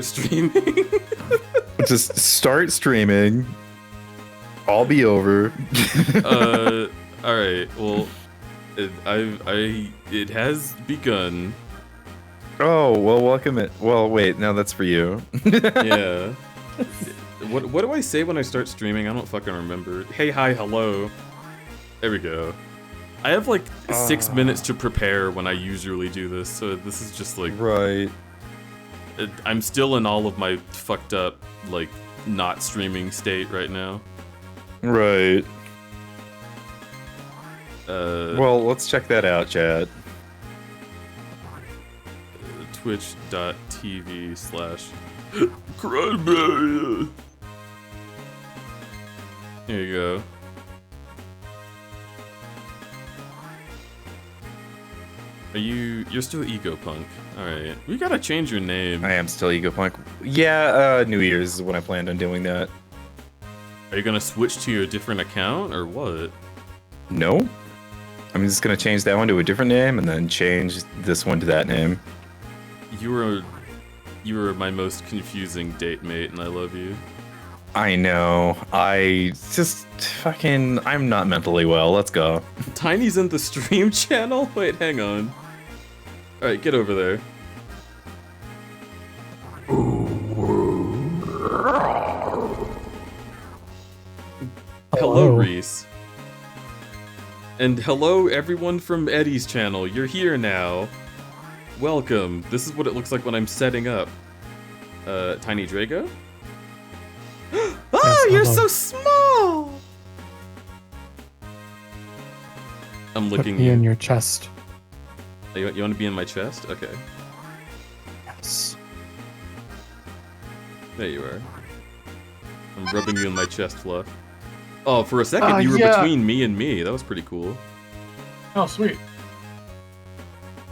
Streaming. Just start streaming. I'll be over. All right. Well, it has begun. Oh well, welcome it. Well, wait, no, that's for you. Yeah. What do I say when I start streaming? I don't fucking remember. Hey, hi, hello. There we go. I have like 6 minutes to prepare when I usually do this, so this is just like right. I'm still in all of my fucked up like not streaming state right now. Right. Well, let's check that out, chat. Twitch.tv/crudberry. Here you go. You're still Ego Punk. Alright. We gotta change your name. I am still Ego Punk. Yeah, New Year's is when I planned on doing that. Are you gonna switch to your different account or what? No. I'm just gonna change that one to a different name and then change this one to that name. You were my most confusing date mate, and I love you. I know. I just I'm not mentally well. Let's go. Tiny's in the stream channel? Wait, hang on. Alright, get over there. Hello, Reese. And hello, everyone from Eddie's channel. You're here now. Welcome. This is what it looks like when I'm setting up. Tiny Drago? Oh, you're so small! I'm looking. Put me in your chest. You want to be in my chest? Okay. Yes. There you are. I'm rubbing you in my chest, Fluff. Oh, for a second you were between me and me. That was pretty cool. Oh, sweet.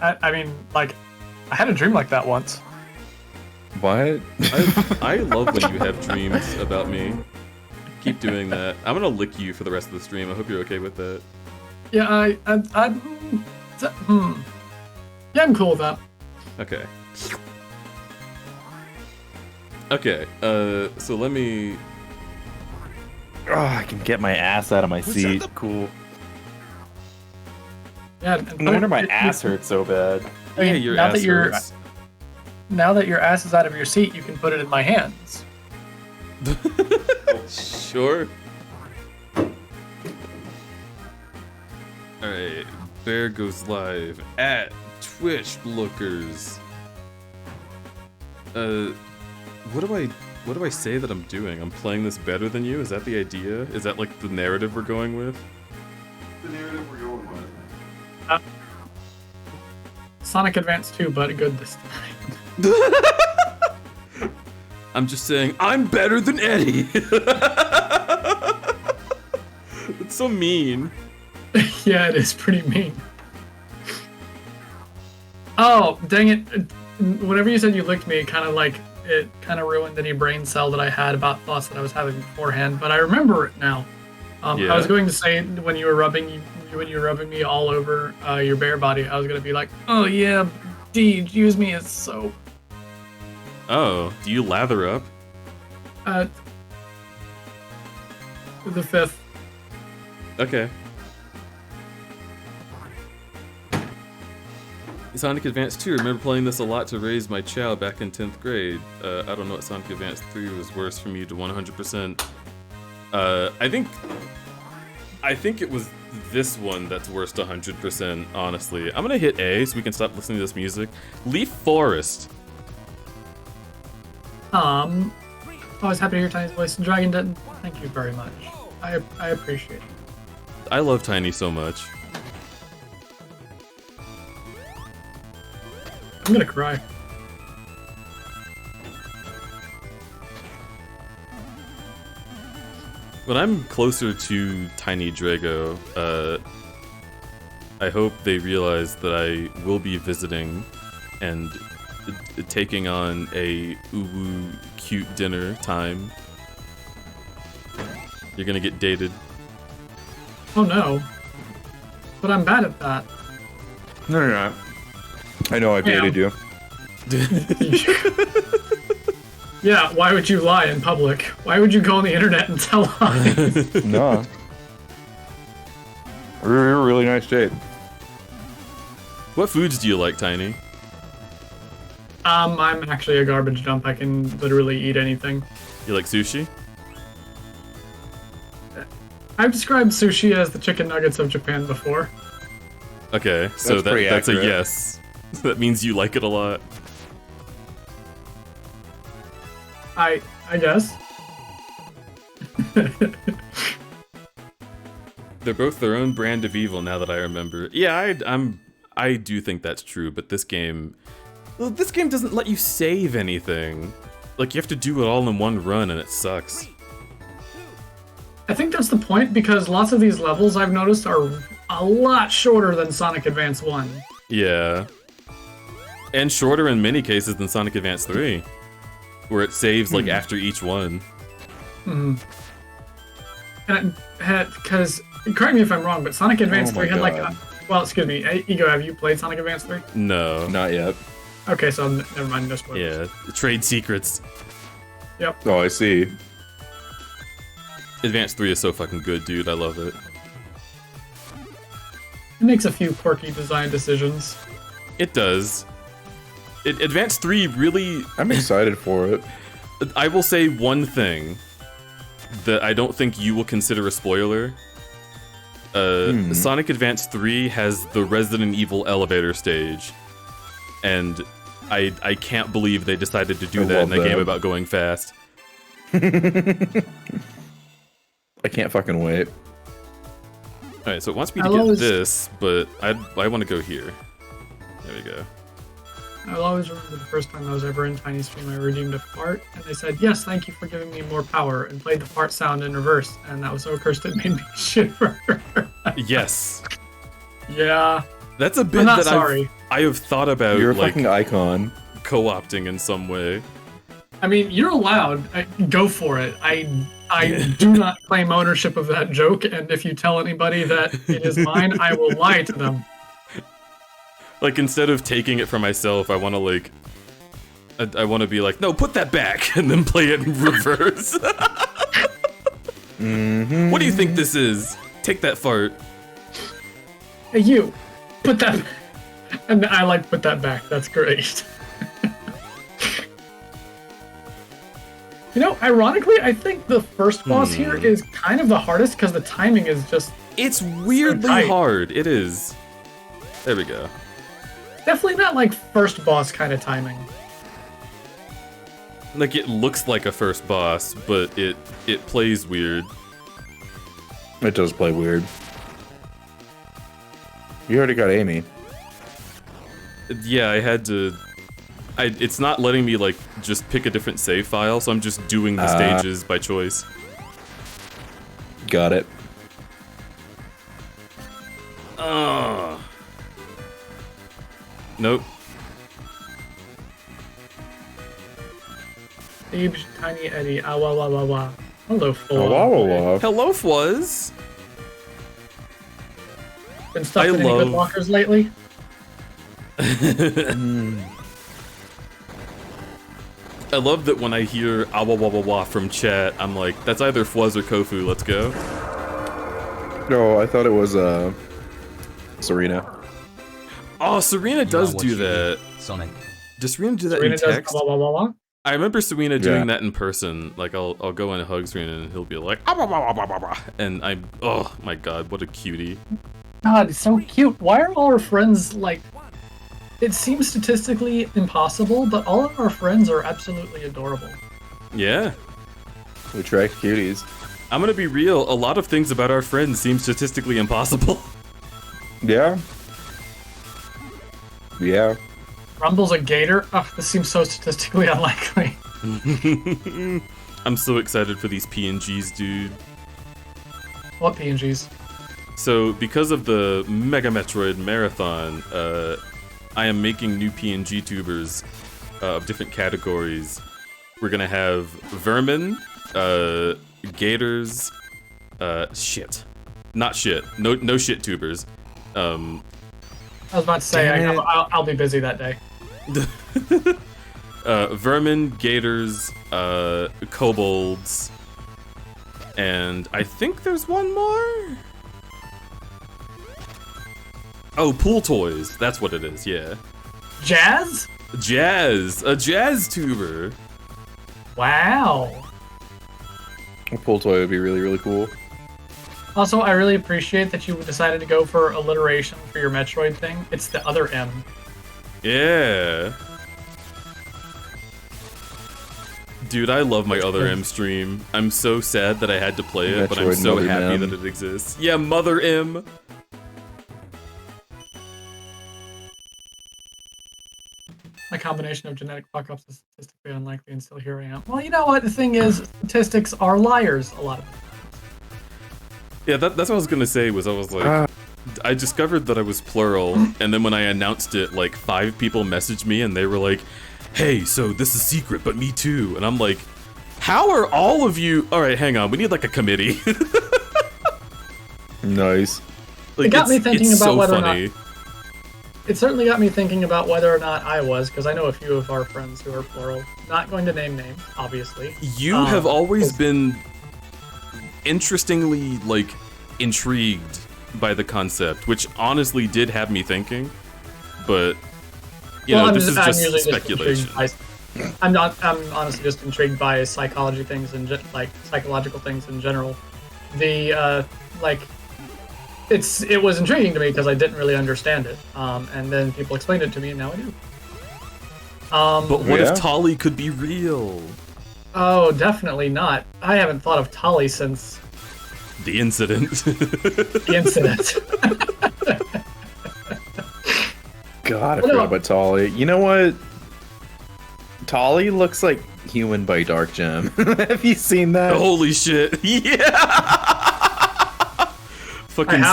I mean, like, I had a dream like that once. What? I love when you have dreams about me. Keep doing that. I'm gonna lick you for the rest of the stream. I hope you're okay with that. Yeah, yeah, I'm cool with that. Okay. Okay, so let me... Oh, I can get my ass out of my seat. Cool. Yeah, No wonder my ass hurts so bad. I mean, Yeah, your ass hurts. Now that your ass is out of your seat, you can put it in my hands. Sure. Alright, Bear goes live at Twitch Lookers. What do I say that I'm doing? I'm playing this better than you? Is that the idea? Is that like the narrative we're going with? The narrative we're going with. Sonic Advance 2, but good this time. I'm just saying, I'm better than Eddie! It's so mean. Yeah, it is pretty mean. Oh, dang it. Whenever you said you licked me, it kind of ruined any brain cell that I had about thoughts that I was having beforehand, but I remember it now. Yeah. I was going to say when you were rubbing me all over your bare body, I was going to be like, oh yeah, Deej, use me as soap. Oh, do you lather up? The 5th. Okay. Sonic Advance 2, remember playing this a lot to raise my chow back in 10th grade. I don't know what Sonic Advance 3 was worse for me to 100%. I think it was this one that's worse to 100%, honestly. I'm gonna hit A so we can stop listening to this music. Leaf Forest. Always happy to hear Tiny's voice. Dragon Den, thank you very much. I appreciate it. I love Tiny so much. I'm gonna cry. When I'm closer to Tiny Drago, I hope they realize that I will be visiting and taking on a uwu cute dinner time. You're gonna get dated. Oh no. But I'm bad at that. No, you're not. I know I baited you. Yeah, why would you lie in public? Why would you go on the internet and tell lies? No. Really nice date. What foods do you like, Tiny? I'm actually a garbage dump. I can literally eat anything. You like sushi? I've described sushi as the chicken nuggets of Japan before. Okay, so that's a accurate. yes. That means you like it a lot. I guess. They're both their own brand of evil now that I remember. Yeah, I do think that's true, but this game doesn't let you save anything. Like, you have to do it all in one run and it sucks. I think that's the point, because lots of these levels I've noticed are a lot shorter than Sonic Advance 1. Yeah. And shorter in many cases than Sonic Advance 3, where it saves like after each one. And because, correct me if I'm wrong, but Sonic Advance 3 had like a... Well, excuse me, Ego, have you played Sonic Advance 3? No. Not yet. Okay, so never mind, no spoilers. Yeah, trade secrets. Yep. Oh, I see. Advance 3 is so fucking good, dude. I love it. It makes a few quirky design decisions. It does. Advance 3 really... I'm excited for it. I will say one thing that I don't think you will consider a spoiler. Sonic Advance 3 has the Resident Evil elevator stage. And I can't believe they decided to do that in a game about going fast. I can't fucking wait. Alright, so it wants me to get this, but I want to go here. There we go. I'll always remember the first time I was ever in Tiny Stream, I redeemed a fart, and they said, yes, thank you for giving me more power, and played the fart sound in reverse, and that was so cursed it made me shiver. Yes. Yeah. That's a bit I'm not that sorry. I have thought about, You're a like, fucking icon. co-opting in some way. I mean, you're allowed. Go for it. I do not claim ownership of that joke, and if you tell anybody that it is mine, I will lie to them. Like, instead of taking it for myself, I want to, like... I want to be like, no, put that back, and then play it in reverse. What do you think this is? Take that fart. Hey, you. Put that... And I like put that back. That's great. You know, ironically, I think the first boss here is kind of the hardest because the timing is just... It's weirdly hard. It is. There we go. Definitely not like first boss kind of timing. Like, it looks like a first boss, but it plays weird. It does play weird. You already got Amy. Yeah, I had to... it's not letting me, like, just pick a different save file, so I'm just doing the stages by choice. Got it. Nope. Abe, Tiny Eddie, ah wah wah wah wah. Hello, full. Oh, wow, wow, wow. Hello, Fuzz! Been stuck in any good lockers lately? I love that when I hear ah wah wah wah wah from chat, I'm like, that's either Fuzz or Kofu, let's go. No, I thought it was, Serena. Oh, Serena does do that. Sonic. Does Serena do that Serena in does text? wah wah wah wah. I remember Serena doing that in person. Like, I'll go and hug Serena and he'll be like, ah, wah, wah, wah, wah, wah. And I'm, oh my god, what a cutie. God, it's so cute. Why are all our friends like... It seems statistically impossible, but all of our friends are absolutely adorable. Yeah. We track cuties. I'm gonna be real, a lot of things about our friends seem statistically impossible. Yeah. Yeah. Rumble's a gator? Ugh, this seems so statistically unlikely. I'm so excited for these PNGs, dude. What PNGs? So, because of the Mega Metroid Marathon, I am making new PNG tubers of different categories. We're gonna have vermin, gators, shit. Not shit. No shit tubers. I was about to say, I'll be busy that day. Vermin, gators, kobolds, and I think there's one more? Oh, pool toys. That's what it is, yeah. Jazz? Jazz! A jazz tuber! Wow. A pool toy would be really, really cool. Also, I really appreciate that you decided to go for alliteration for your Metroid thing. It's the other M. Yeah. Dude, I love my other M stream. I'm so sad that I had to play it, but I'm Metroid so Mother happy M. that it exists. Yeah, Mother M! A combination of genetic fuck-ups is statistically unlikely, and still here I am. Well, you know what? The thing is, statistics are liars a lot of them. Yeah, that's what I was gonna say, was I was like... I discovered that I was plural, and then when I announced it, like, 5 people messaged me, and they were like, hey, so this is secret, but me too. And I'm like, how are all of you... Alright, hang on, we need, like, a committee. Nice. Like, It got me thinking it's about so whether or funny. not... It certainly got me thinking about whether or not I was, because I know a few of our friends who are plural. Not going to name names, obviously. You have always been interestingly, like, intrigued by the concept, which honestly did have me thinking, but, you know, this is just speculation. I'm honestly just intrigued by psychology things and like psychological things in general. The, like, it was intriguing to me because I didn't really understand it, and then people explained it to me, and now I do. But what if Tali could be real? Oh, definitely not. I haven't thought of Tali since the incident. the incident. God, I forgot about Tali. You know what? Tali looks like human by Dark Gem. Have you seen that? Holy shit! Yeah. Fucking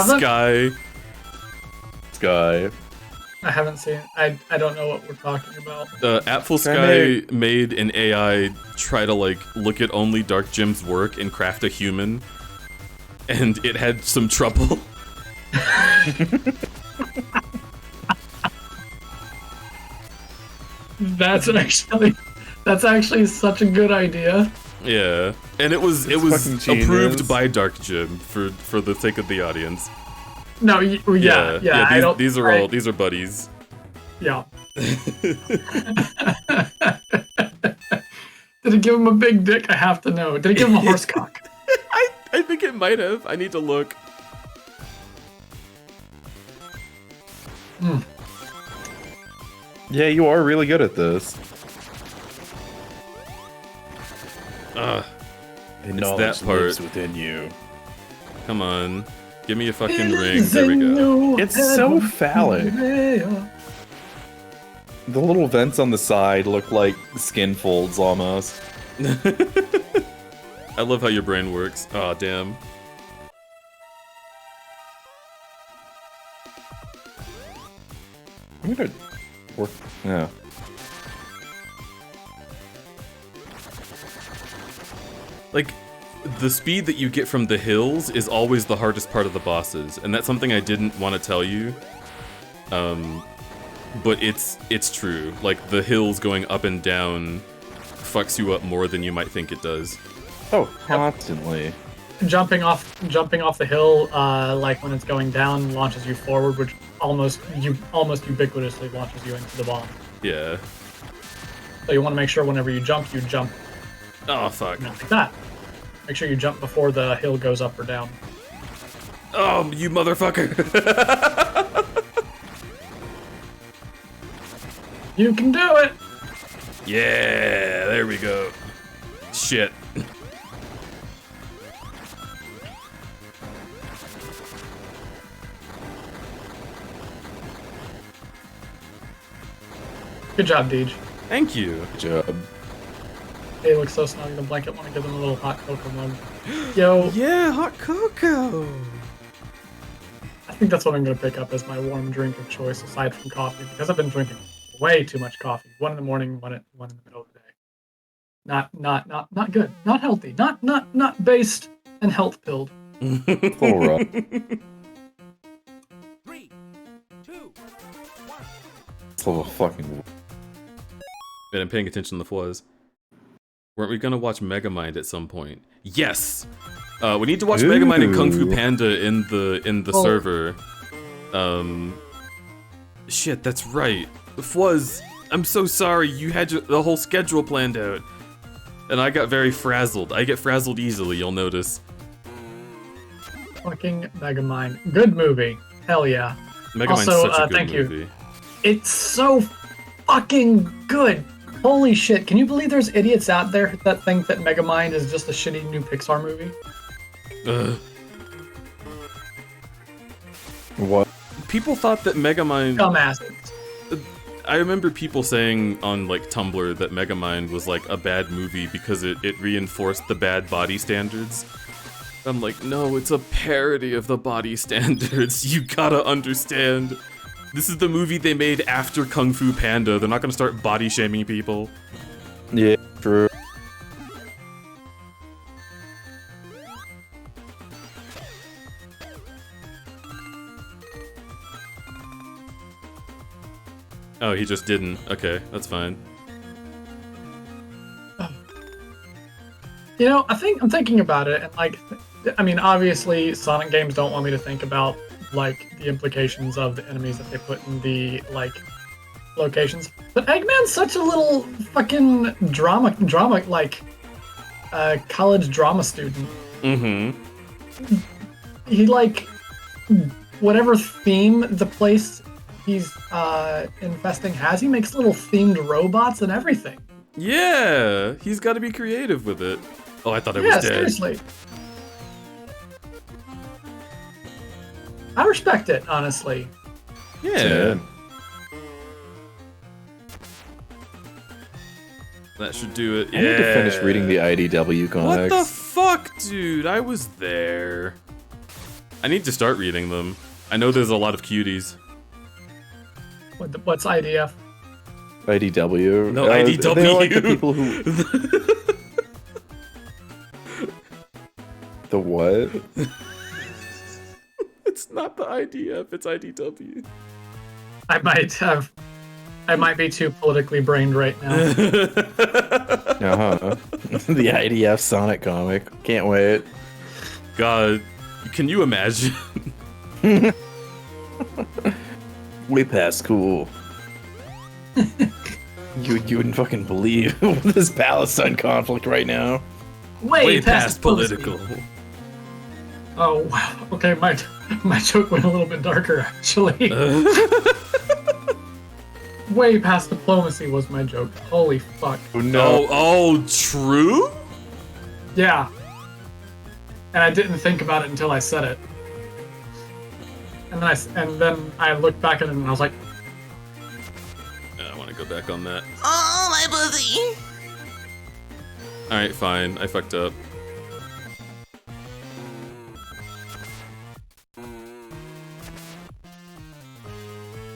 Sky. I haven't seen. I don't know what we're talking about. Apple Sky made an AI try to like look at only Dark Gem's work and craft a human, and it had some trouble. That's actually such a good idea. Yeah, and it was approved by Dark Gem for the sake of the audience. No, yeah. These are buddies. Yeah. Did it give him a big dick? I have to know. Did it give him a horse cock? I think it might have. I need to look. Yeah, you are really good at this. It's that part within you. Come on, give me a fucking ring. There we go. It's so phallic. The little vents on the side look like skin folds almost. I love how your brain works. Aw, damn. I'm gonna work. Yeah. Like, the speed that you get from the hills is always the hardest part of the bosses, and that's something I didn't want to tell you. But it's true. Like, the hills going up and down fucks you up more than you might think it does. Oh, constantly. Jumping off the hill, like when it's going down, launches you forward, which almost ubiquitously launches you into the bomb. Yeah. So you want to make sure whenever you jump. Oh fuck. Like that. Make sure you jump before the hill goes up or down. Oh, you motherfucker! You can do it! Yeah, there we go. Shit. Good job, Deej. Thank you. Good job. They look so snug in the blanket. Want to give them a little hot cocoa mug. Yo. Yeah, hot cocoa. I think that's what I'm going to pick up as my warm drink of choice, aside from coffee, because I've been drinking way too much coffee. 1 in the morning, one in the middle of the day. Not good. Not healthy. Not based and health pilled. Full rough. 3, 2, 1. It's a little fucking. And I'm paying attention to the flaws. Weren't we gonna watch Megamind at some point? Yes! We need to watch Megamind and Kung Fu Panda in the server. Shit, that's right. The flaws, I'm so sorry, you had the whole schedule planned out. And I got very frazzled. I get frazzled easily, you'll notice. Fucking Megamind. Good movie. Hell yeah. Megamind's also, such a good thank movie. you. It's so fucking good. Holy shit. Can you believe there's idiots out there that think that Megamind is just a shitty new Pixar movie? What? People thought that Megamind... Dumbasses. I remember people saying on like Tumblr that Megamind was like a bad movie because it reinforced the bad body standards. I'm like, no, it's a parody of the body standards. You gotta understand. This is the movie they made after Kung Fu Panda. They're not gonna start body shaming people. Yeah, true. Oh, he just didn't. Okay, that's fine. You know, I'm thinking about it, and like, I mean, obviously, Sonic games don't want me to think about like the implications of the enemies that they put in the like locations. But Eggman's such a little fucking drama like college drama student. Mm-hmm. He like whatever theme the place he's infesting has, he makes little themed robots and everything. Yeah, he's got to be creative with it. Oh, I thought I was dead. Seriously. I respect it, honestly. Yeah. That should do it. I need to finish reading the IDW comics. What the fuck, dude? I was there. I need to start reading them. I know there's a lot of cuties. What's IDF? IDW? No, IDW. They're like the people who... The what? It's not the IDF, it's IDW. I might be too politically brained right now. Uh-huh. The IDF Sonic comic. Can't wait. God, can you imagine? Way past cool. You wouldn't fucking believe this Palestine conflict right now. Way past political. Oh wow. Okay, my joke went a little bit darker actually. Way past diplomacy was my joke. Holy fuck. Oh no. Oh, true? Yeah. And I didn't think about it until I said it. And then I looked back at it and I was like, I want to go back on that. Oh, my pussy. Alright, fine. I fucked up.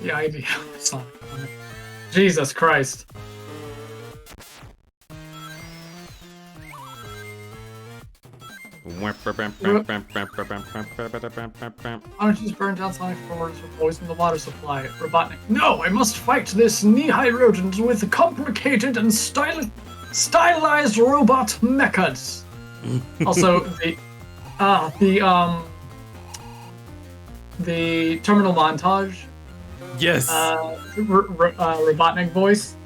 the idea of Sonic. Jesus Christ. Why don't you just burn down Sonic forwards or poison the water supply? Robotnik. No, I must fight this knee-high rodent with complicated and stylized robot mechas. Also, the terminal montage. Yes. Robotnik voice.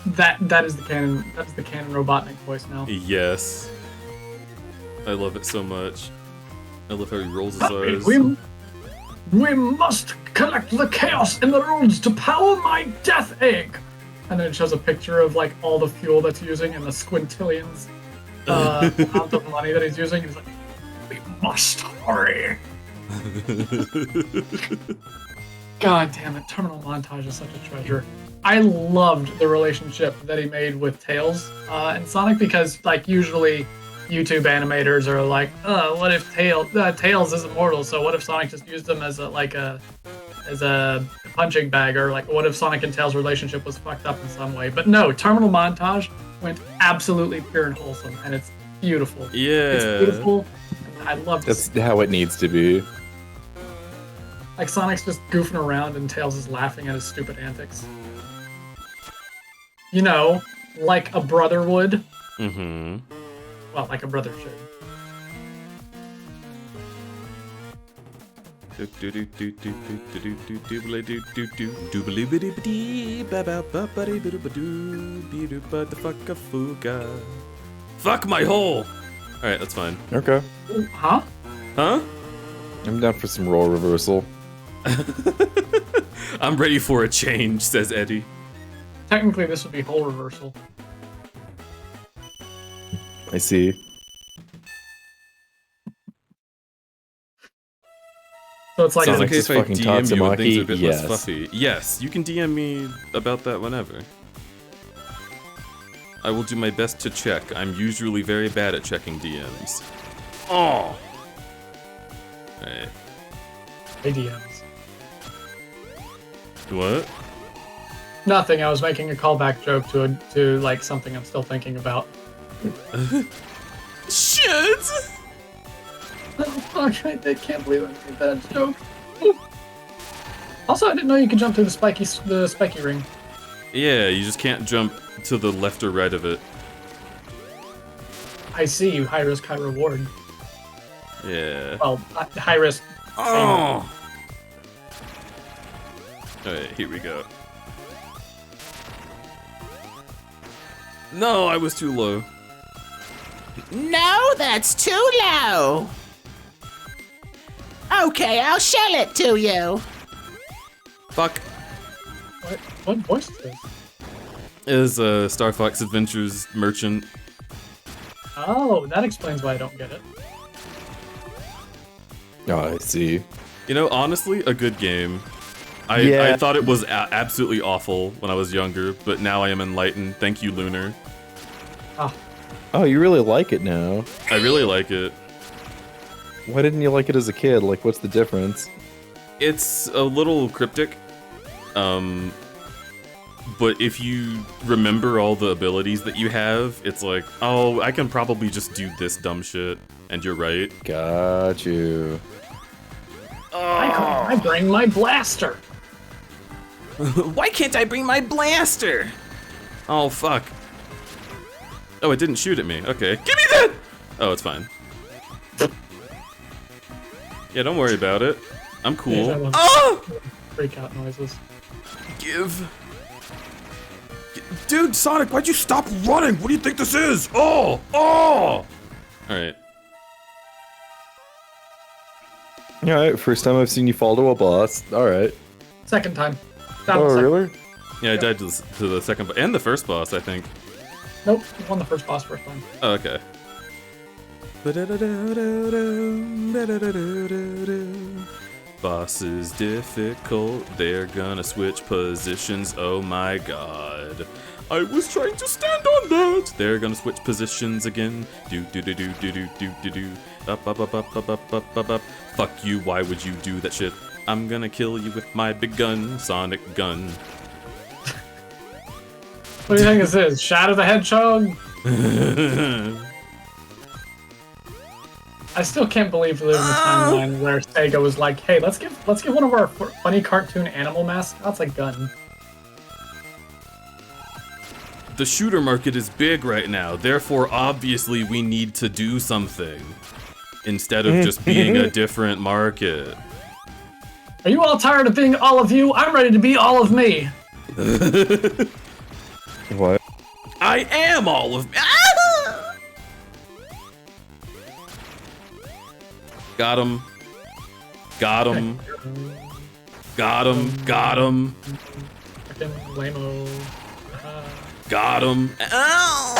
That is the canon. That's the canon Robotnik voice now. Yes. I love it so much. I love how he rolls his eyes. We must collect the chaos in the roads to power my death egg. And then it shows a picture of like all the fuel that's using and the squintillions amount of money that he's using. And he's like, we must hurry. God damn it, Terminal Montage is such a treasure. I loved the relationship that he made with Tails and Sonic because like usually YouTube animators are like, what if Tails is immortal? So what if Sonic just used him as a punching bag, or like what if Sonic and Tails' relationship was fucked up in some way? But no, Terminal Montage went absolutely pure and wholesome, and it's beautiful. Yeah, it's beautiful. I love it. That's how it needs to be. Like Sonic's just goofing around and Tails is laughing at his stupid antics. You know, like a brother would. Mm-hmm. Well, like a brother should. Fuck my hole! Alright, that's fine. Okay. Huh? Huh? I'm down for some role reversal. I'm ready for a change, says Eddie. Technically, this would be whole reversal. I see. So it's like Sounds Sonic's okay just if I fucking DM you and things are a bit Tatsumaki? less Yes. fluffy. Yes, you can DM me about that whenever. I will do my best to check. I'm usually very bad at checking DMs. Oh! Alright. ADMs. What? Nothing. I was making a callback joke to like something I'm still thinking about. Shit! Oh, fuck, I can't believe I made that joke. Also, I didn't know you could jump through the spiky ring. Yeah, you just can't jump to the left or right of it. I see you. High risk, high reward. Yeah. Well, high risk. Oh! Alright, here we go. No, I was too low. No, that's too low. Okay, I'll shell it to you. Fuck. What voice is this? Is Star Fox Adventures merchant. Oh, that explains why I don't get it. Oh, I see. You know, honestly, a good game. I Yeah. thought it was absolutely awful when I was younger, but now I am enlightened. Thank you, Lunar. Oh, you really like it now. I really like it. Why didn't you like it as a kid? Like, what's the difference? It's a little cryptic, but if you remember all the abilities that you have, it's like, oh, I can probably just do this dumb shit, and you're right. Got you. I bring my blaster. Why can't I bring my blaster? Oh, fuck. Oh, it didn't shoot at me. Okay. Give me that! Oh, it's fine. Yeah, don't worry about it. I'm cool. I love Oh! freak out noises. Give. Dude, Sonic, why'd you stop running? What do you think this is? Oh! Oh! Alright. Alright, first time I've seen you fall to a boss. Alright. Second time. Oh, really? Yeah, I died to the second and the first boss, I think. Nope, you won the first boss first time. Oh, okay. Boss is difficult, they're gonna switch positions, oh my god. I was trying to stand on that! They're gonna switch positions again. Do do do do do do do do do. Up up up up up up up up up. Fuck you, why would you do that shit? I'm gonna kill you with my big gun, Sonic gun. What do you think this is? Shadow the Hedgehog? I still can't believe we live in the timeline where Sega was like, "Hey, let's give one of our funny cartoon animal mascots a gun." The shooter market is big right now, therefore obviously we need to do something. Instead of just being a different market. Are you all tired of being all of you? I'm ready to be all of me. What? I am all of me. Got him. Got him. Got him. Got him. Fucking lame-o. Got him. Oh!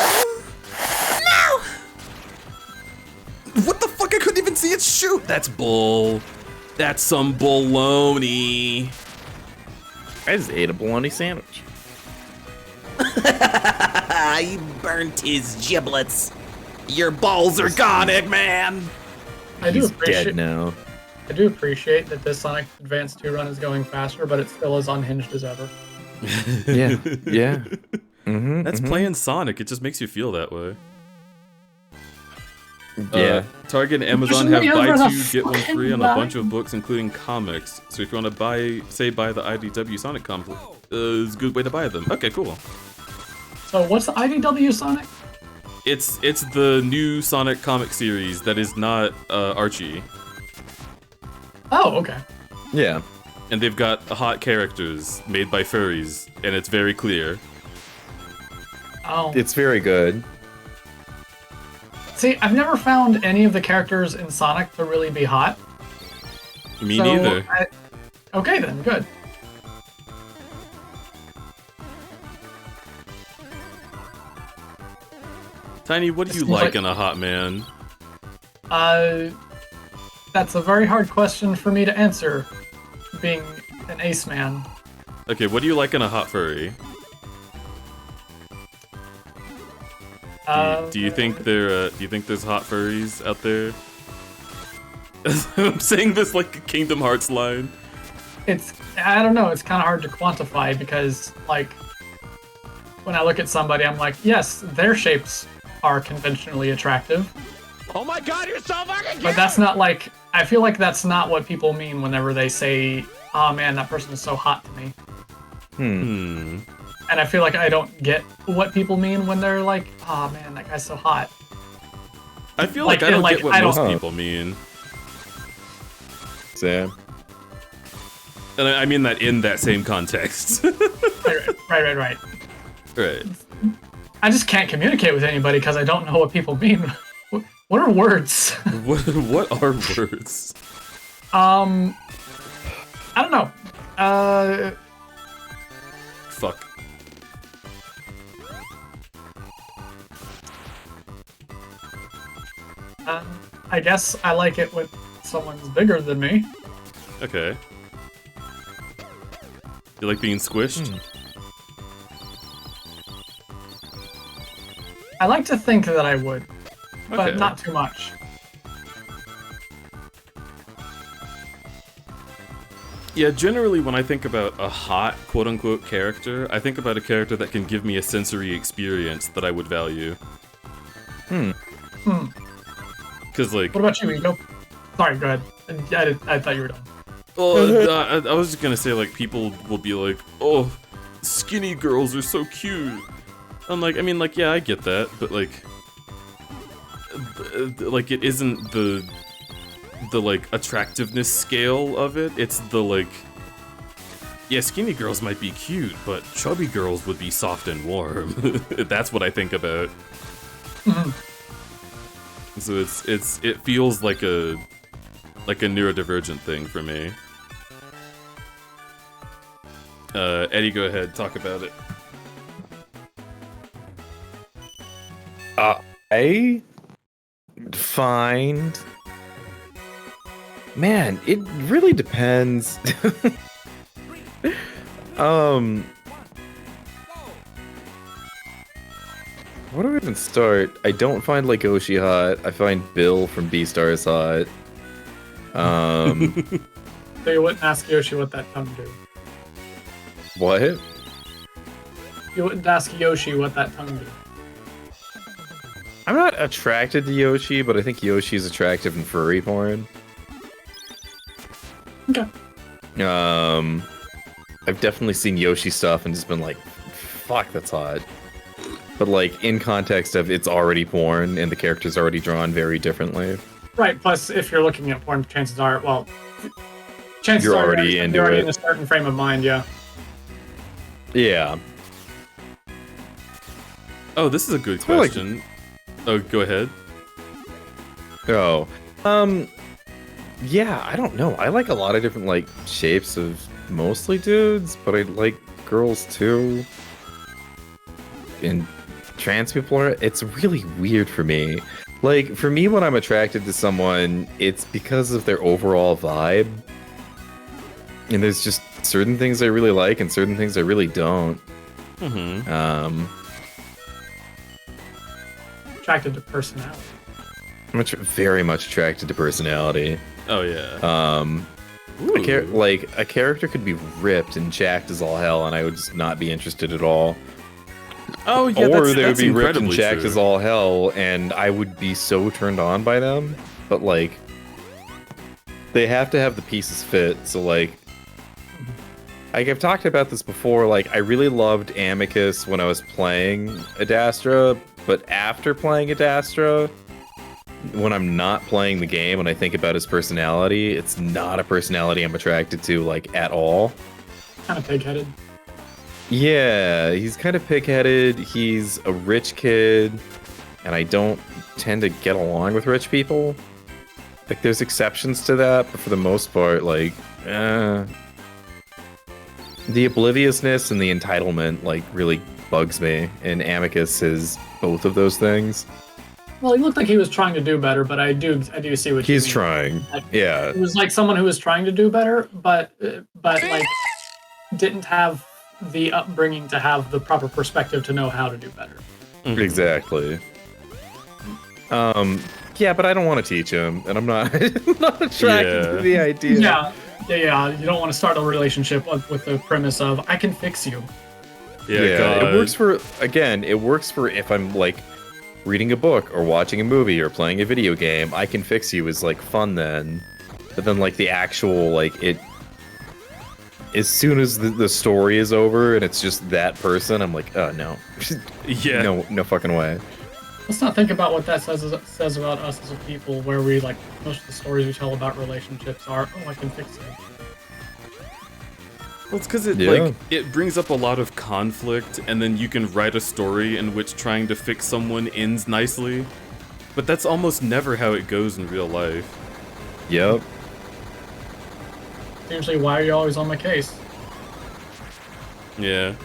What the fuck? I couldn't even see it shoot. That's bull. That's some baloney. I just ate a bologna sandwich. You burnt his giblets. Your balls are gone, Eggman. I do He's appreciate dead now. I do appreciate that this Sonic Advance 2 run is going faster, but it's still as unhinged as ever. Yeah, yeah. Mm-hmm, That's playing Sonic. It just makes you feel that way. Yeah. Target and Amazon have There's buy another two, get one free on a fucking bunch of books, including comics. So if you want to buy the IDW Sonic comic, it's a good way to buy them. Okay, cool. So what's the IDW Sonic? It's the new Sonic comic series that is not Archie, Oh, okay. Yeah. and they've got hot characters made by furries, and it's very clear. Oh, It's very good. see, I've never found any of the characters in Sonic to really be hot. Me so neither. Okay then, good. Tiny, what do you Seems like like- in a hot man? That's a very hard question for me to answer, being an ace man. Okay, what do you like in a hot furry? Do you think there? Do you think there's hot furries out there? I'm saying this like a Kingdom Hearts line. I don't know, it's kind of hard to quantify because, like, when I look at somebody, I'm like, yes, their shapes are conventionally attractive. Oh my god, you're so fucking But that's not like, I feel like that's not what people mean whenever they say, oh man, that person is so hot to me. Hmm. And I feel like I don't get what people mean when they're like, oh man, that guy's so hot. I feel like, Like, I don't like, get what I most don't- people mean, Sam. and I mean that in that same context. Right. Right. I just can't communicate with anybody because I don't know what people mean. What are words? What are words? I don't know. Fuck. I guess I like it when someone's bigger than me. Okay. You like being squished? I like to think that I would, but Okay. not too much. Yeah, generally when I think about a hot quote-unquote character, I think about a character that can give me a sensory experience that I would value. Because, like, What about you, Ego? Sorry, go ahead. I thought you were done. well, I was just gonna say, like, people will be like, oh, skinny girls are so cute. I'm like, I mean, like, yeah, I get that, but, like, it isn't the like, attractiveness scale of it. It's the, like, yeah, skinny girls might be cute, but chubby girls would be soft and warm. That's what I think about. So it feels like a neurodivergent thing for me. Eddie, go ahead, talk about it. I find, man, it really depends. Where do I even start? I don't find like Oshi hot. I find Bill from Beastars hot. So you wouldn't ask Yoshi what that tongue do. What? You wouldn't ask Yoshi what that tongue do. I'm not attracted to Yoshi, but I think Yoshi is attractive in furry porn. Okay. I've definitely seen Yoshi stuff and just been like, fuck, that's hot. But like in context of it's already porn and the character's already drawn very differently. Right. Plus, if you're looking at porn, chances are, well, chances You're are already into you're already it. in a certain frame of mind. Yeah. Yeah. Oh, this is a good feel like- question. Oh, go ahead. Oh. Yeah, I don't know. I like a lot of different like shapes of mostly dudes, but I like girls too. And trans people are, it's really weird for me. Like, for me, when I'm attracted to someone, it's because of their overall vibe. And there's just certain things I really like and certain things I really don't. Mm-hmm. Attracted to personality. I'm very much attracted to personality. Oh yeah. A a character could be ripped and jacked as all hell, and I would just not be interested at all. Oh yeah. Or that's, they would that's be ripped and incredibly jacked true. as all hell, and I would be so turned on by them. But like, they have to have the pieces fit. So like, Like I've talked about this before, like I really loved Amicus when I was playing Adastra, but after playing Adastra, when I'm not playing the game and I think about his personality, it's not a personality I'm attracted to, like, at all. Kind of pig-headed. Yeah, he's kind of pig-headed, he's a rich kid, and I don't tend to get along with rich people. Like, there's exceptions to that, but for the most part, like, the obliviousness and the entitlement, like, really bugs me, and Amicus is both of those things. Well, he looked like he was trying to do better, but I do see what you mean. He's trying, yeah. It was like someone who was trying to do better, but like didn't have the upbringing to have the proper perspective to know how to do better. Mm-hmm. Exactly. Yeah, but I don't want to teach him, and I'm not not attracted to the idea. Yeah. You don't want to start a relationship with the premise of I can fix you. Yeah, it works for if I'm like reading a book or watching a movie or playing a video game. I can fix you is like fun then, but then like the actual like it. As soon as the story is over and it's just that person, I'm like, oh no, Yeah. no fucking way. Let's not think about what that says about us as a people, where we like most of the stories we tell about relationships are, oh, I can fix it. Well, it's because it brings up a lot of conflict, and then you can write a story in which trying to fix someone ends nicely. But that's almost never how it goes in real life. Yep. Usually, why are you always on my case? Yeah.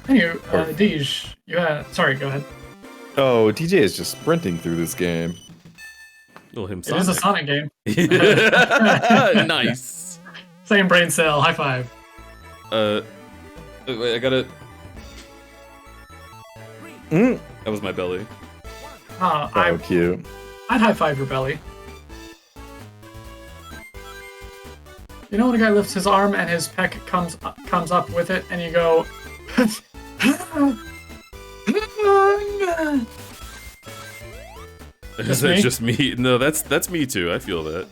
Anyway, Deej, sorry, go ahead. Oh, DJ is just sprinting through this game. Well, him It is a Sonic game. Nice. Same brain cell. High five. Wait, I gotta. Mm. That was my belly. Cute. I'd high five your belly. You know when a guy lifts his arm and his pec comes up with it, and you go. Is that just me? No, that's me too. I feel that.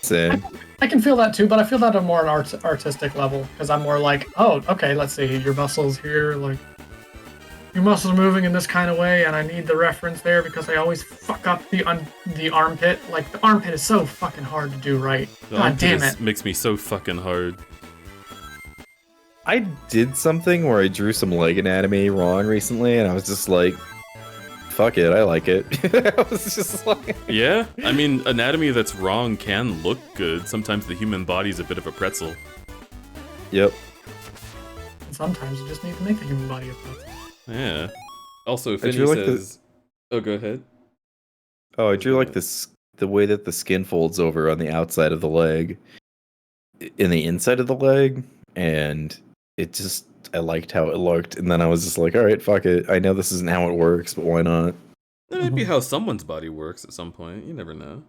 Same. I can feel that too, but I feel that on more an artistic level, because I'm more like, oh, okay, let's see, your muscles here, like, your muscles are moving in this kind of way, and I need the reference there because I always fuck up the armpit. Like, the armpit is so fucking hard to do right. God damn it. Makes me so fucking hard. I did something where I drew some leg anatomy wrong recently, and I was just like, fuck it, I like it. I was just like... Yeah, I mean, anatomy that's wrong can look good. Sometimes the human body's a bit of a pretzel. Yep. And sometimes you just need to make the human body a pretzel. Yeah. Also, Finney like says... Oh, go ahead. Oh, I drew like this, the way that the skin folds over on the outside of the leg, in the inside of the leg, and it just... I liked how it looked, and then I was just like, alright, fuck it. I know this isn't how it works, but why not? That might be how someone's body works at some point. You never know.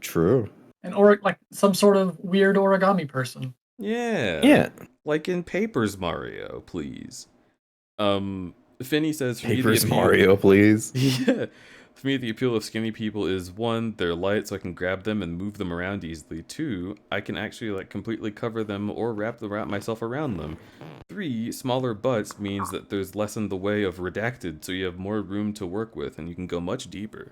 True. Like some sort of weird origami person. Yeah. Yeah. Like in Papers Mario, please. Finney says... Papers Mario, please. Yeah. For me, the appeal of skinny people is 1, they're light so I can grab them and move them around easily. 2, I can actually like completely cover them or wrap myself around them. 3, smaller butts means that there's less in the way of redacted, so you have more room to work with and you can go much deeper.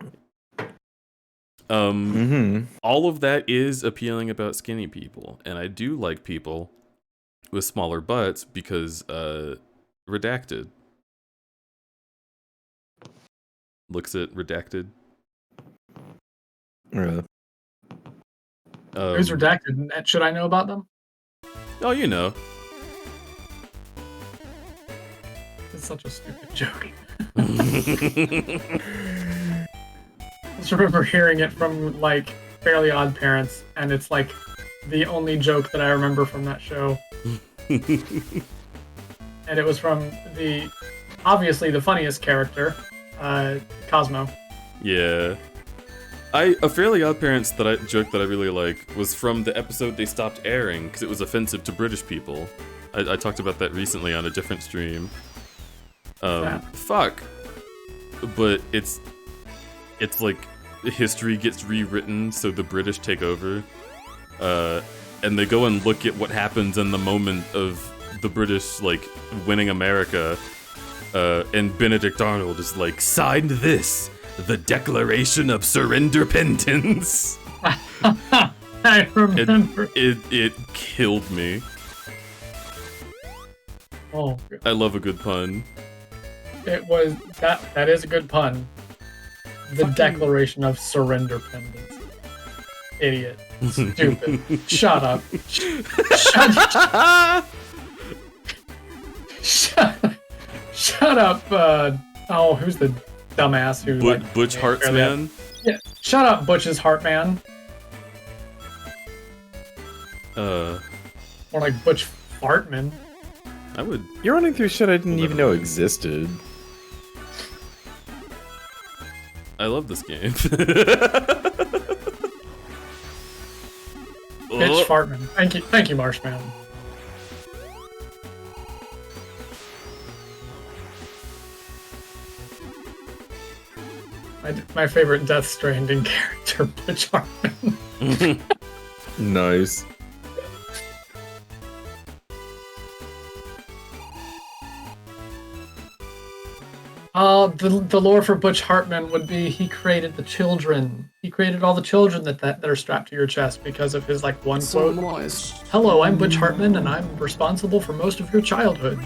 All of that is appealing about skinny people, and I do like people with smaller butts because redacted. Looks at redacted. Really? Who's redacted? Should I know about them? Oh, you know. It's such a stupid joke. I just remember hearing it from like Fairly Odd Parents, and it's like the only joke that I remember from that show. And it was from obviously the funniest character, Cosmo. Yeah. A Fairly Odd Parents joke that I really like was from the episode they stopped airing because it was offensive to British people. I talked about that recently on a different stream. Fuck. But it's like history gets rewritten so the British take over. and they go and look at what happens in the moment of the British like winning America, and Benedict Arnold is like, signed this, the Declaration of Surrender-pendence. I remember. It killed me. Oh, I love a good pun. it was that is a good pun. The Declaration of Surrender-pendence. Idiot. Stupid. Shut up. Shut up. Who's the dumbass who? Butch Hartzman. Yeah. Shut up, Butch's Heartman. More like Butch Fartman. I would. You're running through shit I didn't even know existed. I love this game. Bitch Fartman. Thank you, Marshman. My favorite Death Stranding character, Bitch Fartman. Nice. The lore for Butch Hartman would be he created the children. He created all the children that are strapped to your chest because of his like one quote. Hello, I'm Butch Hartman and I'm responsible for most of your childhood.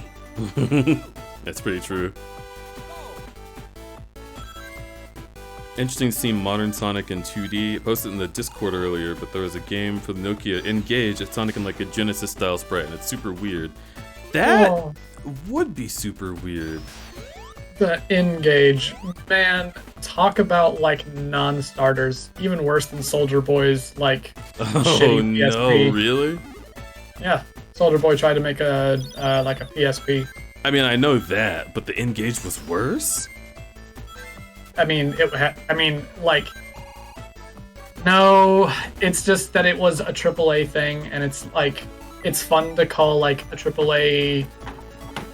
That's pretty true. Interesting to see modern Sonic in 2D. I posted in the Discord earlier, but there was a game for the Nokia Engage. It's Sonic in like a Genesis style sprite, and it's super weird. That would be super weird. The Engage, man, talk about like non-starters. Even worse than Soldier Boy's like shitty PSP. No, really? Yeah, Soldier Boy tried to make a like a PSP. I mean, I know that, but the Engage was worse? I mean, no, it's just that it was a AAA thing, and it's like, it's fun to call like a AAA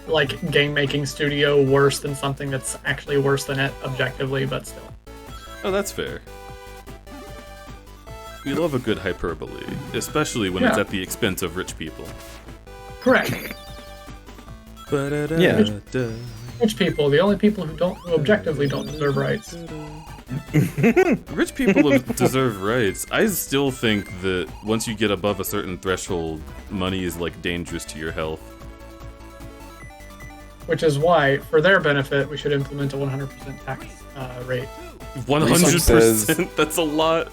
like game making studio worse than something that's actually worse than it objectively, but still. Oh, that's fair. We love a good hyperbole, especially when it's at the expense of rich people. Correct. Yeah. Rich people, the only people who objectively don't deserve rights. Rich people deserve rights. I still think that once you get above a certain threshold, money is like dangerous to your health. Which is why, for their benefit, we should implement a 100% tax rate. 100%? That's a lot.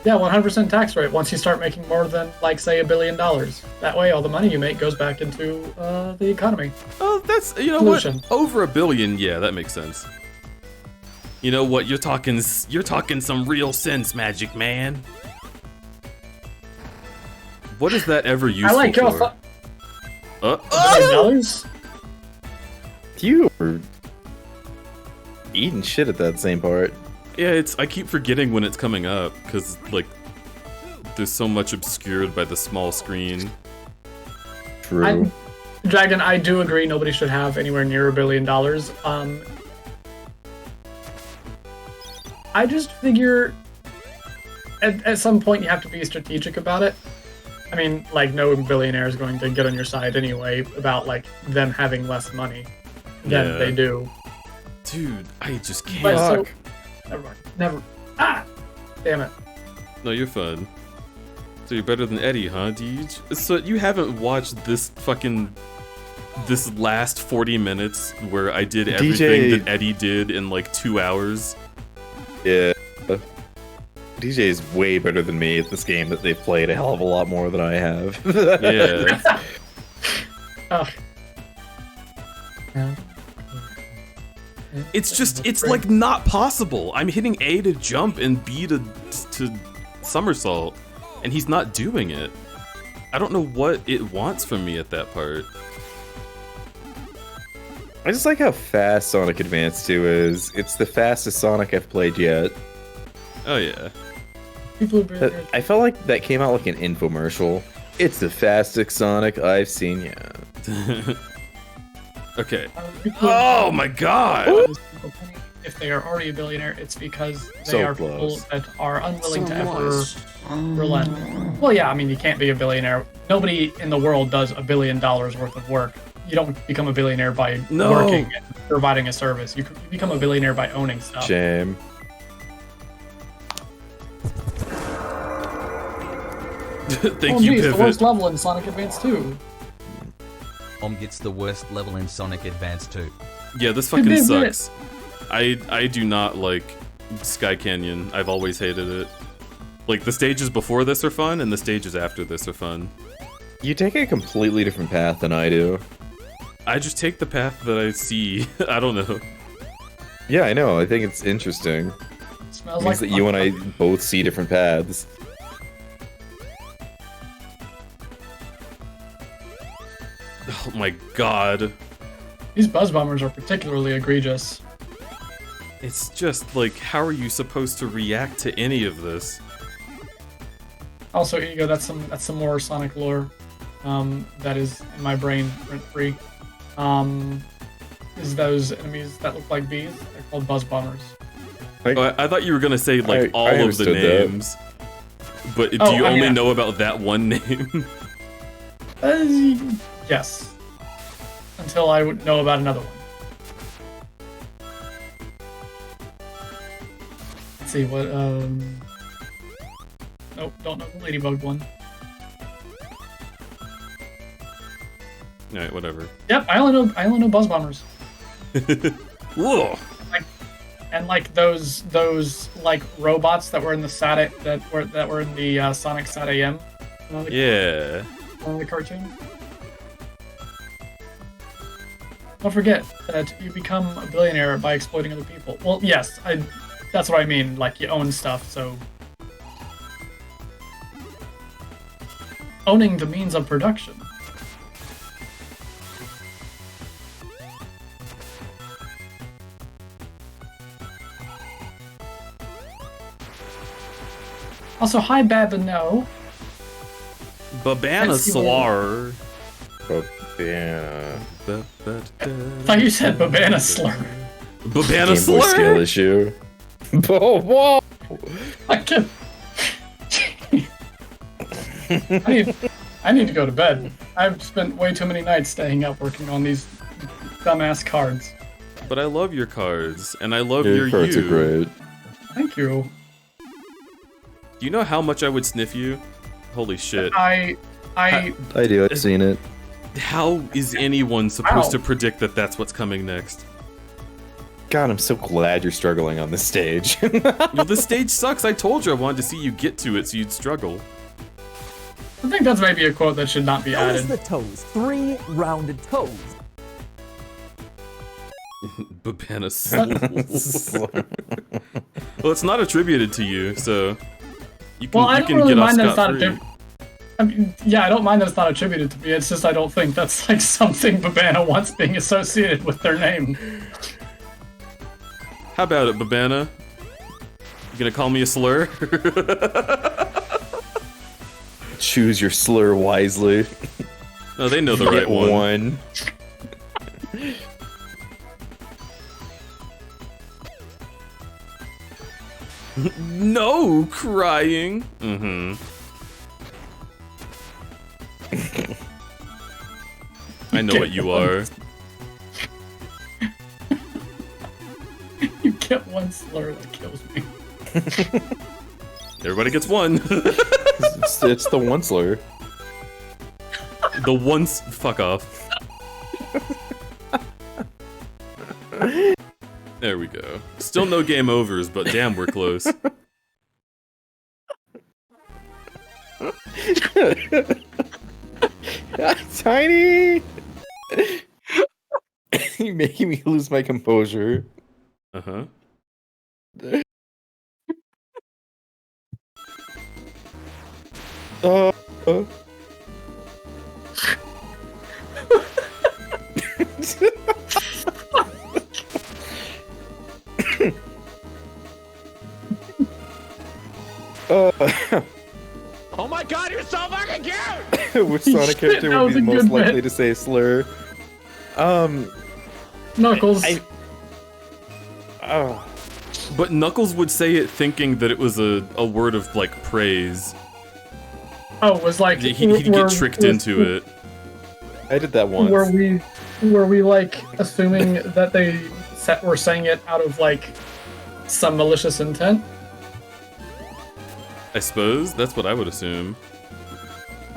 Yeah, 100% tax rate once you start making more than, like, say, $1 billion. That way, all the money you make goes back into the economy. Oh, that's, you know Solution. what? Over $1 billion, yeah, that makes sense. You know what? You're talking some real sense, Magic Man. What is that ever useful I like your for? $1 You were eating shit at that same part. Yeah, I keep forgetting when it's coming up, because, like, there's so much obscured by the small screen. True. Dragon, I do agree nobody should have anywhere near $1 billion. I just figure at some point you have to be strategic about it. I mean, like, no billionaire is going to get on your side anyway about, like, them having less money than they do. Dude, I just can't. But so, never mind. Never. Ah! Damn it. No, you're fun. So you're better than Eddie, huh, Deej? So you haven't watched this last 40 minutes where I did everything that Eddie did in like 2 hours? Yeah. DJ is way better than me at this game that they've played a hell of a lot more than I have. Yeah. It's like not possible. I'm hitting A to jump and B to somersault, and he's not doing it. I don't know what it wants from me at that part. I just like how fast Sonic Advance 2 is. It's the fastest Sonic I've played yet. Oh yeah. I felt like that came out like an infomercial. It's the fastest Sonic I've seen yet. Okay. Oh my god! if they are already a billionaire, it's because they So are close. people that are unwilling to ever relent. Well, yeah, I mean, you can't be a billionaire. Nobody in the world does $1 billion worth of work. You don't become a billionaire by working and providing a service. You become a billionaire by owning stuff. Shame. Thank Oh, you, geez, the Pivot. worst level in Sonic Advance 2. Gets the worst level in Sonic Advance 2. Yeah, this fucking sucks. I do not like Sky Canyon. I've always hated it. Like, the stages before this are fun, and the stages after this are fun. You take a completely different path than I do. I just take the path that I see. I don't know. Yeah, I know. I think it's interesting. Smells It means like that you and I both see different paths. Oh my god. These buzz bombers are particularly egregious. It's just like, how are you supposed to react to any of this? Also, Ego, that's some more Sonic lore that is in my brain rent-free. Is those enemies that look like bees? They're called buzz bombers. I thought you were gonna say like all I of the understood that. names. But do Oh, you I mean, only know about that one name? Yes. Until I would know about another one. Let's see what. Nope, don't know the ladybug one. Alright, whatever. Yep, I only know buzz bombers. Whoa! And like those like robots that were in the Sat that were in the Sonic Sat AM. Yeah. The cartoon. Don't forget that you become a billionaire by exploiting other people. Well, yes, that's what I mean. Like, you own stuff, so owning the means of production. Also, hi, Babino. Babana Let's see what- Slar. Oh, yeah. I thought you said Babana Slur. Babana Game Boy skill Slur? issue. Oh, whoa! I can. I need to go to bed. I've spent way too many nights staying up working on these dumbass cards. But I love your cards, and I love Your your cards you. are great. Thank you. Do you know how much I would sniff you? Holy shit. I do, I've seen it. How is anyone supposed Ow. to predict that that's what's coming next? God, I'm so glad you're struggling on this stage. Well, this stage sucks. I told you I wanted to see you get to it so you'd struggle. I think that's maybe a quote that should not be Notice added. the toes. 3 rounded toes. Babana Slur. Well, it's not attributed to you, so you can, Well, I you don't can really get off mind that it's not scot-free. I mean, yeah, I don't mind that it's not attributed to me. It's just I don't think that's like something Babana wants being associated with their name. How about it, Babana? You gonna call me a slur? Choose your slur wisely. No, they know the Get right one. No crying. Mm-hmm. I know what you are. You get one slur that kills me. Everybody gets one. It's the one slur. The once. Fuck off. There we go. Still no game overs, but damn, we're close. Tiny! You're making me lose my composure. Uh-huh. Uh, Oh my god, you're so fucking cute! which Sonic Shit, character that would was be a most good likely bit. to say slur? Knuckles. But Knuckles would say it thinking that it was a word of, like, praise. Oh, it was like He'd get tricked into it. I did that once. Were we like assuming that they were saying it out of like some malicious intent? I suppose that's what I would assume.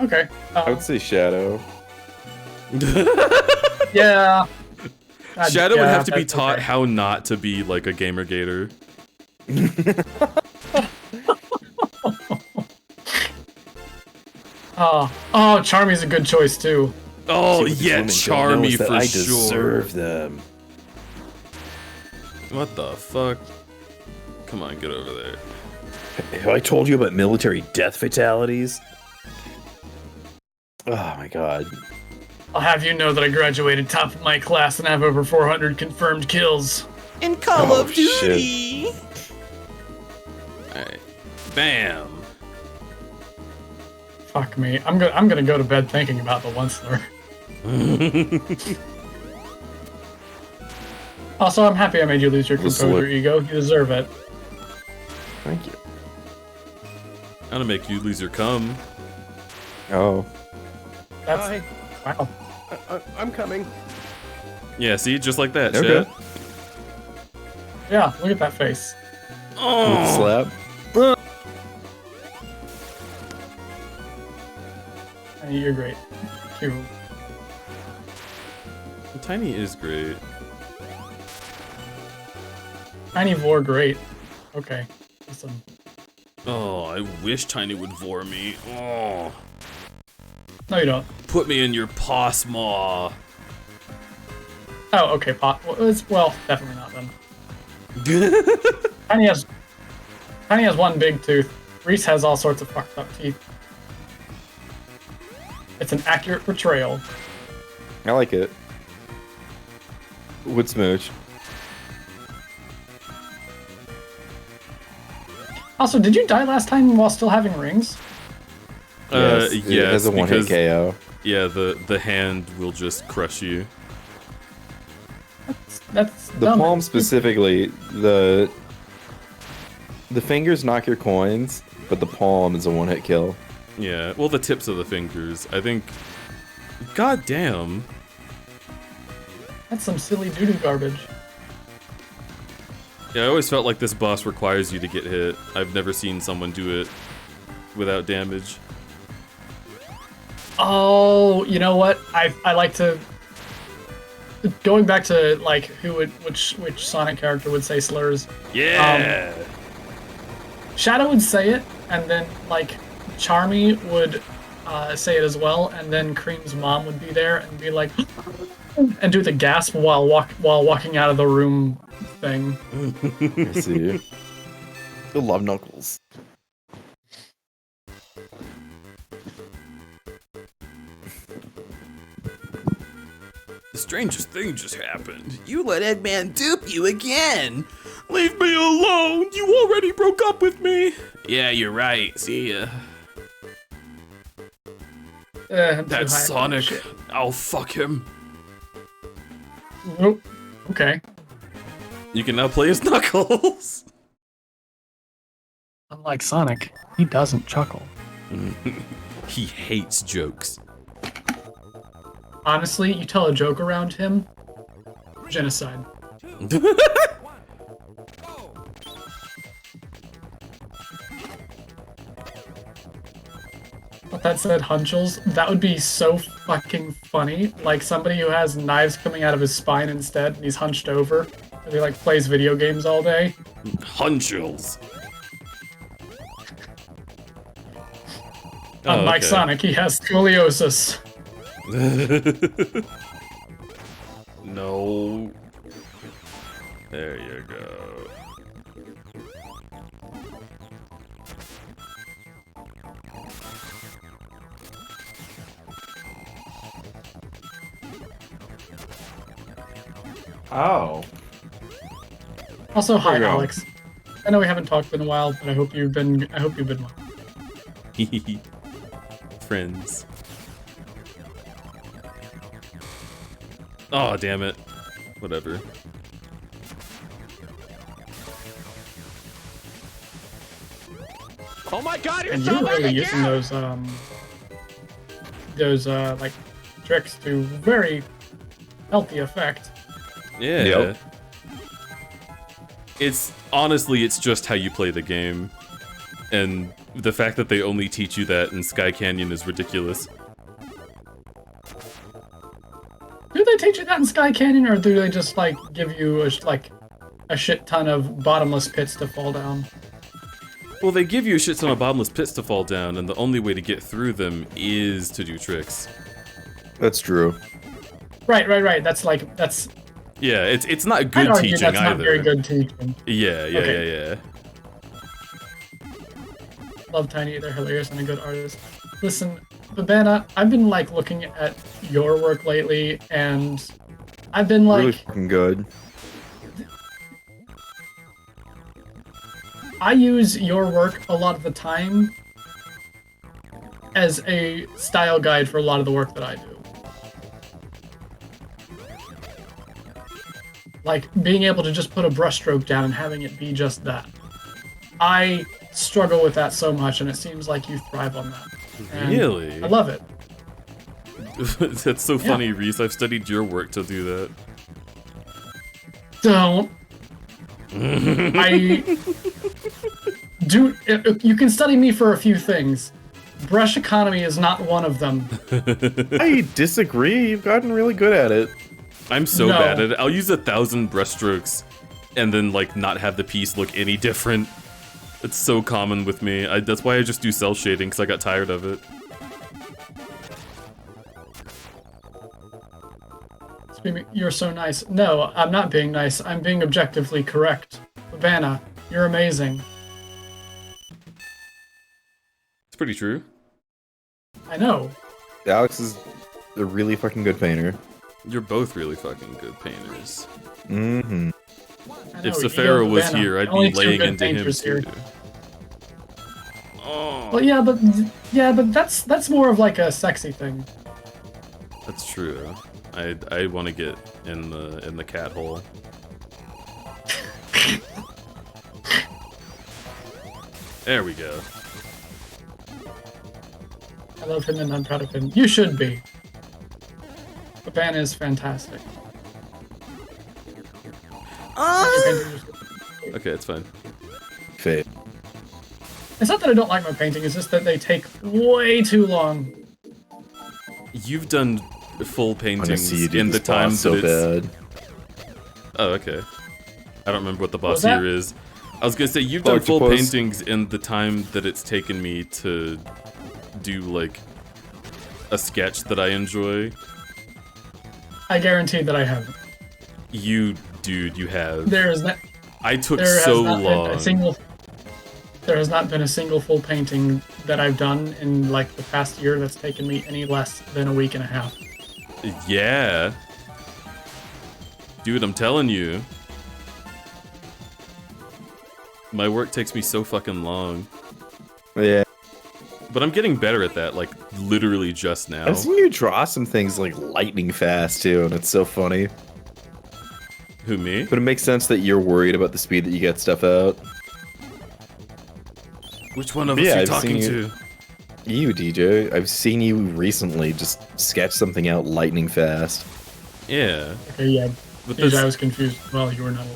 Okay. I would say Shadow. Yeah. Shadow would have to be that's taught okay. how not to be like a gamer gator. Oh, Charmy's a good choice too. Oh yeah, Charmy for I sure. deserve them. What the fuck? Come on, get over there. Have I told you about military death fatalities? Oh my god. I'll have you know that I graduated top of my class and have over 400 confirmed kills. In Call Oh, of Duty. Alright. Bam. Fuck me. I'm gonna go to bed thinking about the Onceler. Also, I'm happy I made you lose your composure, Ego. You deserve it. Thank you. I'm gonna make you lose your cum. Oh. That's wow. I'm coming. Yeah, see, just like that, Okay. Chad. Yeah, look at that face. Oh. Slap. Honey, you're great. Cute. Tiny is great. Tiny Vor, great. Okay. Listen. Oh, I wish Tiny would vor me. Oh. No, you don't. Put me in your paw maw. Oh, okay, pot. Well, definitely not then. Tiny has one big tooth. Reese has all sorts of fucked up teeth. It's an accurate portrayal. I like it. Would smooch. Also, did you die last time while still having rings? Yes, it yes, has a one-hit because KO. yeah, the hand will just crush you. That's The dumb. palm specifically, the fingers knock your coins, but the palm is a one-hit kill. Yeah, well, the tips of the fingers. I think. God damn. That's some silly doo-doo garbage. Yeah, I always felt like this boss requires you to get hit. I've never seen someone do it without damage. Oh, you know what? I like to. Going back to like which Sonic character would say slurs. Yeah. Shadow would say it, and then like Charmy would say it as well, and then Cream's mom would be there and be like, and do the gasp while walking out of the room thing. I see. I love Knuckles. The strangest thing just happened. You let Eggman dupe you again. Leave me alone! You already broke up with me! Yeah, you're right. See ya. I'm too That's high. Sonic. Shit. I'll fuck him. Nope. Okay. You can now play as Knuckles. Unlike Sonic, he doesn't chuckle. He hates jokes. Honestly, you tell a joke around him, genocide. But that said, Hunchels, that would be so fucking funny. Like somebody who has knives coming out of his spine instead, and he's hunched over, and he like plays video games all day. Hunchels. Unlike okay. Sonic, he has scoliosis. No. There you go. Oh. Also, hi you go. Alex. I know we haven't talked in a while, but I hope you've been well. Friends. Oh, damn it. Whatever. Oh my god, you're And so you're back really again! using those like tricks to very healthy effect. Yeah. Yep. It's honestly, it's just how you play the game, and the fact that they only teach you that in Sky Canyon is ridiculous. Do they teach you that in Sky Canyon, or do they just like give you a shit ton of bottomless pits to fall down? Well, they give you a shit ton of bottomless pits to fall down, and the only way to get through them is to do tricks. That's true. Right. That's Yeah, it's not I'd good argue teaching that's either. not very good teaching. Yeah. Love Tiny, they're hilarious and a good artist. Listen, Babana, I've been like looking at your work lately, and I've been like, Really fucking good. I use your work a lot of the time as a style guide for a lot of the work that I do. Like being able to just put a brushstroke down and having it be just that. I struggle with that so much, and it seems like you thrive on that. And Really? I love it. That's so funny, Reese. I've studied your work to do that. Don't. I do. You can study me for a few things. Brush economy is not one of them. I disagree. You've gotten really good at it. I'm so No. bad at it. I'll use 1,000 brushstrokes and then like not have the piece look any different. It's so common with me. That's why I just do cell shading, because I got tired of it. Screaming, you're so nice. No, I'm not being nice. I'm being objectively correct. Vanna, you're amazing. It's pretty true. I know. Alex is a really fucking good painter. You're both really fucking good painters. Mm-hmm. I know, If Ego Safara was Vanna. here, I'd Only be two laying good into him painters too. here. Oh, Well, yeah, but that's more of like a sexy thing. that's true. I want to get in the cat hole. There we go. I love him and I'm proud of him. You should be. But Vanna is fantastic. Okay, it's fine. Fate. It's not that I don't like my painting, it's just that they take way too long. You've done full paintings Honestly, you do in the this time boss so that it's... bad. Oh, okay. I don't remember what the What was boss that? here is. I was gonna say, you've done full Octopus. paintings in the time that it's taken me to do, like, a sketch that I enjoy. I guarantee that I haven't. You, dude, you have. There is not. I took There has so not been long. a single. There has not been a single full painting that I've done in like the past year that's taken me any less than a week and a half. Yeah. Dude, I'm telling you. My work takes me so fucking long. Yeah. But I'm getting better at that, like, literally just now. I've seen you draw some things like lightning fast too, and it's so funny. Who, me? But it makes sense that you're worried about the speed that you get stuff out. Which one of us Yeah, are you I've talking seen to? You, DJ. I've seen you recently just sketch something out lightning fast. Yeah. Okay, yeah. But Because this, I was confused. Well, you were not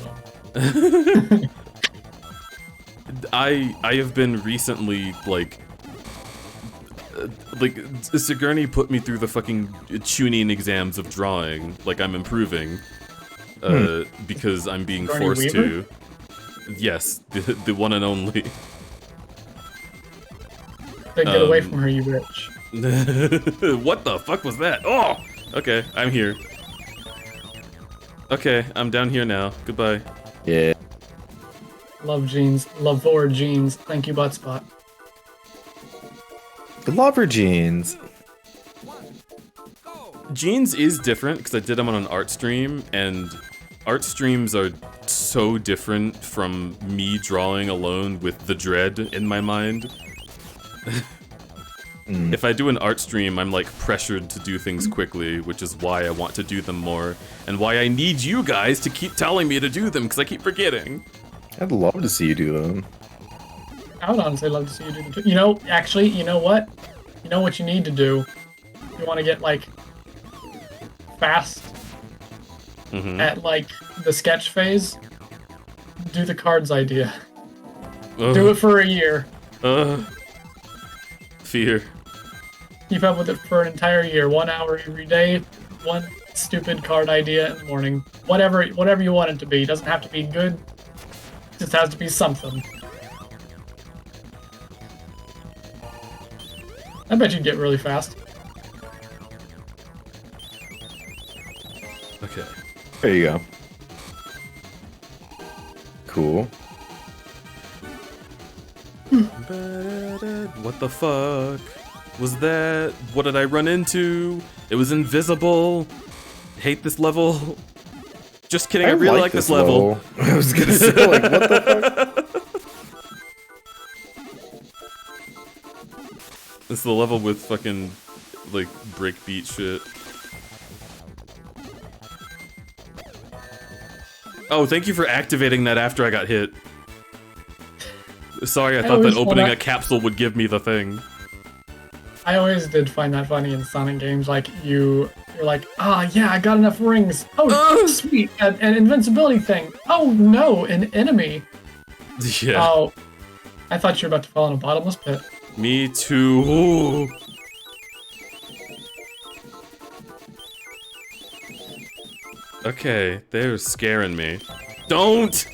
alone. I have been recently, like, Sigourney put me through the fucking tuning exams of drawing. Like, I'm improving. Because I'm being Sigourney forced Weaver? to. Yes, the one and only. Then get away from her, you bitch. What the fuck was that? Oh! Okay, I'm here. Okay, I'm down here now. Goodbye. Yeah. Love jeans. Love forward jeans. Thank you, Buttspot. The lover jeans. Jeans is different because I did them on an art stream, and art streams are so different from me drawing alone with the dread in my mind. If I do an art stream, I'm like pressured to do things quickly, which is why I want to do them more, and why I need you guys to keep telling me to do them because I keep forgetting. I'd love to see you do them. I would honestly love to see you do the. You know, actually, you know what? You know what you need to do. You want to get like fast at like the sketch phase. Do the cards idea. Do it for a year. Fear. Keep up with it for an entire year. 1 hour every day. One stupid card idea in the morning. Whatever you want it to be. It doesn't have to be good. It just has to be something. I bet you'd get really fast. Okay. There you go. Cool. What the fuck was that? What did I run into? It was invisible. Hate this level. Just kidding, I really like this level. I was gonna say, like, what the fuck? It's the level with fucking, like, breakbeat shit. Oh, thank you for activating that after I got hit. Sorry, I thought that opening a capsule would give me the thing. I always did find that funny in Sonic games. Like, you're like, ah, yeah, I got enough rings. Oh, sweet. An invincibility thing. Oh, no, an enemy. Yeah. Oh, I thought you were about to fall in a bottomless pit. Me too. Ooh. Okay, they're scaring me. Don't!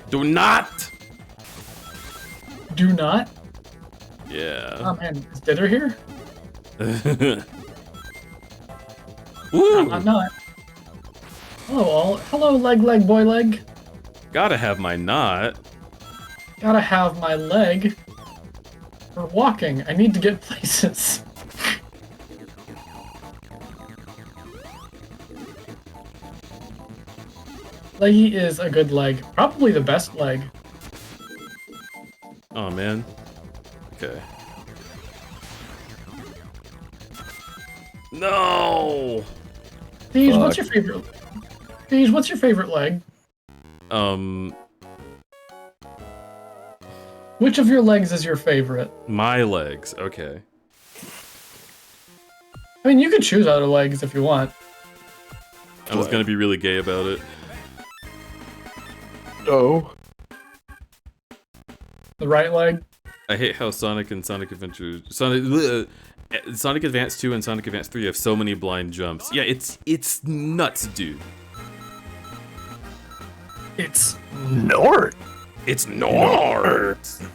Do not! Do not? Yeah. Oh man, is Dither here? Woo! I'm not. Hello all. Hello leg boy leg. Gotta have my knot. Gotta have my leg for walking. I need to get places. Leggy is a good leg. Probably the best leg. Oh man. Okay. No! Deej, what's your favorite? Deej, what's your favorite leg? Which of your legs is your favorite? My legs. Okay. I mean, you can choose other legs if you want. I was gonna be really gay about it. Oh. The right leg? I hate how Sonic and Sonic Adventure... Sonic Advance 2 and Sonic Advance 3 have so many blind jumps. Yeah, it's nuts, dude. It's Nort. It's Nort! Oh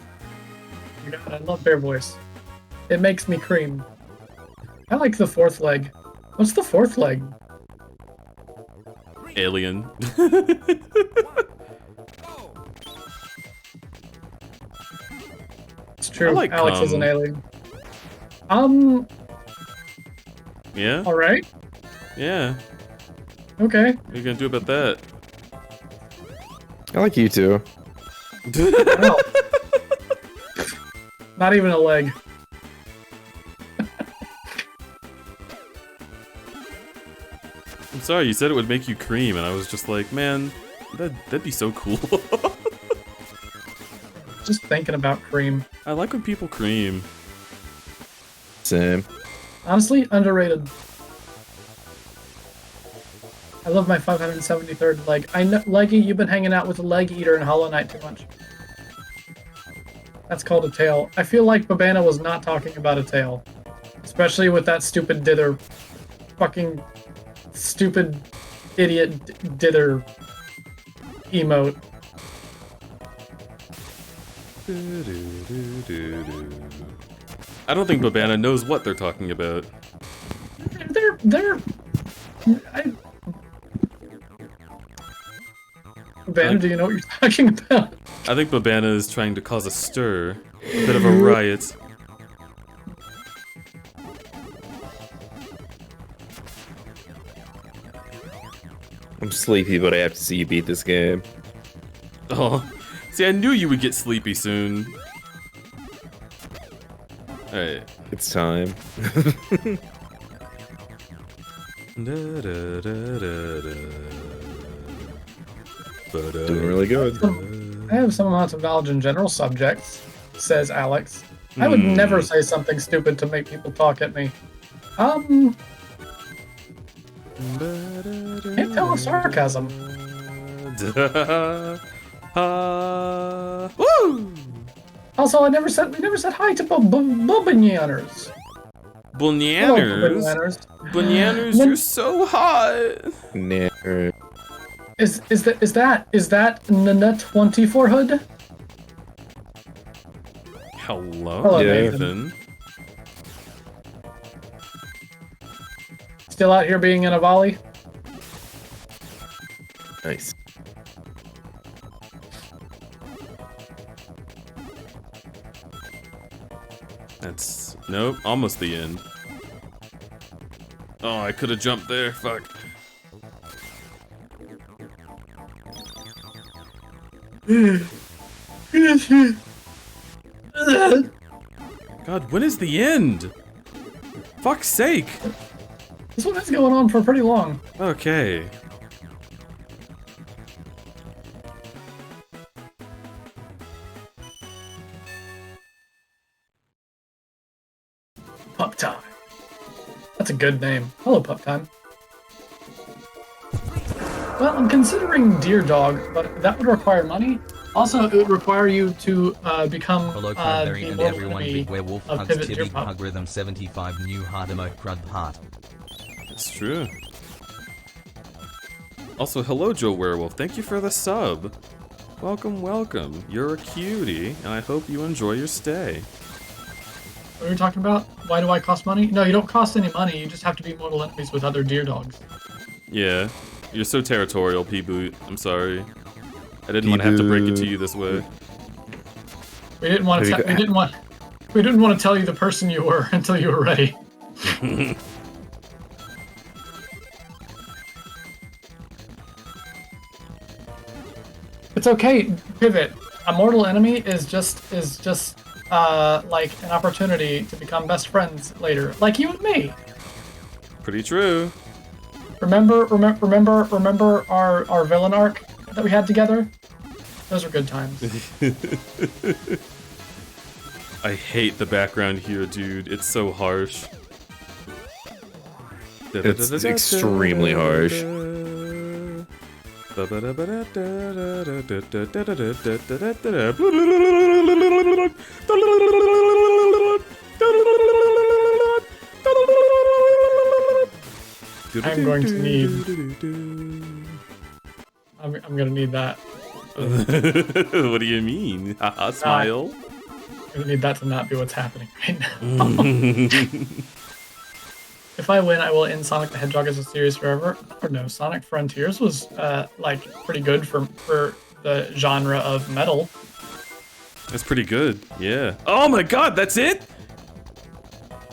my god, I love Bear Voice. It makes me cream. I like the fourth leg. What's the fourth leg? Alien. It's true. I like Alex is an alien. Yeah? Alright. Yeah. Okay. What are you gonna do about that? I like you too. Wow. Not even a leg. I'm sorry, you said it would make you cream, and I was just like, man, that'd be so cool. Just thinking about cream. I like when people cream. Same. Honestly, underrated. I love my 573rd leg. I know, Leggy, you've been hanging out with a leg eater in Hollow Knight too much. That's called a tail. I feel like Babana was not talking about a tail. Especially with that stupid dither. Fucking stupid idiot dither emote. I don't think Babana knows what they're talking about. They're... Babana, do you know what you're talking about? I think Babana is trying to cause a stir. A bit of a riot. I'm sleepy, but I have to see you beat this game. Oh. See, I knew you would get sleepy soon. Alright. It's time. Doing really good. I have some amount of knowledge in general subjects, says Alex. I would never say something stupid to make people talk at me. Can't tell with sarcasm. Woo! Also, we never said hi to Bubbanyaners. Bananas. Bananas, you're so hot. Nah. Is that Nana 24 hood? Hello, Yeah. Nathan. Still out here being in a volley? Nice. That's nope, almost the end. Oh, I could have jumped there. Fuck. God, when is the end? Fuck's sake. This one is going on for pretty long. Okay. Pup Time. That's a good name. Hello, Pup Time. Well, I'm considering Deer Dog, but that would require money. Also, it would require you to become Hello, the crudberry and mortal everyone. enemy Big werewolf of hugs Pivot Chibi Deer Pup. hug rhythm 75 new hard emote crud heart. It's true. Also, hello, Joe Werewolf. Thank you for the sub. Welcome, welcome. You're a cutie, and I hope you enjoy your stay. What are we talking about? Why do I cost money? No, you don't cost any money. You just have to be mortal enemies with other deer dogs. Yeah, you're so territorial, P-Boot. I'm sorry. I didn't want to have to break it to you this way. We didn't want to. We didn't want to tell you the person you were until you were ready. It's okay, Pivot. A mortal enemy is just like an opportunity to become best friends later, like you and me. Pretty true. Remember our villain arc that we had together? Those were good times. I hate the background here, dude. It's so harsh. It's extremely harsh. I'm going to need. I'm gonna need that. What do you mean? Haha, smile. I'm gonna need that to not be what's happening right now. If I win, I will end Sonic the Hedgehog as a series forever. Or no, Sonic Frontiers was like pretty good for the genre of metal. That's pretty good. Yeah. Oh my god, that's it?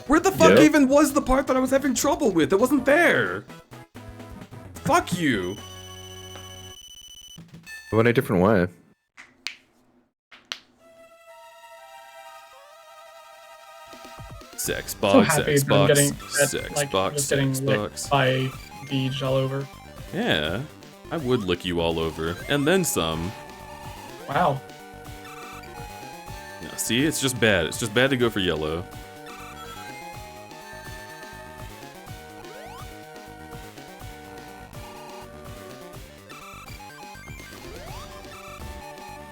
Where the fuck Yep. even was the part that I was having trouble with? It wasn't there. Fuck you. But in a different way. Sex So box, happy sex that I'm box, getting sex like box, just getting sex licked box. by beach all over. Yeah, I would lick you all over. And then some. Wow. No, see, it's just bad. It's just bad to go for yellow.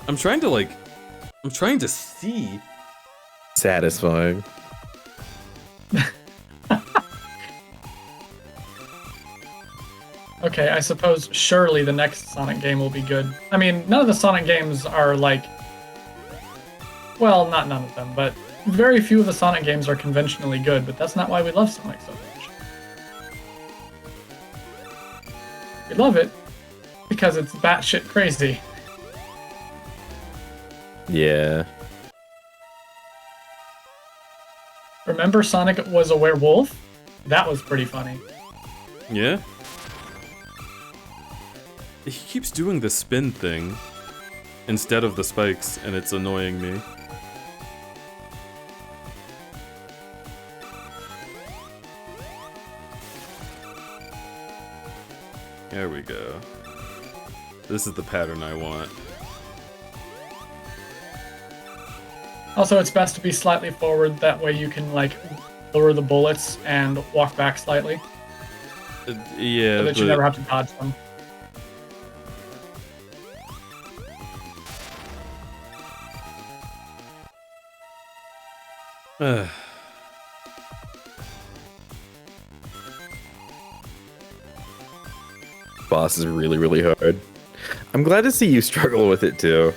I'm trying to see. Satisfying. Okay, I suppose surely the next Sonic game will be good. I mean, none of the Sonic games are like... Well, not none of them, but very few of the Sonic games are conventionally good, but that's not why we love Sonic so much. We love it because it's batshit crazy. Yeah. Remember Sonic was a werewolf? That was pretty funny. Yeah? He keeps doing the spin thing instead of the spikes, and it's annoying me. There we go. This is the pattern I want. Also, it's best to be slightly forward. That way you can like lower the bullets and walk back slightly, Yeah, so that you but never have to dodge them. Boss is really, really hard. I'm glad to see you struggle with it too.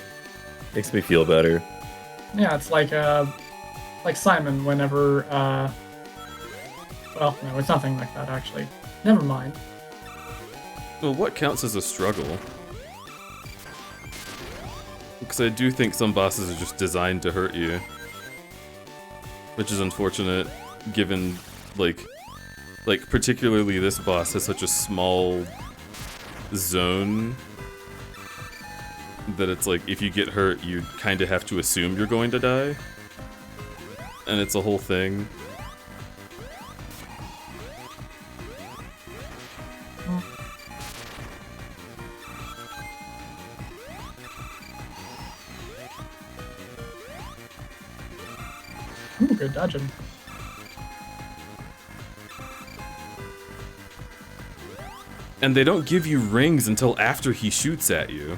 Makes me feel better. Yeah, it's like Simon whenever well, no, it's nothing like that actually. Never mind. well, what counts as a struggle? Because I do think some bosses are just designed to hurt you, which is unfortunate, given like particularly this boss has such a small zone that it's like if you get hurt, you kind of have to assume you're going to die, and it's a whole thing. Ooh, good dodging. And they don't give you rings until after he shoots at you,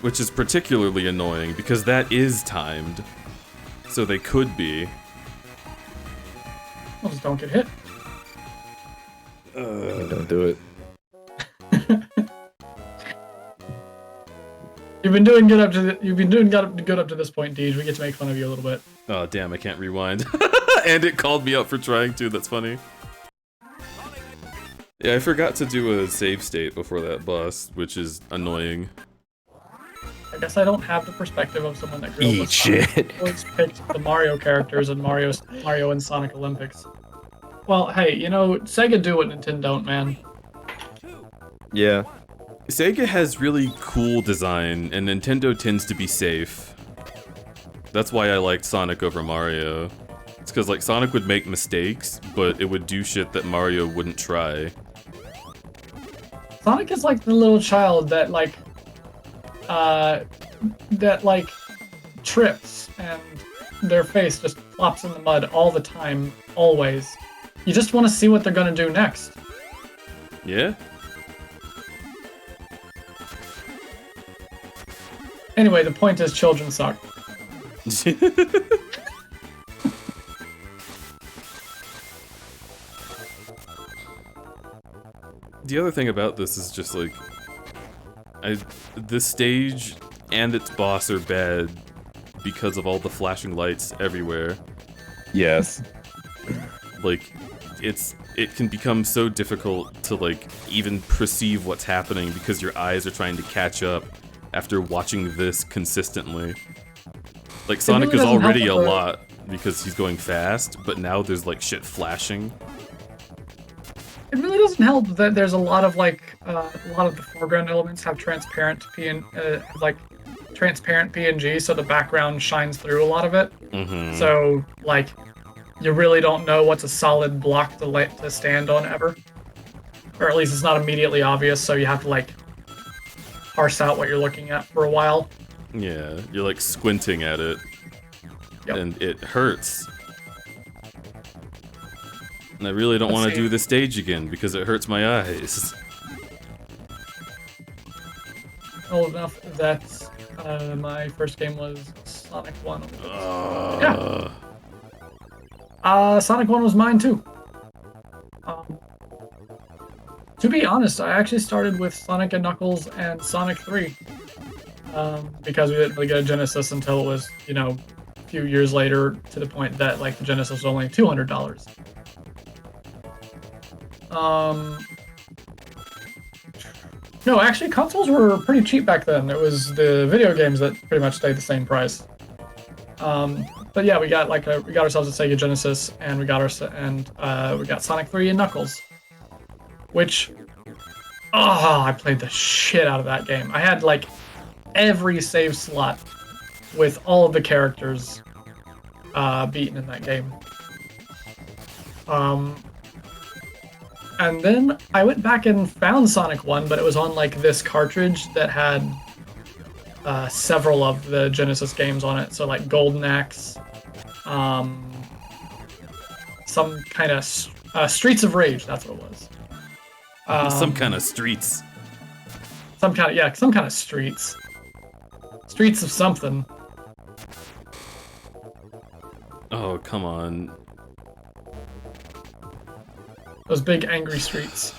which is particularly annoying because that is timed. So they could be. Well, just don't get hit. Don't do it. You've been doing good up to this point, Deej. We get to make fun of you a little bit. Oh damn, I can't rewind. And it called me out for trying to, that's funny. Yeah, I forgot to do a save state before that boss, which is annoying. I guess I don't have the perspective of someone that grew up Eat with shit. Sonic. I always picked the Mario characters and Mario and Sonic Olympics. Well, hey, you know, Sega do what Nintendo don't, man. Yeah. Sega has really cool design, and Nintendo tends to be safe. That's why I liked Sonic over Mario. It's because, like, Sonic would make mistakes, but it would do shit that Mario wouldn't try. Sonic is like the little child that trips and their face just flops in the mud all the time, always. You just want to see what they're gonna do next. Yeah? Anyway, the point is children suck. The other thing about this is just like, this stage and its boss are bad because of all the flashing lights everywhere. Yes. Like, it can become so difficult to like even perceive what's happening because your eyes are trying to catch up after watching this consistently. Like Sonic really is doesn't already a help with the- lot because he's going fast, but now there's like shit flashing. It really doesn't help that there's a lot of the foreground elements have transparent transparent PNG, so the background shines through a lot of it. Mm-hmm. So like, you really don't know what's a solid block to stand on ever, or at least it's not immediately obvious. So you have to like parse out what you're looking at for a while. Yeah, you're like squinting at it, Yep. and it hurts. And I really don't Let's want to see. do this stage again because it hurts my eyes. Old enough that my first game was Sonic 1. Sonic 1 was mine too. To be honest, I actually started with Sonic and Knuckles and Sonic 3. Because we didn't really get a Genesis until it was, you know, a few years later, to the point that like the Genesis was only $200. No, actually, consoles were pretty cheap back then. It was the video games that pretty much stayed the same price. But yeah, we got ourselves a Sega Genesis, and we got Sonic 3 and Knuckles, which, I played the shit out of that game. I had like every save slot with all of the characters beaten in that game. And then I went back and found Sonic 1, but it was on like this cartridge that had several of the Genesis games on it. So like Golden Axe, some kind of Streets of Rage. That's what it was. Some kind of streets. Some kind of streets. Streets of something. Oh, come on. Those big angry streets.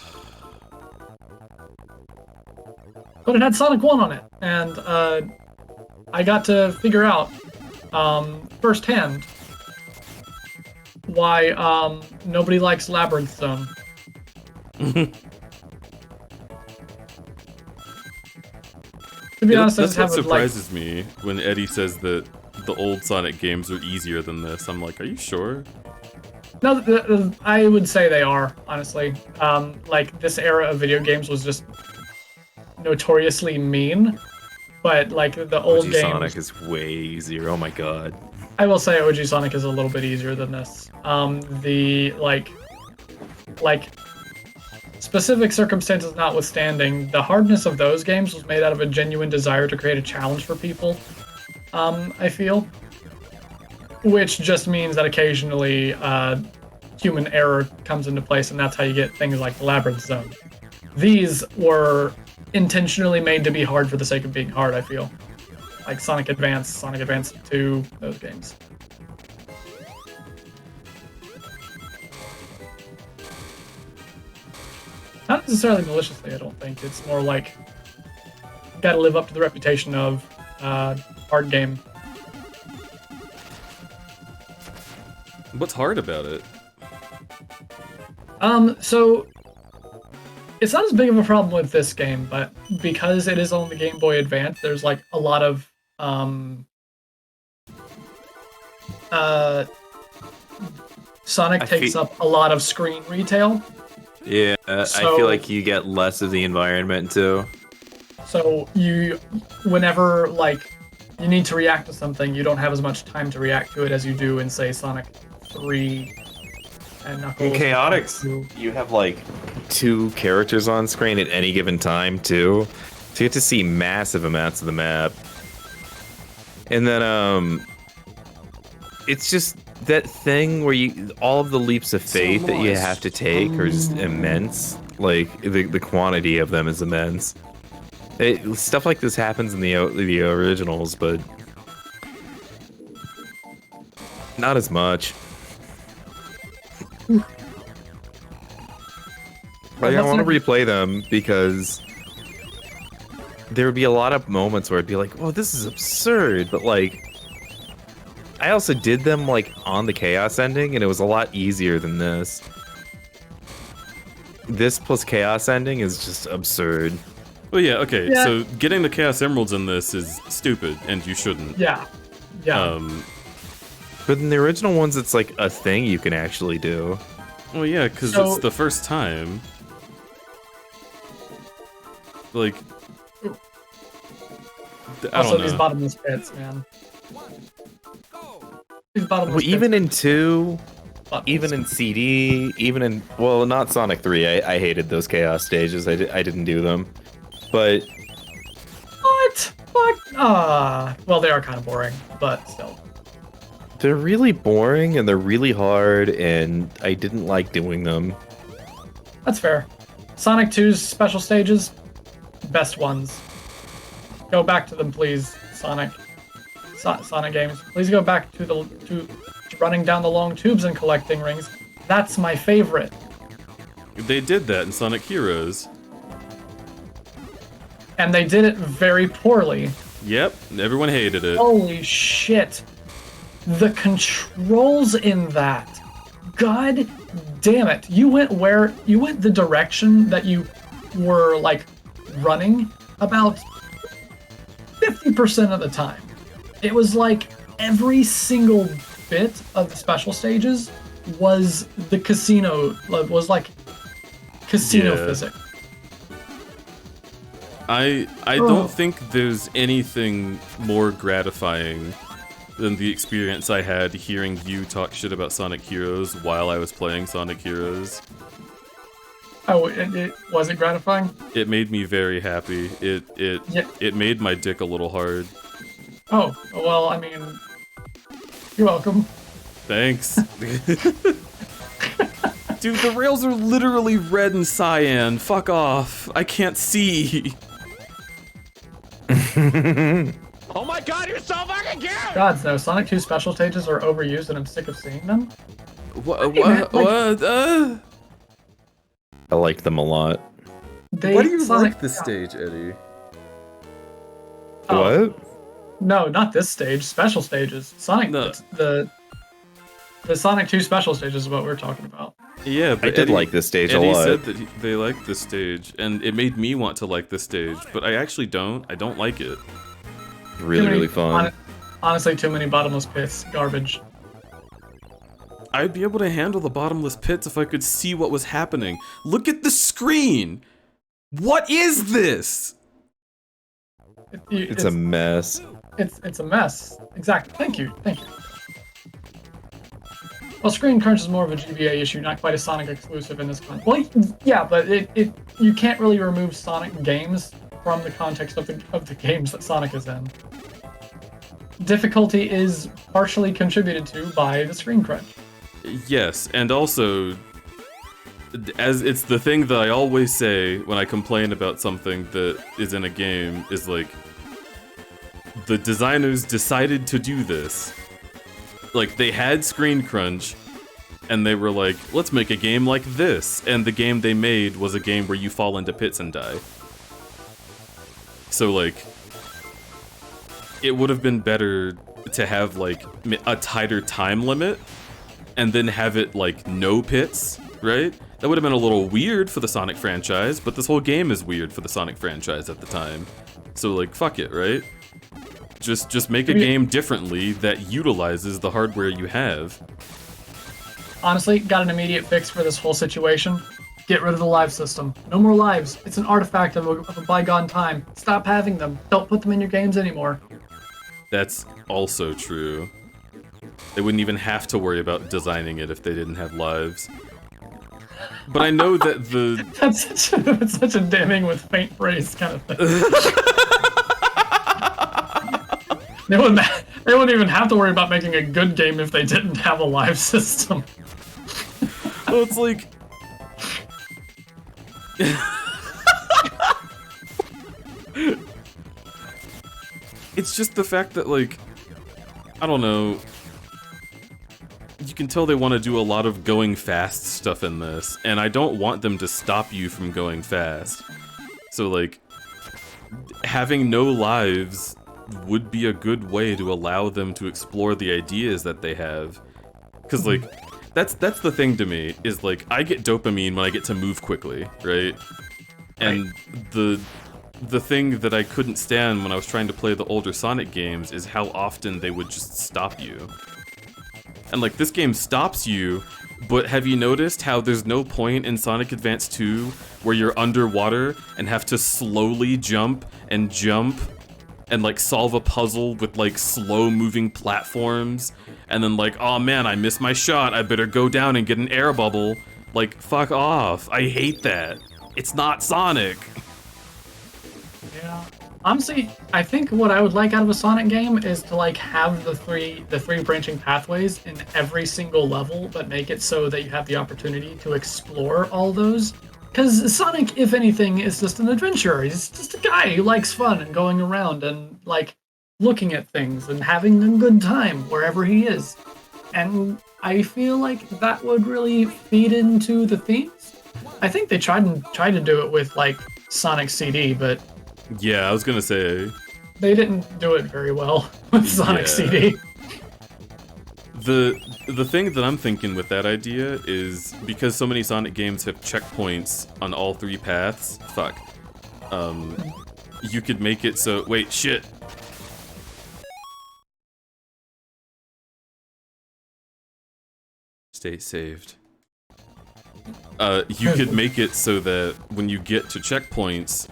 But it had Sonic 1 on it, and I got to figure out firsthand why nobody likes Labyrinth Zone. To be honest, I that's just what haven't surprises me when Eddie says that the old Sonic games are easier than this. I'm like, are you sure? No, I would say they are, honestly. Like, this era of video games was just notoriously mean, but like the old OG games, Sonic is way easier. Oh my god. I will say OG Sonic is a little bit easier than this. The like specific circumstances notwithstanding, the hardness of those games was made out of a genuine desire to create a challenge for people. I feel, which just means that occasionally human error comes into place, and that's how you get things like the Labyrinth Zone. These were intentionally made to be hard for the sake of being hard, I feel. Like Sonic Advance 2, those games. Not necessarily maliciously, I don't think. It's more like, gotta live up to the reputation of hard game. What's hard about it? So it's not as big of a problem with this game, but because it is on the Game Boy Advance, there's like a lot of Sonic takes up a lot of screen retail. Yeah, I feel like you get less of the environment too. So whenever like you need to react to something, you don't have as much time to react to it as you do in, say, Sonic 3 and Knuckles. In Chaotic, you have like 2 characters on screen at any given time too, so you get to see massive amounts of the map. And then it's just that thing where all of the leaps of faith that you have to take are just immense. Like the quantity of them is immense. Stuff like this happens in the originals, but not as much. Like, I want to replay them because there would be a lot of moments where I'd be like, "Oh, this is absurd," but like, I also did them like on the Chaos ending, and it was a lot easier than this. This plus Chaos ending is just absurd. Well, yeah, okay. Yeah. So getting the Chaos Emeralds in this is stupid, and you shouldn't. Yeah. But in the original ones, it's like a thing you can actually do. Well, yeah, because it's the first time. Like, I Also, don't know. these bottomless pits, man. These bottomless Well, pits. even in 2, Bottomless even in CD, even in, well, not Sonic 3. I hated those Chaos stages. I didn't do them. But What? Well, they are kind of boring, but still. they're really boring and they're really hard, and I didn't like doing them. That's fair. Sonic 2's special stages, best ones. Go back to them, please, Sonic. Sonic games. Please go back to running down the long tubes and collecting rings. That's my favorite. They did that in Sonic Heroes. And they did it very poorly. Yep, everyone hated it. Holy shit. The controls in that. God damn it. You went the direction that you were like running about 50% of the time. It was like every single bit of the special stages was the casino, was like casino physics. I don't think there's anything more gratifying than the experience I had hearing you talk shit about Sonic Heroes while I was playing Sonic Heroes. Oh, it was it gratifying? It made me very happy. Yeah. It made my dick a little hard. Oh, well, I mean, you're welcome. Thanks. Dude, the rails are literally red and cyan. Fuck off. I can't see. Oh my god, you're so fucking cute! Gods, no, Sonic 2 special stages are overused and I'm sick of seeing them. What? man, like- What? I liked them a lot. Why do you Sonic, like this stage, Eddie? Oh. What? No, not this stage. Special stages. Sonic. No. The Sonic 2 special stages is what we're talking about. Yeah, but I did Eddie, like this stage a Eddie lot. said that they liked this stage, and it made me want to like this stage, but I actually don't. I don't like it. Really, Too many- really fun. Honestly, too many bottomless pits. Garbage. I'd be able to handle the bottomless pits if I could see what was happening. Look at the screen! What is this? It's a mess. It's a mess. Exactly. Thank you. Well, screen crunch is more of a GBA issue, not quite a Sonic exclusive in this context. Well, yeah, but you can't really remove Sonic games from the context of the games that Sonic is in. Difficulty is partially contributed to by the screen crunch. Yes, and also, as it's the thing that I always say when I complain about something that is in a game, is like, the designers decided to do this. Like, they had screen crunch, and they were like, let's make a game like this. And the game they made was a game where you fall into pits and die. So, like, it would have been better to have, like, a tighter time limit, and then have it, like, no pits, right? That would have been a little weird for the Sonic franchise, but this whole game is weird for the Sonic franchise at the time. So, like, fuck it, right? Just make a game differently that utilizes the hardware you have. Honestly, got an immediate fix for this whole situation. Get rid of the live system. No more lives. It's an artifact of a bygone time. Stop having them. Don't put them in your games anymore. That's also true. They wouldn't even have to worry about designing it if they didn't have lives. But I know that the... It's such a damning with faint praise kind of thing. They wouldn't even have to worry about making a good game if they didn't have a live system. Well, it's like... It's just the fact that, like, I don't know, you can tell they want to do a lot of going fast stuff in this, and I don't want them to stop you from going fast. So, like, having no lives would be a good way to allow them to explore the ideas that they have. Because, like, that's the thing to me, is, like, I get dopamine when I get to move quickly, right? And the thing that I couldn't stand when I was trying to play the older Sonic games is how often they would just stop you. And, like, this game stops you, but have you noticed how there's no point in Sonic Advance 2 where you're underwater and have to slowly jump and like solve a puzzle with like slow moving platforms and then like, oh man, I missed my shot, I better go down and get an air bubble. Like, fuck off. I hate that. It's not Sonic. Yeah. Honestly, I think what I would like out of a Sonic game is to like have the three branching pathways in every single level, but make it so that you have the opportunity to explore all those. Because Sonic, if anything, is just an adventurer. He's just a guy who likes fun and going around and like looking at things and having a good time wherever he is. And I feel like that would really feed into the themes. I think they tried to do it with like Sonic CD, but Yeah, I was gonna say, they didn't do it very well with Sonic CD. the thing that I'm thinking with that idea is because so many Sonic games have checkpoints on all three paths. Fuck. You could make it so. Wait, shit. Stay saved. You could make it so that when you get to checkpoints,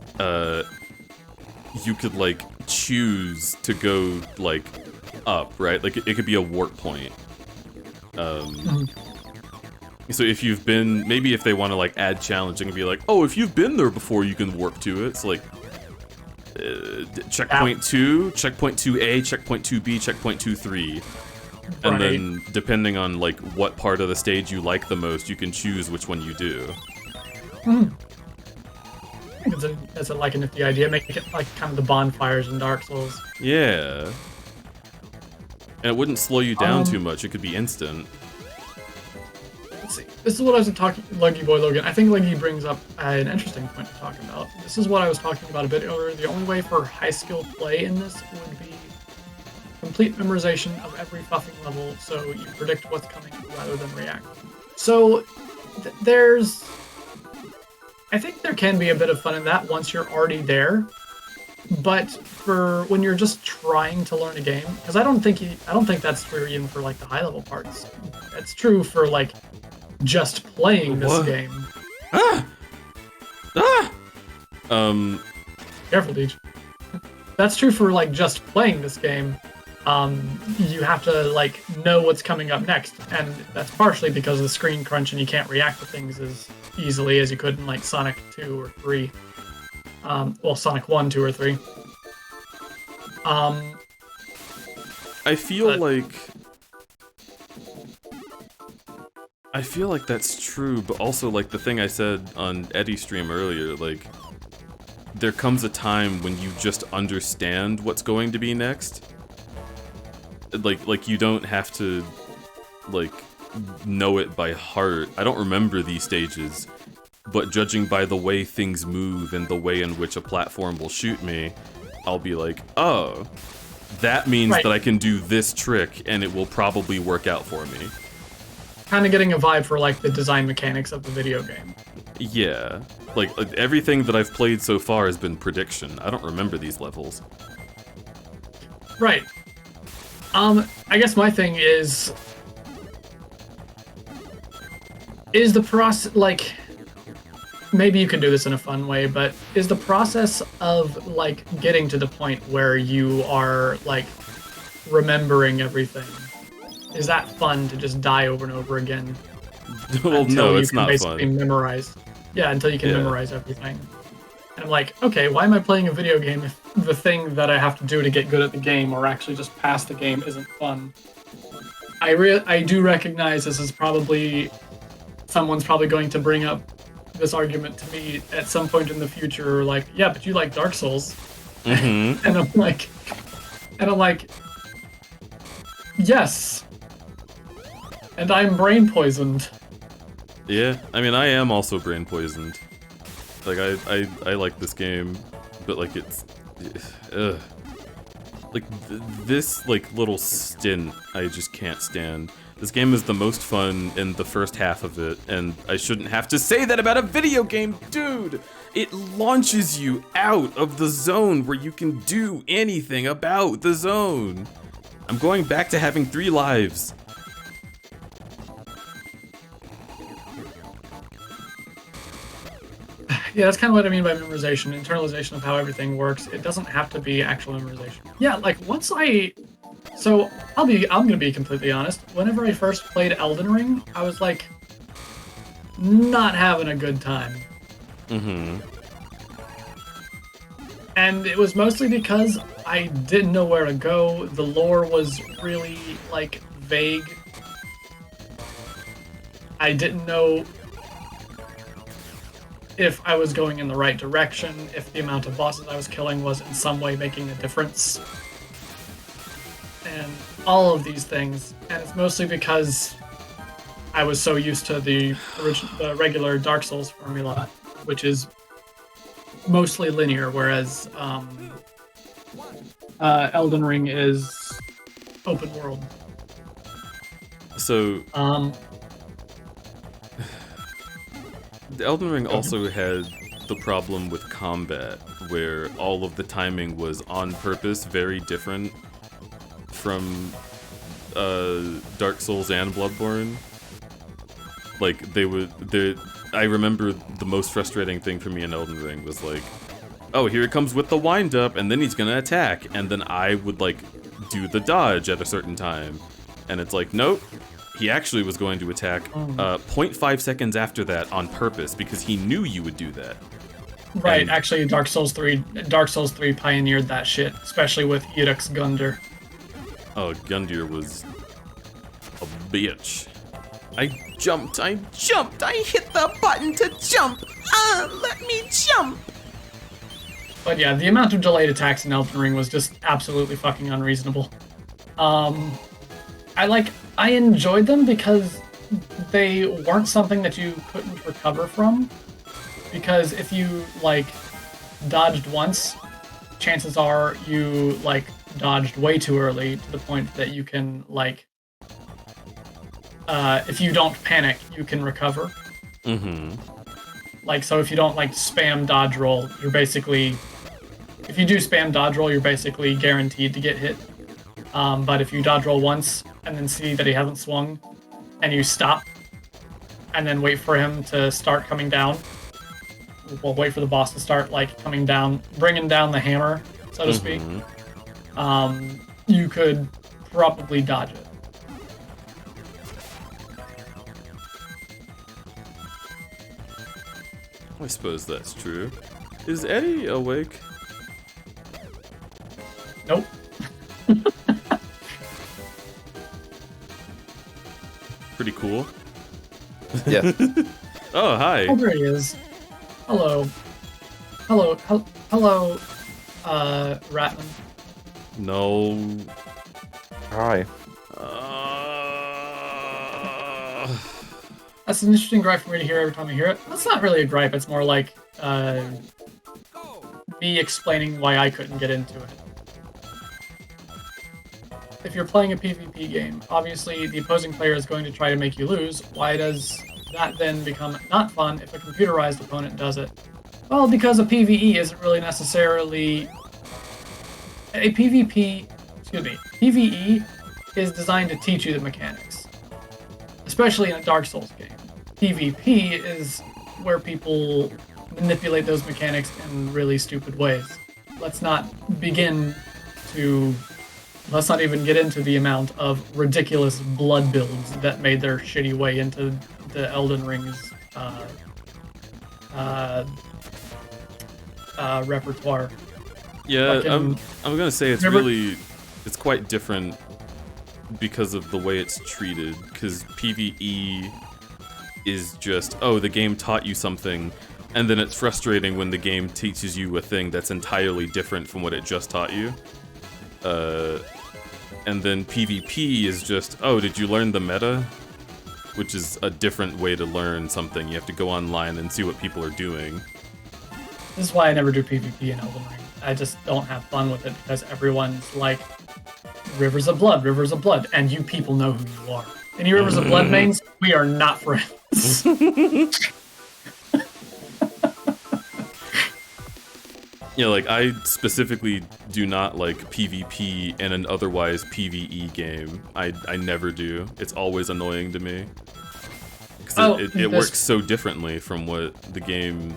you could like choose to go like up, right? Like it could be a warp point. So if you've been, maybe if they want to like add challenging and be like, oh, if you've been there before, you can warp to it. It's like checkpoint 2, checkpoint 2A, checkpoint 2B, checkpoint 2-3. And then depending on like what part of the stage you like the most, you can choose which one you do. I think it's like a nifty idea. Make it like kind of the bonfires in Dark Souls. Yeah. And it wouldn't slow you down too much. It could be instant. Let's see. This is what I was talking, Leggy Boy Logan. I think Leggy brings up an interesting point to talk about. This is what I was talking about a bit earlier. The only way for high skill play in this would be complete memorization of every fucking level, so you predict what's coming rather than react. So I think there can be a bit of fun in that once you're already there. But for when you're just trying to learn a game, because I don't think that's true even for like the high level parts. It's true for like just playing this game. Careful, Deej. That's true for like just playing this game. You have to like know what's coming up next, and that's partially because of the screen crunch and you can't react to things as easily as you could in like Sonic 2 or 3. Well, Sonic 1, 2, or 3. I feel like that's true, but also like the thing I said on Eddie's stream earlier, like there comes a time when you just understand what's going to be next. Like you don't have to like know it by heart. I don't remember these stages, but judging by the way things move and the way in which a platform will shoot me, I'll be like, oh, that means that I can do this trick and it will probably work out for me. Kind of getting a vibe for like the design mechanics of the video game. Yeah, like everything that I've played so far has been prediction. I don't remember these levels. Right. I guess my thing is the process, like, maybe you can do this in a fun way, but is the process of, like, getting to the point where you are, like, remembering everything, is that fun to just die over and over again? Well, no, it's not fun. Memorize. Yeah, until you can memorize everything. And I'm like, okay, why am I playing a video game if the thing that I have to do to get good at the game or actually just pass the game isn't fun? I do recognize this is probably... Someone's probably going to bring up this argument to me at some point in the future, like, yeah, but you like Dark Souls. Mm-hmm. and I'm like, yes. And I'm brain poisoned. Yeah, I mean, I am also brain poisoned. Like, I like this game, but, like, it's... Like, this, like, little stint I just can't stand. This game is the most fun in the first half of it, and I shouldn't have to say that about a video game, dude! It launches you out of the zone where you can do anything about the zone. I'm going back to having 3 lives. Yeah, that's kind of what I mean by memorization, internalization of how everything works. It doesn't have to be actual memorization. Yeah, like so I'm gonna be completely honest. Whenever I first played Elden Ring, I was like not having a good time. Mm-hmm. And it was mostly because I didn't know where to go. The lore was really like vague. I didn't know if I was going in the right direction, if the amount of bosses I was killing was in some way making a difference. And all of these things. And it's mostly because I was so used to the regular Dark Souls formula, which is mostly linear, whereas Elden Ring is open world. So... The Elden Ring also had the problem with combat, where all of the timing was on purpose very different from Dark Souls and Bloodborne. Like, I remember the most frustrating thing for me in Elden Ring was like, oh, here it comes with the wind-up, and then he's gonna attack, and then I would, like, do the dodge at a certain time. And it's like, nope, he actually was going to attack 0.5 seconds after that on purpose because he knew you would do that. Right, And- actually, Dark Souls 3 pioneered that shit, especially with Iruk's Gundyr. Oh, Gundyr was a bitch. I jumped, I hit the button to jump. Let me jump. But yeah, the amount of delayed attacks in Elden Ring was just absolutely fucking unreasonable. I enjoyed them because they weren't something that you couldn't recover from. Because if you, like, dodged once, chances are you, like, dodged way too early to the point that you can, like, if you don't panic, you can recover. Mm-hmm. Like, so if you don't, like, spam dodge roll, you're basically... If you do spam dodge roll, you're basically guaranteed to get hit. But if you dodge roll once, and then see that he hasn't swung, and you stop, and then wait for him to start coming down, well, wait for the boss to start, like, coming down, bringing down the hammer, so to speak, you could probably dodge it. I suppose that's true. Is Eddie awake? Nope. Pretty cool. Yeah. Oh, hi. Oh, there he is. Hello. Hello, Ratman. No. Hi. That's an interesting gripe for me to hear every time I hear it. That's not really a gripe, it's more like, me explaining why I couldn't get into it. If you're playing a PvP game, obviously the opposing player is going to try to make you lose. Why does that then become not fun if a computerized opponent does it? Well, because a PvE isn't really necessarily... PvE is designed to teach you the mechanics. Especially in a Dark Souls game. PvP is where people manipulate those mechanics in really stupid ways. Let's not even get into the amount of ridiculous blood builds that made their shitty way into the Elden Ring's repertoire. Yeah, Fucking- I'm gonna say it's it's quite different because of the way it's treated. Because PvE is just, oh, the game taught you something, and then it's frustrating when the game teaches you a thing that's entirely different from what it just taught you. And then PvP is just, oh, did you learn the meta? Which is a different way to learn something. You have to go online and see what people are doing. This is why I never do PvP in Elden Ring. I just don't have fun with it because everyone's like, Rivers of Blood, and you people know who you are. Any Rivers of Blood mains, we are not friends. Yeah, like, I specifically do not like PvP in an otherwise PvE game. I never do. It's always annoying to me. Because it works so differently from what the game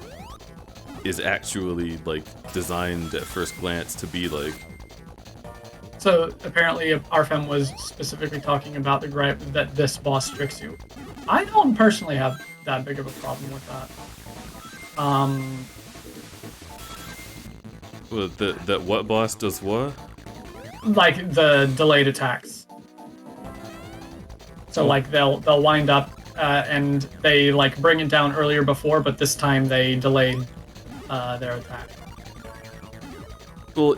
is actually, like, designed at first glance to be like. So, apparently, Arfem was specifically talking about the gripe that this boss tricks you. I don't personally have that big of a problem with that. Well, that what boss does what? Like the delayed attacks. So like they'll wind up and they like bring it down earlier before, but this time they delayed their attack. Well,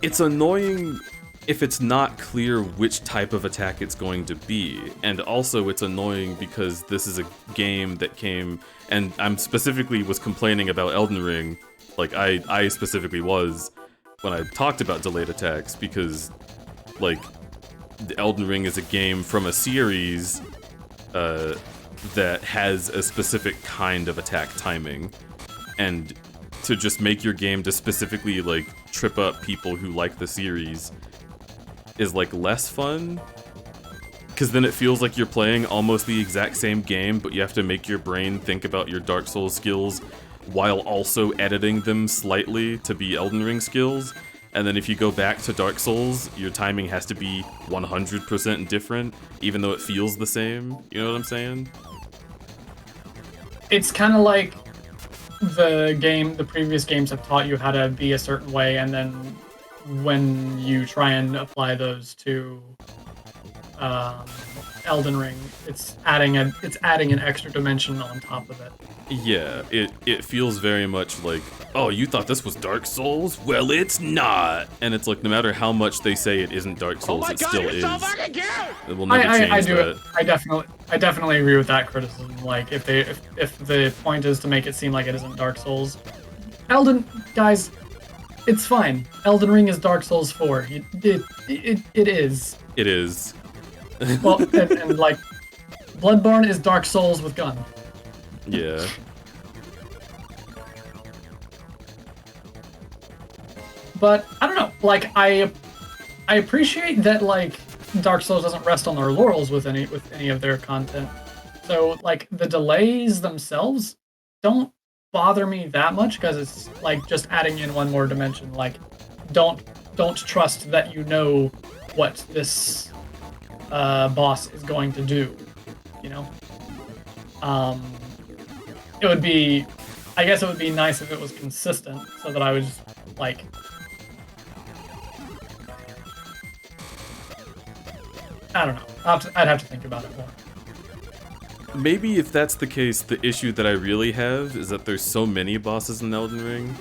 it's annoying if it's not clear which type of attack it's going to be, and also it's annoying because this is a game that came, and I'm specifically was complaining about Elden Ring, like I specifically was, when I talked about delayed attacks, because, like, the Elden Ring is a game from a series that has a specific kind of attack timing, and to just make your game to specifically, like, trip up people who like the series is, like, less fun, because then it feels like you're playing almost the exact same game, but you have to make your brain think about your Dark Souls skills while also editing them slightly to be Elden Ring skills, and And then if you go back to Dark Souls, your timing has to be 100% different, even though it feels the same. You know what I'm saying? It's kind of like the previous games have taught you how to be a certain way, and then when you try and apply those to Elden Ring, it's adding an extra dimension on top of it. Yeah, it feels very much like, oh, you thought this was Dark Souls? Well, it's not. And it's like, no matter how much they say it isn't Dark Souls, it still is. It will never change that. I definitely agree with that criticism. Like, if the point is to make it seem like it isn't Dark Souls, guys, it's fine. Elden Ring is Dark Souls 4. It is. It is. Well, and like, Bloodborne is Dark Souls with gun. Yeah. But I don't know. Like, I appreciate that, like, Dark Souls doesn't rest on their laurels with any of their content. So like the delays themselves don't bother me that much because it's like just adding in one more dimension. Like, don't trust that you know what this boss is going to do. You know. I guess it would be nice if it was consistent, so that I would just, like, I don't know. I'd have to think about it more. Maybe if that's the case, the issue that I really have is that there's so many bosses in Elden Ring.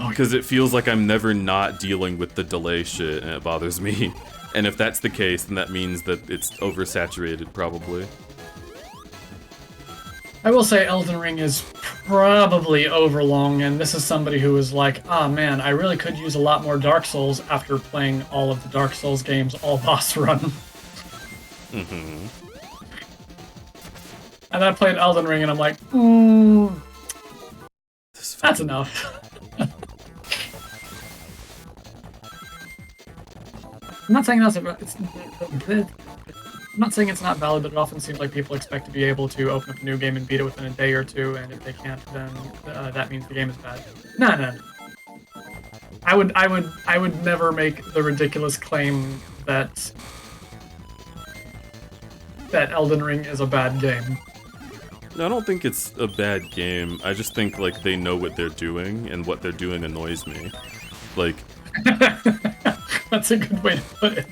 Because it feels like I'm never not dealing with the delay shit, and it bothers me. And if that's the case, then that means that it's oversaturated, probably. I will say Elden Ring is probably overlong, and this is somebody who is like, ah, man, I really could use a lot more Dark Souls after playing all of the Dark Souls games all boss run. Mm-hmm. And I played Elden Ring, and I'm like, that's enough. I'm not saying I'm not saying it's not valid, but it often seems like people expect to be able to open up a new game and beat it within a day or two, and if they can't, then that means the game is bad. No. I would never make the ridiculous claim that Elden Ring is a bad game. No, I don't think it's a bad game. I just think, like, they know what they're doing, and what they're doing annoys me. Like... That's a good way to put it.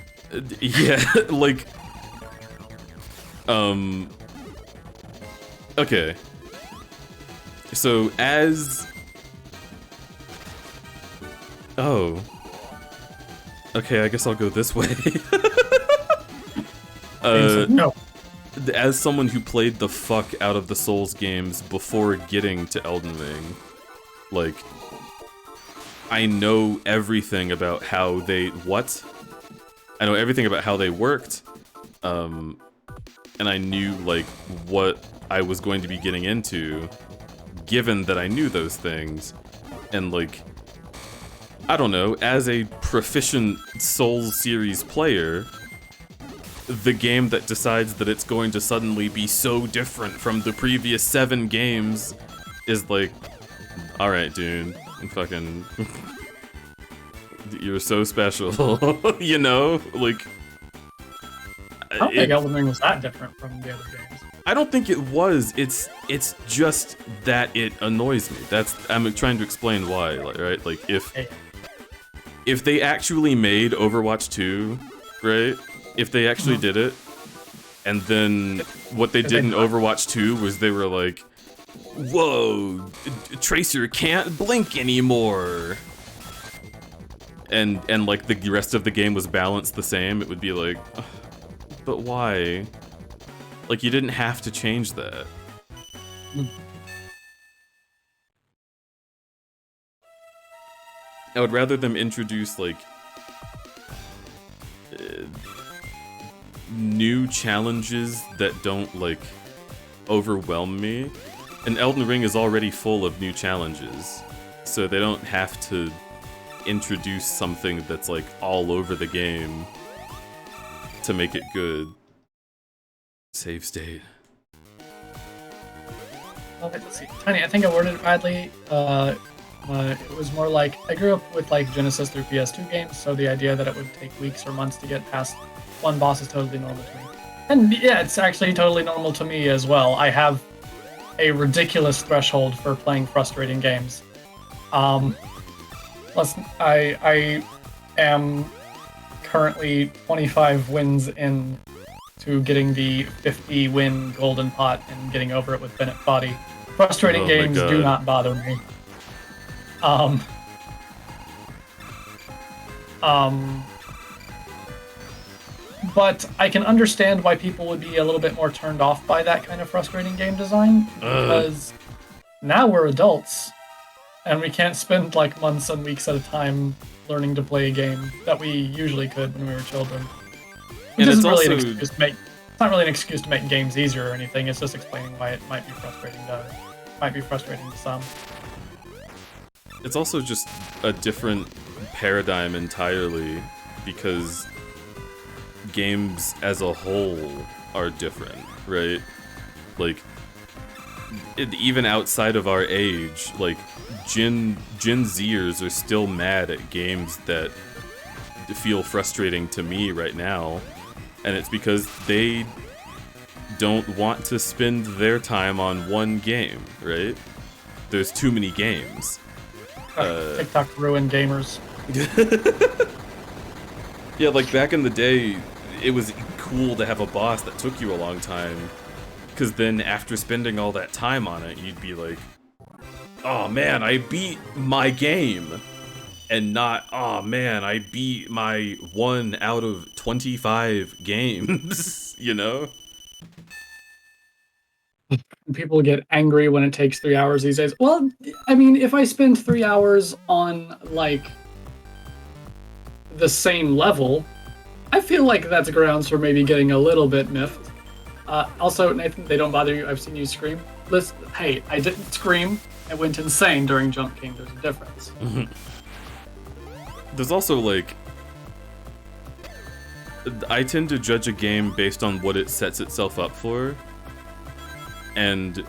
Yeah, like... Okay. So, as... Oh. Okay, I guess I'll go this way. No. As someone who played the fuck out of the Souls games before getting to Elden Ring, like, I know everything about how they... What? I know everything about how they worked, and I knew, like, what I was going to be getting into, given that I knew those things, and, like, I don't know, as a proficient Souls series player, the game that decides that it's going to suddenly be so different from the previous 7 games is like, alright, dude, fucking... You're so special, you know? Like... I don't think Elden Ring was that different from the other games. I don't think it was. It's just that it annoys me. I'm trying to explain why, right? Like, if they actually made Overwatch 2, right? If they actually did it, and then what they did in Overwatch 2 was they were like, whoa, Tracer can't blink anymore. And like the rest of the game was balanced the same, it would be like, ugh, but why? Like, you didn't have to change that. I would rather them introduce, like, new challenges that don't, like, overwhelm me. And Elden Ring is already full of new challenges, so they don't have to introduce something that's, like, all over the game to make it good. Save state. Well, let's see. Tiny, I think I worded it badly. It was more like I grew up with like Genesis through PS2 games, so the idea that it would take weeks or months to get past one boss is totally normal to me. And yeah, it's actually totally normal to me as well. I have a ridiculous threshold for playing frustrating games. I am currently 25 wins in to getting the 50 win golden pot and getting over it with Bennett Body. Frustrating games do not bother me. But I can understand why people would be a little bit more turned off by that kind of frustrating game design, because now we're adults, and we can't spend like months and weeks at a time learning to play a game that we usually could when we were children. Which isn't really an excuse to make. It's not really an excuse to make games easier or anything. It's just explaining why it might be frustrating to some. It's also just a different paradigm entirely, because games as a whole are different, right? Like, even outside of our age, like, Gen Zers are still mad at games that feel frustrating to me right now, and it's because they don't want to spend their time on one game, right? There's too many games. TikTok ruined gamers. Yeah, like back in the day, it was cool to have a boss that took you a long time, because then after spending all that time on it, you'd be like, oh man, I beat my game, and not, oh man, I beat my 1 out of 25 games, you know? People get angry when it takes 3 hours these days. Well, I mean, if I spend 3 hours on, like, the same level, I feel like that's grounds for maybe getting a little bit miffed. Also, Nathan, they don't bother you. I've seen you scream. Listen, hey, I didn't scream. I went insane during Jump King. There's a difference. There's also, like, I tend to judge a game based on what it sets itself up for. And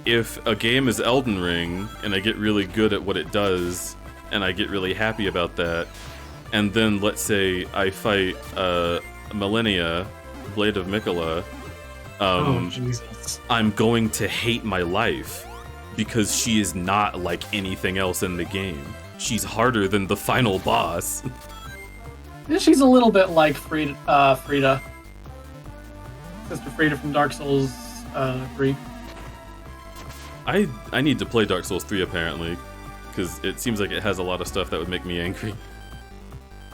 if a game is Elden Ring, and I get really good at what it does, and I get really happy about that, and then let's say I fight Millennia, Blade of Mikola, Oh, Jesus. I'm going to hate my life, because she is not like anything else in the game. She's harder than the final boss. She's a little bit like Frida. Sister Frida from Dark Souls 3. I need to play Dark Souls 3 apparently, because it seems like it has a lot of stuff that would make me angry.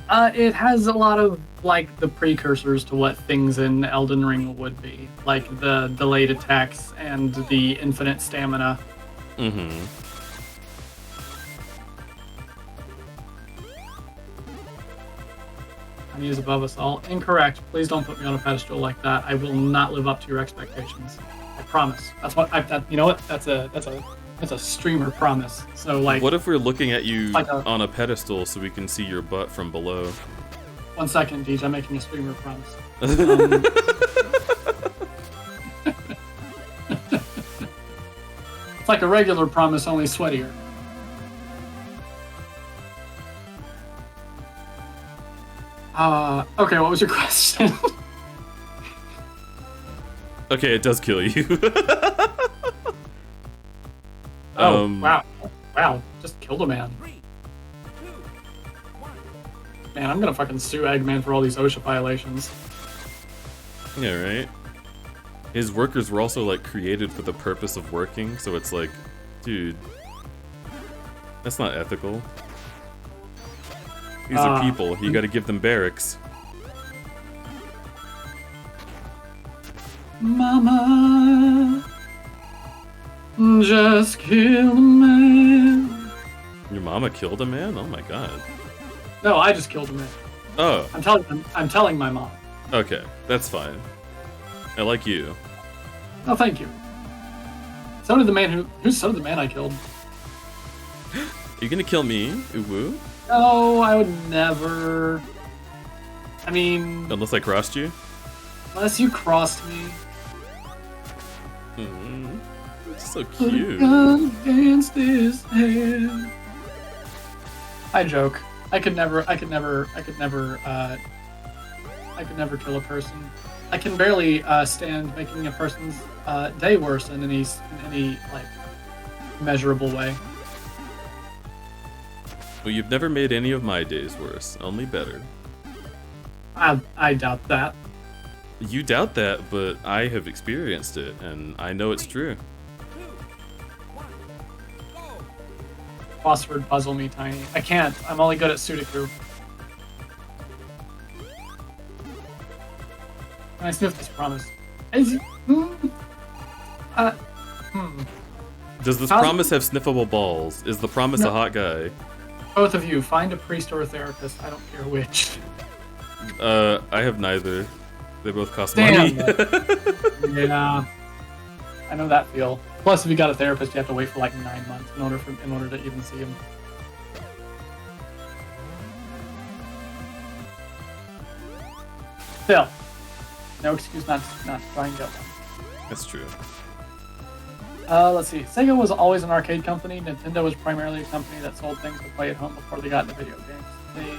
It has a lot of, like, the precursors to what things in Elden Ring would be. Like the delayed attacks and the infinite stamina. Mm-hmm. He is above us all. Incorrect. Please don't put me on a pedestal like that. I will not live up to your expectations. I promise. That's what you know what? That's a streamer promise. So, like, what if we're looking at you like on a pedestal so we can see your butt from below? 1 second, Deej. I'm making a streamer promise. It's like a regular promise, only sweatier. Okay, what was your question? Okay, it does kill you. Wow, just killed a man. Man, I'm gonna fucking sue Eggman for all these OSHA violations. Yeah, right? His workers were also, like, created for the purpose of working, so it's like, dude, that's not ethical. These are people, you gotta give them barracks. Mama, just kill a man. Your mama killed a man? Oh my god. No, I just killed a man. Oh. I'm telling my mom. Okay, that's fine. I like you. Oh, thank you. So did the man so did the man I killed. You gonna kill me, Uwu? No, I would never. I mean, Unless I crossed you? unless you crossed me. Just so cute. Against his head. I joke. I could never kill a person. I can barely stand making a person's day worse in any like measurable way. Well, you've never made any of my days worse, only better. I doubt that. You doubt that, but I have experienced it, and I know it's true. Crossword puzzle me, Tiny. I can't. I'm only good at Sudoku. Can I sniff this promise? Does this promise have sniffable balls? Is the promise a hot guy? Both of you, find a priest or a therapist. I don't care which. I have neither. They both cost Damn. money. Yeah. I know that feel. Plus, if you got a therapist, you have to wait for like 9 months in order to even see him. Still, no excuse not to try and get one. That's true. Let's see. Sega was always an arcade company. Nintendo was primarily a company that sold things to play at home before they got into video games. They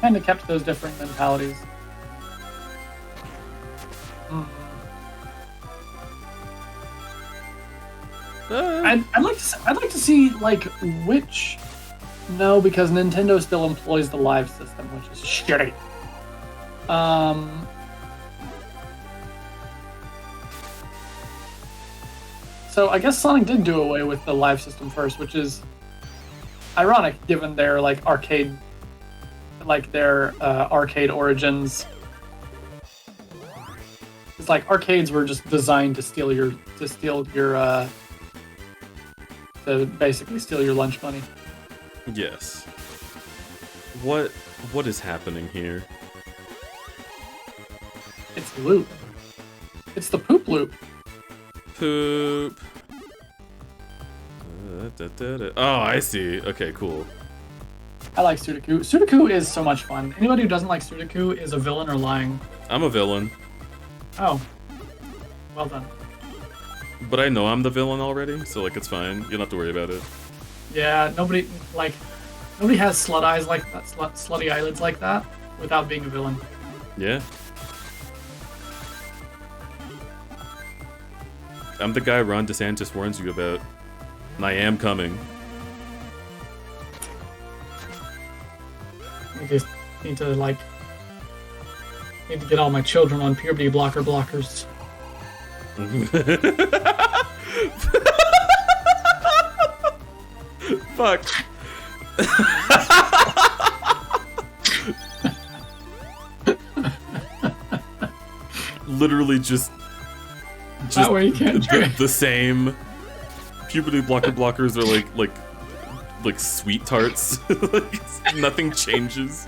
kind of kept those different mentalities. I'd like to see like which. No, because Nintendo still employs the live system, which is shitty. So I guess Sonic did do away with the live system first, which is ironic given their arcade origins. It's like arcades were just designed to basically steal your lunch money. Yes. What is happening here? It's loop. It's the poop loop. Poop. Oh, I see. Okay, cool. I like Sudoku. Sudoku is so much fun. Anybody who doesn't like Sudoku is a villain or lying. I'm a villain. Oh. Well done. But I know I'm the villain already, so it's fine. You don't have to worry about it. Yeah, nobody has slut eyes like that, slutty eyelids like that without being a villain. Yeah. I'm the guy Ron DeSantis warns you about. And I am coming. I just need to get all my children on puberty blockers. Fuck. Literally just that way you can't the same. Puberty blockers are like sweet tarts. Nothing changes.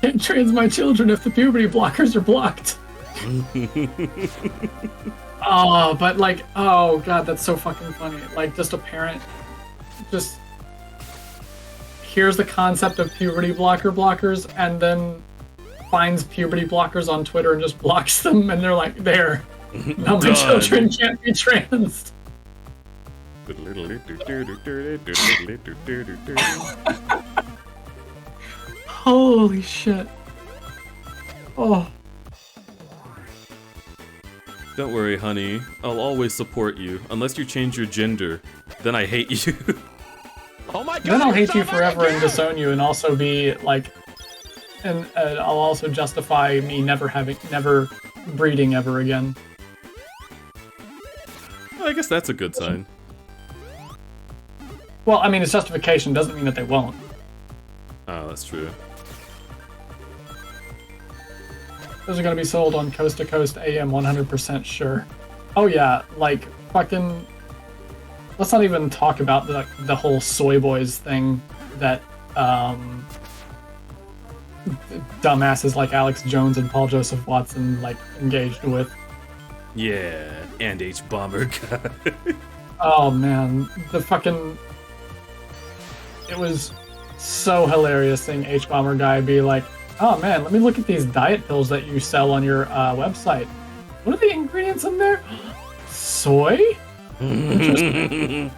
Can't trans my children if the puberty blockers are blocked. Oh, but oh god, that's so fucking funny. Just a parent just hears the concept of puberty blockers and then finds puberty blockers on Twitter and just blocks them, and they're like, there. Now my children can't be trans. Holy shit. Oh. Don't worry, honey. I'll always support you, unless you change your gender. Then I hate you. Oh my god! Then I'll hate you forever and disown you, and also be and I'll also justify me never breeding ever again. Well, I guess that's a good sign. Well, I mean, it's justification doesn't mean that they won't. Oh, that's true. Those are gonna be sold on Coast to Coast AM 100% sure. Oh yeah, fucking. Let's not even talk about the whole soy boys thing that dumbasses like Alex Jones and Paul Joseph Watson engaged with. Yeah, and H-Bomber guy. Oh man, it was so hilarious seeing H-Bomber guy be like, oh man, let me look at these diet pills that you sell on your website. What are the ingredients in there? Soy? Interesting.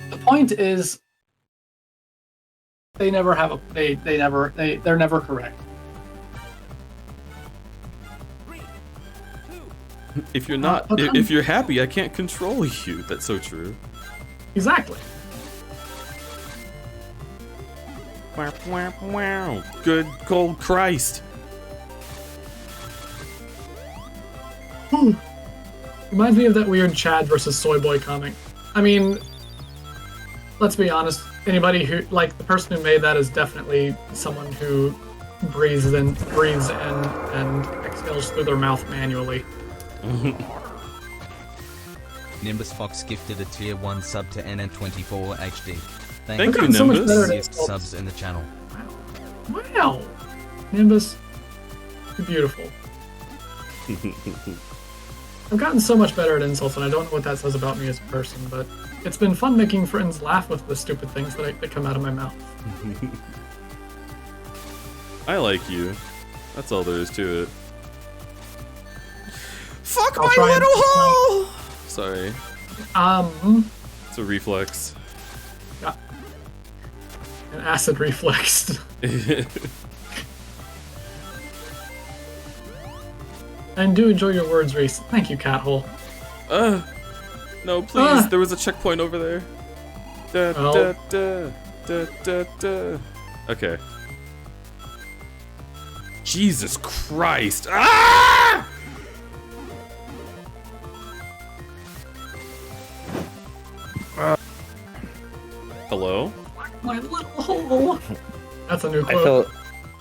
The point is, they never have a they're never correct. If you're not, if you're happy, I can't control you. That's so true. Exactly. Wow, wow, wow. Good cold Christ. Reminds me of that weird Chad versus Soy Boy comic. I mean, let's be honest. Anybody who, like, the person who made that is definitely someone who breathes in and exhales through their mouth manually. Nimbus Fox gifted a tier 1 sub to NN24 HD. Thank you, So much Nimbus. better at Gift insults. subs in the channel. Wow. Nimbus, you're beautiful. I've gotten so much better at insults, and I don't know what that says about me as a person, but it's been fun making friends laugh with the stupid things that come out of my mouth. I like you. That's all there is to it. Fuck I'll my try little and- hole! Sorry. It's a reflex. Yeah. An acid reflex. And do enjoy your words, Reese. Thank you, Cathole. No, please. There was a checkpoint over there. Da, Oh. da, da, da, da. Okay. Jesus Christ. Ah! Hello? My little hole. That's a new quote.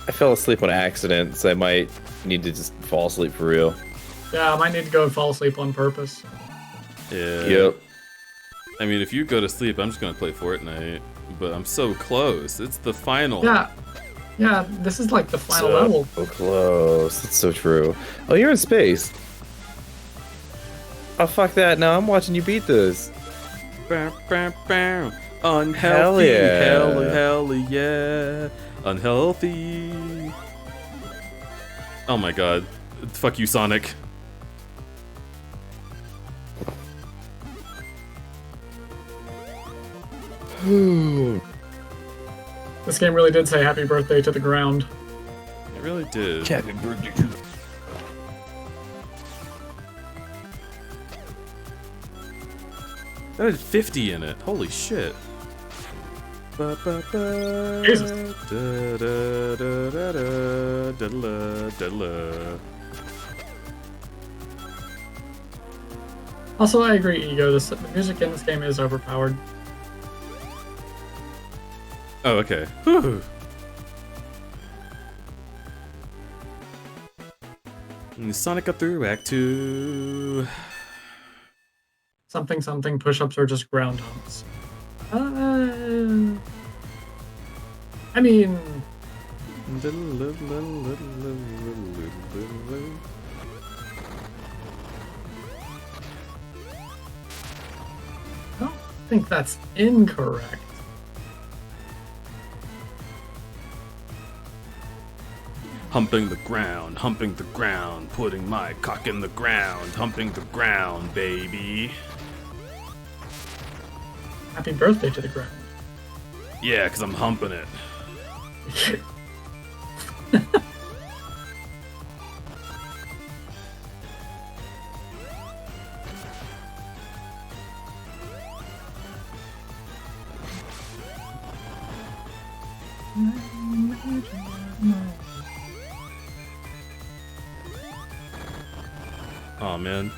I fell asleep on accident, so I might need to just fall asleep for real. Yeah, I might need to go and fall asleep on purpose. Yeah. Yep. I mean, if you go to sleep, I'm just gonna play Fortnite. But I'm so close. It's the final. Yeah, this is like the final So level. close. It's so true. Oh, you're in space. Oh, fuck that. No, I'm watching you beat this. Bow, bow, bow. Unhealthy. Hell yeah. Hell yeah. Unhealthy. Oh my god. Fuck you, Sonic. This game really did say happy birthday to the ground. It really did. Happy birthday. That had 50 in it. Holy shit. Ba, ba, ba, Jesus. da, da, da, da, da, da, da, da, da. Also, I agree, Ego. The music in this game is overpowered. Oh, okay. Whew. And Sonic got through Act 2. Something, something, push-ups are just ground humps. I mean, I don't think that's incorrect. Humping the ground, putting my cock in the ground, humping the ground, baby. Happy birthday to the ground. Yeah, 'cause I'm humping it. Oh man.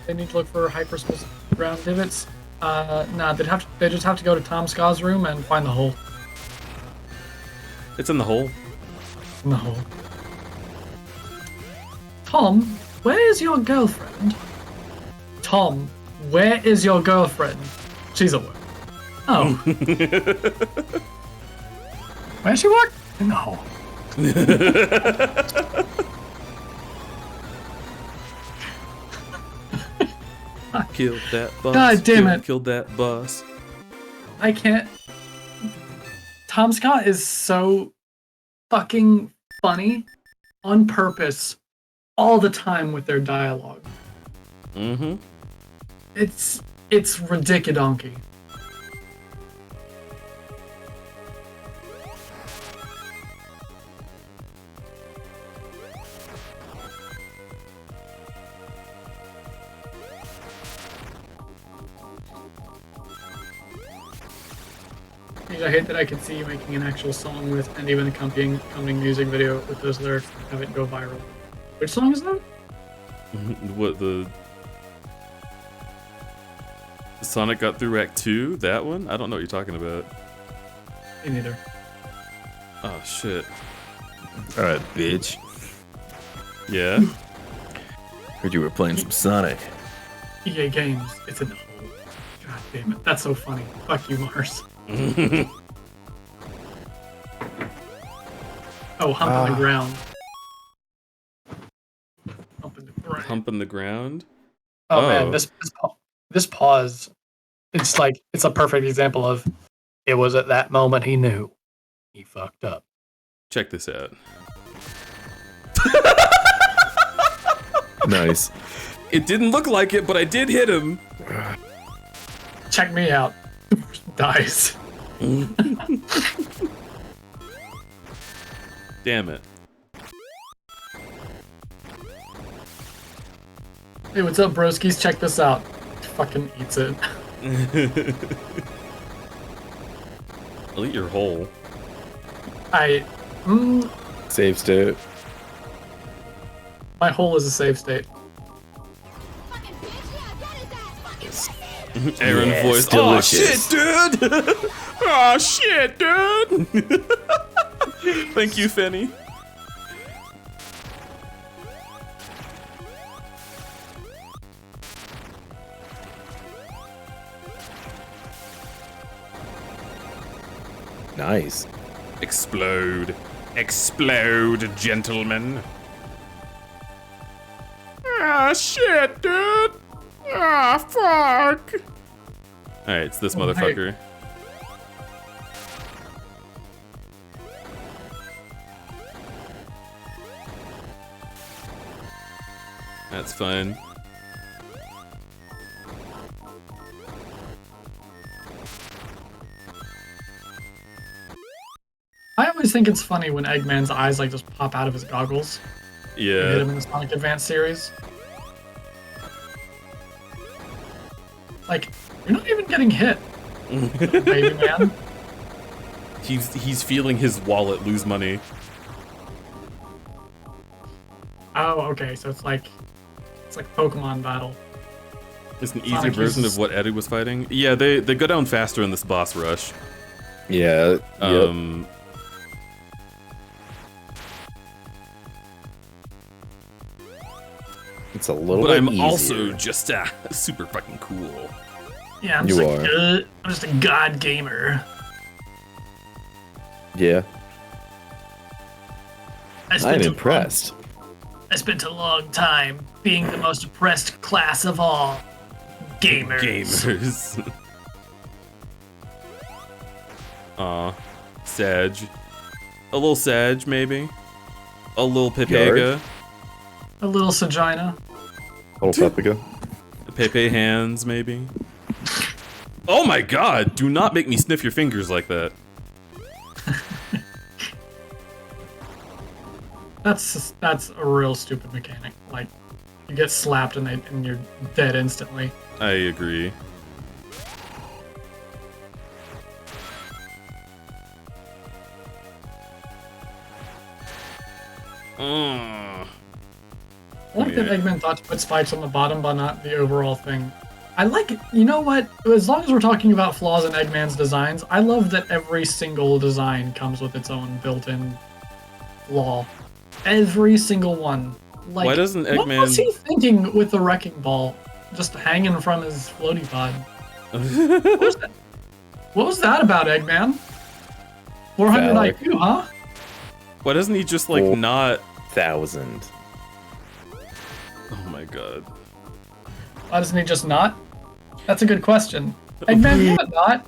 They need to look for hyper-specific ground divots. Nah, they just have to go to Tom Ska's room and find the hole. It's in the hole. In the hole. Tom, where is your girlfriend? Tom, Where is your girlfriend? She's at work. Oh. Where she work? No. Killed that bus. God damn it. Killed that bus. I can't. Tom Scott is so fucking funny on purpose all the time with their dialogue. Mm-hmm. It's ridiculous. I hate that I could see you making an actual song with and even accompanying music video with those lyrics and have it go viral. Which song is that? What, the Sonic got through Act 2? That one? I don't know what you're talking about. Me neither. Oh shit. Alright, bitch. Yeah? Heard you were playing some Sonic. EA Games, it's in the hole. God damn it, that's so funny. Fuck you, Mars. Oh, hump in the ground. Hump in the ground. Hump in the ground? Oh, man, this pause, it's like, it's a perfect example of, it was at that moment he knew. He fucked up. Check this out. Nice. It didn't look like it, but I did hit him. Check me out. Dies. Damn it. Hey, what's up, broskies? Check this out. Fucking eats it. I'll eat your hole. Save state. My hole is a save state. Aaron Yes, voice. delicious. Oh shit, dude! Oh shit, dude! Thank you, Fenny. Nice. Explode. Explode, gentlemen. Ah, shit, dude! Ah, fuck! Alright, it's this motherfucker. That's fun. I always think it's funny when Eggman's eyes like just pop out of his goggles. You hit Yeah. him in the Sonic Advance series. Like, you're not even getting hit, baby man. He's feeling his wallet lose money. Oh, okay, so it's like Pokemon battle. It's an easier Sonic version uses- of what Eddie was fighting. Yeah, they go down faster in this boss rush. Yeah. Um, It's a little but bit I'm easier. also just super fucking cool. Yeah, I'm You just are. I'm just a god gamer. Yeah. I I'm impressed. I spent a long time being the most oppressed class of all. Gamers. Gamers. Aw. Sag. A little Sag, maybe. A little Pepega. A little Sagina. Little Pepega. Pepe hands, maybe. Oh my god! Do not make me sniff your fingers like that. That's a real stupid mechanic. Like, you get slapped and you're dead instantly. I agree. I like that Eggman thought to put spikes on the bottom, but not the overall thing. I like it. You know what? As long as we're talking about flaws in Eggman's designs, I love that every single design comes with its own built-in flaw. Every single one. Like, Why doesn't what was Eggman- he thinking with the wrecking ball? just hanging from his floaty pod. What was that? What was that about, Eggman? 400 Phallic. IQ, huh? Why doesn't he just like Well- not? 1,000. Oh my god. Why doesn't he just not? That's a good question. Eggman, you would not.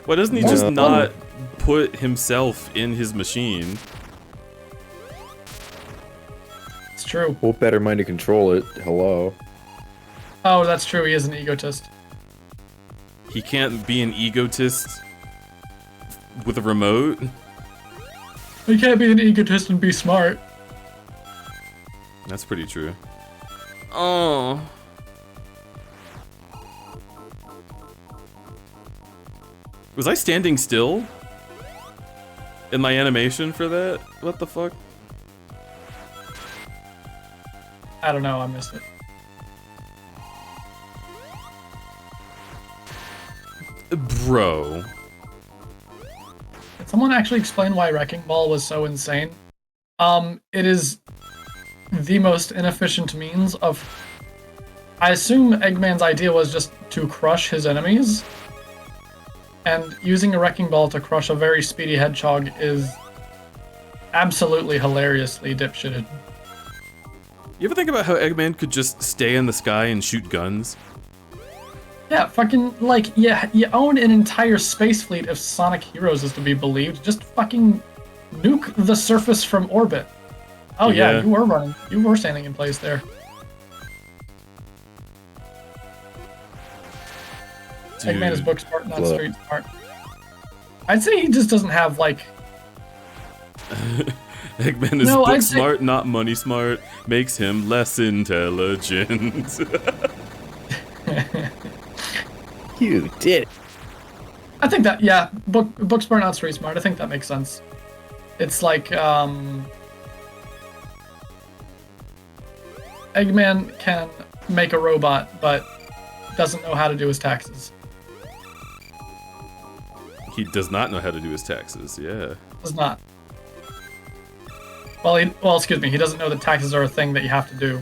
Why doesn't he just No. not put himself in his machine? It's true. What better mind to control it? Hello. Oh, that's true. He is an egotist. He can't be an egotist with a remote. You can't be an egotist and be smart. That's pretty true. Oh. Was I standing still? In my animation for that? What the fuck? I don't know. I missed it. Bro. Did someone actually explain why Wrecking Ball was so insane? It is the most inefficient means of... I assume Eggman's idea was just to crush his enemies. And using a Wrecking Ball to crush a very speedy hedgehog is absolutely hilariously dipshitted. You ever think about how Eggman could just stay in the sky and shoot guns? Yeah, fucking, like, yeah, you own an entire space fleet if Sonic Heroes is to be believed. Just fucking nuke the surface from orbit. Oh yeah, Yeah. you were standing in place there. Eggman is Dude. book smart, not Look. street smart. I'd say he just doesn't have, like... Eggman is No, book I'd say- smart, not money smart. Makes him less intelligent. You did. I think that, yeah, book smart, not street smart. I think that makes sense. It's like, Eggman can make a robot, but doesn't know how to do his taxes. He does not know how to do his taxes, yeah. Does not. Well, excuse me, he doesn't know that taxes are a thing that you have to do.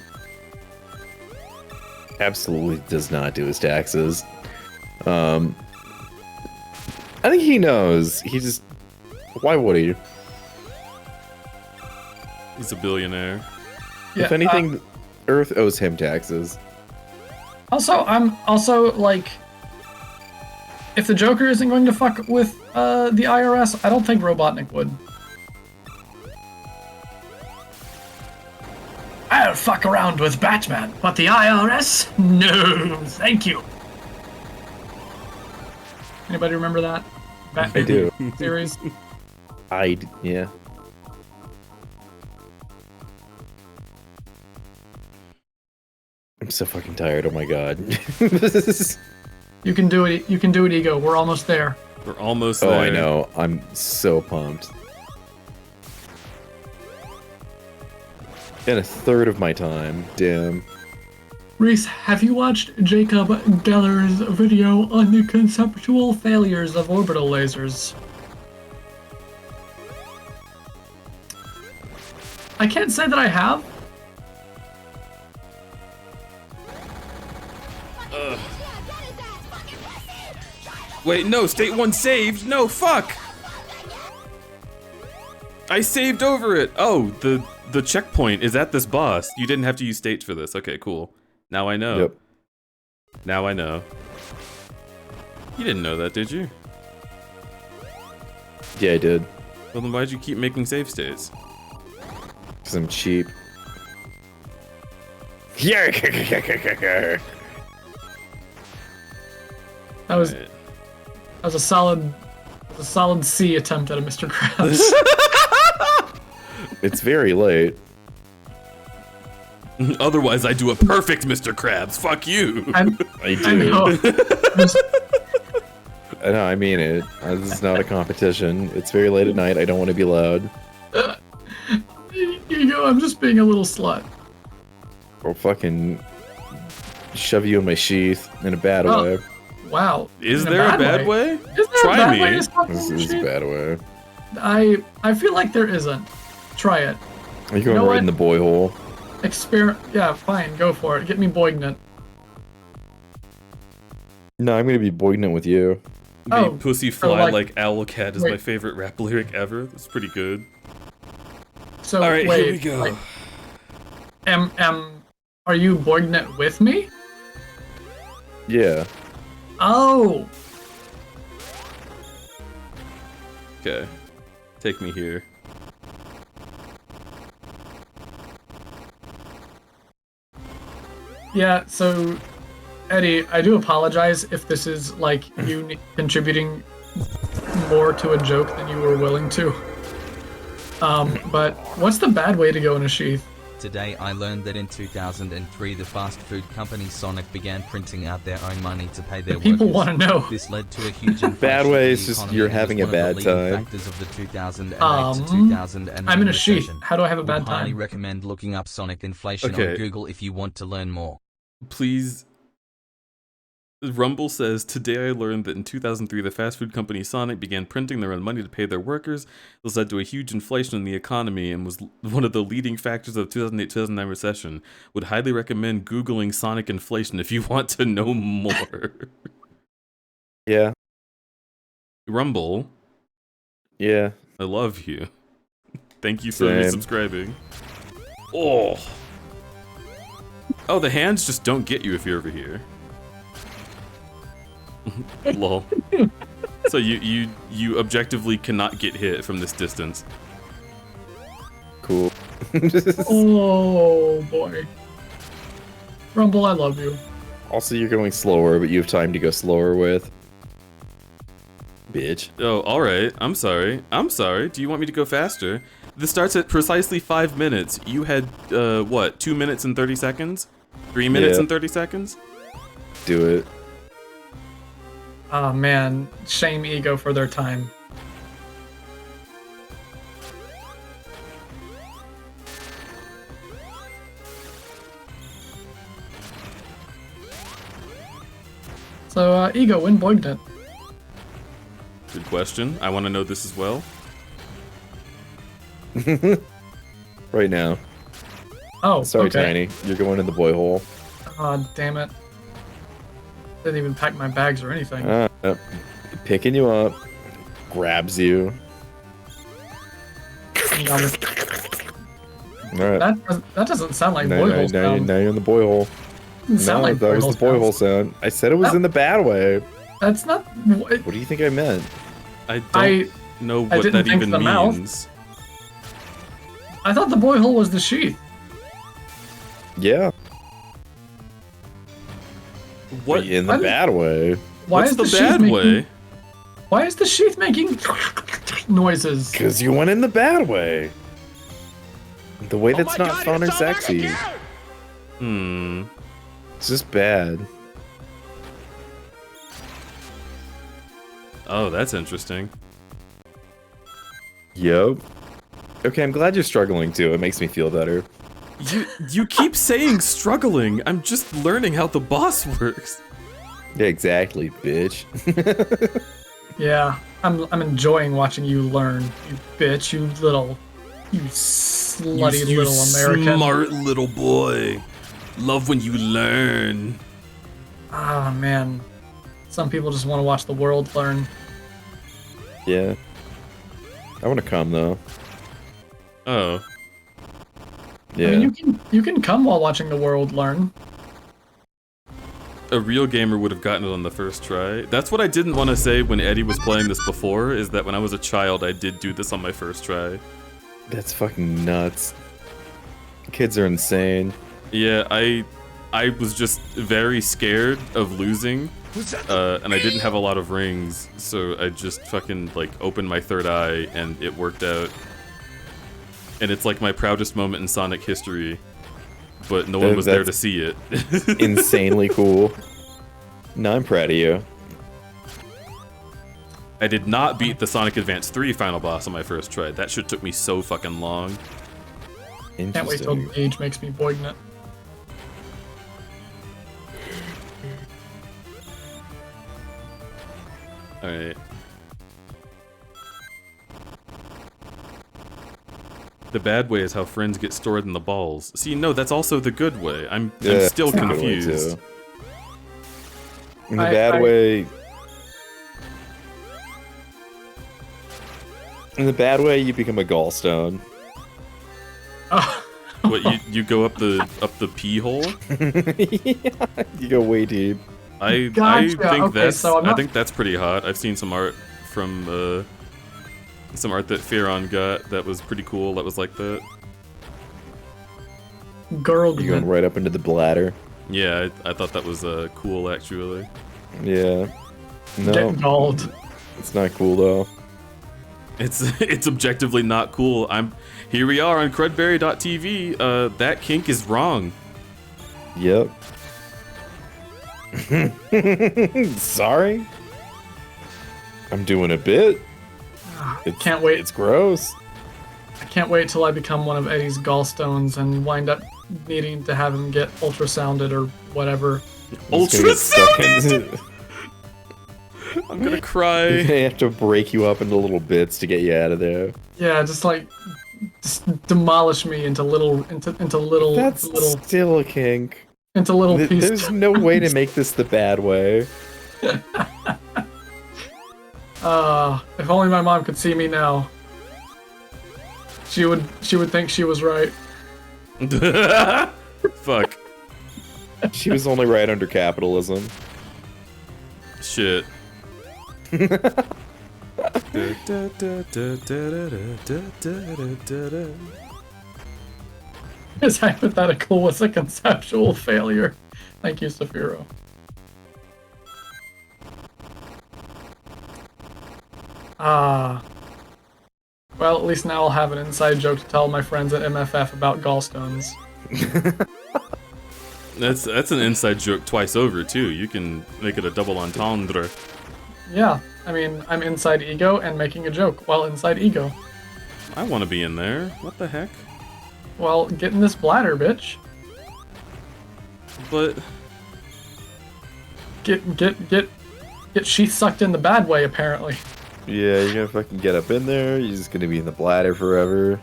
Absolutely does not do his taxes. I think he knows. He just... Why would he? He's a billionaire. Yeah, If anything, Earth owes him taxes. I'm also, like... If the Joker isn't going to fuck with, the IRS, I don't think Robotnik would. I'll fuck around with Batman, but the IRS? No, thank you. Anybody remember that? Batman I do. series? Yeah. I'm so fucking tired. Oh my god. You can do it, Ego. We're almost there. We're almost Oh, there. I know. I'm so pumped. In a third of my time. Damn. Reese, have you watched Jacob Geller's video on the conceptual failures of orbital lasers? I can't say that I have. Wait, no, State 1 saved? No, fuck! I saved over it! Oh, the checkpoint is at this boss. You didn't have to use states for this. Okay, cool. Now I know. Yep. Now I know. You didn't know that, did you? Yeah, I did. Well, then why'd you keep making save states? Because I'm cheap. Yeah. That was Right. a solid C attempt at a Mr. Krabs. It's very late. Otherwise, I do a perfect Mr. Krabs. Fuck you. I I do. know. I know, I mean it. This is not a competition. It's very late at night. I don't want to be loud. Ego, I'm just being a little slut. Or fucking shove you in my sheath in a bad Oh. way. Wow. Is In there a bad way? Is there Try a bad me. way to suck This on is a shit? bad way. I feel like there isn't. Try it. Are you going know right what? in the boy hole? Yeah, fine, go for it. Get me Boignant. No, I'm gonna be poignant with you. The Oh, pussy so, fly like- like owl cat is wait. my favorite rap lyric ever. That's pretty good. So All right, wait, here we go. like, are you Boignet with me? Yeah. Oh, Okay, take me here. yeah. So, Eddie, I do apologize if this is like you contributing more to a joke than you were willing to. But what's the bad way to go in a sheath? Today I learned that in 2003 the fast food company Sonic began printing out their own money to pay their People workers. want to know. This led to a huge inflation Bad in way the is just economy you're and was having a one of the bad leading time. factors of the 2008 to 2009 I'm in a sheath. recession. How do I have a Would bad highly time? recommend looking up Sonic inflation Okay. on Google if you want to learn more. Please. Rumble says, today I learned that in 2003 the fast food company Sonic began printing their own money to pay their workers. This led to a huge inflation in the economy and was one of the leading factors of the 2008-2009 recession. Would highly recommend Googling Sonic inflation if you want to know more. Yeah. Rumble, Yeah. I love you. Thank you for Same. resubscribing. Oh. Oh, the hands just don't get you if you're over here. Lol. So you objectively cannot get hit from this distance. Cool. Oh boy. Rumble, I love you. Also, you're going slower, but you have time to go slower with. Bitch. Oh, alright. I'm sorry. I'm sorry. Do you want me to go faster? This starts at precisely 5 minutes. You had, what, 2 minutes and 30 seconds? 3 minutes Yeah. and 30 seconds? Do it. Oh man, shame Ego for their time. So, Ego, when Boignet? Good question. I want to know this as well. Right now. Oh, Sorry, okay. Tiny. You're going in the boy hole. Oh, damn it. Didn't even pack my bags or anything. Picking you up. Grabs you. Alright. That doesn't sound like Now, boy now, hole now, sound. now you're in the boy hole. Doesn't sound No, like that was the boy hole sound. I said it was in the bad way. That's not. What do you think I meant? I don't know what didn't that think even the mouth. means. I thought the boy hole was the sheath. Yeah. What? In the bad way. Why What's is the sheath bad making, way? Why is the sheath making noises? Because you went in the bad way. The way that's not fun or sexy. Hmm. It's just bad. Oh, that's interesting. Yep. Okay, I'm glad you're struggling too. It makes me feel better. You keep saying struggling. I'm just learning how the boss works. Yeah, exactly, bitch. Yeah, I'm enjoying watching you learn, you bitch, you slutty You little American. smart little boy. Love when you learn. Ah man, some people just want to watch the world learn. Yeah. I want to come though. Oh. Yeah. I mean, you can come while watching the world learn. A real gamer would have gotten it on the first try. That's what I didn't want to say when Eddie was playing this before, is that when I was a child, I did do this on my first try. That's fucking nuts. Kids are insane. Yeah, I was just very scared of losing, and I didn't have a lot of rings, so I just fucking, like, opened my third eye, and it worked out. And it's like my proudest moment in Sonic history, but no one was there to see it. Insanely cool. No, I'm proud of you. I did not beat the Sonic Advance 3 final boss on my first try. That shit took me so fucking long. Can't wait till Gage makes me Boignet. Alright. The bad way is how friends get stored in the balls. See, no, that's also the good way. I'm still that's the good way, confused. too. In the bad way. In the bad way, you become a gallstone. Oh. What you go up the pee hole? Yeah, you go way deep. I Gotcha. think Okay, that's so I'm I not- think that's pretty hot. I've seen some art from some art that Fearon got that was pretty cool. That was like that. Girl, You're going right up into the bladder. Yeah, I thought that was cool actually. Yeah. No, getting galled. it's not cool though. It's objectively not cool. Here we are on crudberry.tv. That kink is wrong. Yep. Sorry. I'm doing a bit. Can't wait. It's gross. I can't wait till I become one of Eddie's gallstones and wind up needing to have him get ultrasounded or whatever. Ultrasounded. I'm gonna cry. They have to break you up into little bits to get you out of there. Yeah, just demolish me into little That's little still a kink. into little pieces. There's no way to make this the bad way. If only my mom could see me now. She would think she was right. Fuck. She was only right under capitalism. Shit. His hypothetical was a conceptual failure. Thank you, Saphiro. Well, at least now I'll have an inside joke to tell my friends at MFF about gallstones. That's an inside joke twice over too. You can make it a double entendre. Yeah, I mean, I'm inside ego and making a joke while inside ego. I want to be in there. What the heck? Well, get in this bladder, bitch. But Get she sucked in the bad way, apparently. Yeah, you're gonna fucking get up in there, you're just gonna be in the bladder forever.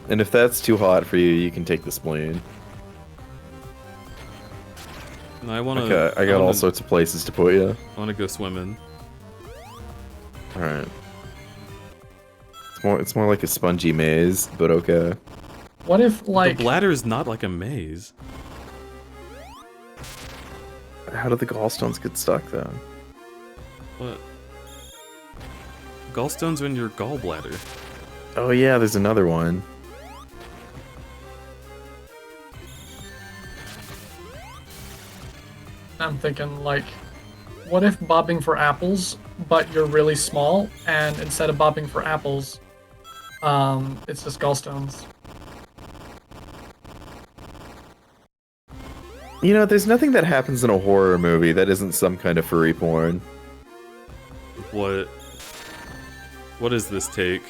And if that's too hot for you, you can take the spleen. I want to. Okay, I got all sorts of places to put you. I want to go swimming. Alright. It's more like a spongy maze, but okay. What if, like... The bladder is not like a maze. How do the gallstones get stuck then? What? Gallstones are in your gallbladder. Oh yeah, there's another one. I'm thinking, like, what if bobbing for apples, but you're really small, and instead of bobbing for apples, it's just gallstones. You know, there's nothing that happens in a horror movie that isn't some kind of furry porn. What is this take?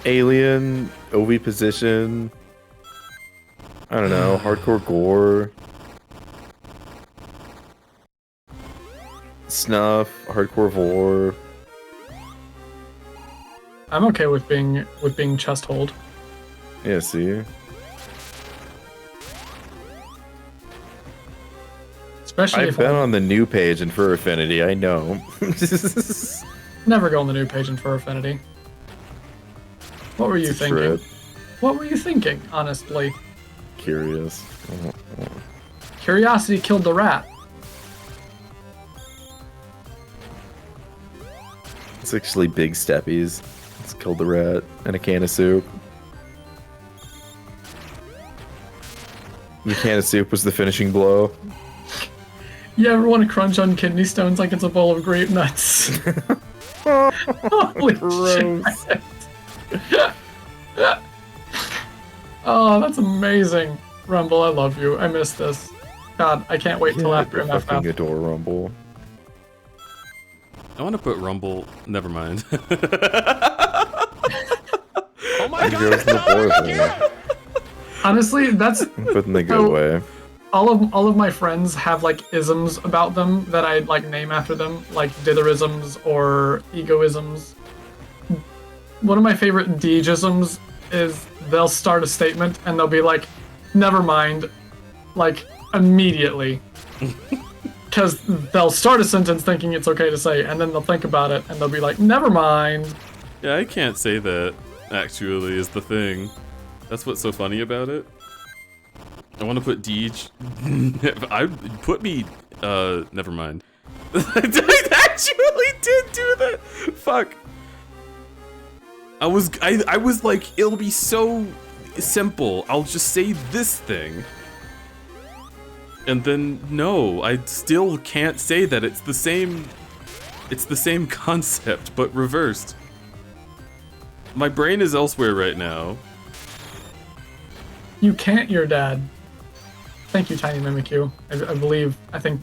Alien, oviposition, I don't know, hardcore gore, snuff, hardcore vor. I'm okay with being chest hold. Yeah, see? Especially I've if been I'm on the new page in Fur Affinity, I know. never go on the new page in Fur Affinity. What were you It's a thinking? trip. What were you thinking, honestly? Curious. Curiosity killed the rat. It's actually Big Steppies. It's killed the rat and a can of soup. The can of soup was the finishing blow. You ever want to crunch on kidney stones like it's a bowl of grape nuts? Holy Gross. shit. Oh, that's amazing. Rumble, I love you. I miss this. God, I can't wait till Yeah, after I fucking MFF. adore Rumble. I want to put Rumble. Never mind. Oh my It goes in the boy hole, Honestly, that's but in the good So- way. all of my friends have like isms about them that I like name after them, like ditherisms or egoisms. One of my favorite deegisms is they'll start a statement and they'll be like, never mind, like immediately. because they'll start a sentence thinking it's okay to say, and then they'll think about it, and they'll be like, never mind. Yeah, I can't say that, actually, is the thing. That's what's so funny about it. I want to put Deej. Put me, never mind. I actually did do that! Fuck. I was like, it'll be so simple. I'll just say this thing. And then, no, I still can't say that. It's the same concept, but reversed. My brain is elsewhere right now. You can't, your dad. Thank you, Tiny Mimikyu. I think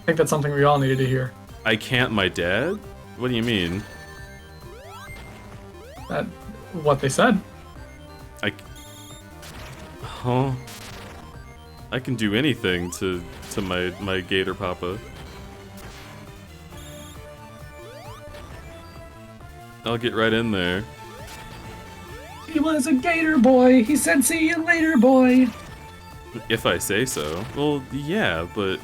that's something we all needed to hear. I can't my dad? What do you mean? That, what they said. Huh? I can do anything to my gator papa. I'll get right in there. He was a gator boy. He said, see you later, boy. If I say so. Well, yeah, but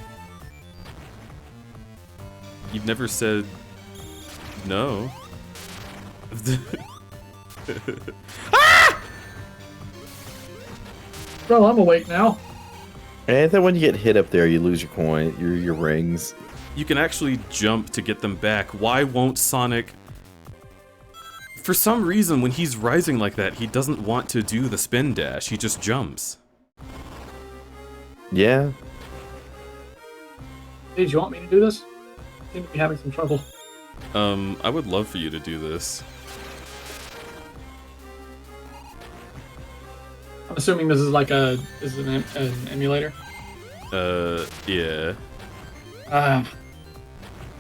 you've never said no. Bro, I'm awake now. And then when you get hit up there, you lose your coin, your rings. You can actually jump to get them back. Why won't Sonic... For some reason, when he's rising like that, he doesn't want to do the spin dash. He just jumps. Yeah. Hey, do you want me to do this? I seem to be having some trouble. I would love for you to do this. I'm assuming this is like an emulator? Yeah.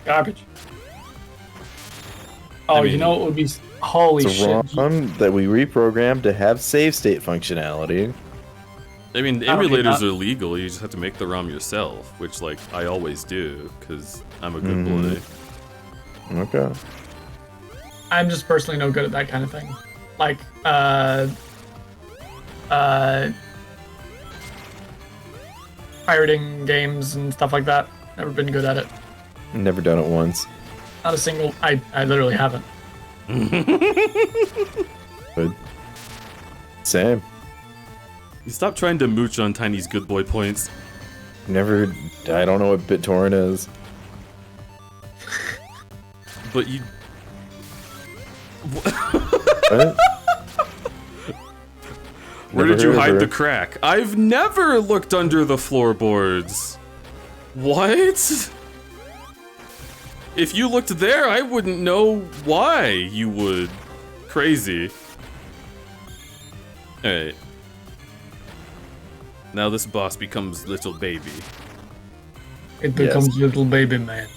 Garbage. Oh, I mean, you know what would be... Holy It's a shit. ROM that we reprogrammed to have save state functionality. I mean, I don't need emulators that. are legal, you just have to make the ROM yourself, which, like, I always do, because I'm a good boy. Okay. I'm just personally no good at that kind of thing. Like, pirating games and stuff like that. Never been good at it. Never done it once. Not a single... I literally haven't. But same. You stop trying to mooch on Tiny's good boy points. Never. I don't know what BitTorrent is. But you... What? Where Never did you heard of hide her. the crack? I've never looked under the floorboards. What? If you looked there, I wouldn't know why you would. Crazy. Alright. Now this boss becomes little baby. It becomes little baby man.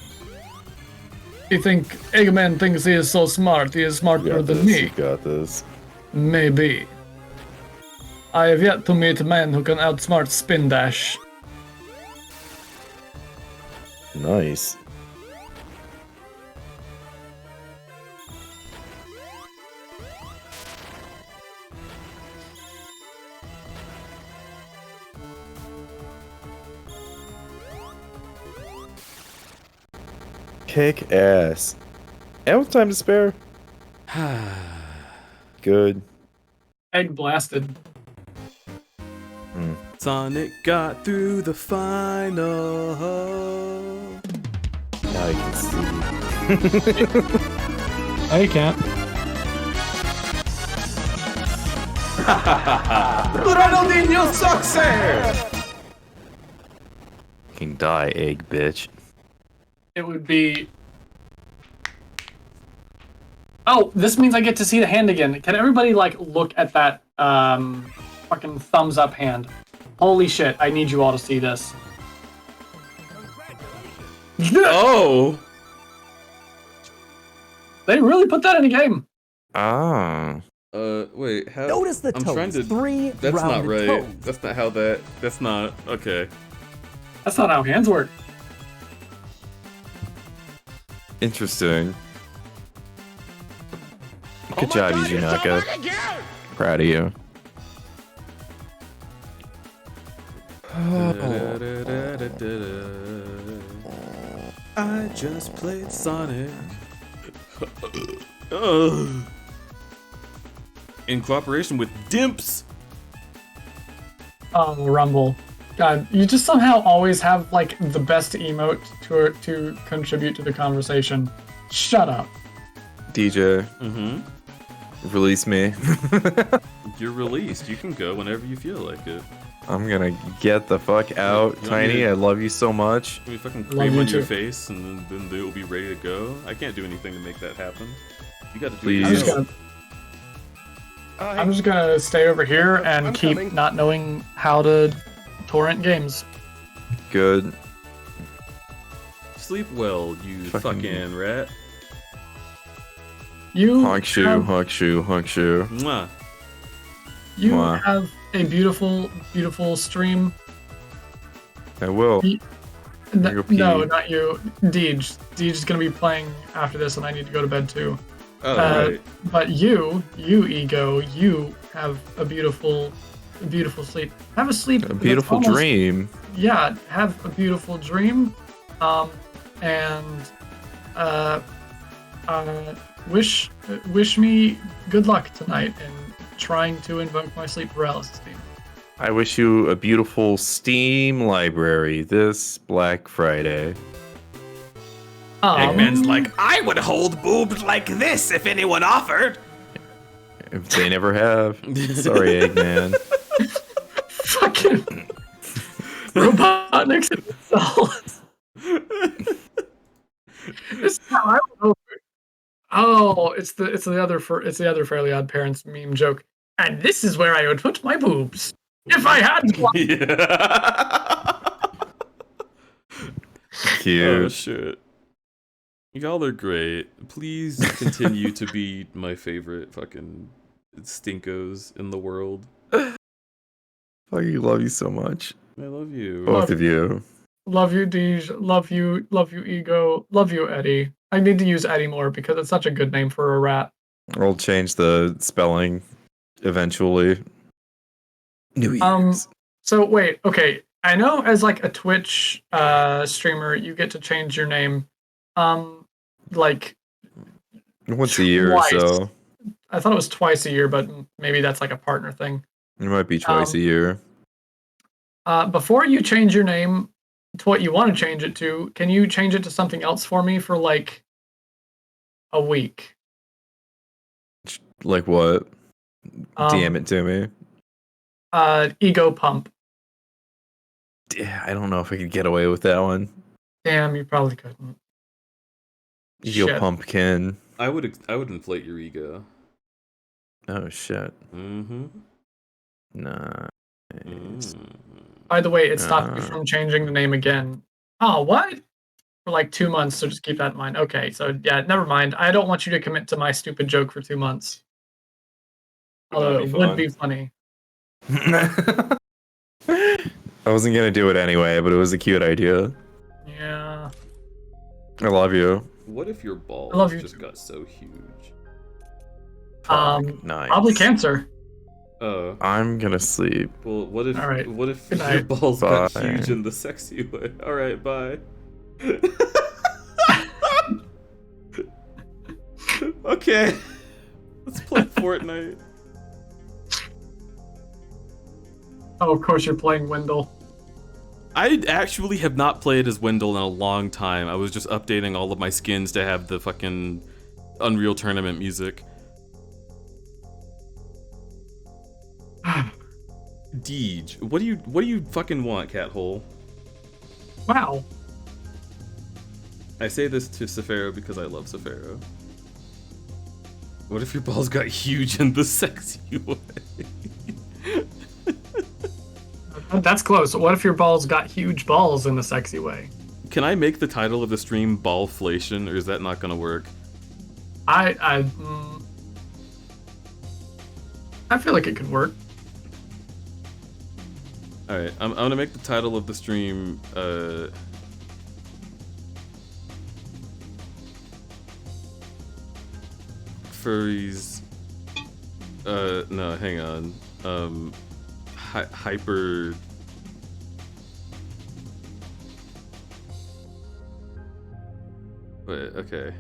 You think Eggman thinks he is so smart, he is You smarter got than this. me? You got this. Maybe. I have yet to meet a man who can outsmart Spin Dash. Nice. Kick ass. And with time to spare. Good. Egg blasted. Sonic got through the final. Now you can see. No, you can't. Ronaldinho success! You can die, egg bitch. It would be... Oh, this means I get to see the hand again. Can everybody, like, look at that, fucking thumbs up hand? Holy shit, I need you all to see this. Oh! They really put that in a game. Ah. Wait, how? Notice the I'm toes. trying to... Three That's not rounded right. toes. That's not how that... That's not... Okay. That's not how hands work. Interesting. Good job, Izunaka. Proud of you. I just played Sonic. Ugh. In cooperation with Dimps. Oh, Rumble. God, you just somehow always have like the best emote to contribute to the conversation. Shut up. DJ, release me. You're released. You can go whenever you feel like it. I'm gonna get the fuck out, You want Tiny. me to- I love you so much. We fucking Love cream you on your too. face, and then they will be ready to go. I can't do anything to make that happen. You got to do Please. it I'm just yourself. I'm just gonna stay over here and I'm keep coming. not knowing how to torrent games. Good. Sleep well, you Fucking- fucking rat. You Honk shoe, have, honk shoe, honk shoe. Mwah. you Mwah. have a beautiful, beautiful stream. I will. No, Go pee. not you. Deej. Deej is gonna be playing after this, and I need to go to bed too. Oh, right. But you, Ego, you have a beautiful sleep. Have a sleep. A that's beautiful almost- dream. Yeah, have a beautiful dream. And wish me good luck tonight in trying to invoke my sleep paralysis team. I wish you a beautiful Steam library this Black Friday. Eggman's like, I would hold boobs like this if anyone offered. If they never have. Sorry, Eggman. Fucking Robotnik's in the cells. This is how I would hope it. Oh, it's the other Fairly Odd Parents meme joke. And this is where I would put my boobs if I had one. Yeah. Cute. Oh shit. Y'all are great. Please continue to be my favorite fucking stinkos in the world. Fucking love you so much. I love you. Both of you. Love you, Deej. Love you, Ego. Love you, Eddie. I need to use Eddie more because it's such a good name for a rat. I'll change the spelling eventually. New Year's. So wait, okay. I know as like a Twitch streamer, you get to change your name. Like Once a year twice. or so. I thought it was twice a year, but maybe that's like a partner thing. It might be twice a year. Before you change your name to what you want to change it to, can you change it to something else for me for like a week? Like what? DM it to me. Ego Pump. Yeah, I don't know if I could get away with that one. Damn, you probably couldn't. Ego Shit. Pumpkin. I would inflate your ego. Oh shit. Mm-hmm. Nah. By the way, it stopped me Uh. from changing the name again. Oh, what? For like 2 months, so just keep that in mind. Okay, so yeah, never mind. I don't want you to commit to my stupid joke for 2 months. Although That'd it be would fun. be funny. I wasn't gonna do it anyway, but it was a cute idea. Yeah. I love you. What if your balls I love you just too. got so huge? Nice. Probably cancer. Oh. I'm gonna sleep. Well, what if All right. what if Good your night. balls got Bye. huge in the sexy way? All right, bye. Okay. Let's play Fortnite. Oh, of course you're playing Wendell. I actually have not played as Wendell in a long time. I was just updating all of my skins to have the fucking Unreal Tournament music. Deej, what do you fucking want, Cathole? Wow. I say this to Sephiro because I love Sephiro. What if your balls got huge in the sexy way? That's close. What if your balls got huge balls in a sexy way? Can I make the title of the stream Ballflation, or is that not gonna work? I feel like it could work. Alright, I'm gonna make the title of the stream, Furries... no, hang on. Hyper... Wait, okay.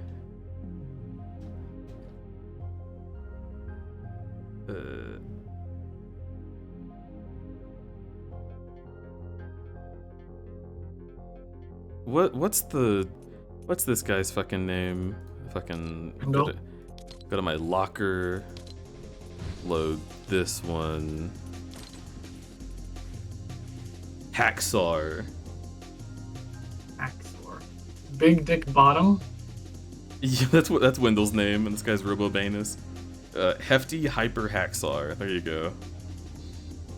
What's this guy's fucking name? Fucking Kendall? go to my locker. Load this one. Hacksaw. Axor. Big Dick Bottom. Yeah, that's Wendell's name, and this guy's Robobanus. Hefty Hyper Hacksaw. There you go.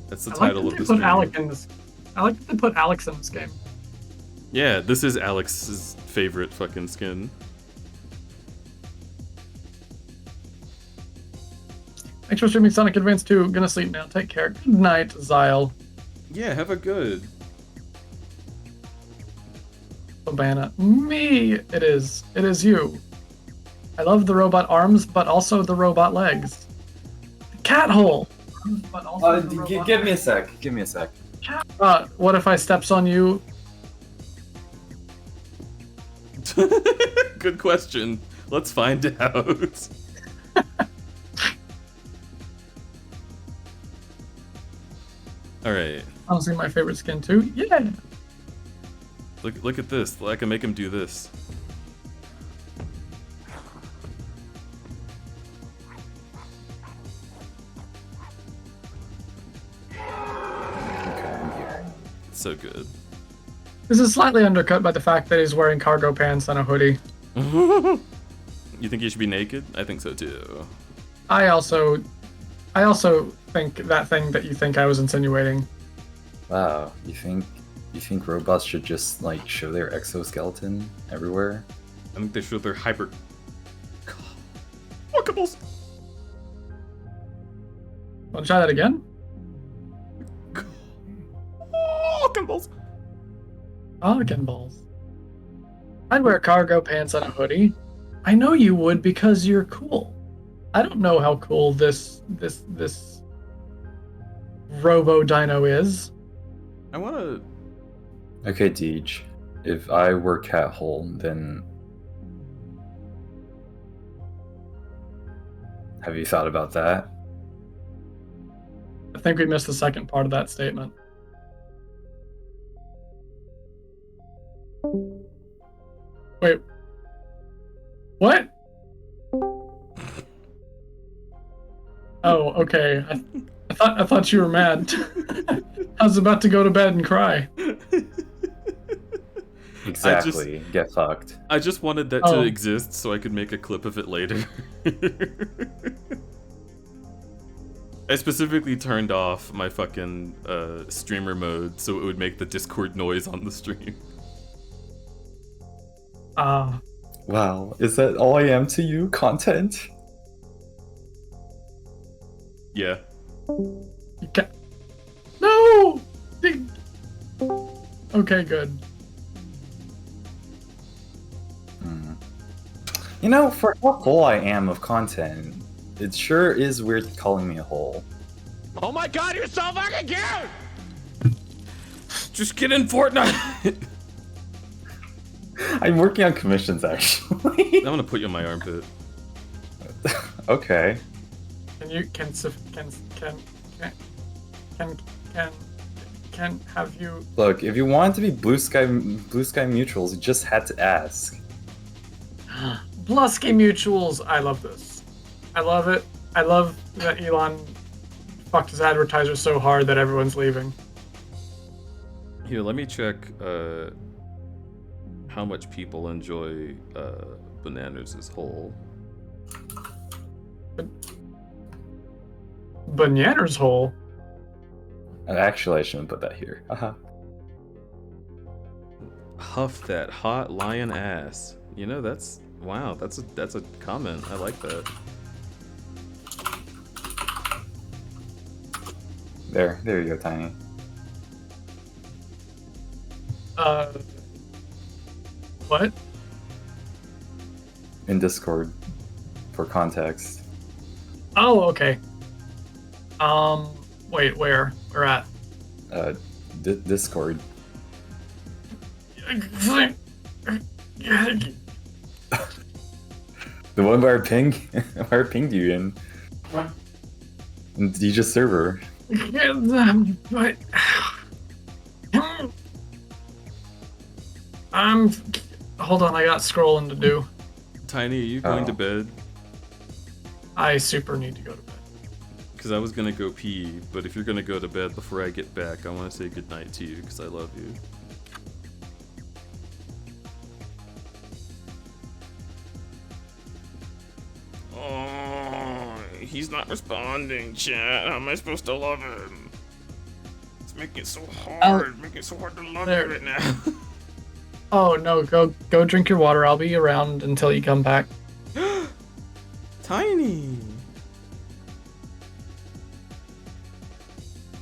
That's the title of the stream. I like that they put Alex in this game. Yeah, this is Alex's favorite fucking skin. Thanks for streaming Sonic Advance 2. Gonna sleep now. Take care. Good night, Zyle. Yeah, have a good. Obana. Me! It is. It is you. I love the robot arms, but also the robot legs. Cat hole! But also the robot Give me a sec. Give me a sec. What if I steps on you? Good question. Let's find out. Alright. Honestly, my favorite skin too. Yeah! Look at this. I can make him do this. Okay, I'm here. So good. This is slightly undercut by the fact that he's wearing cargo pants and a hoodie. You think he should be naked? I think so too. I also think that thing that you think I was insinuating. Wow, you think robots should just like show their exoskeleton everywhere? I think they show their hyper. Walkables. Want to try that again? Walkables. Pelican balls. I'd wear cargo pants and a hoodie. I know you would because you're cool. I don't know how cool this Robo Dino is. I wanna. Okay, Deej. If I were Cat Hole, then have you thought about that? I think we missed the second part of that statement. Wait. What? Oh, okay. I thought you were mad. I was about to go to bed and cry. Exactly. Get fucked. I just wanted that to exist so I could make a clip of it later. I specifically turned off my fucking streamer mode so it would make the Discord noise on the stream. Wow, is that all I am to you? Content? Yeah. No! Okay, good. You know, for how full I am of content, it sure is weird calling me a hole. Oh my god, you're so fucking cute! Just get in Fortnite! I'm working on commissions, actually. I'm gonna put you in my armpit. Okay. Can have you? Look, if you wanted to be blue sky mutuals, you just had to ask. Blusky Mutuals. I love this. I love it. I love that Elon fucked his advertisers so hard that everyone's leaving. Here, let me check how much people enjoy Bananas' whole. Bananas hole. Actually, I shouldn't put that here. Huff that hot lion ass. You know, that's wow. That's a comment. I like that. There you go, Tiny. What? In Discord, for context. Oh, okay. Wait, where? We're at? Discord. The one where I ping, where I pinged you in. What? And you just server. But hold on, I got scrolling to do. Tiny, are you going to bed? I super need to go to bed. Because I was gonna go pee, but if you're gonna go to bed before I get back, I want to say goodnight to you because I love you. Oh, he's not responding, chat. How am I supposed to love him? It's making it so hard. Making it so hard to love him right now. Oh no, go drink your water. I'll be around until you come back. Tiny.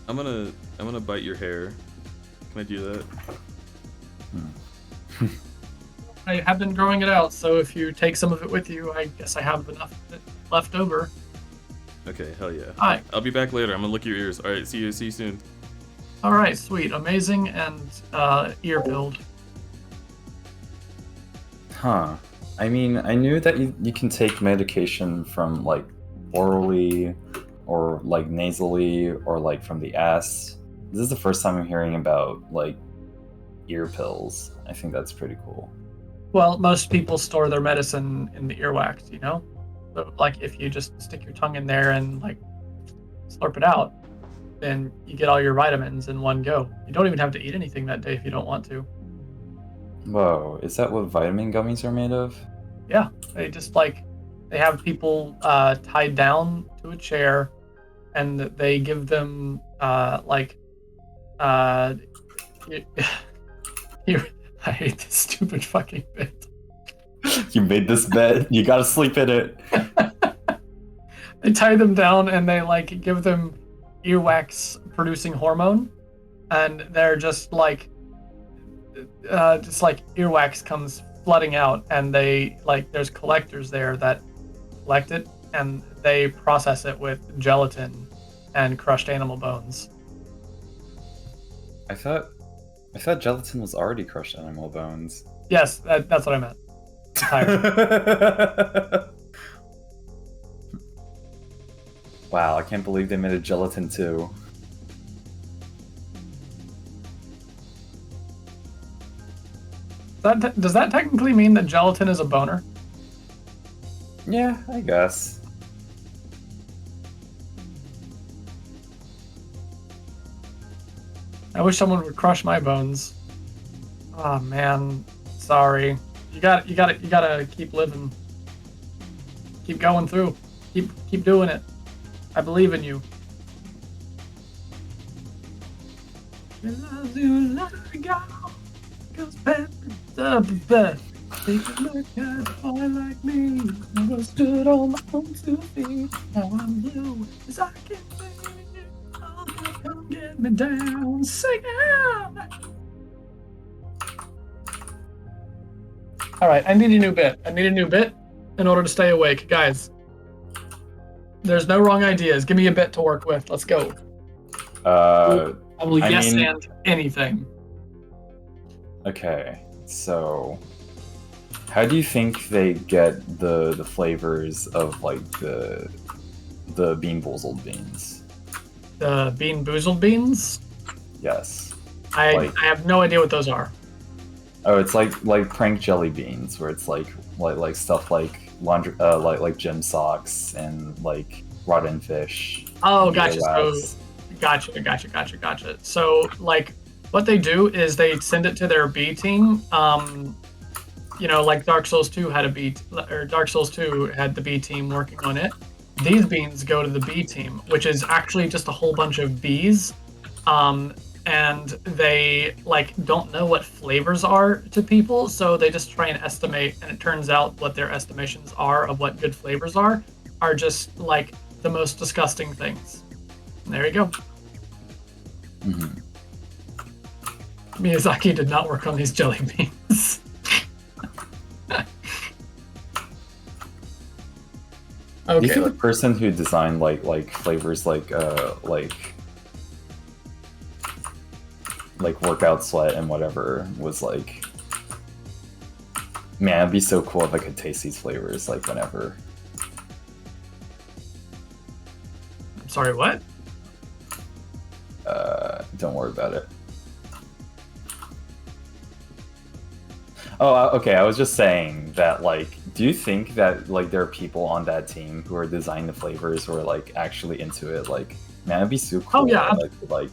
I'm gonna bite your hair. Can I do that? I have been growing it out, so if you take some of it with you, I guess I have enough of it left over. Okay, hell yeah. Alright. I'll be back later. I'm gonna lick your ears. Alright, see you soon. Alright, sweet. Amazing and ear build. Huh. I mean, I knew that you can take medication from like orally or like nasally or like from the ass. This is the first time I'm hearing about like ear pills. I think that's pretty cool. Well, most people store their medicine in the earwax, you know? So, like, if you just stick your tongue in there and, like, slurp it out, then you get all your vitamins in one go. You don't even have to eat anything that day if you don't want to. Whoa, is that what vitamin gummies are made of? Yeah, they just, like, they have people tied down to a chair, and they give them, I hate this stupid fucking bit. You made this bed. You gotta sleep in it. They tie them down and they like give them earwax producing hormone, and they're just like earwax comes flooding out, and they like there's collectors there that collect it, and they process it with gelatin and crushed animal bones. I thought gelatin was already crushed animal bones. Yes, that's what I meant. Tired. Wow, I can't believe they made a gelatin too. Does that technically mean that gelatin is a boner? Yeah, I guess. I wish someone would crush my bones. Oh man, sorry. You gotta keep living. Keep going through. Keep doing it. I believe in you. Take a look at a boy like me. Never stood on my own 2 feet. Now I'm blue as I can be. Oh, come get me down. Sing it. Alright, I need a new bit. I need a new bit in order to stay awake. Guys, there's no wrong ideas. Give me a bit to work with. Let's go. I will yes and anything. Okay, so how do you think they get the flavors of like the bean boozled beans? The bean boozled beans? Yes. I have no idea what those are. Oh, it's like prank jelly beans, where it's like stuff like laundry, like gym socks and like rotten fish. Oh, gotcha. So, gotcha. So, like, what they do is they send it to their B team. You know, like Dark Souls 2 had Dark Souls 2 had the B team working on it. These beans go to the B team, which is actually just a whole bunch of bees. And they like don't know what flavors are to people, so they just try and estimate, and it turns out what their estimations are of what good flavors are just like the most disgusting things. And there you go. Mm-hmm. Miyazaki did not work on these jelly beans. Do you think the person who designed like flavors like workout sweat and whatever was like Man, it'd be so cool if I could taste these flavors like whenever. I'm sorry, what? Don't worry about it. Oh, okay. I was just saying that, like, do you think that like there are people on that team who are designing the flavors who are like actually into it? Like, man, it'd be so cool. Oh, yeah. Like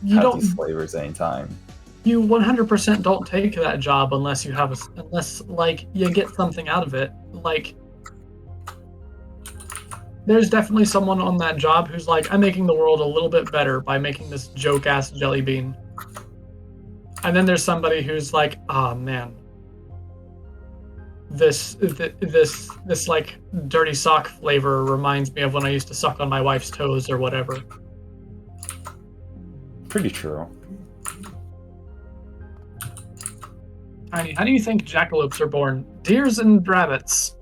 You have don't. these flavors anytime. You 100% don't take that job unless you have unless like you get something out of it. Like, there's definitely someone on that job who's like, I'm making the world a little bit better by making this joke ass jelly bean. And then there's somebody who's like, ah, man, this like dirty sock flavor reminds me of when I used to suck on my wife's toes or whatever. Pretty true. Tiny, how do you think jackalopes are born? Deers and rabbits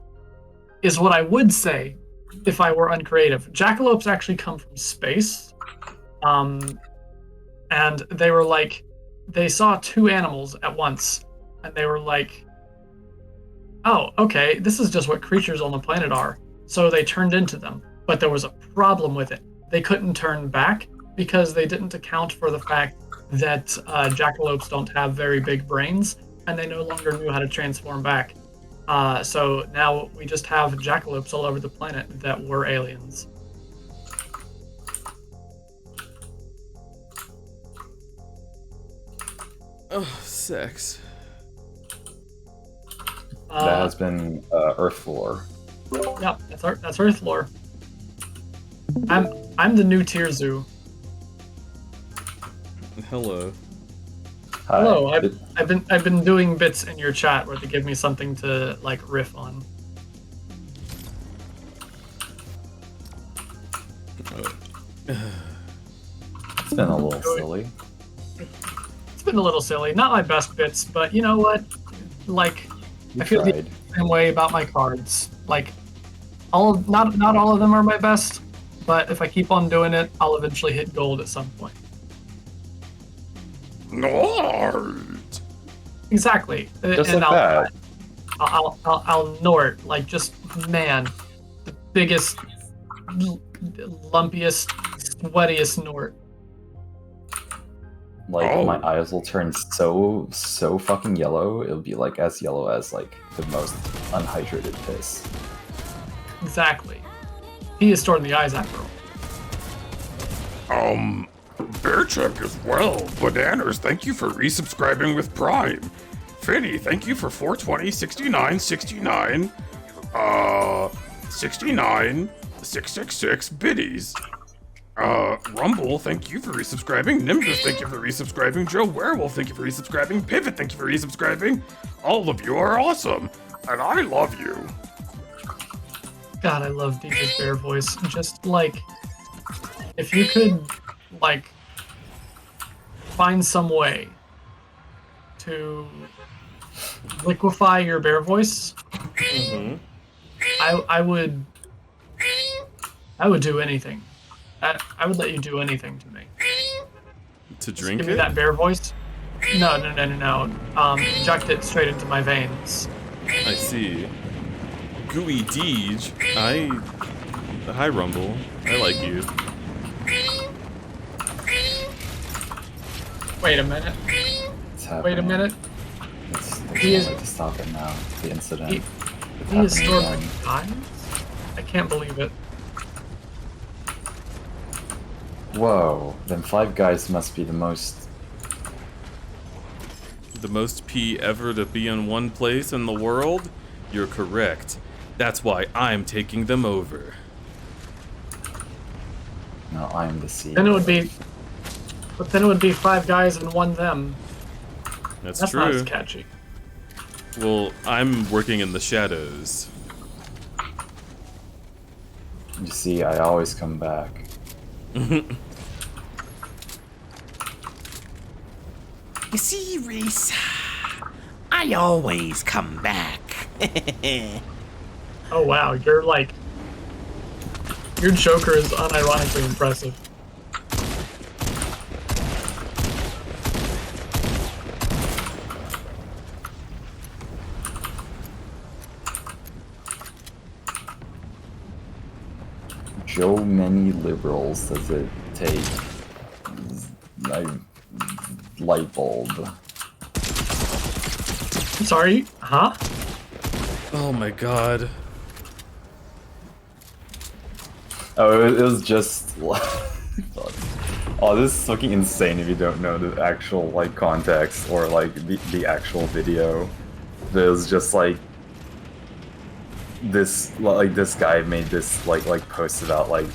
is what I would say if I were uncreative. Jackalopes actually come from space. And they were like, they saw two animals at once, and they were like, oh, okay, this is just what creatures on the planet are. So they turned into them. But there was a problem with it. They couldn't turn back because they didn't account for the fact that jackalopes don't have very big brains, and they no longer knew how to transform back. So now we just have jackalopes all over the planet that were aliens. Oh, sex. That has been Earth lore. Yep, that's Earth lore. I'm the new Tier Zoo. Hello. Hi. Hello, I've been doing bits in your chat where they give me something to like riff on. It's been a little silly. It's been a little silly, not my best bits, but you know what? Like, You I feel the tried. same way about my cards. Like, not all of them are my best, but if I keep on doing it, I'll eventually hit gold at some point. Nord. Exactly. Just and like that. I'll Nort, like, just, man, the biggest, lumpiest, sweatiest Nort. Like, my eyes will turn so fucking yellow, it'll be like as yellow as like the most unhydrated piss. Exactly. He is stored in the eyes after all. Bear check as well. Bananas, thank you for resubscribing with Prime. Finny, thank you for 420, 69, 69, 69, 666 biddies. Rumble, thank you for resubscribing. Nimbus, thank you for resubscribing. Joe Werewolf, thank you for resubscribing. Pivot, thank you for resubscribing. All of you are awesome, and I love you. God, I love DJ's bear voice. Just, like, if you could, like, find some way to liquefy your bear voice, I would do anything. I would let you do anything to me. To Just drink give me it? that bear voice. No. Inject it straight into my veins. I see. Gooey Deej, Hi Rumble, I like you. Wait a minute. It's happening. Wait a minute. There's He no is- way to stop it now. The incident. He It's is happening stored again. in eyes? I can't believe it. Whoa, then Five Guys must be the most. The most pee ever to be in one place in the world? You're correct. That's why I'm taking them over. No, I am the CEO. Then it would be. But then it would be 5 guys and 1 them. That's That's not true. as catchy. Well, I'm working in the shadows. You see, I always come back. You see, Reese, I always come back. Oh wow, you're like. Your Joker is unironically impressive. Joe many liberals does it take? Like, light bulb. Sorry, huh? Oh my god. Oh, it was just. Oh, this is fucking insane if you don't know the actual like context or like the actual video. But it was just like this guy made this like post about like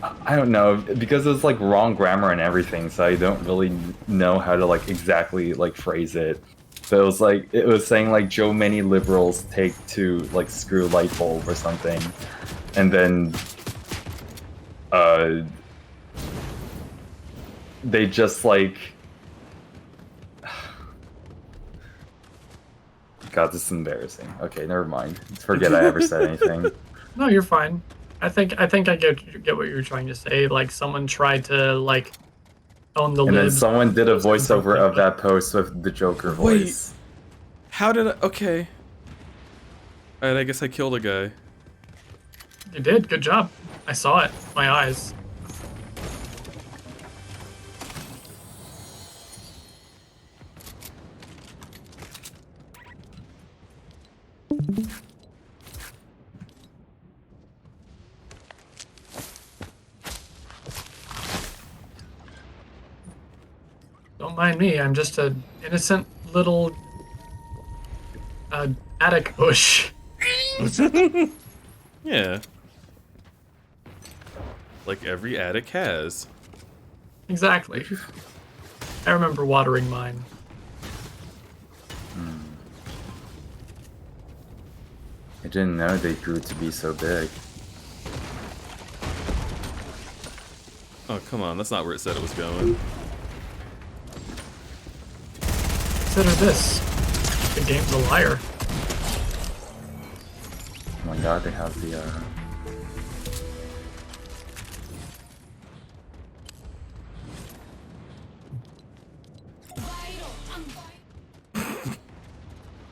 I don't know, because it was like wrong grammar and everything, so I don't really know how to like exactly like phrase it. But it was saying like Joe many liberals take to like screw light bulb or something, and then they just like God, this is embarrassing. Okay, never mind. Forget I ever said anything. No, you're fine. I think I get what you're trying to say. Like someone tried to like own the And then libs. someone did a voiceover of that post with the Joker voice. How did I... Okay. Alright, I guess I killed a guy. You did. Good job. I saw it. With my eyes. Don't mind me. I'm just an innocent little attic bush. Yeah. Like every attic has. Exactly. I remember watering mine. I didn't know they grew to be so big. Oh, come on. That's not where it said it was going. Consider this. The game's a liar. Oh my god, they have the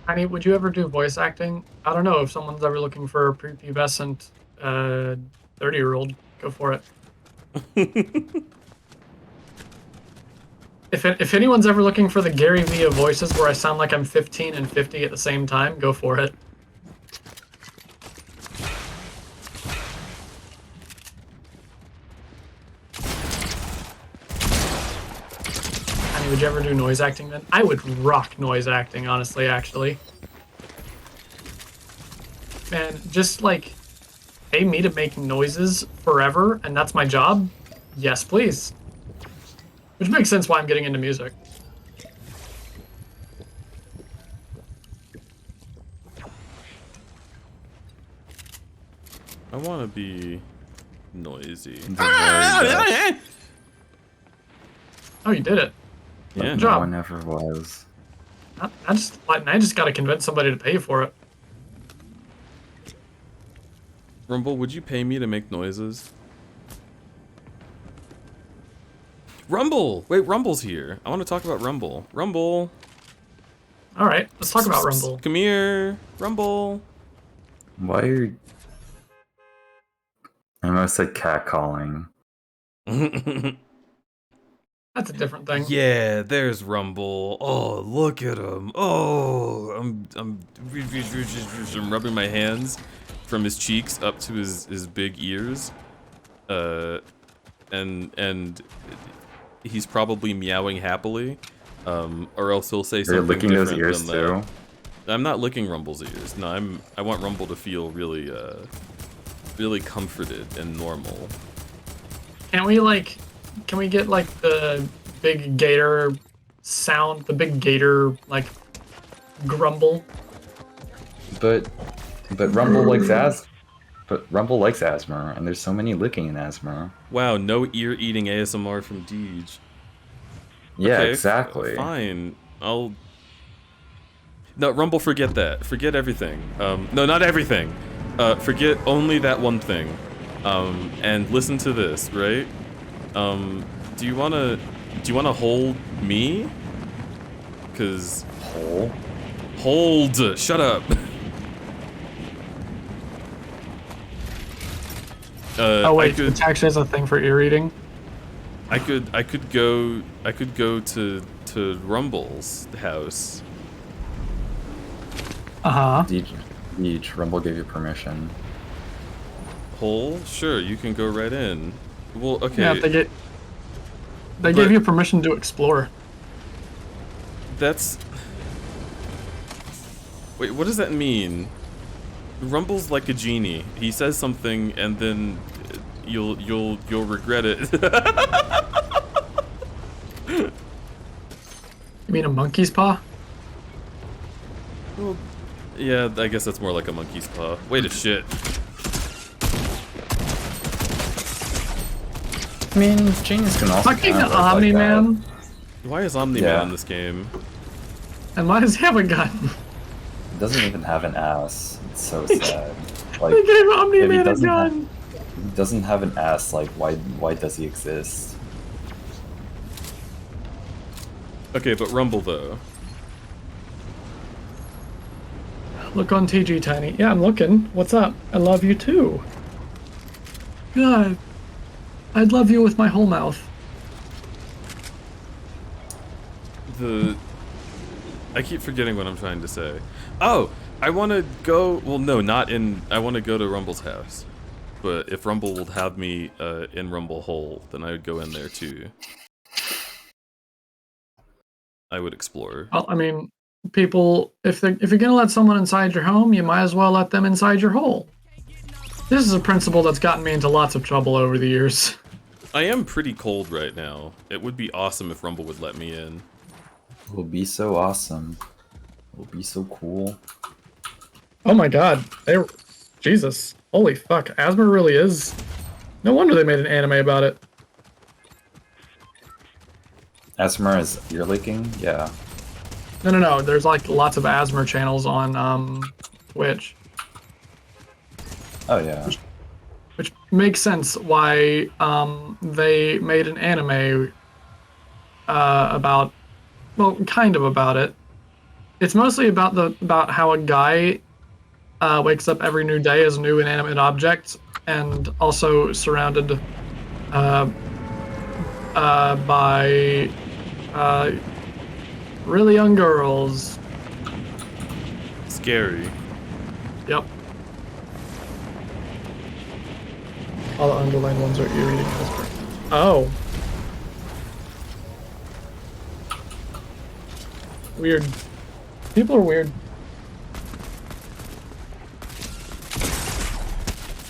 Honey, would you ever do voice acting? I don't know if someone's ever looking for a prepubescent 30-year-old, go for it. If anyone's ever looking for the Gary Vee of voices where I sound like I'm 15 and 50 at the same time, go for it. Honey, would you ever do noise acting then? I would rock noise acting, honestly, actually. Man, just like pay me to make noises forever, and that's my job? Yes, please. Which makes sense why I'm getting into music. I want to be noisy. Oh, you did it. Yeah. Good job. one ever was. I just gotta convince somebody to pay for it. Rumble, would you pay me to make noises? Rumble! Wait, Rumble's here. I want to talk about Rumble. Rumble! Alright, let's talk about Rumble. Come here. Rumble! Why are you... I almost said catcalling. That's a different thing. Yeah, there's Rumble. Oh, look at him. Oh, I'm rubbing my hands from his cheeks up to his big ears. And he's probably meowing happily. Or else he'll say something licking different those ears than that. too? I'm not licking Rumble's ears. No, I want Rumble to feel really really comforted and normal. Can we get like the big gator sound, the big gator like grumble? But Rumble likes Rumble likes asthma, and there's so many licking in asthma. Wow, no ear-eating ASMR from Deej. Yeah, Okay, exactly. Fine. No, Rumble, forget that. Forget everything. No, not everything. Forget only that one thing. And listen to this, right? Do you wanna hold me? Cause hold. Shut up. Oh wait, I could, it's actually has a thing for ear eating. I could go to Rumble's house. Deej, Rumble gave you permission. Hole? Sure, you can go right in. Well, okay. Yeah, they gave you permission to explore. That's. Wait, what does that mean? Rumble's like a genie. He says something and then you'll regret it. You mean a monkey's paw? Well, yeah, I guess that's more like a monkey's paw. Wait a shit. I mean, genies can also Fucking kind of look Omni-Man. Why is Omni-Man in this game? And why does he have a gun? It doesn't even have an ass. It's so sad. Like, They gave if Omni-Man he a doesn't gun. he doesn't have an ass, like, why does he exist? Okay, but Rumble though. Look on TG, Tiny. Yeah, I'm looking. What's up? I love you too. God. I'd love you with my whole mouth. I keep forgetting what I'm trying to say. Oh, I want to go. Well, no, not in. I want to go to Rumble's house. But if Rumble would have me in Rumble Hole, then I would go in there too. I would explore. Well, I mean, people, if you're gonna let someone inside your home, you might as well let them inside your hole. This is a principle that's gotten me into lots of trouble over the years. I am pretty cold right now. It would be awesome if Rumble would let me in. It will be so awesome. It will be so cool. Oh my god. Jesus. Holy fuck. Asthma really is. No wonder they made an anime about it. Asthma is ear licking? Yeah. No. There's like lots of asthma channels on Twitch. Oh yeah. Which makes sense why they made an anime about, well, kind of about it. It's mostly about how a guy wakes up every new day as a new inanimate object, and also surrounded by really young girls. Scary. Yep. All the underlined ones are ear eating. Oh. Weird. People are weird.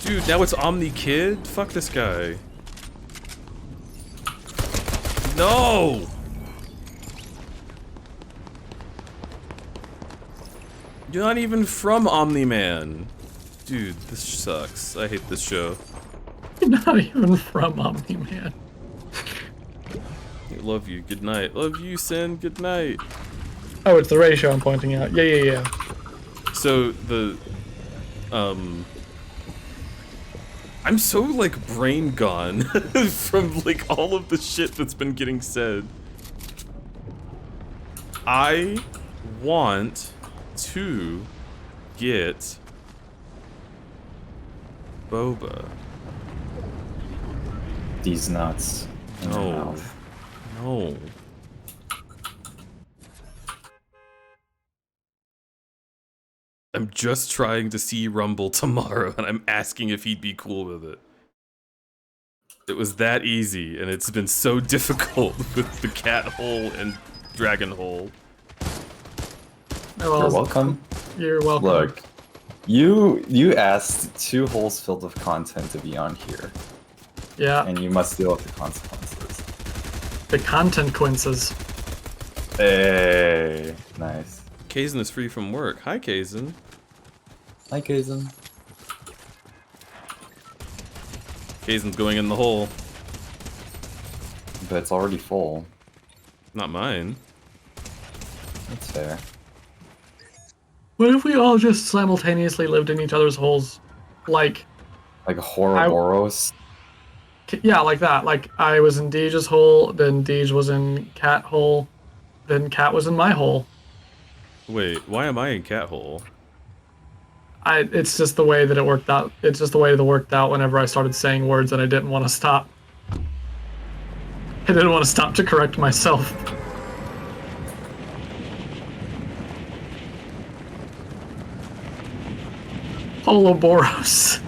Dude, now it's Omni Kid? Fuck this guy. No! You're not even from Omni-Man. Dude, this sucks. I hate this show. You're not even from Omni-Man. Love you, good night. Love you, Sin, good night. Oh, it's the ratio I'm pointing out. Yeah. So, I'm so, like, brain gone from, like, all of the shit that's been getting said. I want to get boba. These nuts. in your No. mouth. No. I'm just trying to see Rumble tomorrow, and I'm asking if he'd be cool with it. It was that easy, and it's been so difficult with the cat hole and dragon hole. Oh, You're welcome. You're welcome. Look, you asked 2 holes filled with content to be on here, Yeah, and you must deal with the consequences. the content quinces. Hey, nice. Kazan is free from work. Hi, Kazan. Hi, Kazan. Kazan's going in the hole. But it's already full. Not mine. That's fair. What if we all just simultaneously lived in each other's holes? Like, Like a Ouroboros. yeah, like that. Like, I was in Deej's hole, then Deej was in Cat hole, then Cat was in my hole. Wait, why am I in cat hole? It's just the way that it worked out. It's just the way that it worked out whenever I started saying words and I didn't want to stop. I didn't want to stop to correct myself. Holoboros.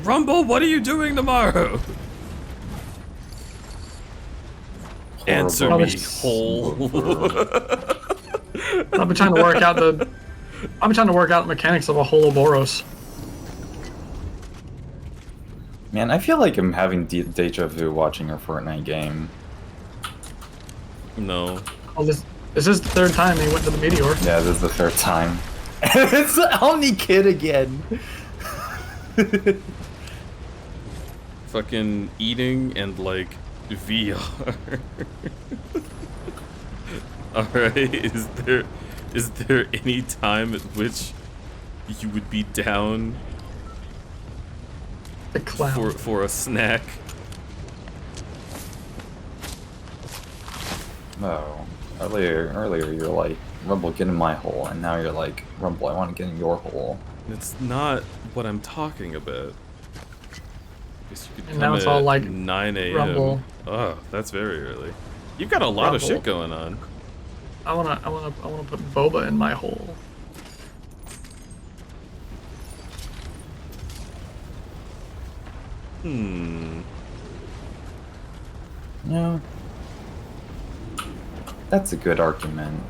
Rumble, what are you doing tomorrow? Answer me, hole. I've been trying to work out the mechanics of a Holoboros. Man, I feel like I'm having deja vu watching a Fortnite game. No. Oh, this is the third time he went to the meteor. Yeah, this is the third time. It's the Omni Kid again. Fucking eating and like VR. Alright, is there any time at which you would be down The clown. for a snack? No. Earlier you're like, Rumble, get in my hole, and now you're like, Rumble, I want to get in your hole. It's not what I'm talking about. Guess you could And come now it's at all like 9 a.m. Rumble. Oh, that's very early. You've got a lot of Rumble. shit going on. I wanna put boba in my hole. Yeah. That's a good argument.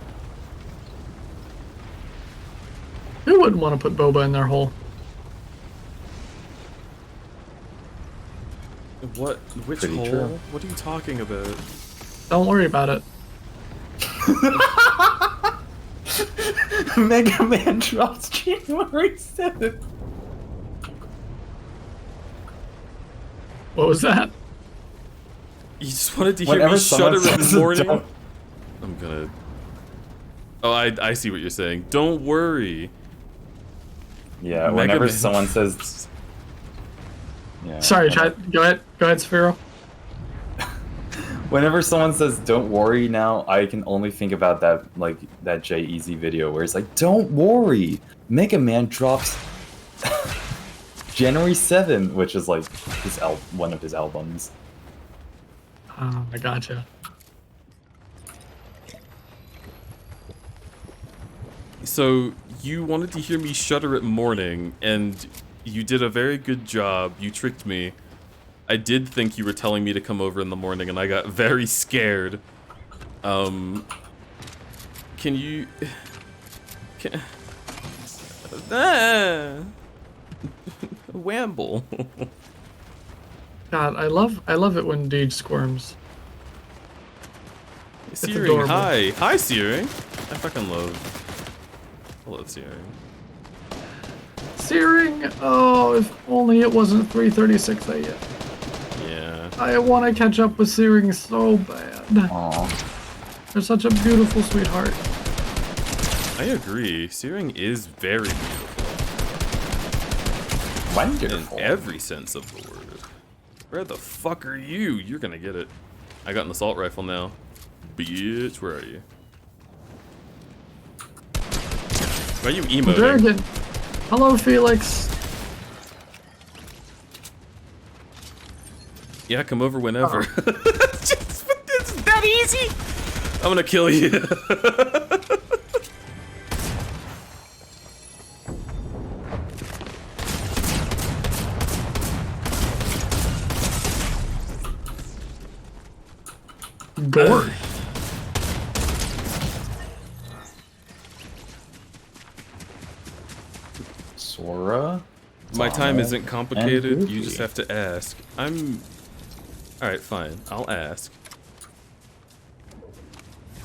Who wouldn't want to put boba in their hole? What? Which Pretty hole? true. What are you talking about? Don't worry about it. Mega Man drops January 7th. What was that? You just wanted to hear Whenever me someone shudder in says the morning? don't- I'm gonna... Oh, I see what you're saying. Don't worry. Yeah, Mega whenever Man. someone says... Yeah, Sorry, whenever- Go ahead, Sphero. Whenever someone says "Don't worry" now, I can only think about that Jay Easy video where it's like, "Don't worry, Mega Man drops January 7th," which is like one of his albums. Oh, I gotcha. So, you wanted to hear me shudder at morning, and you did a very good job. You tricked me. I did think you were telling me to come over in the morning, and I got very scared. Can you... Wamble. God, I love it when Deej squirms. Searing, adorable. hi. Hi, Searing. I fucking love... I love Searing. Searing! Oh, if only it wasn't 3:36 a.m. Yeah. I want to catch up with Searing so bad. Aww. You're such a beautiful sweetheart. I agree. Searing is very beautiful. Wonderful. In every sense of the word. Where the fuck are you? You're gonna get it. I got an assault rifle now. Bitch, where are you? Why are you emoting? Dragon. Hello, Felix. Yeah, come over whenever. It's that easy? I'm gonna kill you. Gore. Sora? My time isn't And complicated. You Goofy. just have to ask. I'm... Alright, fine. I'll ask.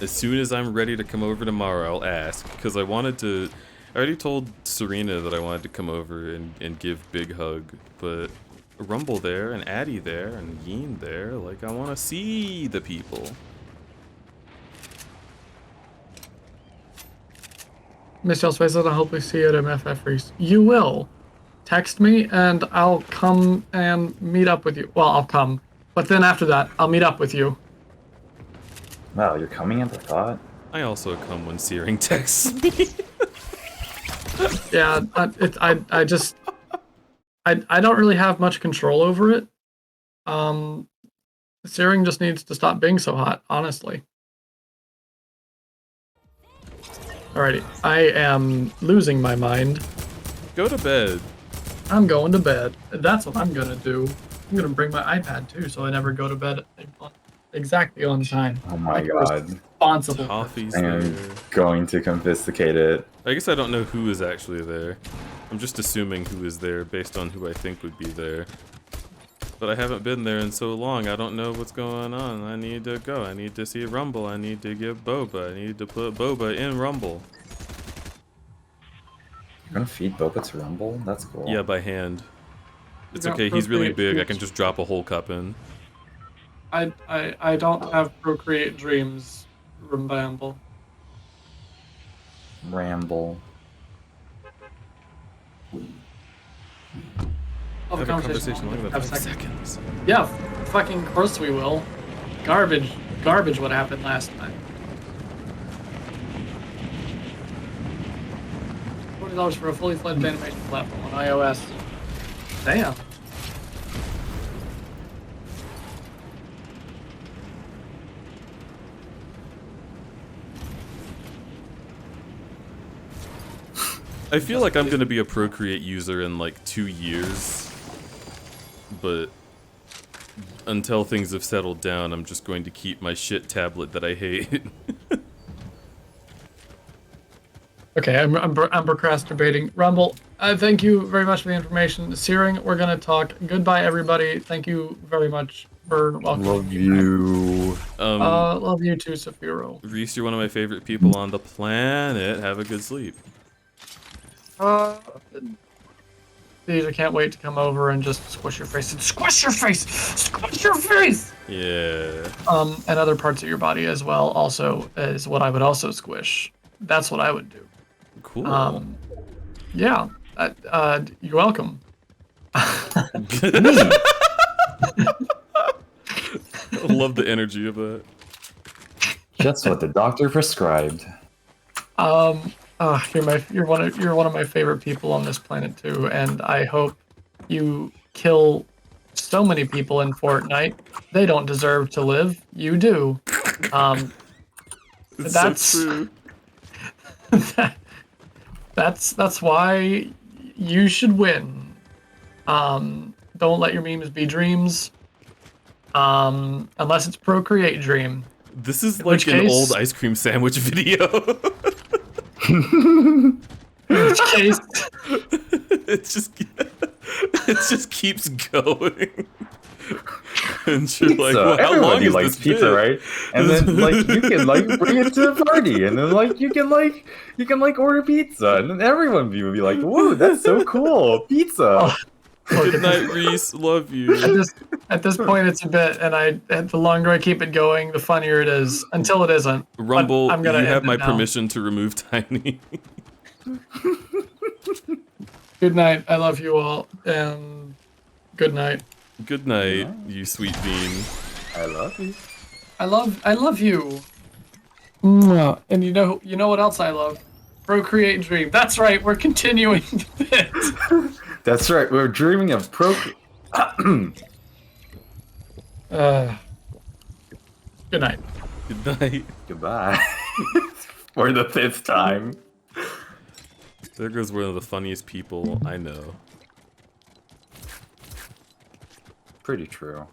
As soon as I'm ready to come over tomorrow, I'll ask. Because I wanted to... I already told Serena that I wanted to come over and give big hug. But Rumble there, and Addy there, and Yeen there. Like, I want to see the people. Miss Y'all's face, I hope we see you at MFF Reese. You will. text me and I'll come and meet up with you. Well, I'll come, but then after that, I'll meet up with you. Wow, you're coming at the thought? I also come when Searing texts me. Yeah, I just I don't really have much control over it. Searing just needs to stop being so hot, honestly. Alrighty, I am losing my mind. Go to bed. I'm going to bed. That's what I'm gonna do. I'm gonna bring my iPad too, so I never go to bed exactly on time. Oh my I'm god. responsible. Toffee's I am there. going to confiscate it. I guess I don't know who is actually there. I'm just assuming who is there based on who I think would be there. But I haven't been there in so long, I don't know what's going on. I need to go. I need to see Rumble. I need to give Boba. I need to put Boba in Rumble. You're gonna feed Boba to Rumble? That's cool. Yeah, by hand. It's Yeah, okay, he's really procreate big. I can dreams. just drop a whole cup in. I don't have procreate dreams, Ramble. Ramble. Have Have a conversation longer than Have 5 seconds. seconds. Yeah, fucking course we will. Garbage what happened last time. $40 for a fully fledged animation platform on iOS. Damn. I feel like I'm gonna be a Procreate user in like 2 years, but until things have settled down, I'm just going to keep my shit tablet that I hate. Okay, I'm procrastinating. Rumble, thank you very much for the information. Searing, we're gonna talk. Goodbye, everybody. Thank you very much for welcoming Love me. you. Love you too, Saphiro. Reese, you're one of my favorite people on the planet. Have a good sleep. Geez, I can't wait to come over and just squish your face. Squish your face! Squish your face! Yeah. And other parts of your body as well. Also, is what I would also squish. That's what I would do. Cool. Yeah. You're welcome. I love the energy of that. Just what the doctor prescribed. You're one of my favorite people on this planet too, and I hope you kill so many people in Fortnite. They don't deserve to live. You do. It's That's so true. that's why you should win. Don't let your memes be dreams. Unless it's Procreate Dream. This is In like which an case- old ice cream sandwich video. In which case, it just keeps going. And you're like, well, how long Everybody is likes this pizza, bit? right? And then like you can like bring it to a party, and then like you can order pizza, and then everyone will be like, "Whoa, that's so cool, pizza!" Good night, Reese. Love you. at this point, it's a bit, and the longer I keep it going, the funnier it is. Until it isn't. But Rumble, I'm you gonna have end my it now. permission to remove Tiny. Good night. I love you all, and good night. Good night, you sweet bean. I love you. I love you. Mwah. And you know what else I love? Procreate Dream. That's right. We're continuing this. That's right. We're dreaming of Good night. Good night. Goodbye. For the 5th time. There goes one of the funniest people I know. Pretty true.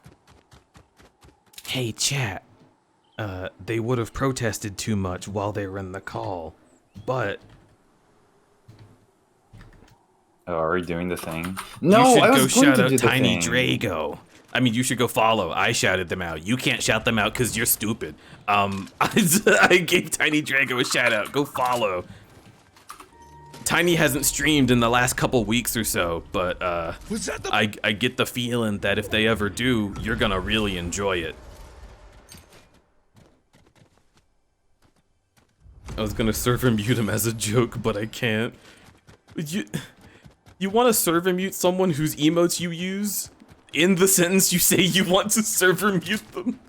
Hey, chat. They would have protested too much while they were in the call, but Oh, are we doing the thing? you No, should I go was going shout to out do the Tiny thing. Drago. I mean, you should go follow. I shouted them out. You can't shout them out because you're stupid. I gave Tiny Drago a shout out. Go follow. Tiny hasn't streamed in the last couple weeks or so, but I get the feeling that if they ever do, you're gonna really enjoy it. I was gonna serve and mute him as a joke, but I can't. You want to server mute someone whose emotes you use? In the sentence you say you want to server mute them?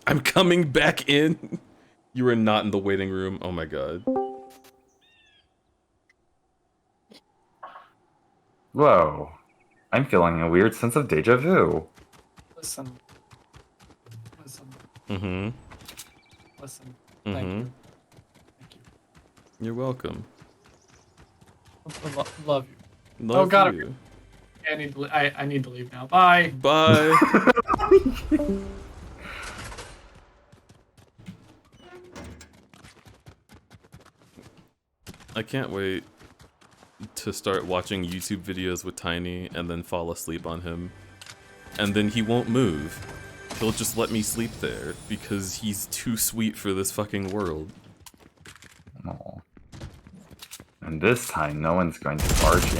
I'm coming back in. You are not in the waiting room. Oh my god. Whoa. I'm feeling a weird sense of deja vu. Listen. Listen. Mm-hmm. Listen. Thank you. Thank you. You're welcome. Love you. Love God, you. I need to leave now. Bye. Bye. I can't wait to start watching YouTube videos with Tiny and then fall asleep on him. And then he won't move. He'll just let me sleep there because he's too sweet for this fucking world. Oh. And this time, no one's going to barge in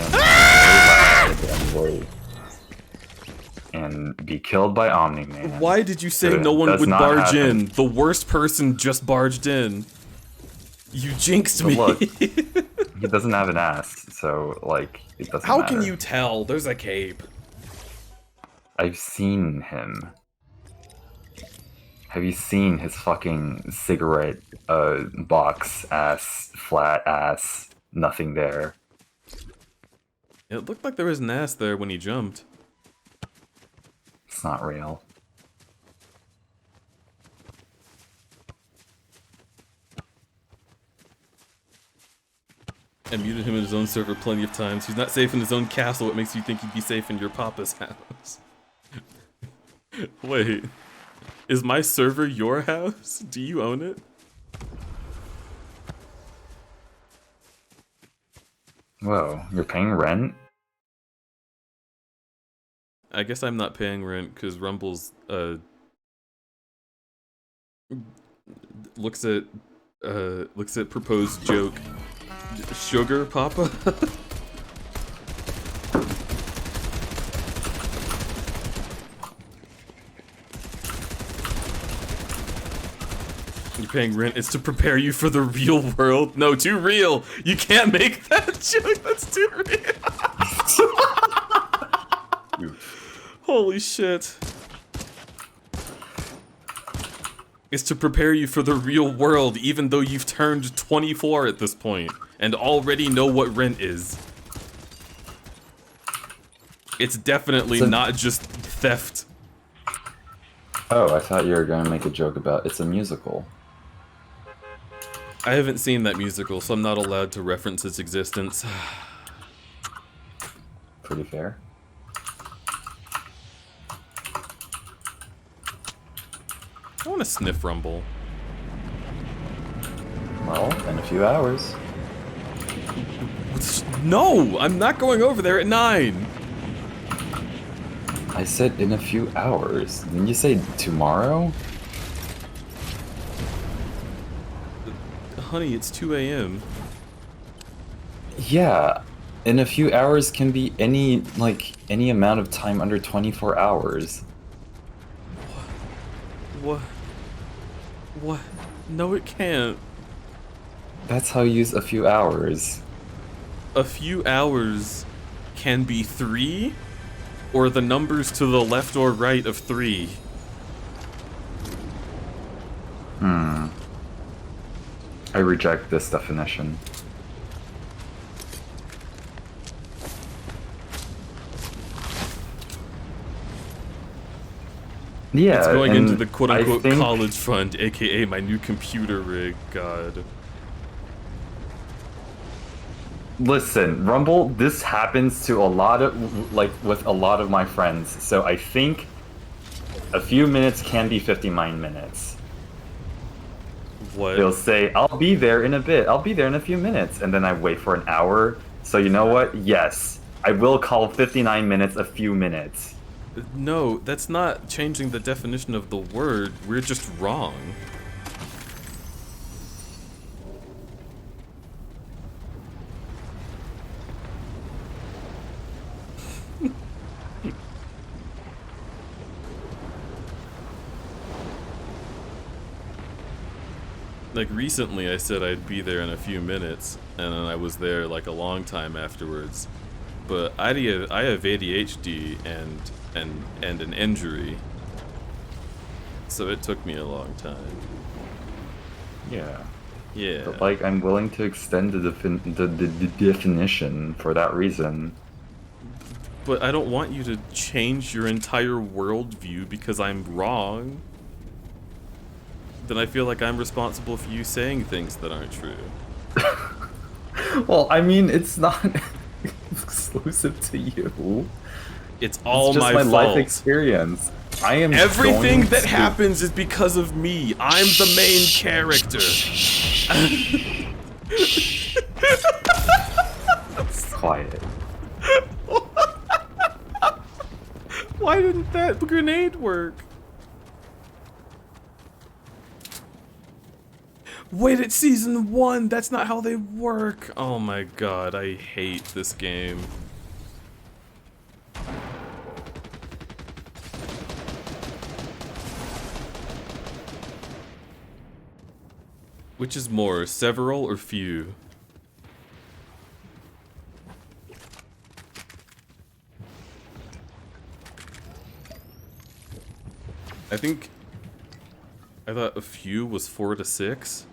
and be killed by Omni-Man. Why did you say It no one does would not barge happen. in? The worst person just barged in. You jinxed But me. look, he doesn't have an ass, so, like, it doesn't How matter. can you tell? There's a cape. I've seen him. Have you seen his fucking cigarette box ass, flat ass, nothing there? It looked like there was an ass there when he jumped. It's not real. I muted him in his own server plenty of times. He's not safe in his own castle. What makes you think he'd be safe in your papa's house? Wait. Is my server your house? Do you own it? Whoa, you're paying rent? I guess I'm not paying rent because Rumble's looks at proposed joke. Sugar Papa? You're paying rent. It's to prepare you for the real world. No, too real. You can't make that joke. That's too real. Holy shit. It's to prepare you for the real world, even though you've turned 24 at this point and already know what rent is. It's definitely not just theft. Oh, I thought you were going to make a joke about it's a musical. I haven't seen that musical, so I'm not allowed to reference its existence. Pretty fair. I want to sniff Rumble. Well, in a few hours. No! I'm not going over there at 9! I said in a few hours. Didn't you say tomorrow? Honey, it's 2 a.m. Yeah. In a few hours can be any amount of time under 24 hours. What? What? No, it can't. That's how you use a few hours. A few hours can be 3, or the numbers to the left or right of 3. I reject this definition. Yeah, It's going into and the quote-unquote I think- college fund, aka my new computer rig, god. Listen, Rumble, this happens to a lot of, with a lot of my friends, so I think a few minutes can be 59 minutes. What? They'll say, I'll be there in a bit, I'll be there in a few minutes, and then I wait for an hour, so you know what? Yes, I will call 59 minutes a few minutes. No, that's not changing the definition of the word. We're just wrong. Like recently I said I'd be there in a few minutes, and then I was there like a long time afterwards. But I have ADHD and an injury, so it took me a long time. Yeah. Yeah. But like, I'm willing to extend the definition for that reason. But I don't want you to change your entire worldview because I'm wrong. Then I feel like I'm responsible for you saying things that aren't true. Well, I mean, it's not exclusive to you. It's all It's just my my fault. life experience. I am Everything going that to- happens is because of me. I'm the main character. Quiet. Why didn't that grenade work? Wait, it's season 1. That's not how they work. Oh my god, I hate this game. Which is more, several or few? I thought a few was 4 to 6.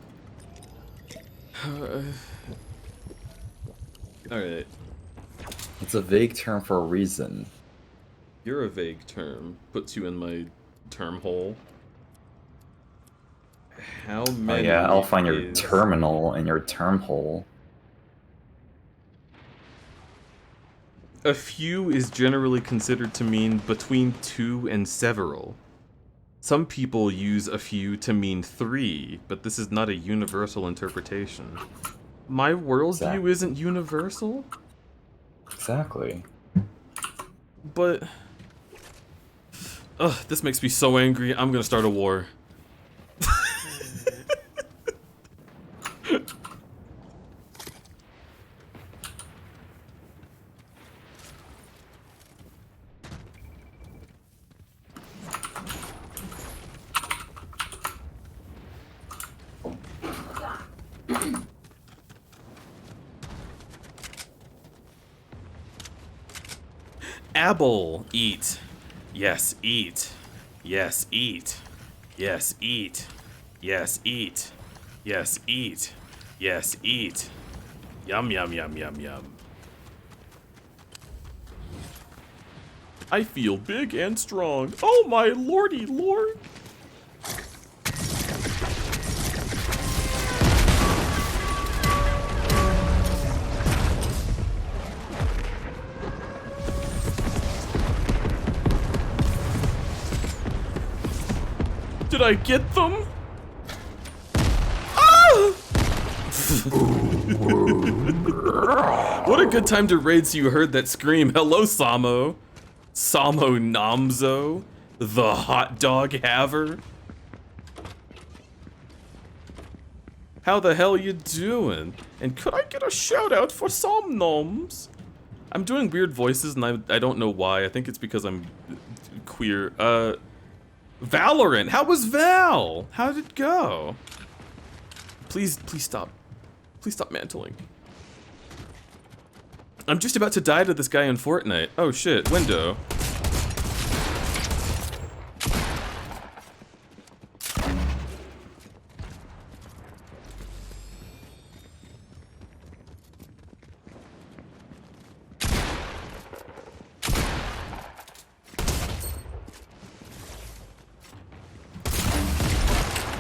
Alright. It's a vague term for a reason. You're a vague term. Puts you in my term hole. How Oh many? yeah, I'll find your is- terminal and your term hole. A few is generally considered to mean between 2 and several. Some people use a few to mean 3, but this is not a universal interpretation. My worldview Exactly. isn't universal, Exactly. but... Ugh, this makes me so angry. I'm gonna start a war. Apple, eat. Yes, eat. Yes, eat. Yes, eat. Yes, eat. Yes, eat. Yes, eat. Yum, yum, yum, yum, yum. I feel big and strong. Oh my lordy lord. Did I get them? Ah! What a good time to raid so you heard that scream. Hello, Samo. Samo Namzo, the hot dog haver. How the hell you doing? And could I get a shout out for Som Noms? I'm doing weird voices and I don't know why. I think it's because I'm queer. Valorant, how was Val? How did it go? Please stop. Please stop mantling. I'm just about to die to this guy in Fortnite. Oh shit, window.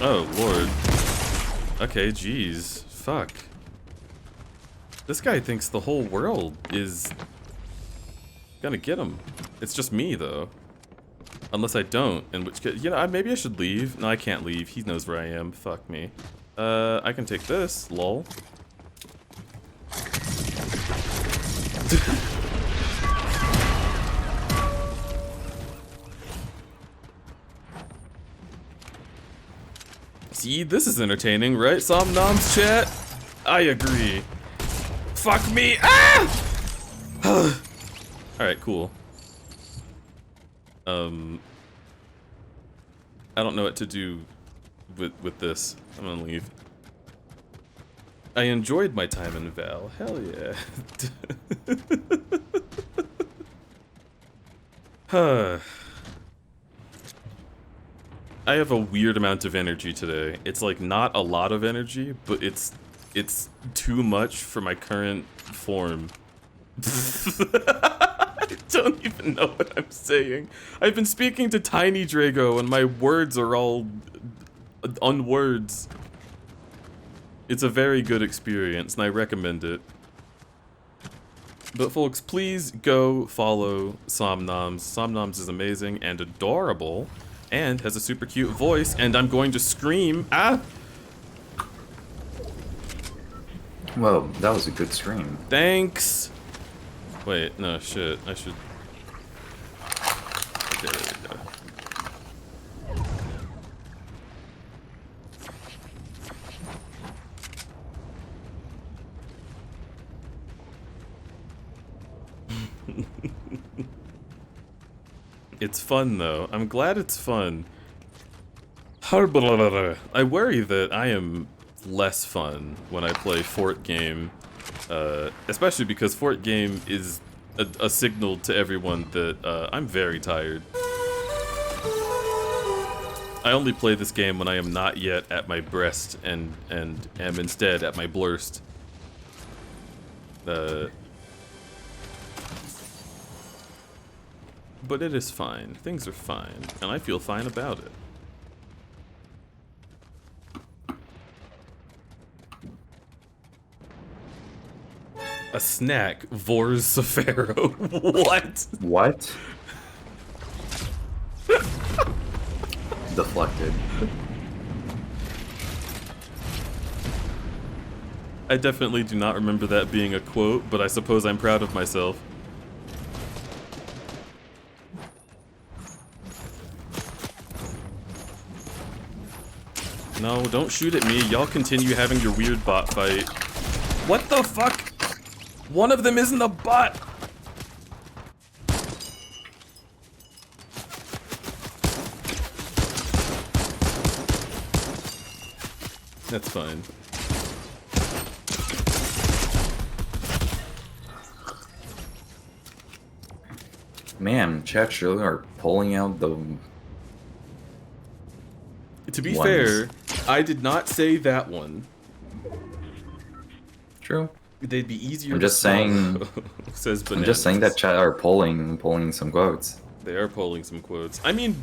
Oh lord. Okay, jeez. Fuck. This guy thinks the whole world is gonna get him. It's just me, though. Unless I don't, in which case, you know, maybe I should leave. No, I can't leave. He knows where I am. Fuck me. I can take this. Lol. See, this is entertaining, right? Somnom's chat? I agree. Fuck me! Ah! Alright, cool. I don't know what to do with this. I'm gonna leave. I enjoyed my time in Val. Hell yeah. Huh. I have a weird amount of energy today. It's like not a lot of energy, but it's too much for my current form. I don't even know what I'm saying. I've been speaking to Tiny Drago and my words are all unwords. It's a very good experience and I recommend it. But folks, please go follow Somnoms. Somnoms is amazing and adorable and has a super cute voice and I'm going to scream. Ah! Well, that was a good stream. Thanks! Wait, no, shit. I should... Okay, there we go. It's fun, though. I'm glad it's fun. I worry that I am less fun when I play Fort Game. Especially because Fort Game is a signal to everyone that I'm very tired. I only play this game when I am not yet at my breast and am instead at my blurst. But it is fine. Things are fine, and I feel fine about it. A snack, Vors Safaro. What? What? Deflected. I definitely do not remember that being a quote, but I suppose I'm proud of myself. No, don't shoot at me. Y'all continue having your weird bot fight. What the fuck? One of them isn't a bot! That's fine. Man, chat really are pulling out the... To be ones. fair, I did not say that one. True. They'd be easier I'm to just saying... swallow, says I'm Bananas. just saying that chat are pulling some quotes. They are pulling some quotes. I mean,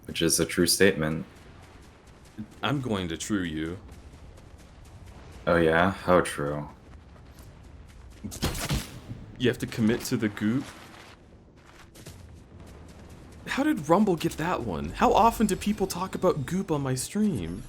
Which is a true statement. I'm going to true you. Oh yeah? How true? You have to commit to the goop. How did Rumble get that one? How often do people talk about goop on my stream?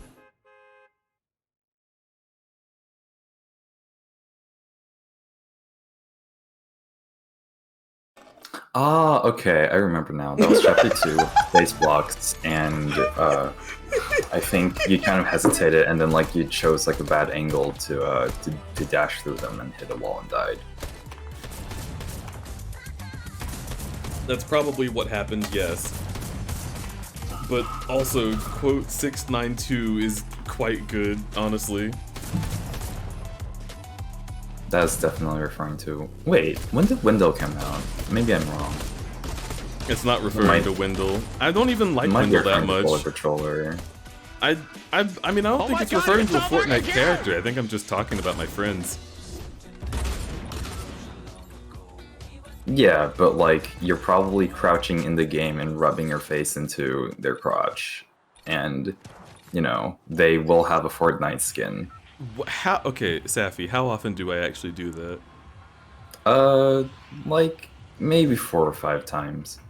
Ah, okay, I remember now. That was chapter 2, face blocks, and I think you kind of hesitated, and then like you chose like a bad angle to dash through them and hit a wall and died. That's probably what happened, yes. But also, quote 692 is quite good, honestly. That's definitely referring to... Wait, when did Wendell come out? Maybe I'm wrong. It's not referring to Wendell. I don't even like Might be Wendell that referring to much. Bullet Patroller. I mean, I don't think it's referring to a Fortnite character. I think I'm just talking about my friends. Yeah, but like, you're probably crouching in the game and rubbing your face into their crotch. And, you know, they will have a Fortnite skin. How? Okay, Safi, how often do I actually do that? Like, maybe 4 or 5 times.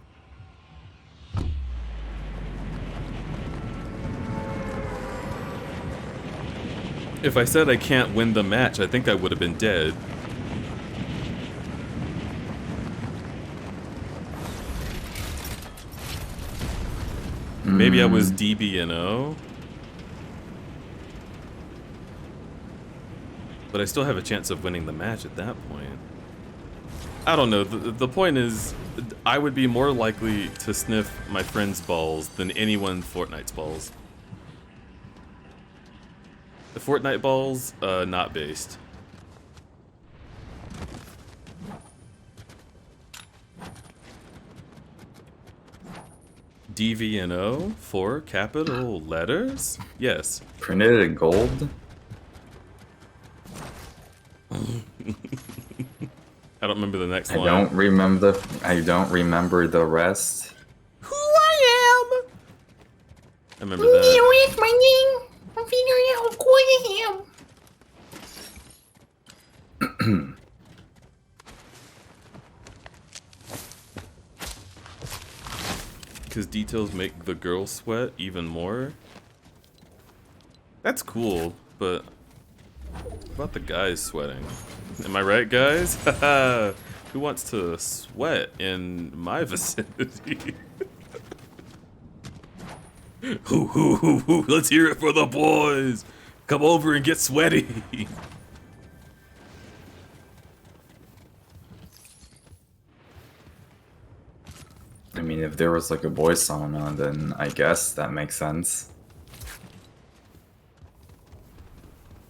If I said I can't win the match, I think I would have been dead. Maybe I was DBNO. But I still have a chance of winning the match at that point. I don't know, the point is, I would be more likely to sniff my friend's balls than anyone Fortnite's balls. The Fortnite balls, not based. DVNO for capital letters? Yes. Printed in gold? I don't remember the next I line. don't remember the rest. Who I am? I remember that. It's my name. I'm figuring out how cool I am. Because details make the girl sweat even more. That's cool, but what about the guys sweating? Am I right, guys? Who wants to sweat in my vicinity? Hoo, let's hear it for the boys. Come over and get sweaty. I mean, if there was like a boy sauna, then I guess that makes sense.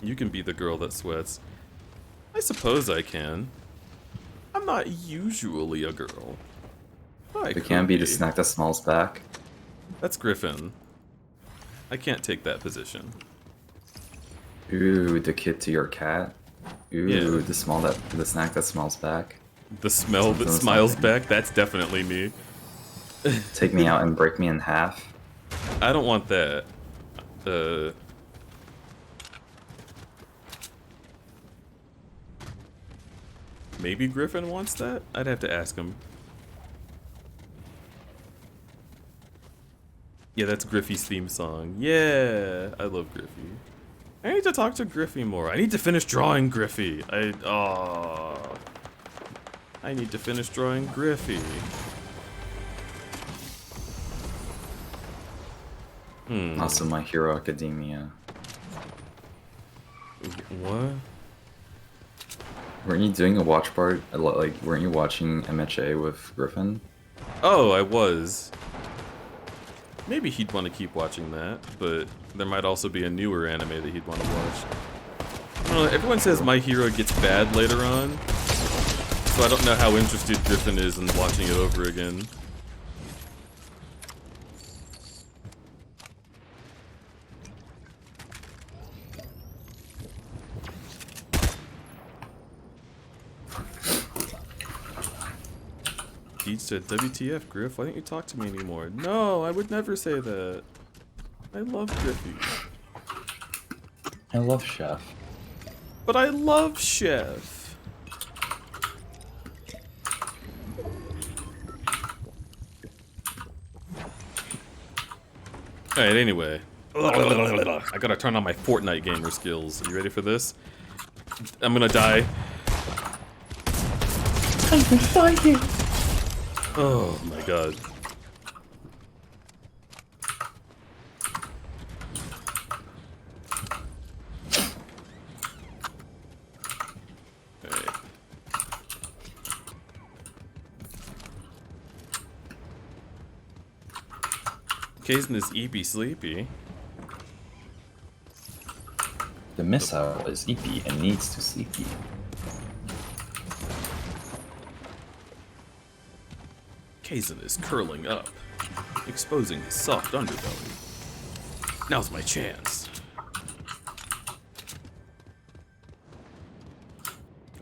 You can be the girl that sweats. I suppose I can. I'm not usually a girl. I It can be could the snack that smells back. That's Griffin. I can't take that position. Ooh, the kid to your cat. Ooh, Yeah. the snack that smells back. The smell that Something smiles like- back, that's definitely me. Take me out and break me in half. I don't want that. Maybe Griffin wants that? I'd have to ask him. Yeah, that's Griffey's theme song. Yeah, I love Griffey. I need to talk to Griffey more. I need to finish drawing Griffey. I need to finish drawing Griffey. Also, My Hero Academia. What? Weren't you doing a watch part? Like, weren't you watching MHA with Griffin? Oh, I was. Maybe he'd want to keep watching that, but there might also be a newer anime that he'd want to watch. I don't know, everyone says My Hero gets bad later on, so I don't know how interested Griffin is in watching it over again. Deed said, WTF, Griff, why don't you talk to me anymore? No, I would never say that. I love Griffy. I love Chef. But I love Chef. Alright, anyway. I gotta turn on my Fortnite gamer skills. Are you ready for this? I'm gonna die. Oh my god. Alright. Kaizen is EP sleepy. The missile is eepy and needs to sleepy. Kaizen is curling up, exposing his soft underbelly. Now's my chance.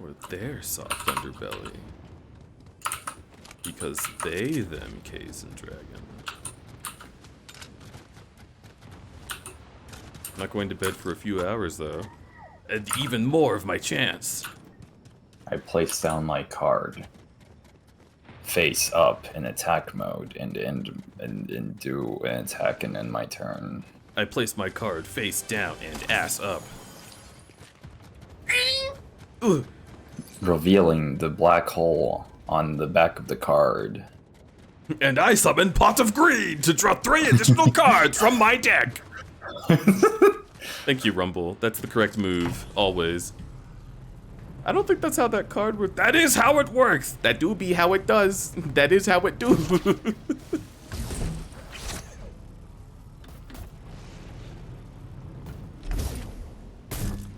Or their soft underbelly. Because they them Kaizen Dragon. I'm not going to bed for a few hours though. And even more of my chance. I place down my card. Face up in attack mode and do an attack and end my turn. I place my card face down and ass up. Ugh. Revealing the black hole on the back of the card. And I summon Pot of Greed to draw 3 additional cards from my deck. Thank you, Rumble. That's the correct move, always. I don't think that's how that card works. That is how it works. That do be how it does. That is how it do.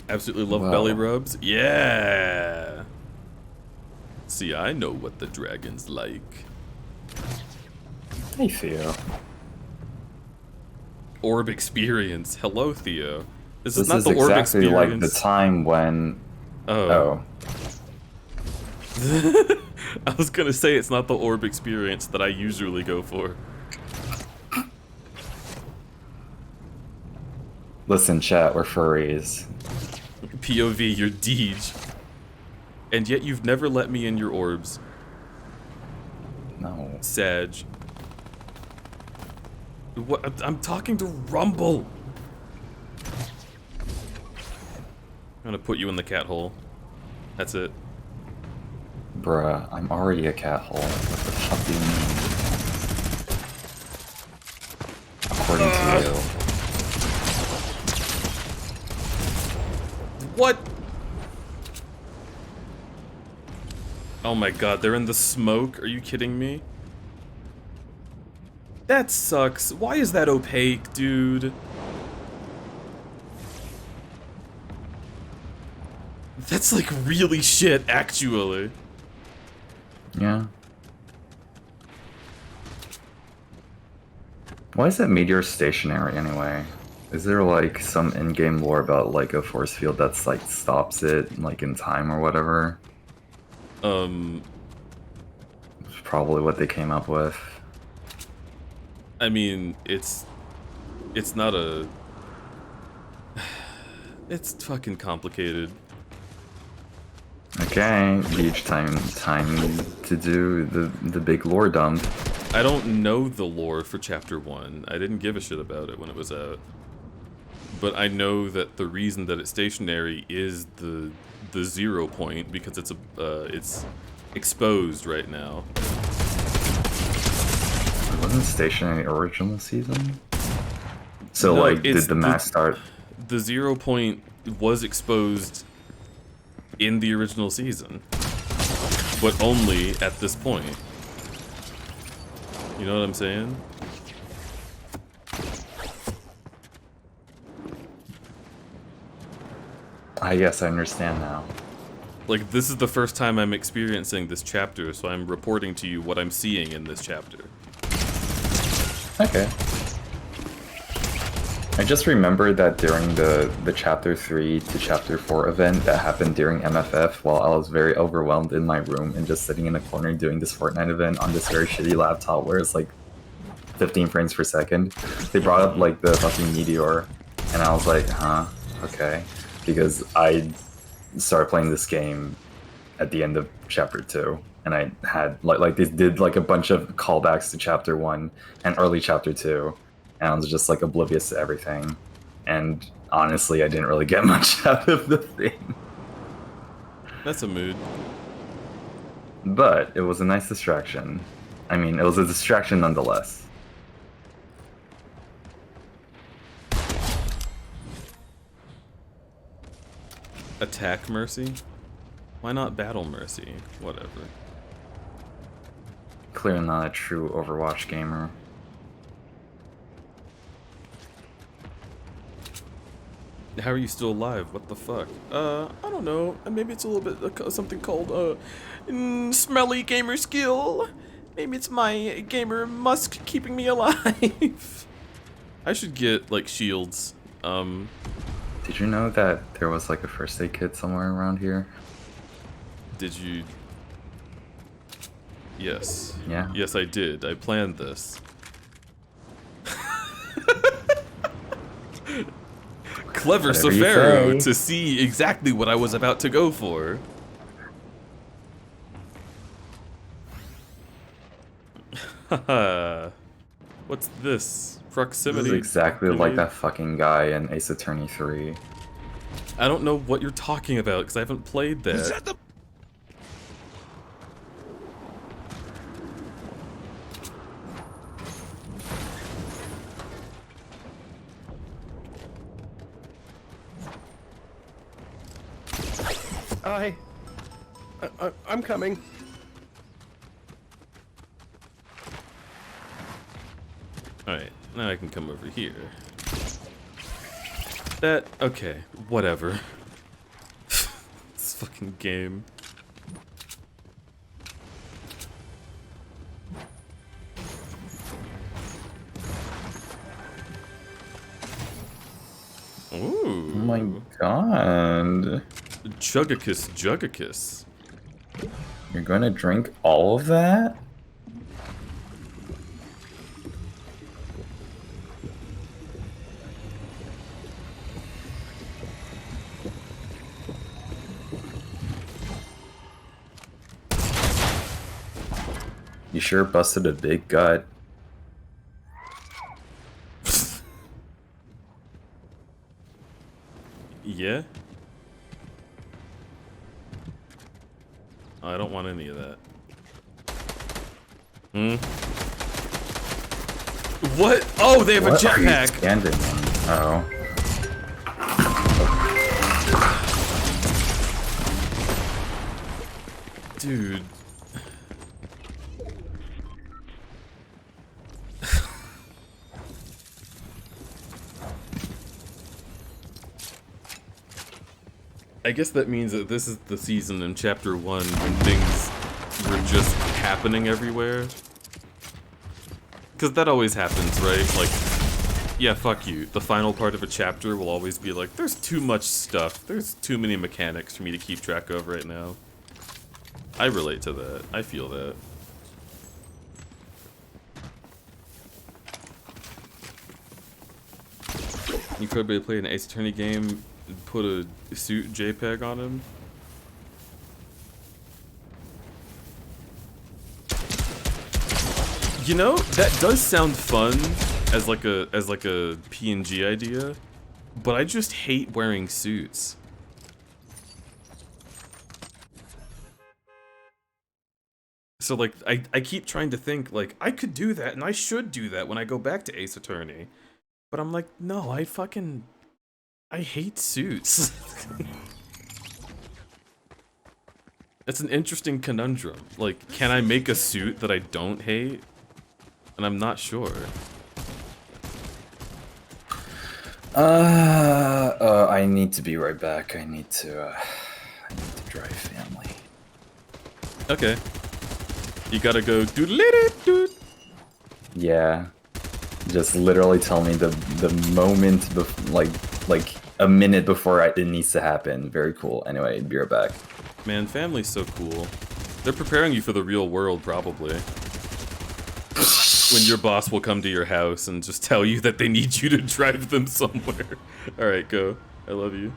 Absolutely love Wow. belly rubs. Yeah. See, I know what the dragon's like. Hey, Theo. Orb experience. Hello, Theo. This is This not is the orb exactly like the experience. time when. Oh. Oh. I was gonna say it's not the orb experience that I usually go for. Listen, chat, we're furries. POV, you're Deej. And yet you've never let me in your orbs. No. Sag. What? I'm talking to Rumble. I'm gonna put you in the cat hole. That's it. Bruh, I'm already a cat hole. What the fuck do you mean? According to you. What? Oh my god, they're in the smoke? Are you kidding me? That sucks. Why is that opaque, dude? That's like really shit, actually. Yeah. Why is that meteor stationary anyway? Is there like some in-game lore about like a force field that's like stops it like in time or whatever? It's probably what they came up with. I mean, it's not a... It's fucking complicated. Okay, each time to do the big lore dump. I don't know the lore for Chapter 1. I didn't give a shit about it when it was out. But I know that the reason that it's stationary is the 0 point, because it's exposed right now. It wasn't stationary original season? So No, like, did it's the mass start? The 0 point was exposed in the original season, but only at this point. You know what I'm saying? I guess I understand now. Like, this is the first time I'm experiencing this chapter, so I'm reporting to you what I'm seeing in this chapter. Okay. I just remembered that during the chapter 3 to chapter 4 event that happened during MFF while I was very overwhelmed in my room and just sitting in a corner doing this Fortnite event on this very shitty laptop where it's like 15 frames per second. They brought up like the fucking meteor and I was like, huh, okay. Because I started playing this game at the end of chapter 2 and I had like they did like a bunch of callbacks to chapter 1 and early chapter 2. And I was just like oblivious to everything. And honestly, I didn't really get much out of the thing. That's a mood. But it was a nice distraction. I mean, it was a distraction nonetheless. Attack Mercy? Why not Battle Mercy? Whatever. Clearly not a true Overwatch gamer. How are you still alive? What the fuck? I don't know. Maybe it's a little bit something called, smelly gamer skill. Maybe it's my gamer musk keeping me alive. I should get, like, shields. Did you know that there was like a first aid kit somewhere around here? Did you... Yes. Yeah. Yes, I did. I planned this. Clever Whatever you Safaro say. to see exactly what I was about to go for. Haha. What's this? This Proximity? is exactly like grenade? that fucking guy in Ace Attorney 3. I don't know what you're talking about because I haven't played that. I'm coming. Alright, now I can come over here. Okay, whatever. fucking game. Ooh. Oh my god. Chugacus, Jugacus. You're gonna drink all of that? You sure busted a big gut. Yeah? I don't want any of that. What? Oh, they have a What are you jetpack! standing on? Oh. Dude. I guess that means that this is the season in chapter 1 when things were just happening everywhere. Because that always happens, right? Like, yeah, fuck you. The final part of a chapter will always be like, there's too much stuff. There's too many mechanics for me to keep track of right now. I relate to that. I feel that. You could be playing an Ace Attorney game, put a suit JPEG on him. You know, that does sound fun as like a PNG idea, but I just hate wearing suits. So like I keep trying to think like I could do that and I should do that when I go back to Ace Attorney. But I'm like, no, I hate suits. It's an interesting conundrum. Like, can I make a suit that I don't hate? And I'm not sure. I need to be right back. I need to drive family. Okay. You gotta go doodle-doo-doo. Yeah. Just literally tell me the moment, like a minute before it needs to happen. Very cool. Anyway, be right back. Man, family's so cool. They're preparing you for the real world, probably. When your boss will come to your house and just tell you that they need you to drive them somewhere. Alright, go. I love you.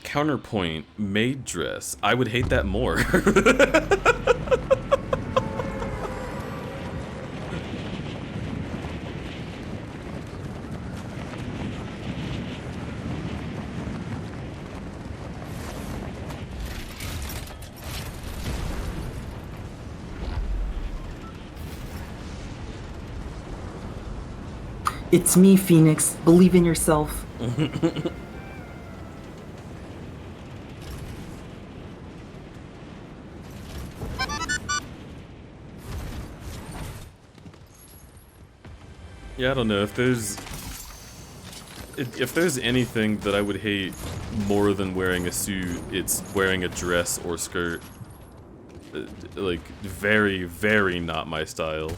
Counterpoint, maid dress. I would hate that more. It's me, Phoenix. Believe in yourself. Yeah, I don't know if there's anything that I would hate more than wearing a suit, it's wearing a dress or skirt. Like, very, very not my style.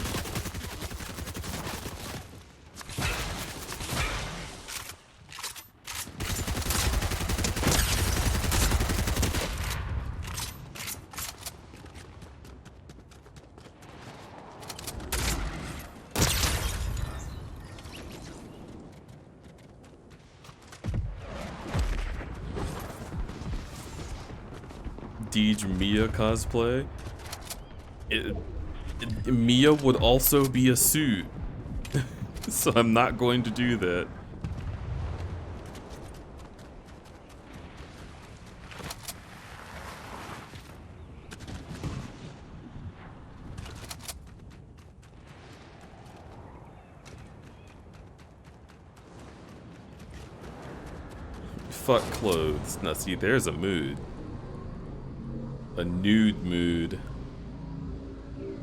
Deej Mia cosplay. Mia would also be a suit, so I'm not going to do that. Fuck clothes. Now see, there's a mood. A nude mood.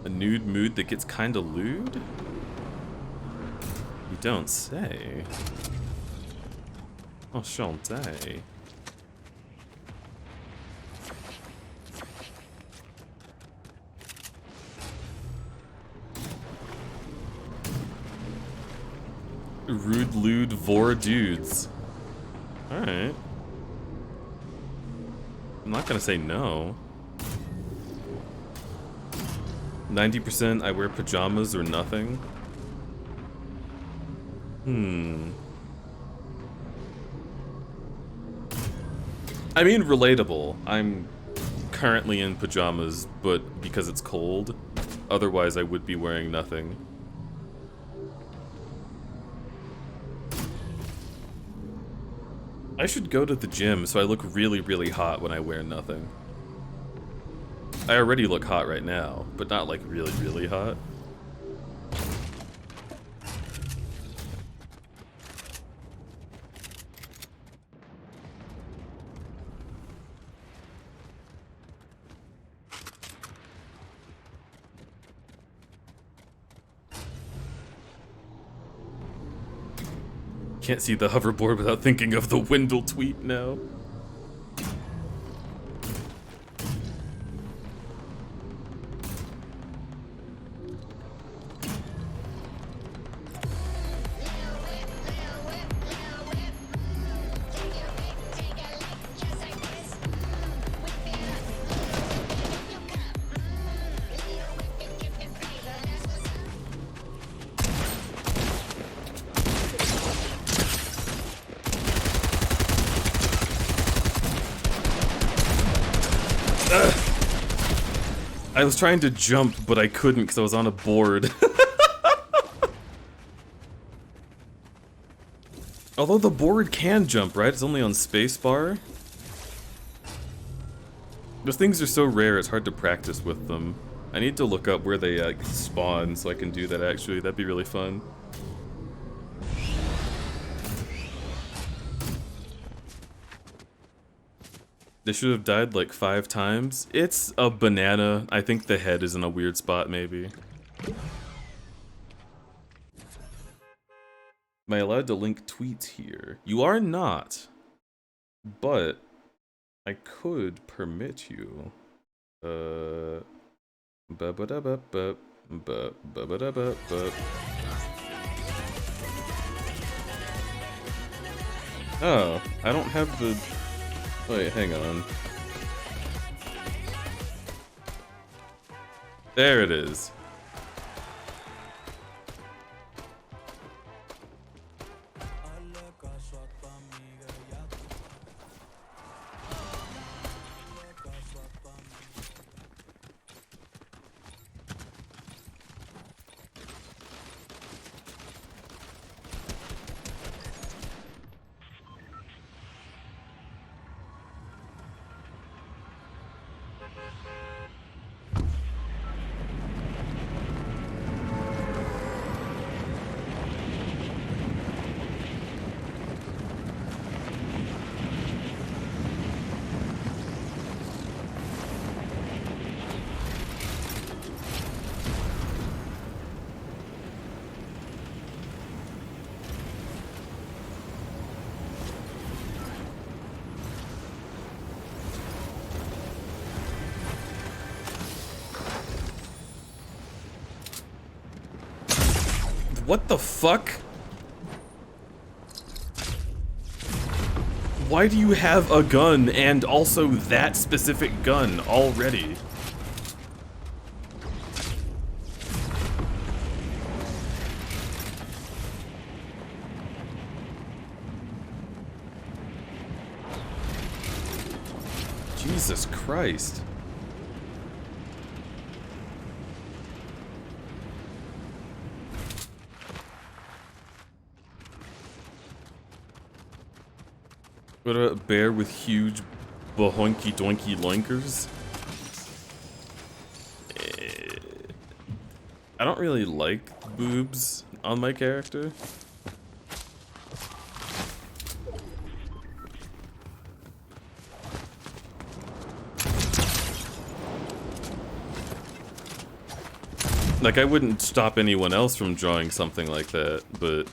A nude mood that gets kinda lewd? You don't say. Oh, Shantae. Rude, lewd, vor dudes. Alright. I'm not gonna say no. 90% I wear pajamas or nothing. I mean, relatable. I'm currently in pajamas, but because it's cold. Otherwise, I would be wearing nothing. I should go to the gym so I look really, really hot when I wear nothing. I already look hot right now, but not like really, really hot. Can't see the hoverboard without thinking of the Wendell tweet now. I was trying to jump, but I couldn't because I was on a board. Although the board can jump, right? It's only on spacebar. Those things are so rare, it's hard to practice with them. I need to look up where they spawn so I can do that actually. That'd be really fun. They should have died like 5 times. It's a banana. I think the head is in a weird spot, maybe. Am I allowed to link tweets here? You are not. But I could permit you. Oh, I don't have the... Wait, hang on. There it is. What the fuck? Why do you have a gun and also that specific gun already? Jesus Christ. What about a bear with huge bahoinky doinky loinkers? I don't really like boobs on my character. Like, I wouldn't stop anyone else from drawing something like that, but...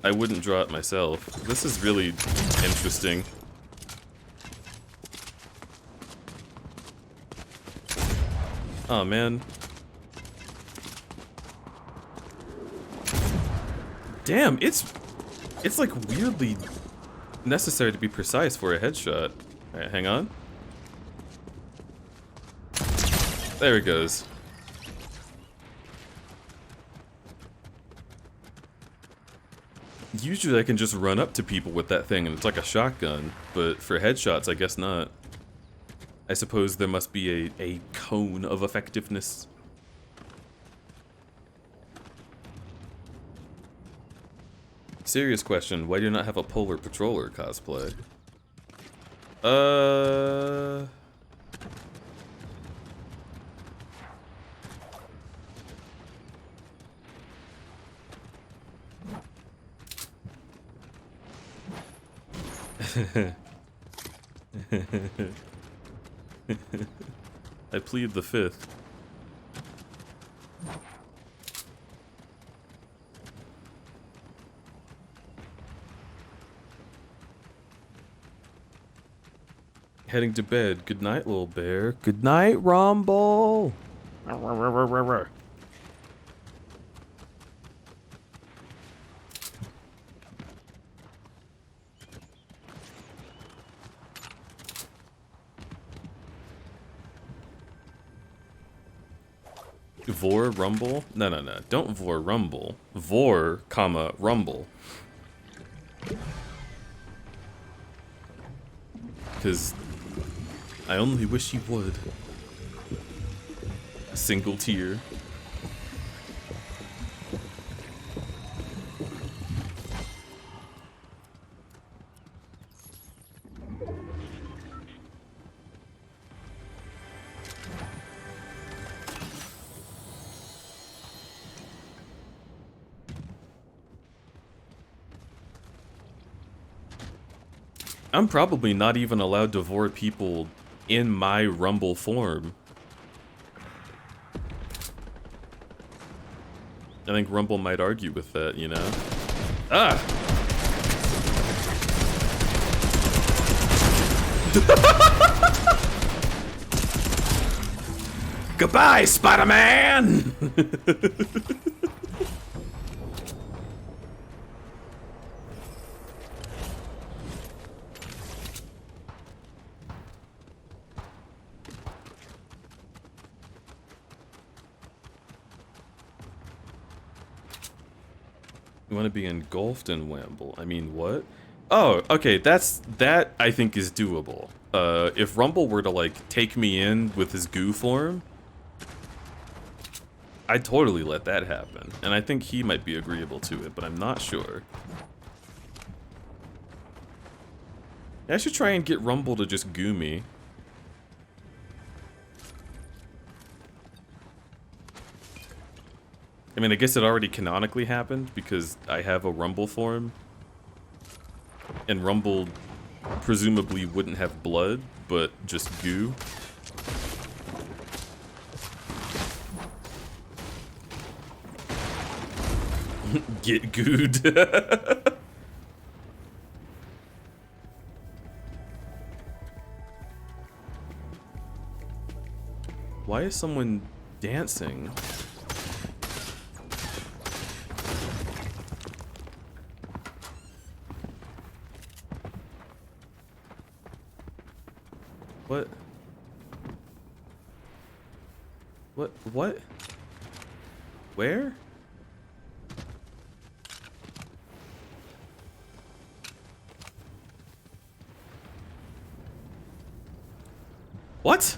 I wouldn't draw it myself. This is really interesting. Oh man. Damn, it's like weirdly necessary to be precise for a headshot. Alright, hang on. There it goes. Usually I can just run up to people with that thing and it's like a shotgun, but for headshots I guess not. I suppose there must be a cone of effectiveness. Serious question, why do you not have a Polar Patroller cosplay? I plead the fifth. Heading to bed. Good night, little bear. Good night, Rumble. Vor Rumble? No, no, no. Don't Vor Rumble. Vor, comma, Rumble. Because I only wish you would. A single tear. I'm probably not even allowed to vor people in my Rumble form. I think Rumble might argue with that, you know? Ah! Goodbye, Spider-Man! You want to be engulfed in Wamble? I mean, what? Oh, okay, that I think is doable. If Rumble were to, like, take me in with his goo form, I'd totally let that happen. And I think he might be agreeable to it, but I'm not sure. I should try and get Rumble to just goo me. I mean, I guess it already canonically happened because I have a Rumble form. And Rumble presumably wouldn't have blood, but just goo. Get gooed. Why is someone dancing? What? What? Where? What?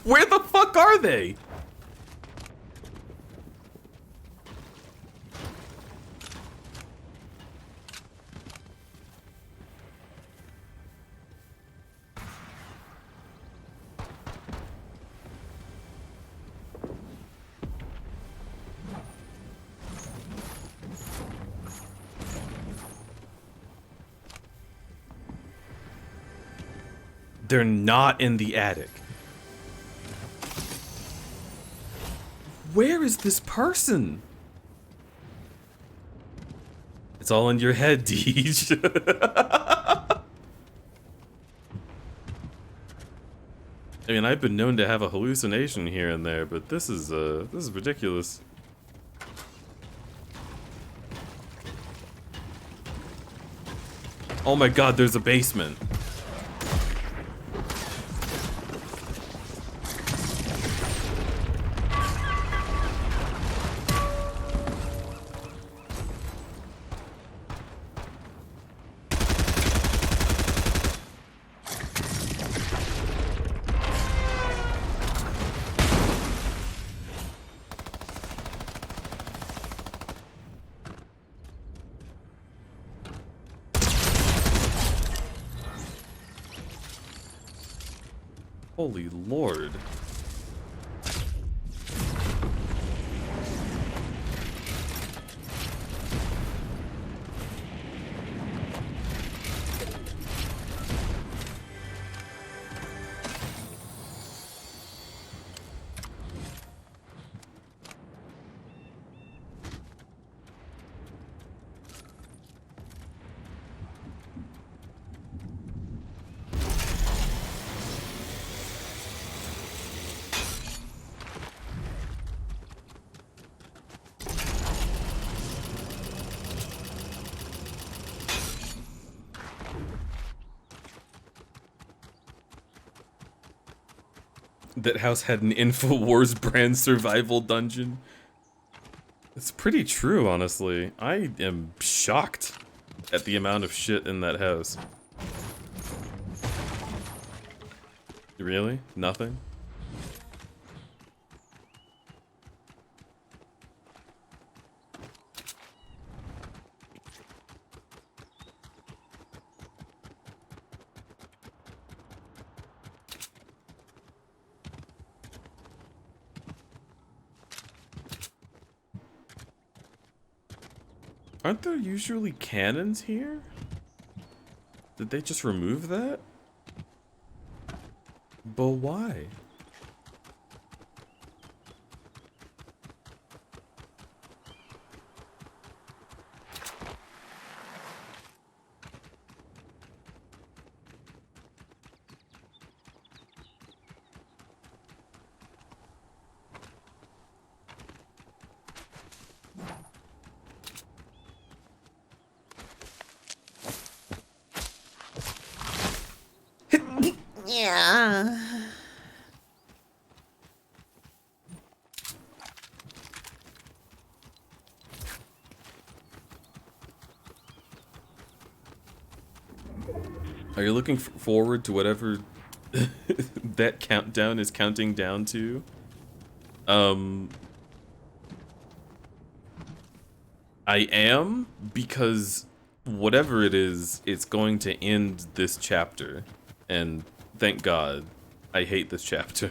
Where the fuck are they? They're not in the attic. Where is this person? It's all in your head, Deej. I mean, I've been known to have a hallucination here and there, but this is ridiculous. Oh my god, there's a basement. Holy Lord. That house had an InfoWars brand survival dungeon. It's pretty true, honestly. I am shocked at the amount of shit in that house. Really? Nothing? Aren't there usually cannons here? Did they just remove that? But why? Yeah. Are you looking forward to whatever that countdown is counting down to? I am, because whatever it is, it's going to end this chapter. And thank God, I hate this chapter.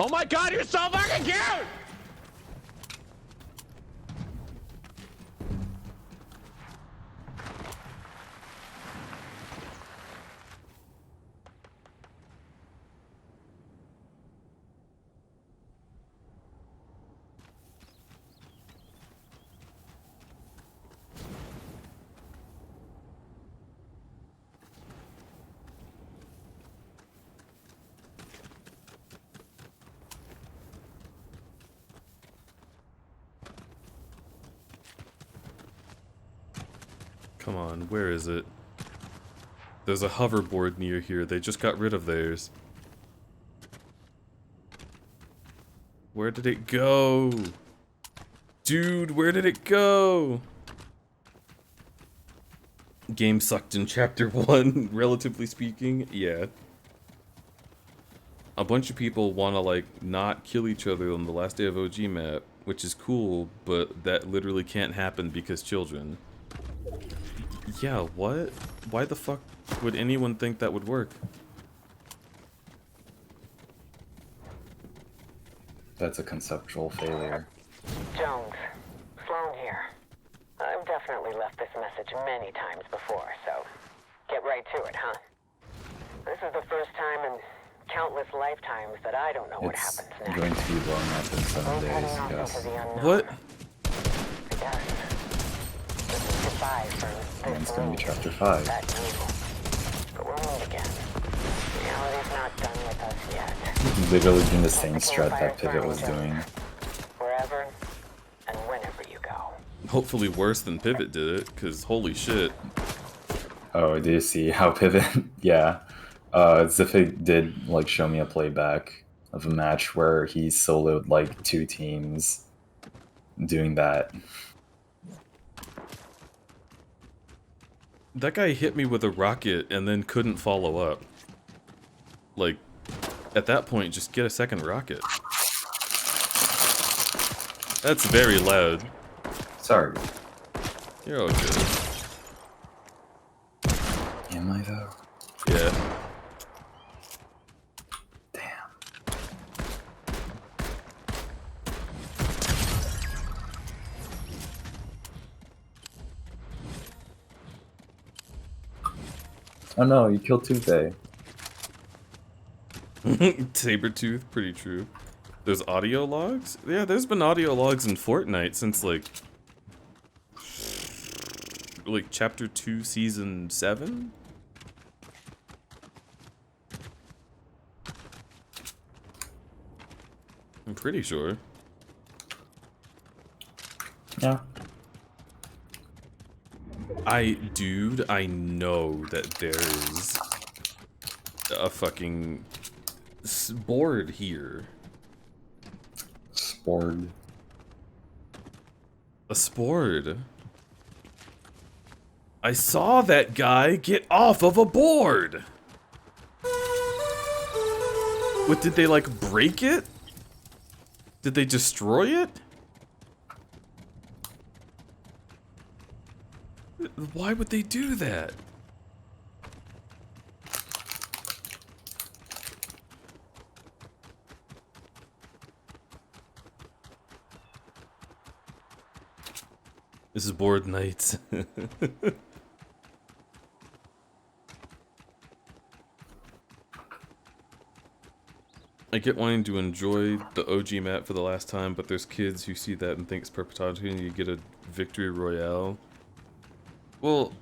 Oh my god, you're so fucking cute! Come on, where is it? There's a hoverboard near here. They just got rid of theirs. Where did it go? Dude, where did it go? Game sucked in chapter 1, relatively speaking. Yeah. A bunch of people want to, like, not kill each other on the last day of OG map. which is cool, but that literally can't happen because children. Yeah, what? Why the fuck would anyone think that would work? That's a conceptual failure. Jones, Sloan here. I've definitely left this message many times before, so get right to it, huh? This is the first time in countless lifetimes that I don't know what It's happens next. going to be blowing up in 7 Both heading days, off yes. into the unknown. What? Yes. This is goodbye from And this it's going to be room, chapter 5. that evil. But we'll meet again. Reality's not done with us yet. Literally doing the same strat that Pivot was doing. Wherever and whenever you go. Hopefully worse than Pivot did it, because holy shit. Oh, do you see how Pivot? Yeah. Ziffig did like show me a playback of a match where he soloed like 2 teams doing that. That guy hit me with a rocket and then couldn't follow up. Like, at that point, just get a second rocket. That's very loud. Sorry. You're all good. Am I though? Yeah. Damn. Oh no, you killed Tuesday. Sabretooth, pretty true. There's audio logs? Yeah, there's been audio logs in Fortnite since like chapter 2 season 7? I'm pretty sure. Yeah. Dude, I know that there's a fucking board here. Spord. A sport. I saw that guy get off of a board. What, did they like break it? Did they destroy it? Why would they do that? This is board nights. I get wanting to enjoy the OG map for the last time, but there's kids who see that and think it's perpetuity and you get a victory royale. Well,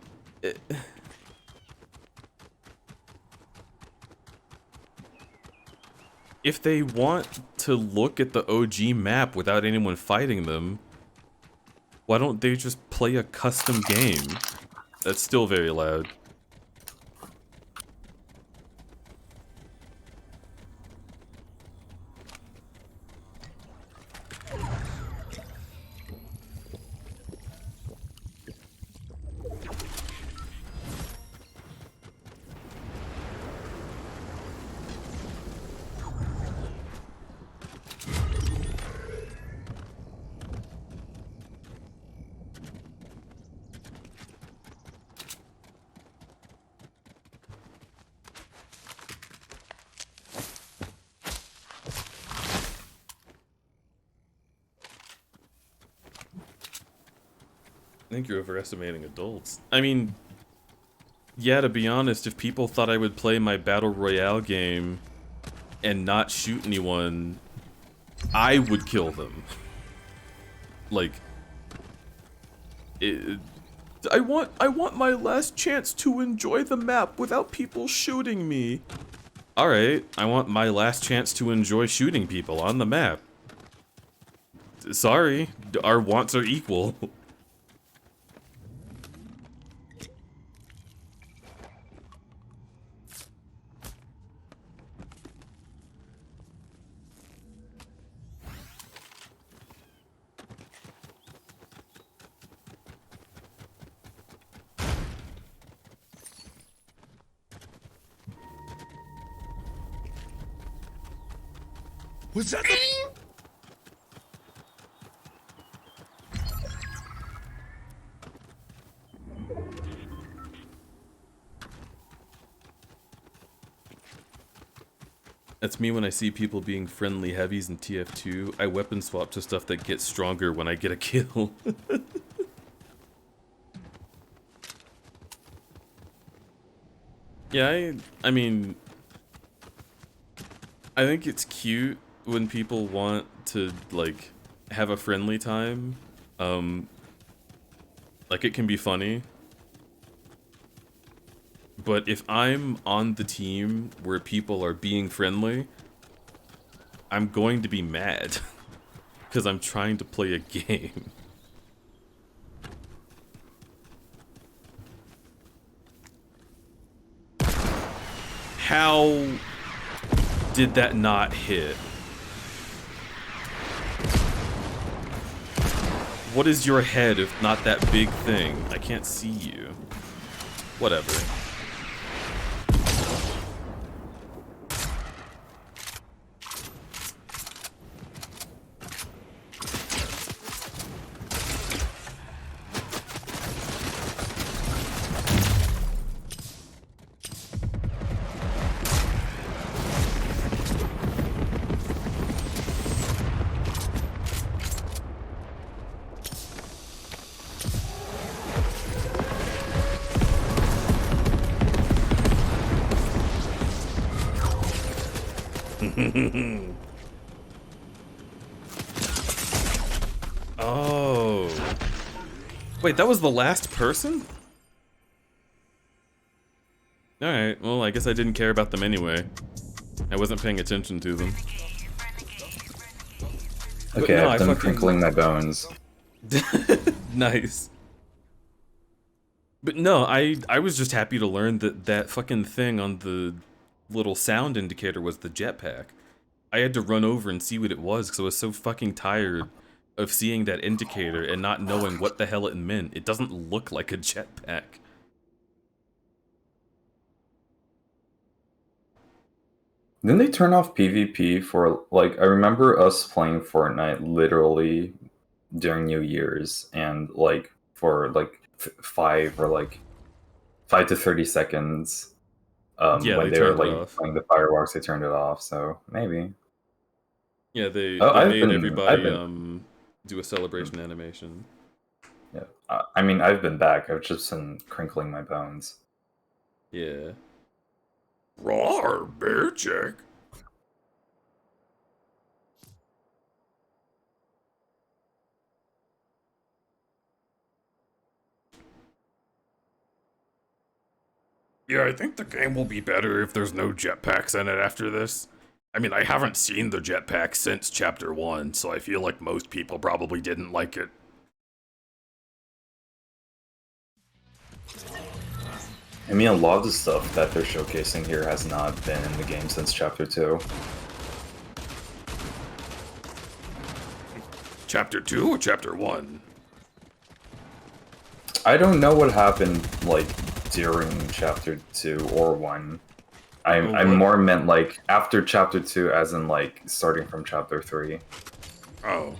if they want to look at the OG map without anyone fighting them, why don't they just play a custom game? That's still very loud. I think you're overestimating adults. I mean, yeah, to be honest, if people thought I would play my Battle Royale game and not shoot anyone, I would kill them. Like, I want my last chance to enjoy the map without people shooting me. Alright, I want my last chance to enjoy shooting people on the map. Sorry, our wants are equal. Was that the... That's me when I see people being friendly heavies in TF2. I weapon swap to stuff that gets stronger when I get a kill. Yeah, I mean, I think it's cute when people want to, like, have a friendly time. Like, it can be funny. But if I'm on the team where people are being friendly, I'm going to be mad. Because I'm trying to play a game. How did that not hit? What is your head if not that big thing? I can't see you. Whatever. Oh. Wait, that was the last person? Alright, well, I guess I didn't care about them anyway. I wasn't paying attention to them. Okay, no, I've I been fucking- crinkling my bones. Nice. But no, I was just happy to learn that that fucking thing on the little sound indicator was the jetpack. I had to run over and see what it was because I was so fucking tired of seeing that indicator and not knowing what the hell it meant. It doesn't look like a jetpack. Didn't they turn off PvP for, like, I remember us playing Fortnite literally during New Year's, and, like, for, like, 5 to 30 seconds, Yeah, when they they were, turned it like, off. playing the fireworks, they turned it off, so maybe. Yeah, they I've made been- everybody I've been- do a celebration animation. Yeah, I mean, I've been back, I've just been crinkling my bones. Yeah. Roar, bear check. Yeah, I think the game will be better if there's no jetpacks in it after this. I mean, I haven't seen the jetpack since Chapter 1, so I feel like most people probably didn't like it. I mean, a lot of the stuff that they're showcasing here has not been in the game since Chapter 2. Chapter 2 or Chapter 1? I don't know what happened, like, during Chapter 2 or 1. I more meant, like, after Chapter 2, as in, like, starting from Chapter 3. Oh.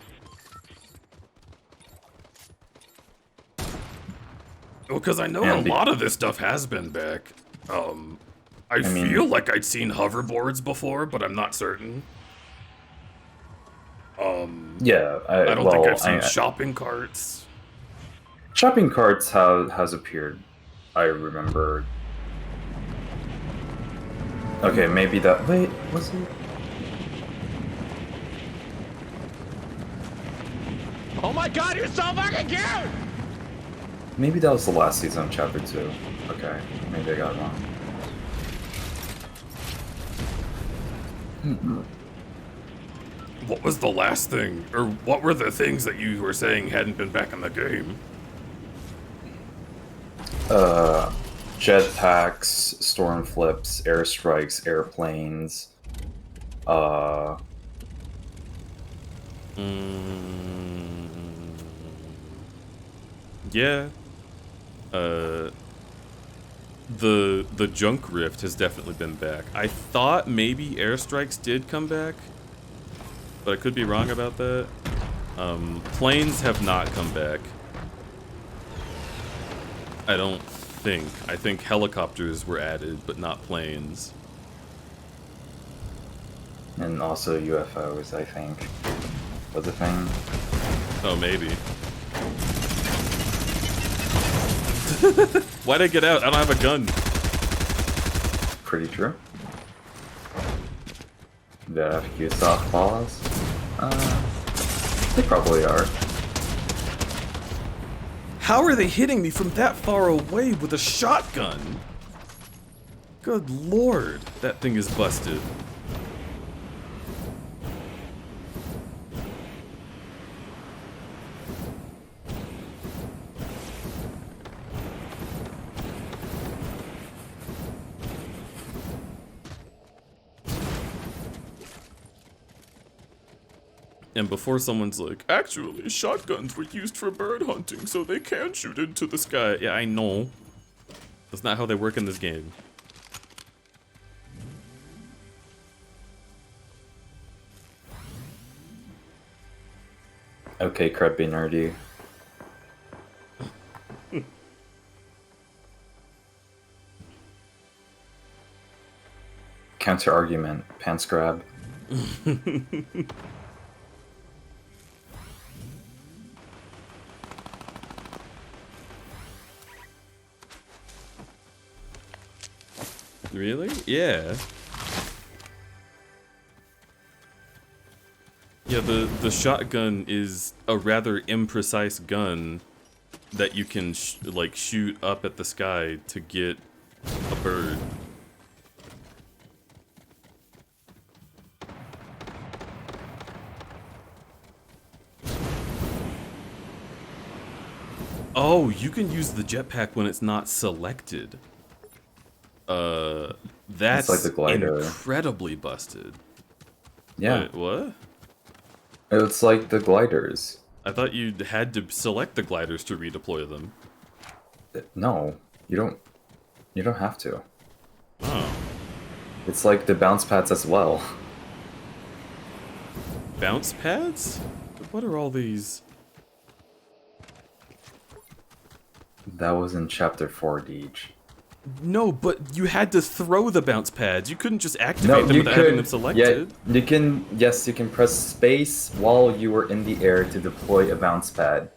Well, because I know And a lot of this stuff has been back. I mean- feel like I'd seen hoverboards before, but I'm not certain. Yeah, I don't think I've seen shopping carts. Shopping carts has appeared. I remember. Okay, maybe that. Wait, was it? Oh my god, you're so fucking cute! Maybe that was the last season of Chapter 2. Okay, maybe I got it wrong. What was the last thing? Or what were the things that you were saying hadn't been back in the game? Jetpacks, storm flips, airstrikes, airplanes. Yeah. The junk rift has definitely been back. I thought maybe airstrikes did come back, but I could be wrong about that. Planes have not come back. I don't think. I think helicopters were added, but not planes. And also UFOs, I think, was a thing. Oh, maybe. Why'd I get out? I don't have a gun. Pretty true. The FQ softballs? They probably are. How are they hitting me from that far away with a shotgun? Good lord, that thing is busted. And before someone's like, actually, shotguns were used for bird hunting, so they can shoot into the sky. Yeah, I know. That's not how they work in this game. Okay, crudby nerdy. Counter argument, pants grab. Really? Yeah. Yeah, the shotgun is a rather imprecise gun that you can like shoot up at the sky to get a bird. Oh, you can use the jetpack when it's not selected. That's like the glider. Incredibly busted. Yeah. Wait, what? It's like the gliders. I thought you had to select the gliders to redeploy them. No, you don't. You don't have to. Oh. It's like the bounce pads as well. Bounce pads? What are all these? That was in chapter 4, Deej. No, but you had to throw the bounce pads. You couldn't just activate them without having them selected. Yeah, you can. Yes, you can press space while you were in the air to deploy a bounce pad.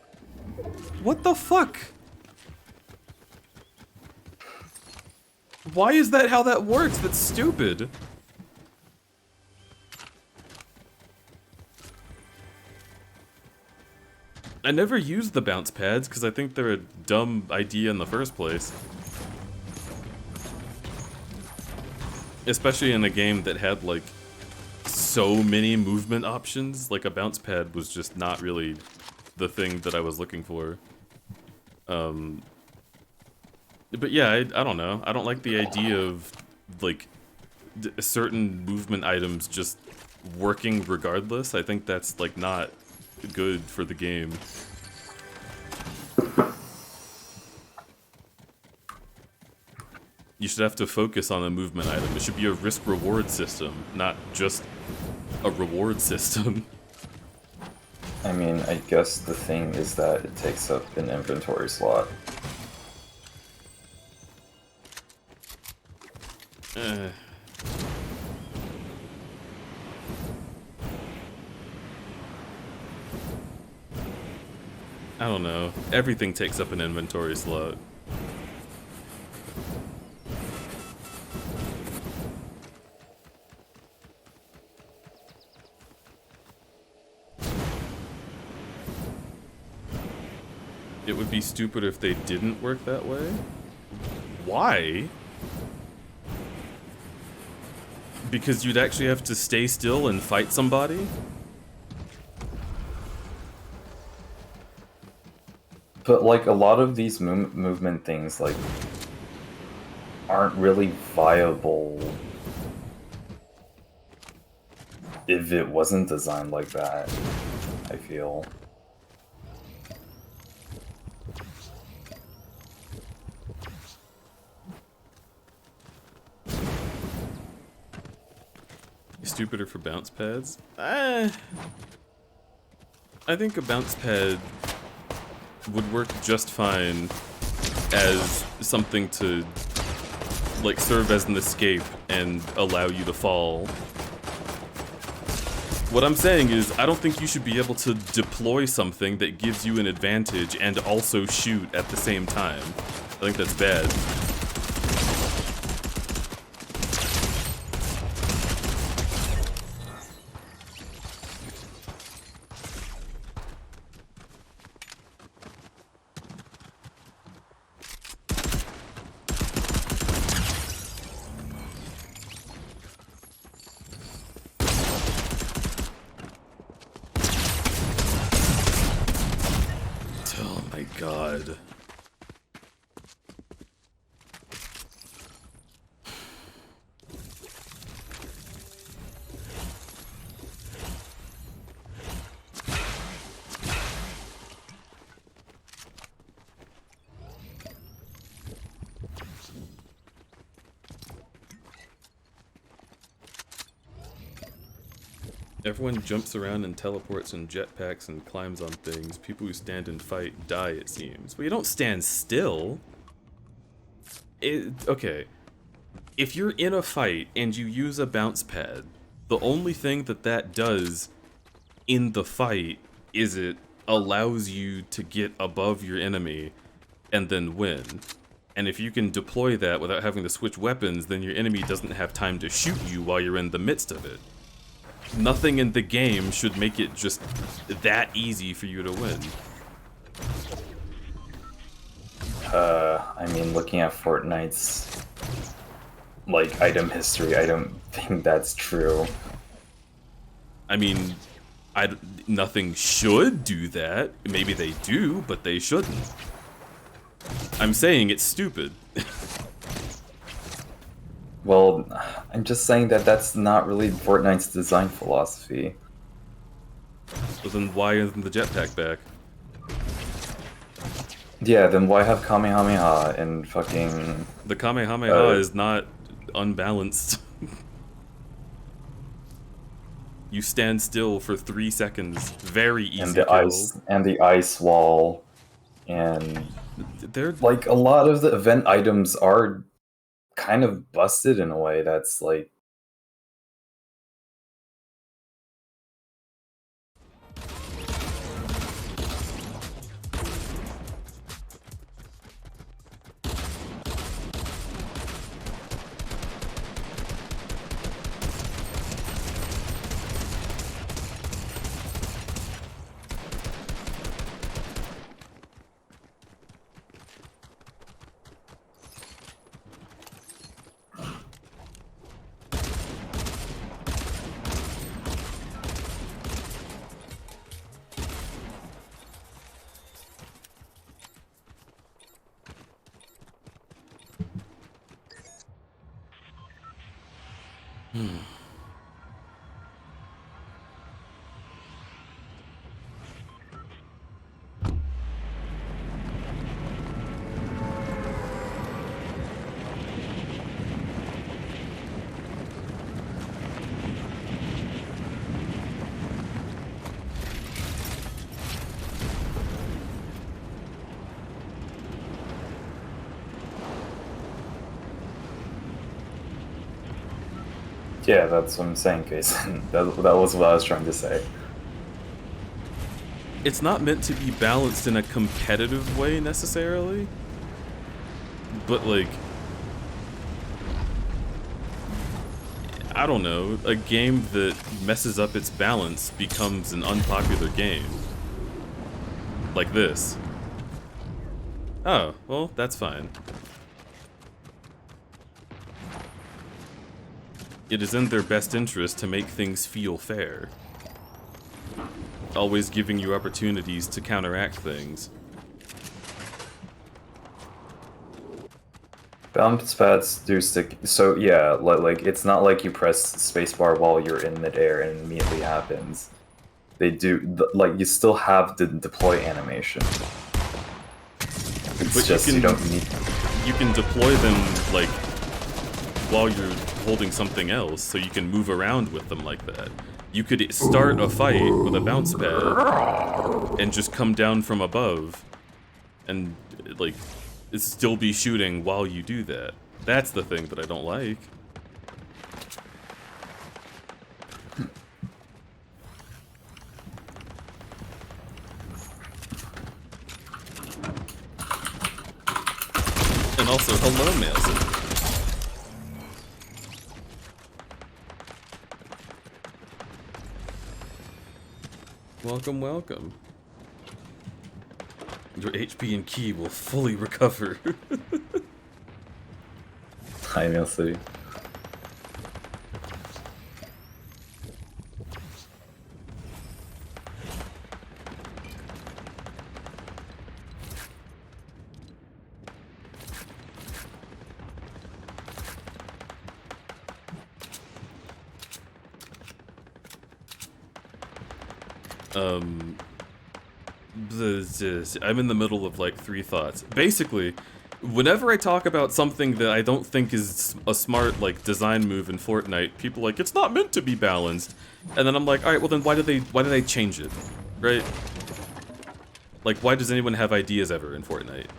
What the fuck? Why is that how that works? That's stupid. I never used the bounce pads because I think they're a dumb idea in the first place. Especially in a game that had like so many movement options, like a bounce pad was just not really the thing that I was looking for. But yeah, I don't know. I don't like the idea of like certain movement items just working regardless. I think that's like not good for the game. You should have to focus on a movement item. It should be a risk-reward system, not just a reward system. I mean, I guess the thing is that it takes up an inventory slot. I don't know. Everything takes up an inventory slot. It would be stupid if they didn't work that way. Why? Because you'd actually have to stay still and fight somebody? But like a lot of these movement things like aren't really viable if it wasn't designed like that, I feel. Stupider for bounce pads? I think a bounce pad would work just fine as something to like serve as an escape and allow you to fall. What I'm saying is, I don't think you should be able to deploy something that gives you an advantage and also shoot at the same time. I think that's bad. Oh my god. Everyone jumps around and teleports in jetpacks and climbs on things. People who stand and fight die, it seems. Well, you don't stand still. Okay. If you're in a fight and you use a bounce pad, the only thing that does in the fight is it allows you to get above your enemy and then win. And if you can deploy that without having to switch weapons, then your enemy doesn't have time to shoot you while you're in the midst of it. Nothing in the game should make it just that easy for you to win. I mean, looking at Fortnite's like item history, I don't think that's true. I mean, nothing should do that. Maybe they do, but they shouldn't. I'm saying it's stupid. Well, I'm just saying that that's not really Fortnite's design philosophy. So then why isn't the jetpack back? Yeah, then why have Kamehameha and fucking... The Kamehameha is not unbalanced. You stand still for 3 seconds. Very easy and the kill. the ice wall, and they're like a lot of the event items are kind of busted in a way that's like yeah, that's what I'm saying, Jason. that was what I was trying to say. It's not meant to be balanced in a competitive way necessarily, but like, I don't know, a game that messes up its balance becomes an unpopular game. Like this. Oh, well, that's fine. It is in their best interest to make things feel fair. Always giving you opportunities to counteract things. Bounce pads do stick, so yeah, like it's not like you press spacebar while you're in midair and it immediately happens. They do, like, you still have the deploy animation. It's But just you don't need... You can deploy them, like, while you're holding something else, so you can move around with them like that. You could start a fight with a bounce pad and just come down from above and, like, still be shooting while you do that. That's the thing that I don't like. And also, hello, Mailson. Welcome, welcome. Your HP and ki will fully recover. Hi, Mail City. I'm in the middle of like 3 thoughts. Basically, whenever I talk about something that I don't think is a smart like design move in Fortnite, people are like, it's not meant to be balanced. And then I'm like, alright, well then why did they change it? Right? Like, why does anyone have ideas ever in Fortnite?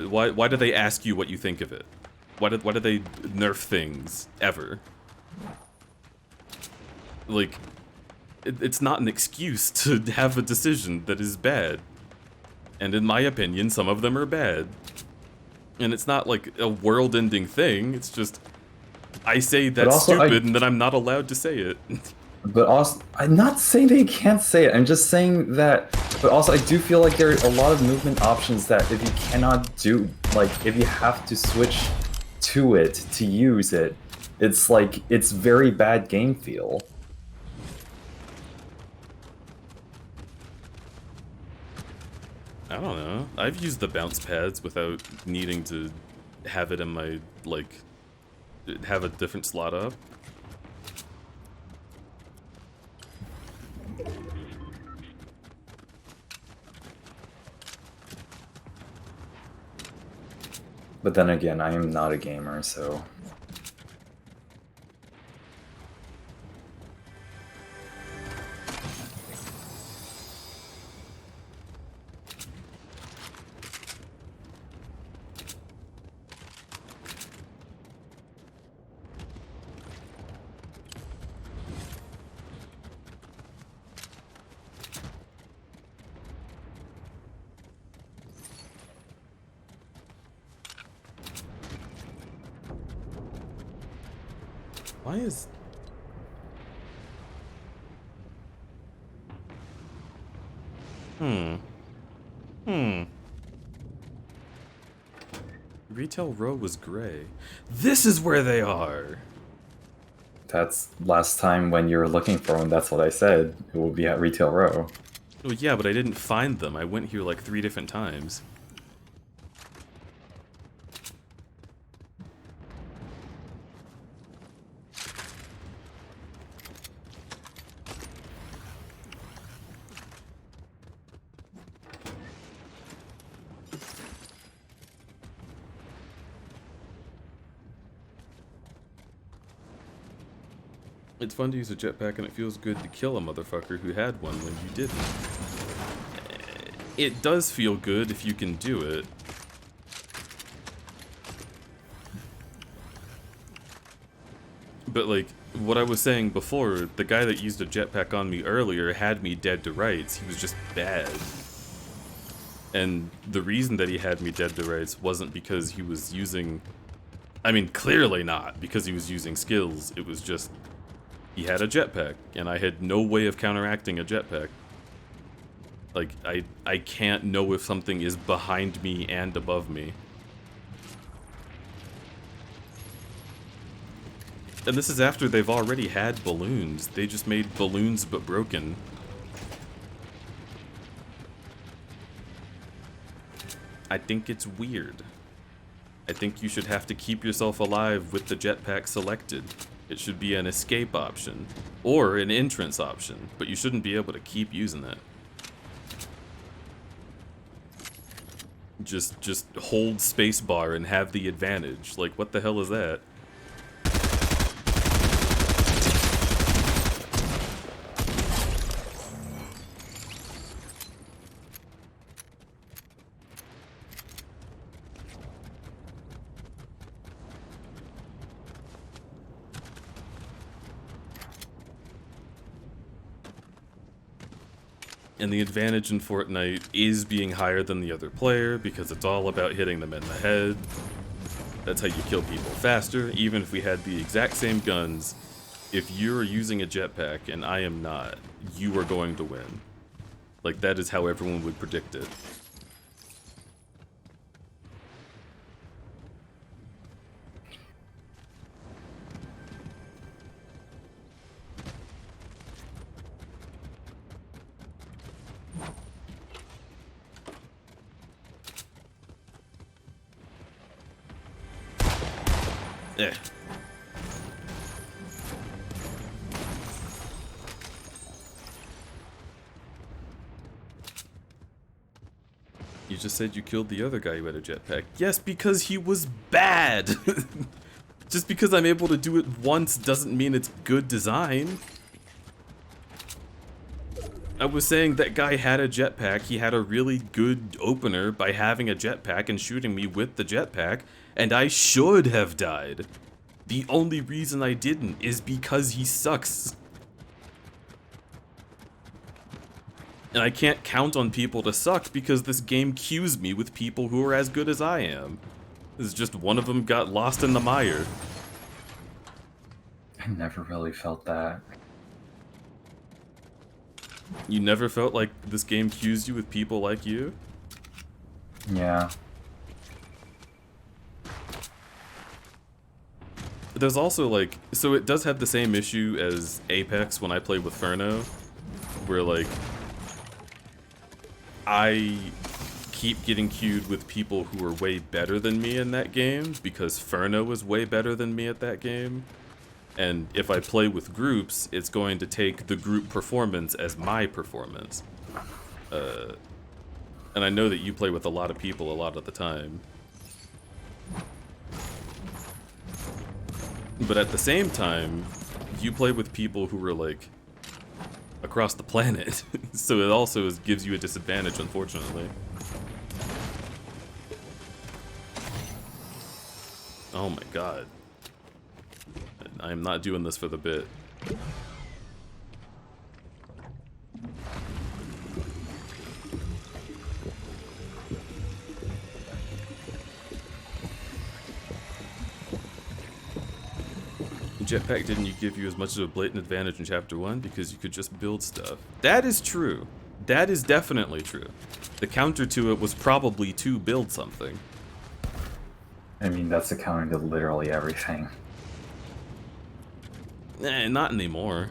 Why do they ask you what you think of it? Why do they nerf things ever? Like, it's not an excuse to have a decision that is bad. And in my opinion, some of them are bad. And it's not like a world-ending thing, it's just, I say that's stupid and then I'm not allowed to say it. But also, I'm not saying that you can't say it, I'm just saying that, but also I do feel like there are a lot of movement options that if you cannot do, like, if you have to switch to it to use it, it's like, it's very bad game feel. I don't know. I've used the bounce pads without needing to have it in my, like, have a different slot up. But then again, I am not a gamer, so... Why is... Retail row was gray. This is where they are! That's last time when you were looking for one, that's what I said. It will be at Retail Row. Well, yeah, but I didn't find them. I went here like 3 different times. It's fun to use a jetpack and it feels good to kill a motherfucker who had one when you didn't. It does feel good if you can do it. But like, what I was saying before, the guy that used a jetpack on me earlier had me dead to rights. He was just bad. And the reason that he had me dead to rights wasn't because he was using... I mean, clearly not because he was using skills. It was just... he had a jetpack, and I had no way of counteracting a jetpack. Like, I can't know if something is behind me and above me. And this is after they've already had balloons. They just made balloons but broken. I think it's weird. I think you should have to keep yourself alive with the jetpack selected. It should be an escape option, or an entrance option, but you shouldn't be able to keep using that. Just hold spacebar and have the advantage. Like, what the hell is that? And the advantage in Fortnite is being higher than the other player because it's all about hitting them in the head. That's how you kill people faster, even if we had the exact same guns. If you're using a jetpack and I am not, you are going to win. Like, that is how everyone would predict it. Eh. You just said you killed the other guy who had a jetpack. Yes, because he was bad! Just because I'm able to do it once doesn't mean it's good design. I was saying that guy had a jetpack, he had a really good opener by having a jetpack and shooting me with the jetpack, and I should have died. The only reason I didn't is because he sucks. And I can't count on people to suck because this game queues me with people who are as good as I am. It's just one of them got lost in the mire. I never really felt that. You never felt like this game queues you with people like you? Yeah. There's also like, so it does have the same issue as Apex when I play with Ferno, where like, I keep getting queued with people who are way better than me in that game because Ferno is way better than me at that game. And if I play with groups, it's going to take the group performance as my performance. And I know that you play with a lot of people a lot of the time. But at the same time, you play with people who are like across the planet. So it also gives you a disadvantage, unfortunately. Oh my god. I'm not doing this for the bit. Jetpack didn't give you as much of a blatant advantage in Chapter 1 because you could just build stuff. That is true. That is definitely true. The counter to it was probably to build something. I mean, that's the counter to literally everything. Not anymore.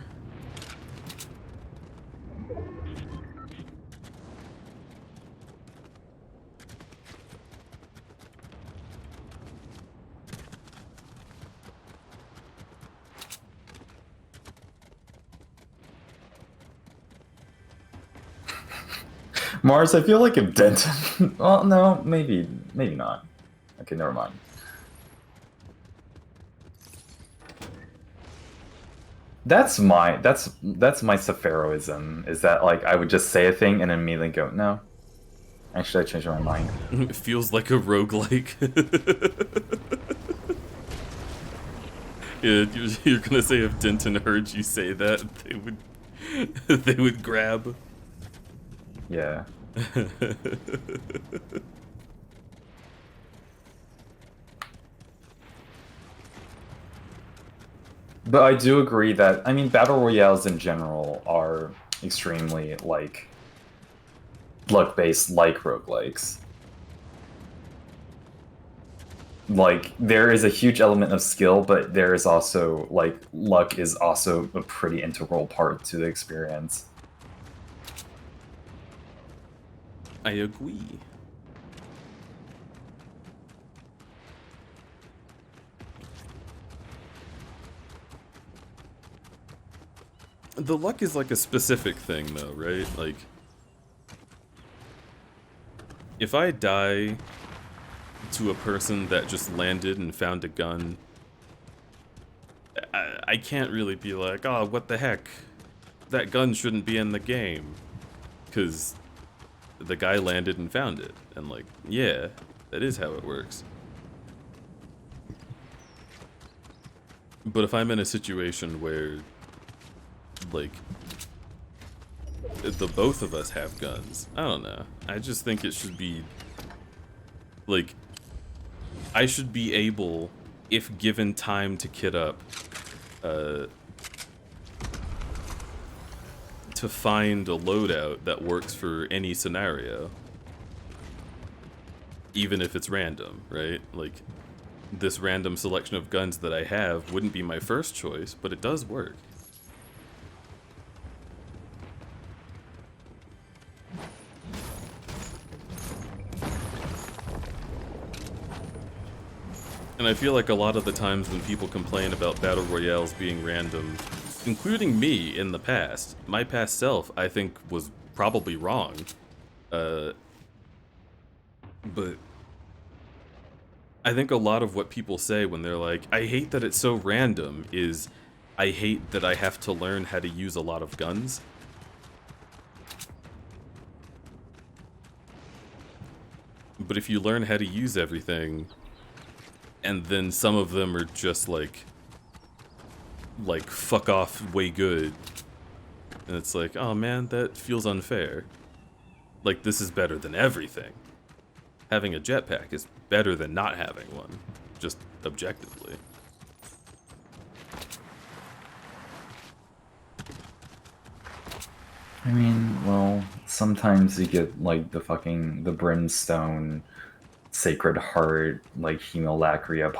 Mars, I feel like if Denton... well, no, maybe not. Okay, never mind. That's my Sephiroism, is that like I would just say a thing and then immediately go, no. Actually, I changed my mind. It feels like a roguelike. Yeah, you're gonna say if Denton heard you say that, they would grab. Yeah. But I do agree that, I mean, battle royales in general are extremely, like, luck-based, like roguelikes. Like, there is a huge element of skill, but there is also, like, luck is also a pretty integral part to the experience. I agree. The luck is like a specific thing though, right? Like, if I die to a person that just landed and found a gun, I can't really be like, oh, what the heck? That gun shouldn't be in the game. Because the guy landed and found it. And like, yeah, that is how it works. But if I'm in a situation where, like, the both of us have guns. I don't know. I just think it should be like I should be able, if given time to kit up, to find a loadout that works for any scenario, even if it's random, right? Like, this random selection of guns that I have wouldn't be my first choice, but it does work. And I feel like a lot of the times when people complain about battle royales being random, including me in the past, my past self, I think, was probably wrong. But I think a lot of what people say when they're like, I hate that it's so random, is I hate that I have to learn how to use a lot of guns. But if you learn how to use everything, and then some of them are just like fuck off way good, and it's like, oh man, that feels unfair. Like, this is better than everything. Having a jetpack is better than not having one, just objectively. I mean, well, sometimes you get like the brimstone, Sacred Heart, like Hemolacria,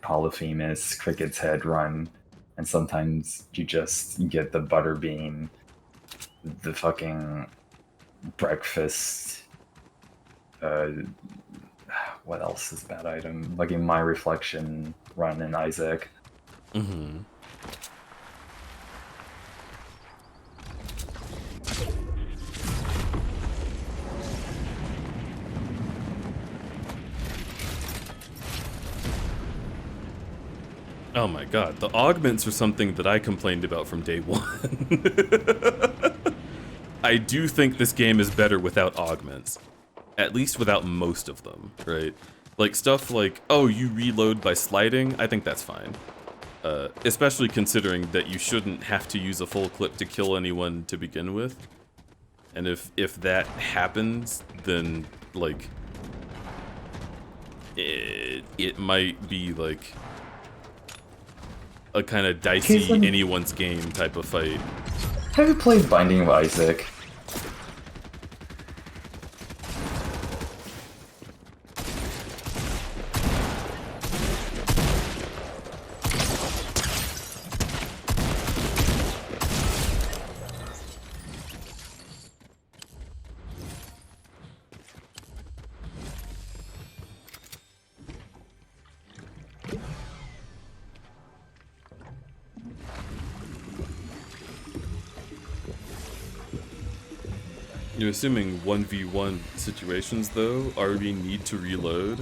Polyphemus, Cricket's Head run, and sometimes you just get the Butterbean, the fucking breakfast. What else is that item? Like in My Reflection run in Isaac. Mm-hmm. Oh my god, the augments are something that I complained about from day one. I do think this game is better without augments. At least without most of them, right? Like stuff like, oh, you reload by sliding, I think that's fine. Especially considering that you shouldn't have to use a full clip to kill anyone to begin with. And if that happens, then, like, it might be, like, a kind of dicey anyone's game type of fight. Have you played Binding of Isaac? You're assuming 1v1 situations, though, already need to reload.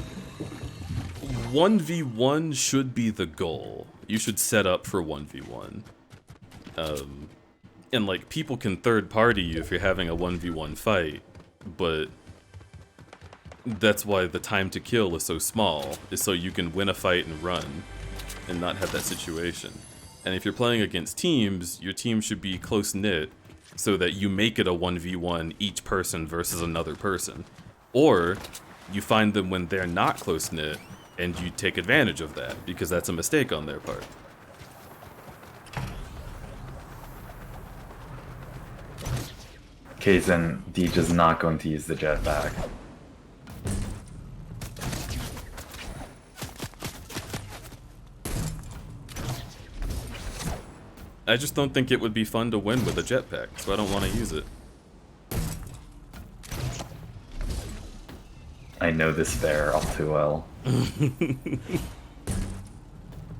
1v1 should be the goal. You should set up for 1v1. And, like, people can third-party you if you're having a 1v1 fight, but that's why the time to kill is so small, is so you can win a fight and run, and not have that situation. And if you're playing against teams, your team should be close-knit, so that you make it a 1v1 each person versus another person. Or, you find them when they're not close-knit, and you take advantage of that, because that's a mistake on their part. Okay, then Deej is not going to use the jetpack. I just don't think it would be fun to win with a jetpack, so I don't want to use it. I know this bear all too well.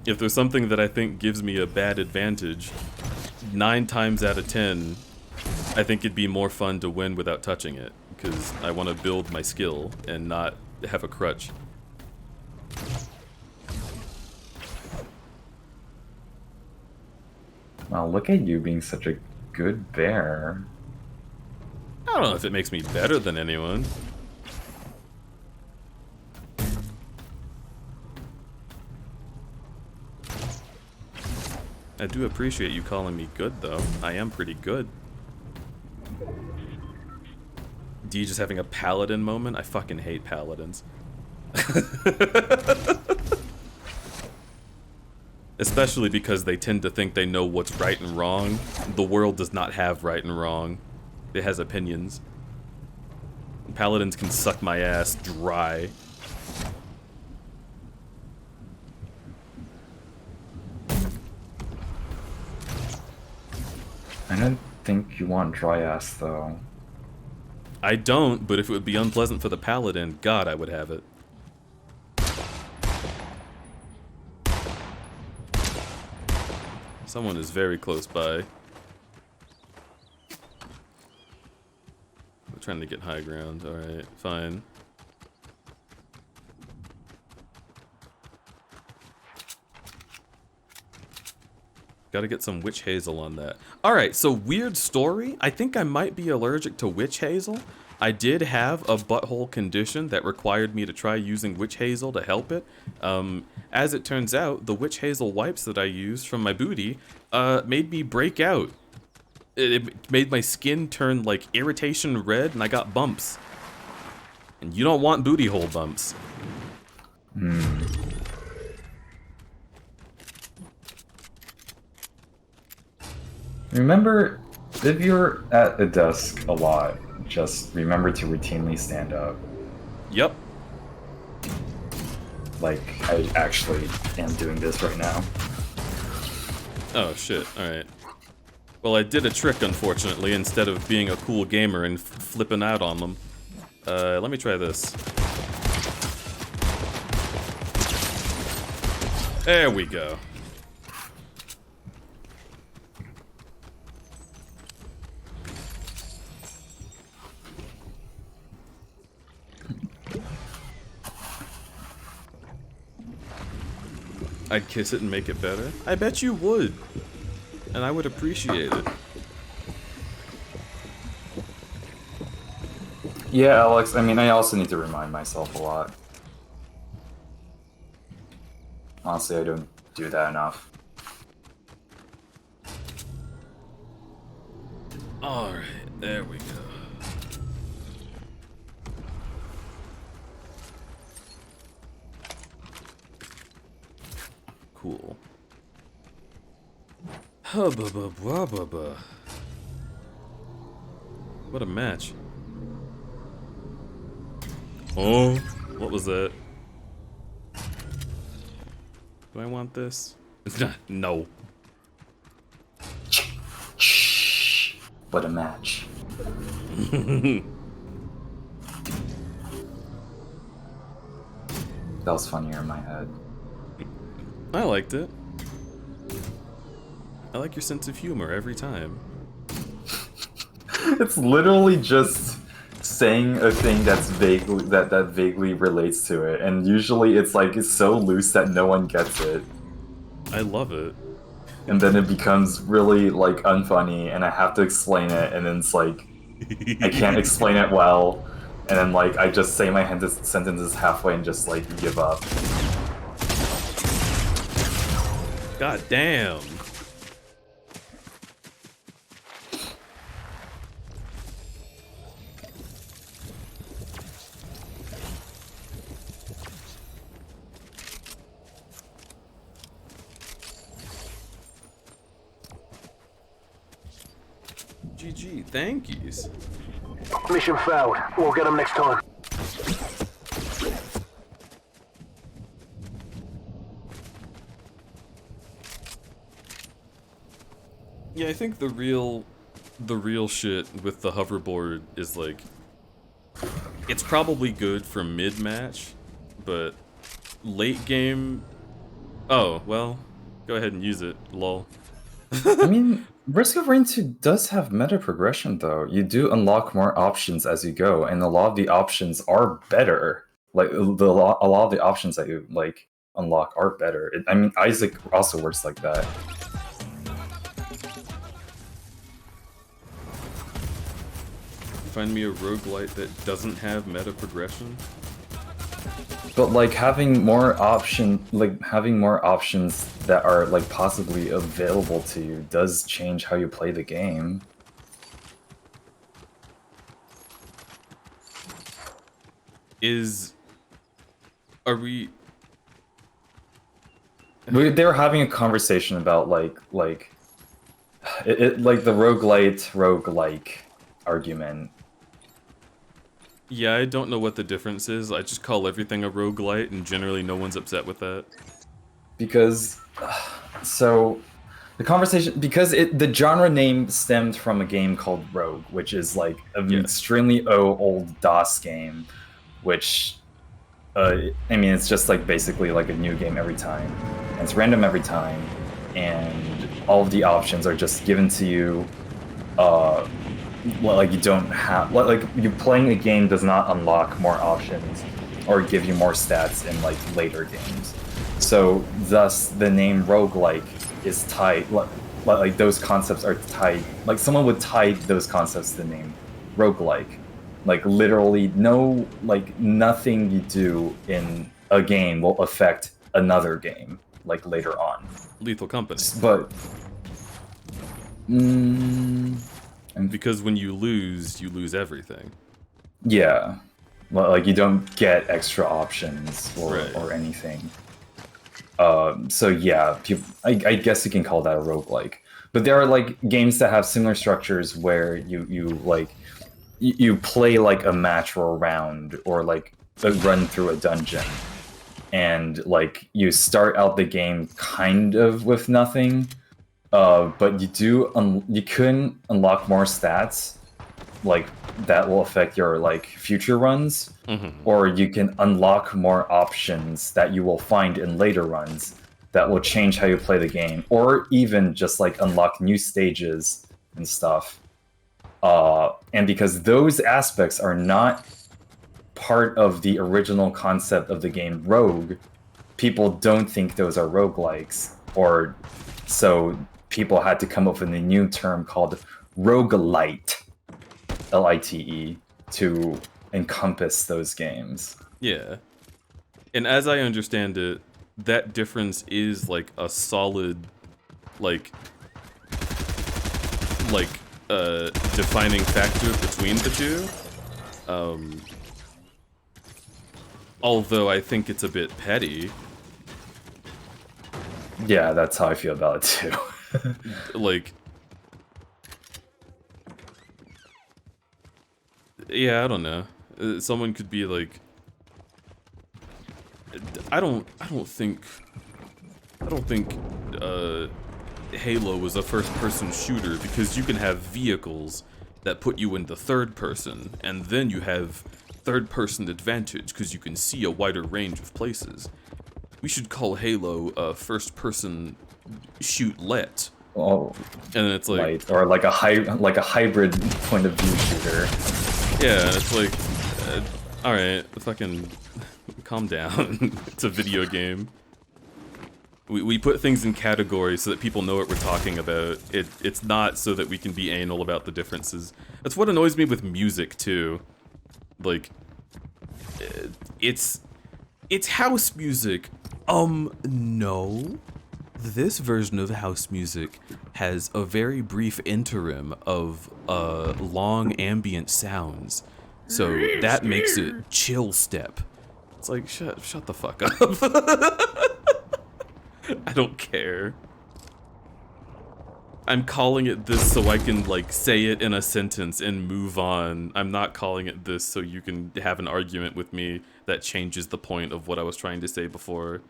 If there's something that I think gives me a bad advantage, 9 times out of 10, I think it'd be more fun to win without touching it, because I want to build my skill and not have a crutch. Wow, look at you being such a good bear. I don't know if it makes me better than anyone. I do appreciate you calling me good, though. I am pretty good. D just having a paladin moment. I fucking hate paladins. Especially because they tend to think they know what's right and wrong. The world does not have right and wrong. It has opinions. Paladins can suck my ass dry. I don't think you want dry ass though. I don't, but if it would be unpleasant for the paladin, God, I would have it. Someone is very close by. We're trying to get high ground. Alright, fine. Gotta get some witch hazel on that. Alright, so weird story. I think I might be allergic to witch hazel. I did have a butthole condition that required me to try using witch hazel to help it. As it turns out, the witch hazel wipes that I used from my booty made me break out. It made my skin turn like irritation red and I got bumps. And you don't want booty hole bumps. Remember, if you're at a desk a lot, just remember to routinely stand up. Yep. Like, I actually am doing this right now. Oh shit, alright. Well, I did a trick, unfortunately, instead of being a cool gamer and flipping out on them. Let me try this. There we go. I'd kiss it and make it better? I bet you would. And I would appreciate it. Yeah, Alex, I mean, I also need to remind myself a lot. Honestly, I don't do that enough. Alright, there we go. Cool. Hubba-bubba-bubba. What a match. Oh, what was that? Do I want this? No. What a match. That was funnier in my head. I liked it. I like your sense of humor every time. It's literally just saying a thing that's vaguely that vaguely relates to it, and usually it's like it's so loose that no one gets it. I love it. And then it becomes really like unfunny, and I have to explain it, and then it's like I can't explain it well, and then like I just say my sentences halfway and just like give up. God damn. GG, thank yous. Mission failed. We'll get them next time. Yeah, I think the real shit with the hoverboard is like, it's probably good for mid-match, but late game, oh, well, go ahead and use it, lol. I mean, Risk of Rain 2 does have meta progression though. You do unlock more options as you go, and a lot of the options are better. Like a lot of the options that you like unlock are better. I mean, Isaac also works like that. Find me a roguelite that doesn't have meta progression. But like having more options that are like possibly available to you does change how you play the game. Are we... They were having a conversation about like like the roguelike argument. Yeah, I don't know what the difference is. I just call everything a roguelite, and generally no one's upset with that. Because, so, the conversation, because the genre name stemmed from a game called Rogue, which is like an extremely old DOS game, which, I mean, it's just like basically like a new game every time. And it's random every time, and all of the options are just given to you, like you don't have, like you playing a game does not unlock more options or give you more stats in like later games. So thus the name roguelike is tied, like those concepts are tied, like someone would tie those concepts to the name roguelike. Like literally like nothing you do in a game will affect another game like later on. Lethal Company. But because when you lose everything. Yeah, like you don't get extra options or anything. So yeah, I guess you can call that a roguelike. But there are like games that have similar structures where you play like a match or a round or like a run through a dungeon, and like you start out the game kind of with nothing, but you can unlock more stats like that will affect your like future runs, or you can unlock more options that you will find in later runs that will change how you play the game, or even just like unlock new stages and stuff. And because those aspects are not part of the original concept of the game Rogue, people don't think those are roguelikes, or so people had to come up with a new term called roguelite, Lite, to encompass those games. Yeah. And as I understand it, that difference is like a solid defining factor between the two. Although I think it's a bit petty. Yeah, that's how I feel about it too. Like, yeah, I don't know. Someone could be like, I don't think Halo was a first-person shooter because you can have vehicles that put you into third person, and then you have third-person advantage because you can see a wider range of places. We should call Halo a first-person shoot-let. Oh, and it's like, or like a hybrid point of view shooter. Yeah, it's like, all right, fucking calm down. It's a video game. We put things in categories so that people know what we're talking about. It's not so that we can be anal about the differences. That's what annoys me with music too. Like, it's house music. No. This version of house music has a very brief interim of long ambient sounds, so that makes it chill step. It's like, shut the fuck up. I don't care. I'm calling it this so I can like say it in a sentence and move on. I'm not calling it this so you can have an argument with me that changes the point of what I was trying to say before.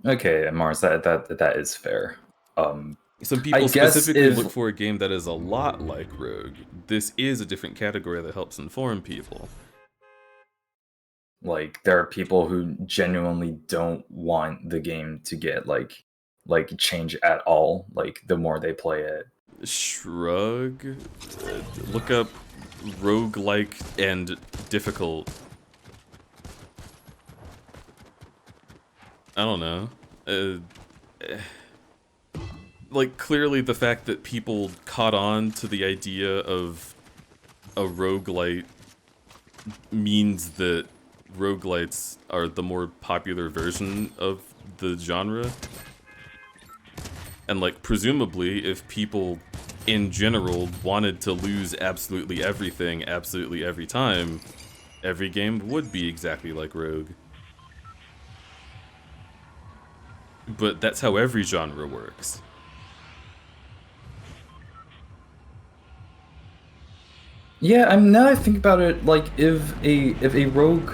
Okay, Mars, that is fair. Some people specifically look for a game that is a lot like Rogue. This is a different category that helps inform people. Like, there are people who genuinely don't want the game to get like change at all, like the more they play it. Shrug. Look up roguelike and difficult. I don't know. Like, clearly the fact that people caught on to the idea of a roguelite means that roguelites are the more popular version of the genre. And, like, presumably, if people in general wanted to lose absolutely everything, absolutely every time, every game would be exactly like Rogue. But that's how every genre works. Yeah, now I think about it, like if a rogue,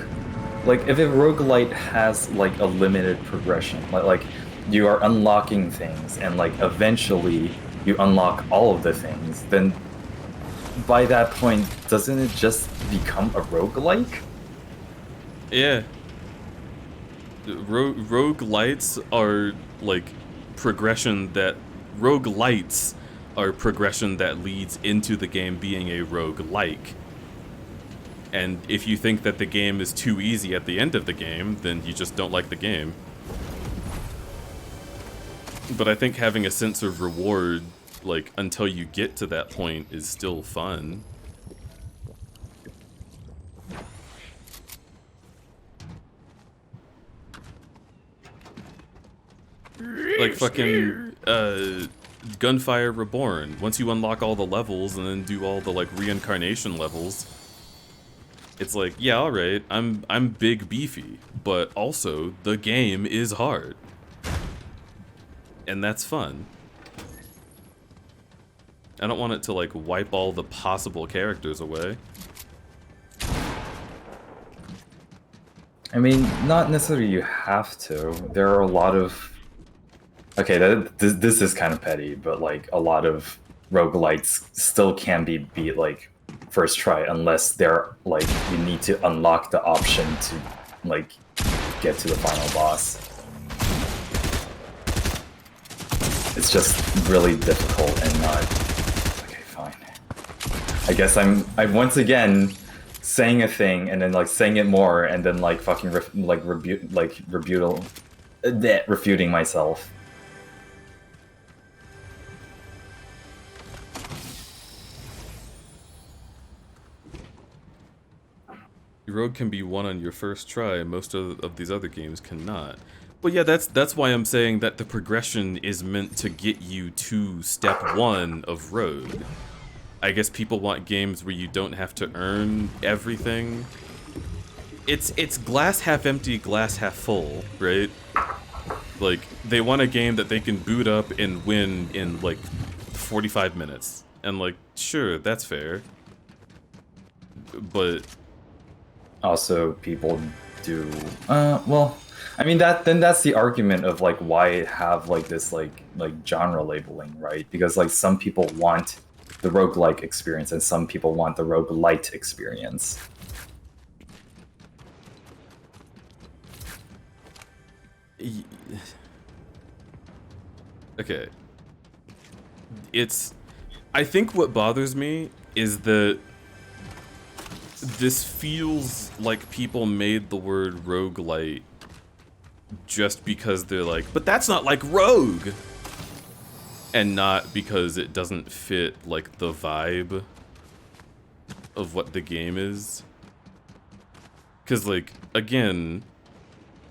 like if a roguelite has like a limited progression, like you are unlocking things and like eventually you unlock all of the things, then by that point doesn't it just become a roguelike? Yeah. Roguelites are like progression that roguelites are progression that leads into the game being a roguelike. And if you think that the game is too easy at the end of the game, then you just don't like the game. But I think having a sense of reward, like, until you get to that point is still fun. Like fucking Gunfire Reborn. Once you unlock all the levels and then do all the like reincarnation levels, it's like, yeah, all right, I'm big beefy, but also the game is hard, and that's fun. I don't want it to like wipe all the possible characters away. I mean, not necessarily you have to. There are a lot of... Okay, this is kind of petty, but like a lot of roguelites still can be beat like first try unless they're like you need to unlock the option to like get to the final boss. It's just really difficult and not... Okay, fine. I guess I'm once again saying a thing and then like saying it more and then like fucking refuting myself. Rogue can be won on your first try, most of these other games cannot. Well, yeah, that's why I'm saying that the progression is meant to get you to step 1 of Rogue. I guess people want games where you don't have to earn everything. It's glass half empty, glass half full, right? Like, they want a game that they can boot up and win in, like, 45 minutes. And, like, sure, that's fair. But... Also, people do... well... I mean, that's the argument of, like, why have, like, this, like genre labeling, right? Because, like, some people want the roguelike experience and some people want the roguelite experience. Okay. I think what bothers me is that this feels like people made the word roguelite just because they're like, but that's not like Rogue! And not because it doesn't fit, like, the vibe of what the game is. Because, like, again,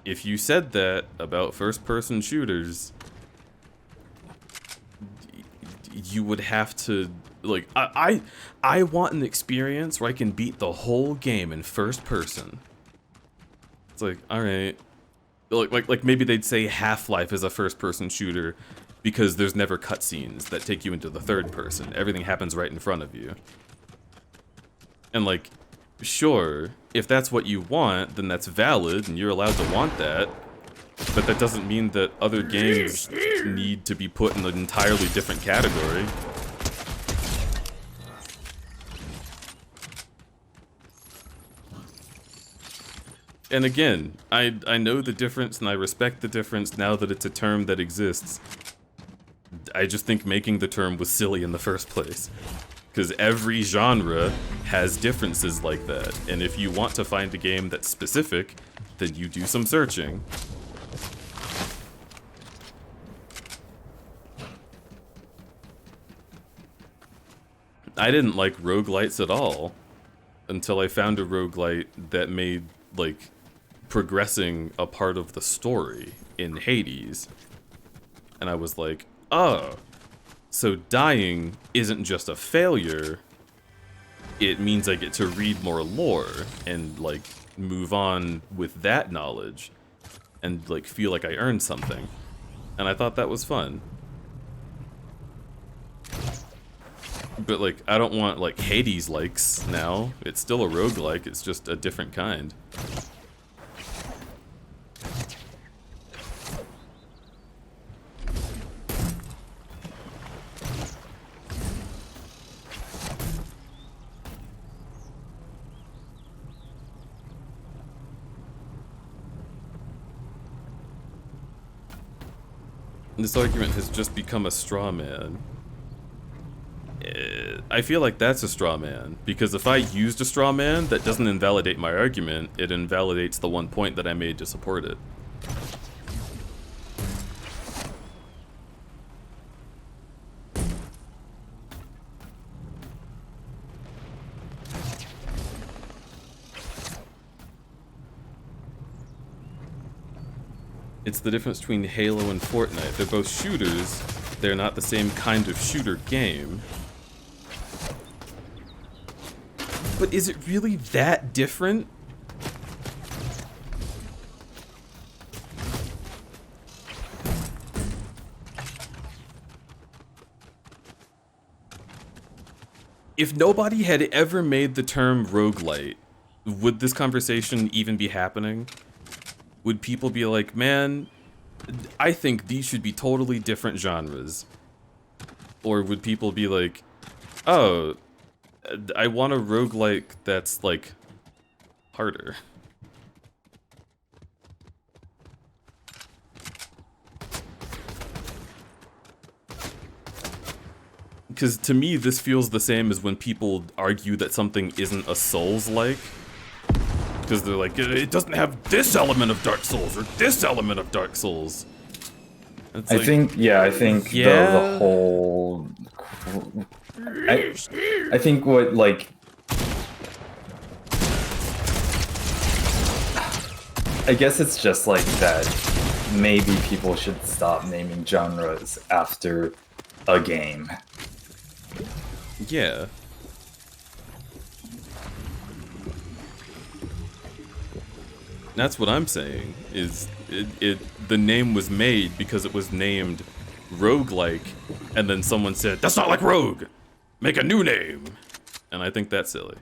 if you said that about first-person shooters, you would have to, like, I want an experience where I can beat the whole game in first person. It's like, alright. Like maybe they'd say Half-Life is a first-person shooter because there's never cutscenes that take you into the third person. Everything happens right in front of you. And like, sure, if that's what you want, then that's valid and you're allowed to want that. But that doesn't mean that other games need to be put in an entirely different category. And again, I know the difference and I respect the difference now that it's a term that exists. I just think making the term was silly in the first place. Because every genre has differences like that. And if you want to find a game that's specific, then you do some searching. I didn't like roguelites at all until I found a roguelite that made, like, progressing a part of the story in Hades. And I was like, oh, so dying isn't just a failure, it means I get to read more lore and like move on with that knowledge and like feel like I earned something. And I thought that was fun. But like, I don't want like Hades likes now. It's still a roguelike, it's just a different kind. This argument has just become a straw man. I feel like that's a straw man, because if I used a straw man, that doesn't invalidate my argument, it invalidates the one point that I made to support it. It's the difference between Halo and Fortnite. They're both shooters, they're not the same kind of shooter game. But is it really that different? If nobody had ever made the term roguelite, would this conversation even be happening? Would people be like, man, I think these should be totally different genres? Or would people be like, oh, I want a roguelike that's, like, harder? Because to me, this feels the same as when people argue that something isn't a Souls-like. Because they're like, it doesn't have this element of Dark Souls, or this element of Dark Souls. It's I like, think yeah. the whole... I think what, like... I guess it's just like that maybe people should stop naming genres after a game. Yeah. That's what I'm saying, is the name was made because it was named roguelike, and then someone said, that's not like rogue! Make a new name! And I think that's silly.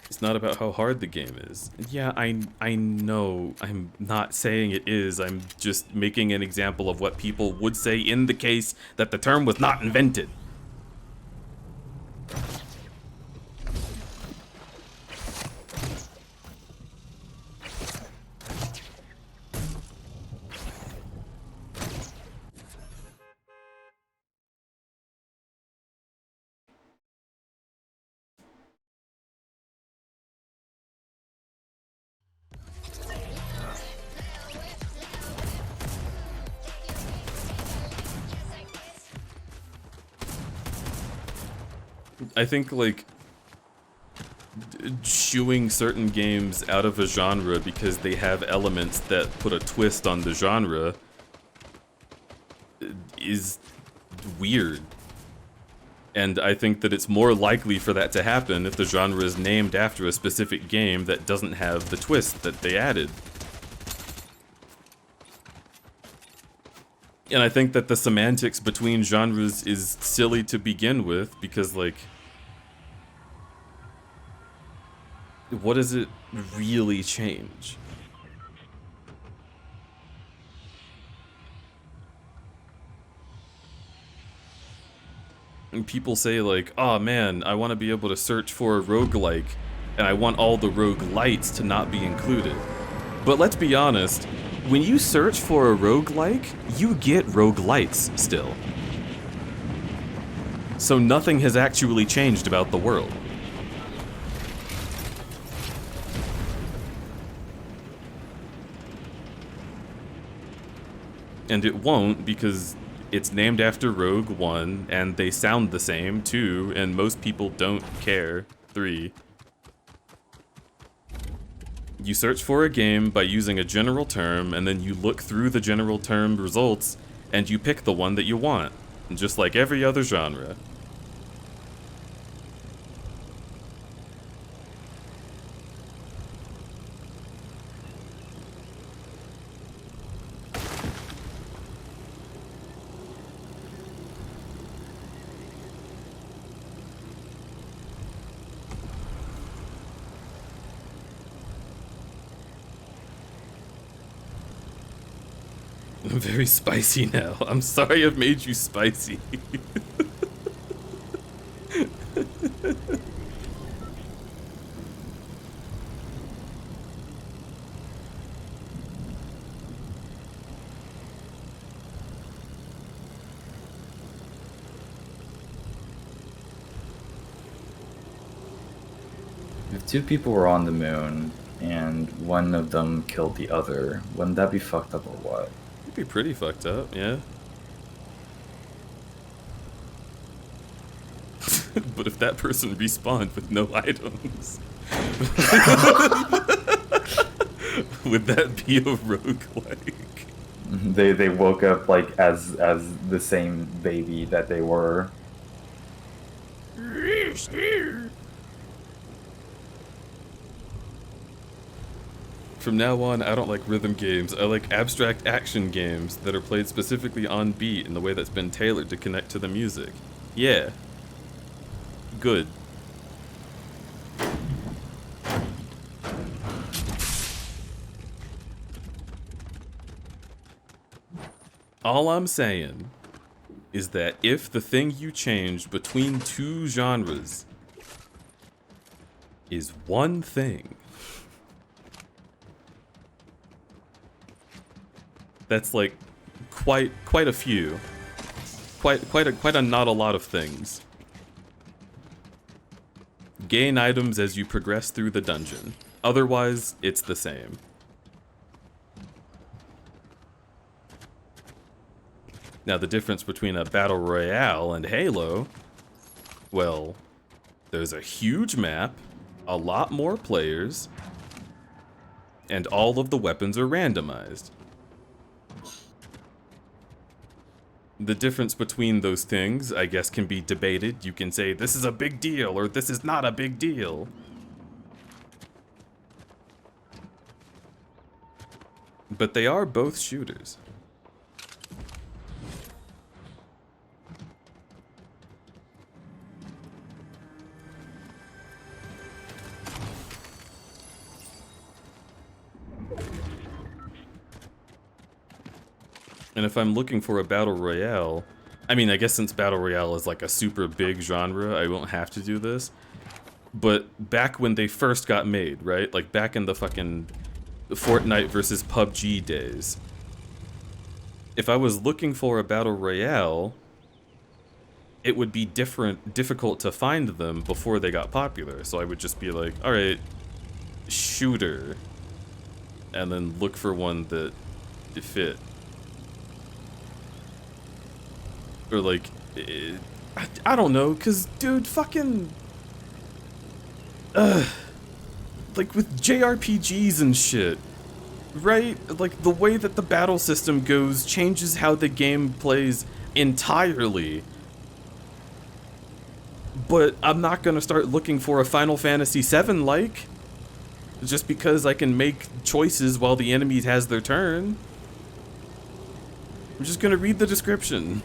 It's not about how hard the game is. Yeah, I know, I'm not saying it is, I'm just making an example of what people would say in the case that the term was not invented. I think, like, shooing certain games out of a genre because they have elements that put a twist on the genre is weird. And I think that it's more likely for that to happen if the genre is named after a specific game that doesn't have the twist that they added. And I think that the semantics between genres is silly to begin with, because, like, what does it really change? And people say, like, oh man, I want to be able to search for a roguelike, and I want all the roguelites to not be included. But let's be honest, when you search for a roguelike, you get roguelites still. So nothing has actually changed about the world. And it won't, because it's named after Rogue 1, and they sound the same, 2, and most people don't care, 3. You search for a game by using a general term, and then you look through the general term results, and you pick the one that you want. just like every other genre. I'm very spicy now. I'm sorry I've made you spicy. If two people were on the moon and one of them killed the other, wouldn't that be fucked up or what? It'd be pretty fucked up, yeah. But if that person respawned with no items, would that be a roguelike? They woke up like as the same baby that they were. From now on, I don't like rhythm games. I like abstract action games that are played specifically on beat in the way that's been tailored to connect to the music. Yeah. Good. All I'm saying is that if the thing you changed between two genres is one thing, that's like quite a few. Quite a not a lot of things. Gain items as you progress through the dungeon. Otherwise, it's the same. Now, the difference between a battle royale and Halo, well, there's a huge map, a lot more players, and all of the weapons are randomized. The difference between those things, I guess, can be debated. You can say, this is a big deal, or this is not a big deal. But they are both shooters. And if I'm looking for a battle royale, I mean, I guess since battle royale is like a super big genre, I won't have to do this. But back when they first got made, right? Like back in the fucking Fortnite versus PUBG days. If I was looking for a battle royale, it would be difficult to find them before they got popular. So I would just be like, all right, shooter, and then look for one that fit. Or like, I don't know, cause dude, fucking, like with JRPGs and shit, right? Like the way that the battle system goes changes how the game plays entirely. But I'm not gonna start looking for a Final Fantasy VII like, just because I can make choices while the enemy has their turn. I'm just gonna read the description.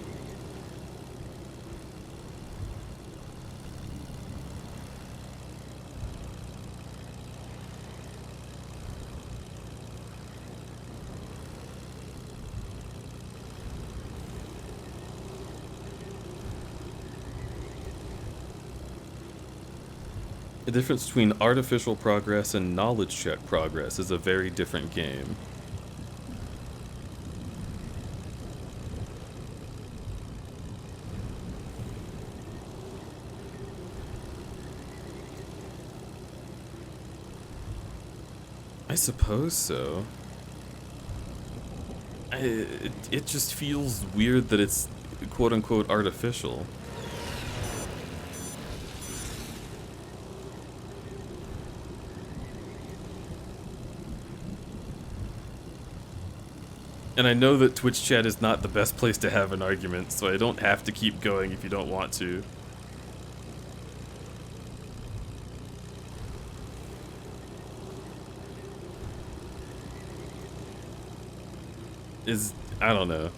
The difference between artificial progress and knowledge check progress is a very different game. I suppose so. It just feels weird that it's quote-unquote artificial. And I know that Twitch chat is not the best place to have an argument, so I don't have to keep going if you don't want to. I don't know.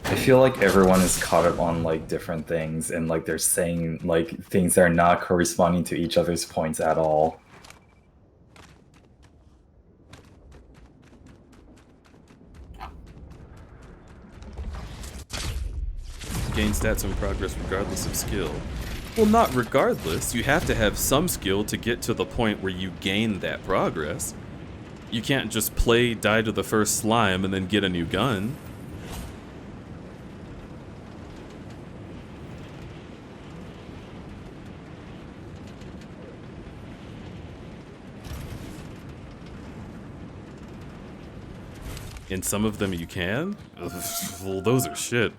I feel like everyone is caught up on like different things and like they're saying like things that are not corresponding to each other's points at all. Gain stats and progress regardless of skill. Well, not regardless. You have to have some skill to get to the point where you gain that progress. You can't just play, die to the first slime, and then get a new gun. In some of them you can? Ugh, well, those are shit.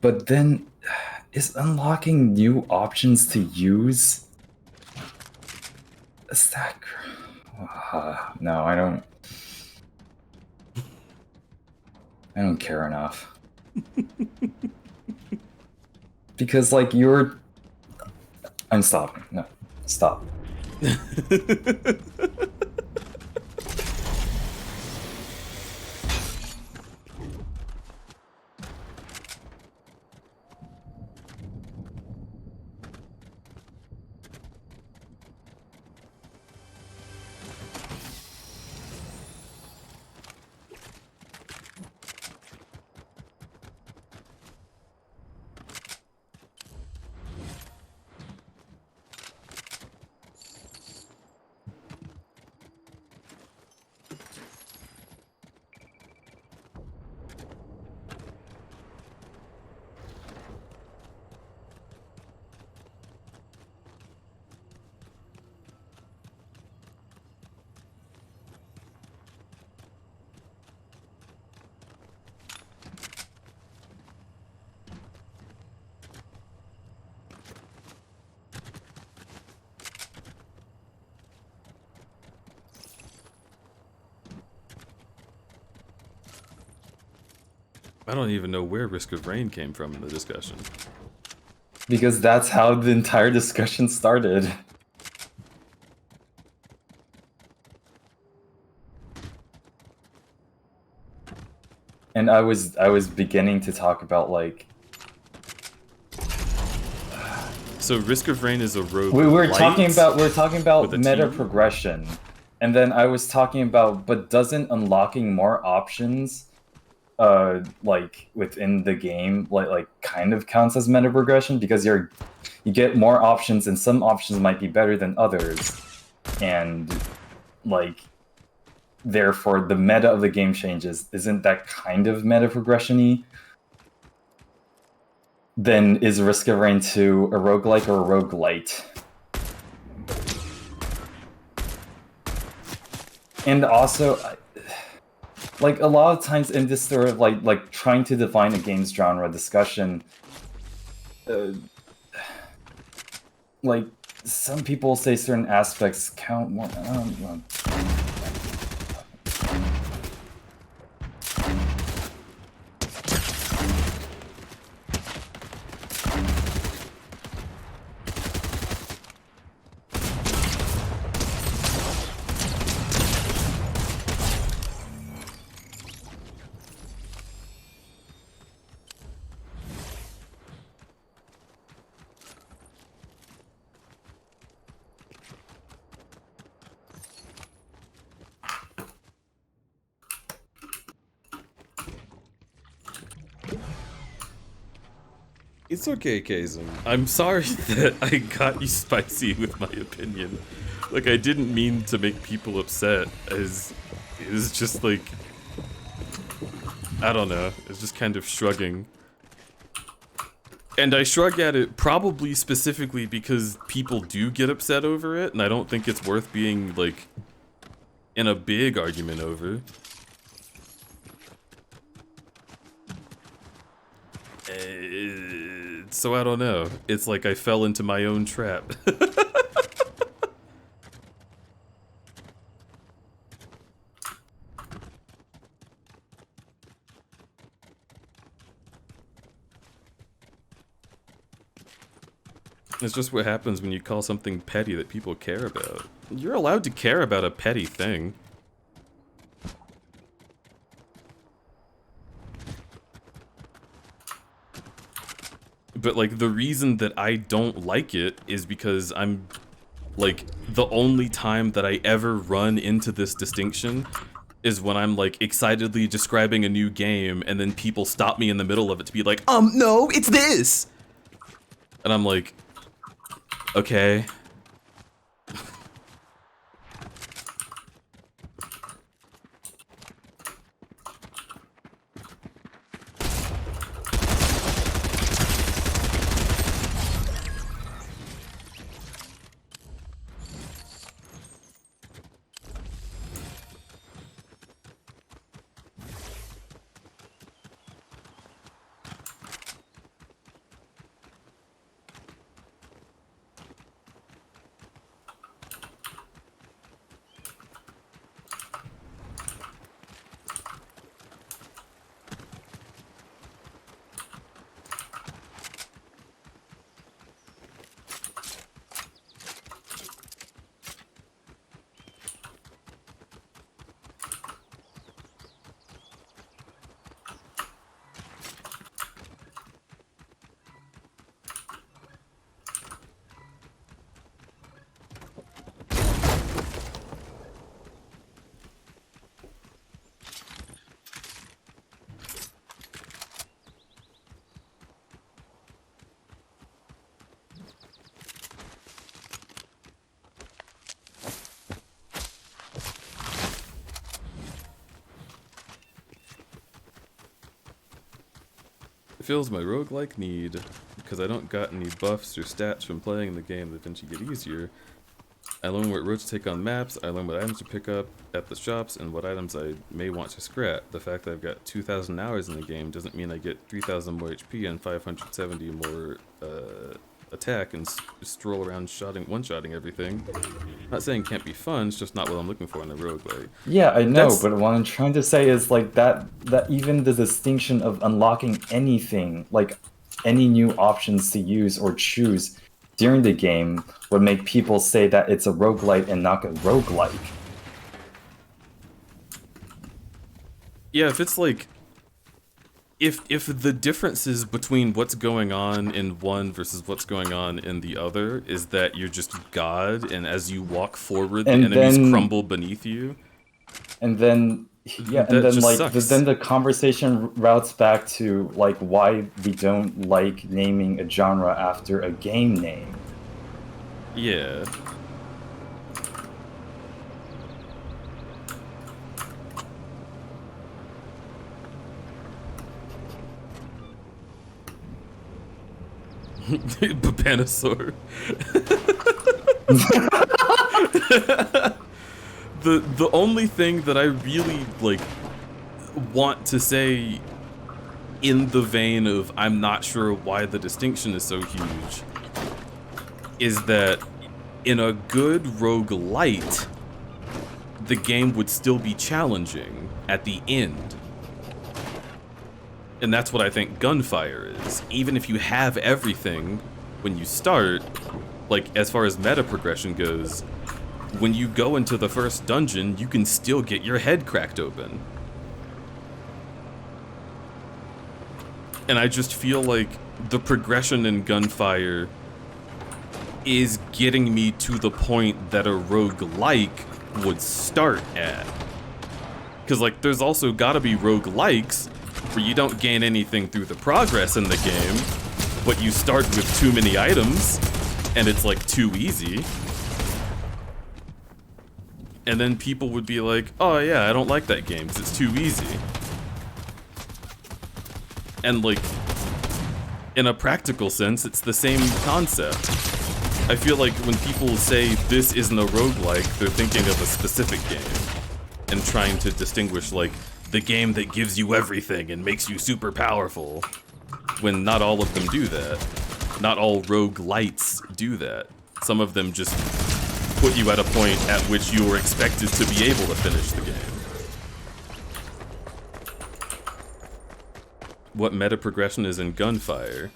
But then, is unlocking new options to use? Is that... no, I don't care enough. Because, like, I'm stopping. No, stop. I don't even know where Risk of Rain came from in the discussion. Because that's how the entire discussion started. And I was beginning to talk about like... So Risk of Rain is a rogue. We're talking about meta team? progression. And then I was talking about, but doesn't unlocking more options like within the game like kind of counts as meta progression, because you get more options and some options might be better than others, and like therefore the meta of the game changes. Isn't that kind of meta progression-y? Then is Risk of Rain 2 a roguelike or a roguelite? And also, like a lot of times in this sort of like trying to define a game's genre discussion, like some people say certain aspects count more. It's okay, Kazum. I'm sorry that I got you spicy with my opinion. Like, I didn't mean to make people upset. It was just like, I don't know. It's just kind of shrugging. And I shrug at it probably specifically because people do get upset over it, and I don't think it's worth being, like, in a big argument over. So I don't know. It's like I fell into my own trap. It's just what happens when you call something petty that people care about. You're allowed to care about a petty thing. But, like, the reason that I don't like it is because I'm, like, the only time that I ever run into this distinction is when I'm, like, excitedly describing a new game and then people stop me in the middle of it to be like, no, it's this! And I'm like, okay. It fills my roguelike need, because I don't got any buffs or stats from playing the game that eventually get easier. I learn what roads to take on maps, I learn what items to pick up at the shops, and what items I may want to scrap. The fact that I've got 2,000 hours in the game doesn't mean I get 3,000 more HP and 570 more attack and stroll around one-shotting everything. Not saying it can't be fun, it's just not what I'm looking for in a roguelike. Yeah, I know, but what I'm trying to say is like that even the distinction of unlocking anything, like any new options to use or choose during the game would make people say that it's a roguelite and not a roguelike. Yeah, if it's like if the differences between what's going on in one versus what's going on in the other is that you're just God, and as you walk forward, the enemies crumble beneath you. And then, yeah, and then like then the conversation routes back to like why we don't like naming a genre after a game name. Yeah. Babanosaur. The only thing that I really like want to say in the vein of I'm not sure why the distinction is so huge is that in a good roguelite, the game would still be challenging at the end. And that's what I think Gunfire is. Even if you have everything when you start, like as far as meta progression goes, when you go into the first dungeon, you can still get your head cracked open. And I just feel like the progression in Gunfire is getting me to the point that a roguelike would start at. Because like there's also gotta be roguelikes where you don't gain anything through the progress in the game, but you start with too many items, and it's like too easy. And then people would be like, oh yeah, I don't like that game because it's too easy. And like, in a practical sense, it's the same concept. I feel like when people say this isn't a roguelike, they're thinking of a specific game and trying to distinguish like the game that gives you everything and makes you super powerful, when not all of them do that. Not all roguelites do that. Some of them just put you at a point at which you are expected to be able to finish the game. What meta progression is in Gunfire?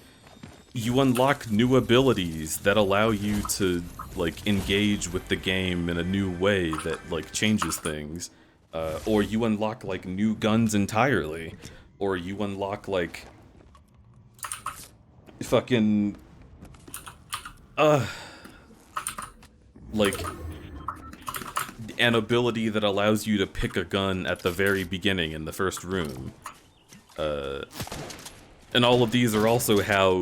You unlock new abilities that allow you to like engage with the game in a new way that like changes things, or you unlock like new guns entirely, or you unlock like fucking like an ability that allows you to pick a gun at the very beginning in the first room. And all of these are also how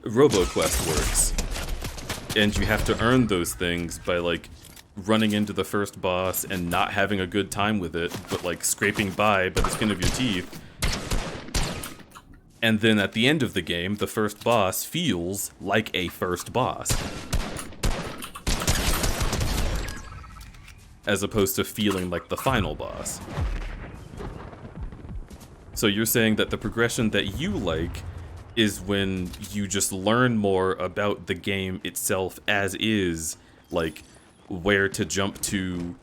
RoboQuest works. And you have to earn those things by like running into the first boss and not having a good time with it, but like scraping by the skin of your teeth. And then at the end of the game, the first boss feels like a first boss. As opposed to feeling like the final boss. So you're saying that the progression that you like is when you just learn more about the game itself as is, like where to jump to,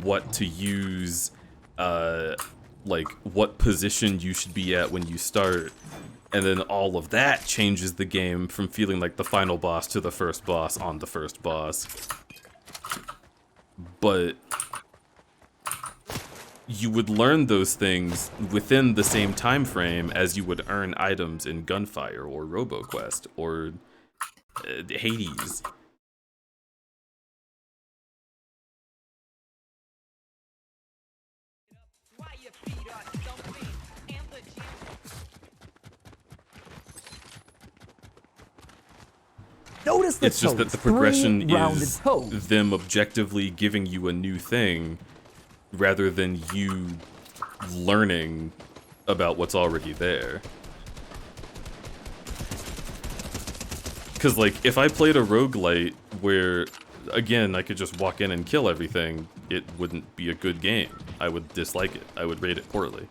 what to use, like what position you should be at when you start, and then all of that changes the game from feeling like the final boss to the first boss on the first boss. But you would learn those things within the same time frame as you would earn items in Gunfire or RoboQuest or Hades. Notice the It's just that the toes, progression three rounded is toes. them objectively giving you a new thing rather than you learning about what's already there. Because, like, if I played a roguelite where, again, I could just walk in and kill everything, it wouldn't be a good game. I would dislike it. I would rate it poorly.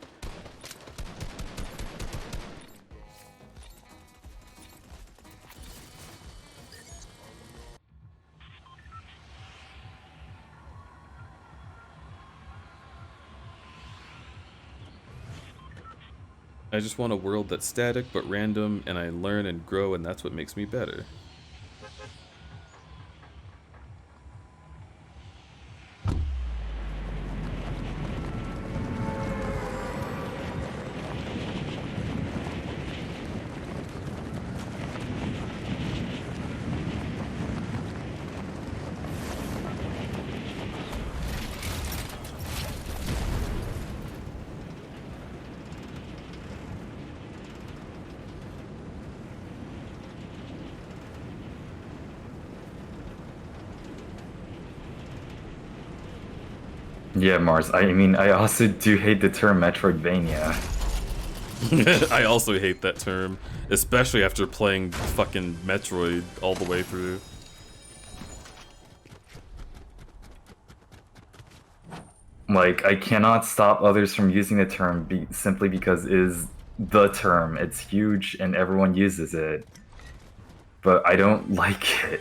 I just want a world that's static but random, and I learn and grow, and that's what makes me better. Yeah, Mars. I mean, I also do hate the term Metroidvania. I also hate that term, especially after playing fucking Metroid all the way through. Like, I cannot stop others from using the term simply because it is the term. It's huge and everyone uses it. But I don't like it.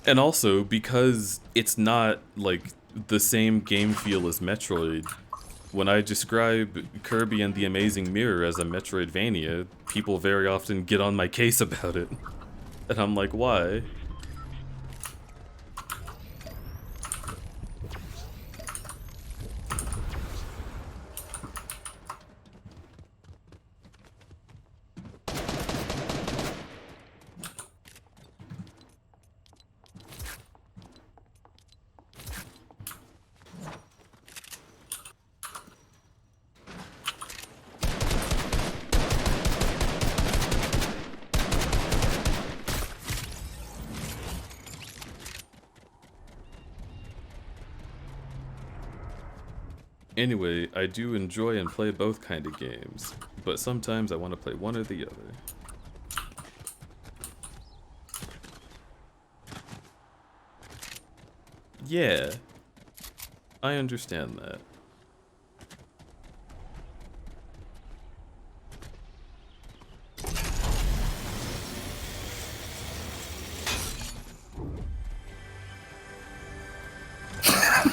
And also, because it's not, like, the same game feel as Metroid, when I describe Kirby and the Amazing Mirror as a Metroidvania, people very often get on my case about it. And I'm like, why? Anyway, I do enjoy and play both kind of games, but sometimes I want to play one or the other. Yeah, I understand that.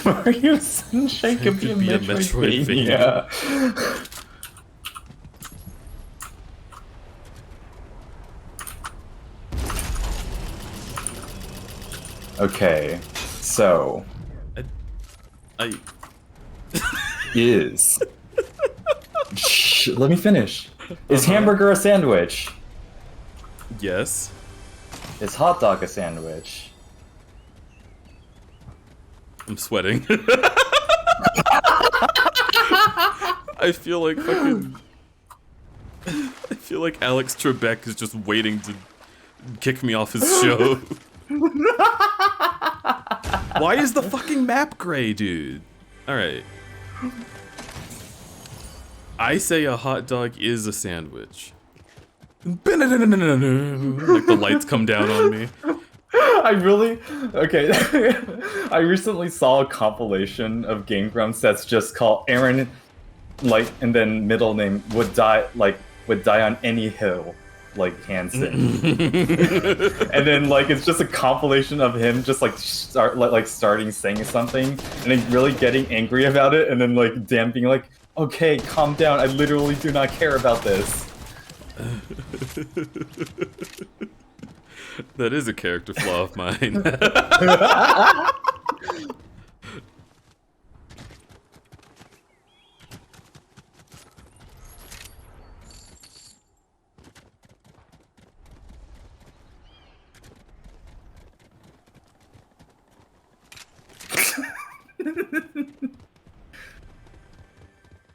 Mario Sunshine could be a Metroidvania. Okay, so I is Shh, let me finish. Is hamburger a sandwich? Yes. Is hot dog a sandwich? I'm sweating. I feel like fucking. I feel like Alex Trebek is just waiting to kick me off his show. Why is the fucking map gray, dude? Alright. I say a hot dog is a sandwich. Like the lights come down on me. Okay. I recently saw a compilation of Game Grumps that's just called Aaron, like, and then middle name would die on any hill, like Hansen. And then like it's just a compilation of him just like starting saying something and then really getting angry about it, and then like Dan being like, "Okay, calm down. I literally do not care about this." That is a character flaw of mine.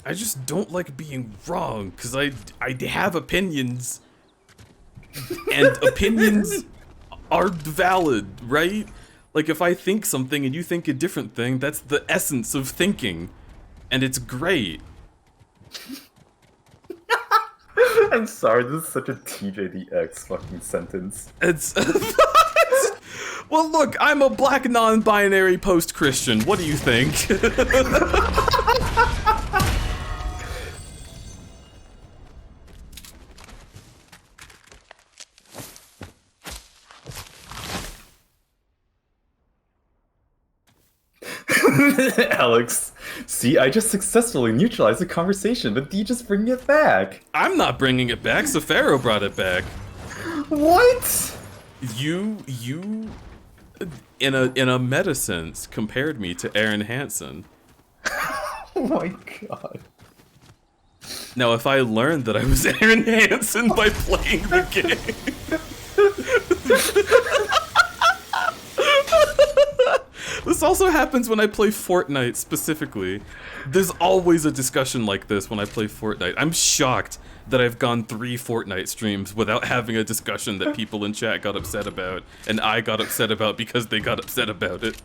I just don't like being wrong, because I have opinions. And opinions are valid, right? Like, if I think something and you think a different thing, that's the essence of thinking. And it's great. I'm sorry, this is such a TJDX fucking sentence. It's... Well, look, I'm a black non-binary post-Christian. What do you think? Alex, see, I just successfully neutralized the conversation, but you just bring it back. I'm not bringing it back, Safaro brought it back. What? You, in a meta sense, compared me to Aaron Hansen. Oh my god. Now, if I learned that I was Aaron Hansen by playing the game... This also happens when I play Fortnite, specifically. There's always a discussion like this when I play Fortnite. I'm shocked that I've gone 3 Fortnite streams without having a discussion that people in chat got upset about, and I got upset about because they got upset about it.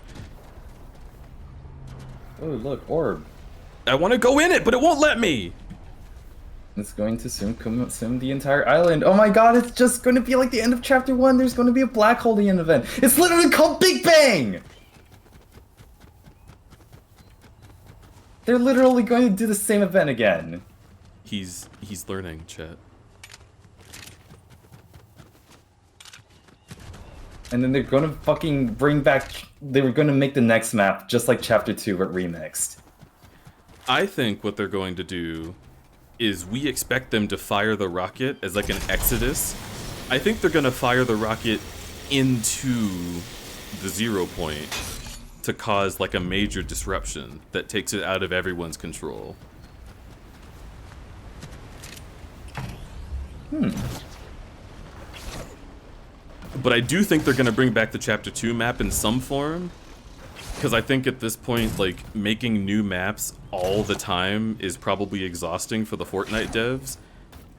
Oh, look, orb. I want to go in it, but it won't let me! It's going to soon consume the entire island. Oh my god, it's just going to be like the end of chapter 1. There's going to be a black hole at the end event. It's literally called Big Bang! They're literally going to do the same event again. He's learning, chat. And then they're gonna fucking bring back... They were gonna make the next map just like chapter 2 but remixed. I think what they're going to do is we expect them to fire the rocket as like an exodus. I think they're gonna fire the rocket into the 0 point to cause like a major disruption that takes it out of everyone's control. But I do think they're gonna bring back the chapter 2 map in some form, because I think at this point, like, making new maps all the time is probably exhausting for the Fortnite devs,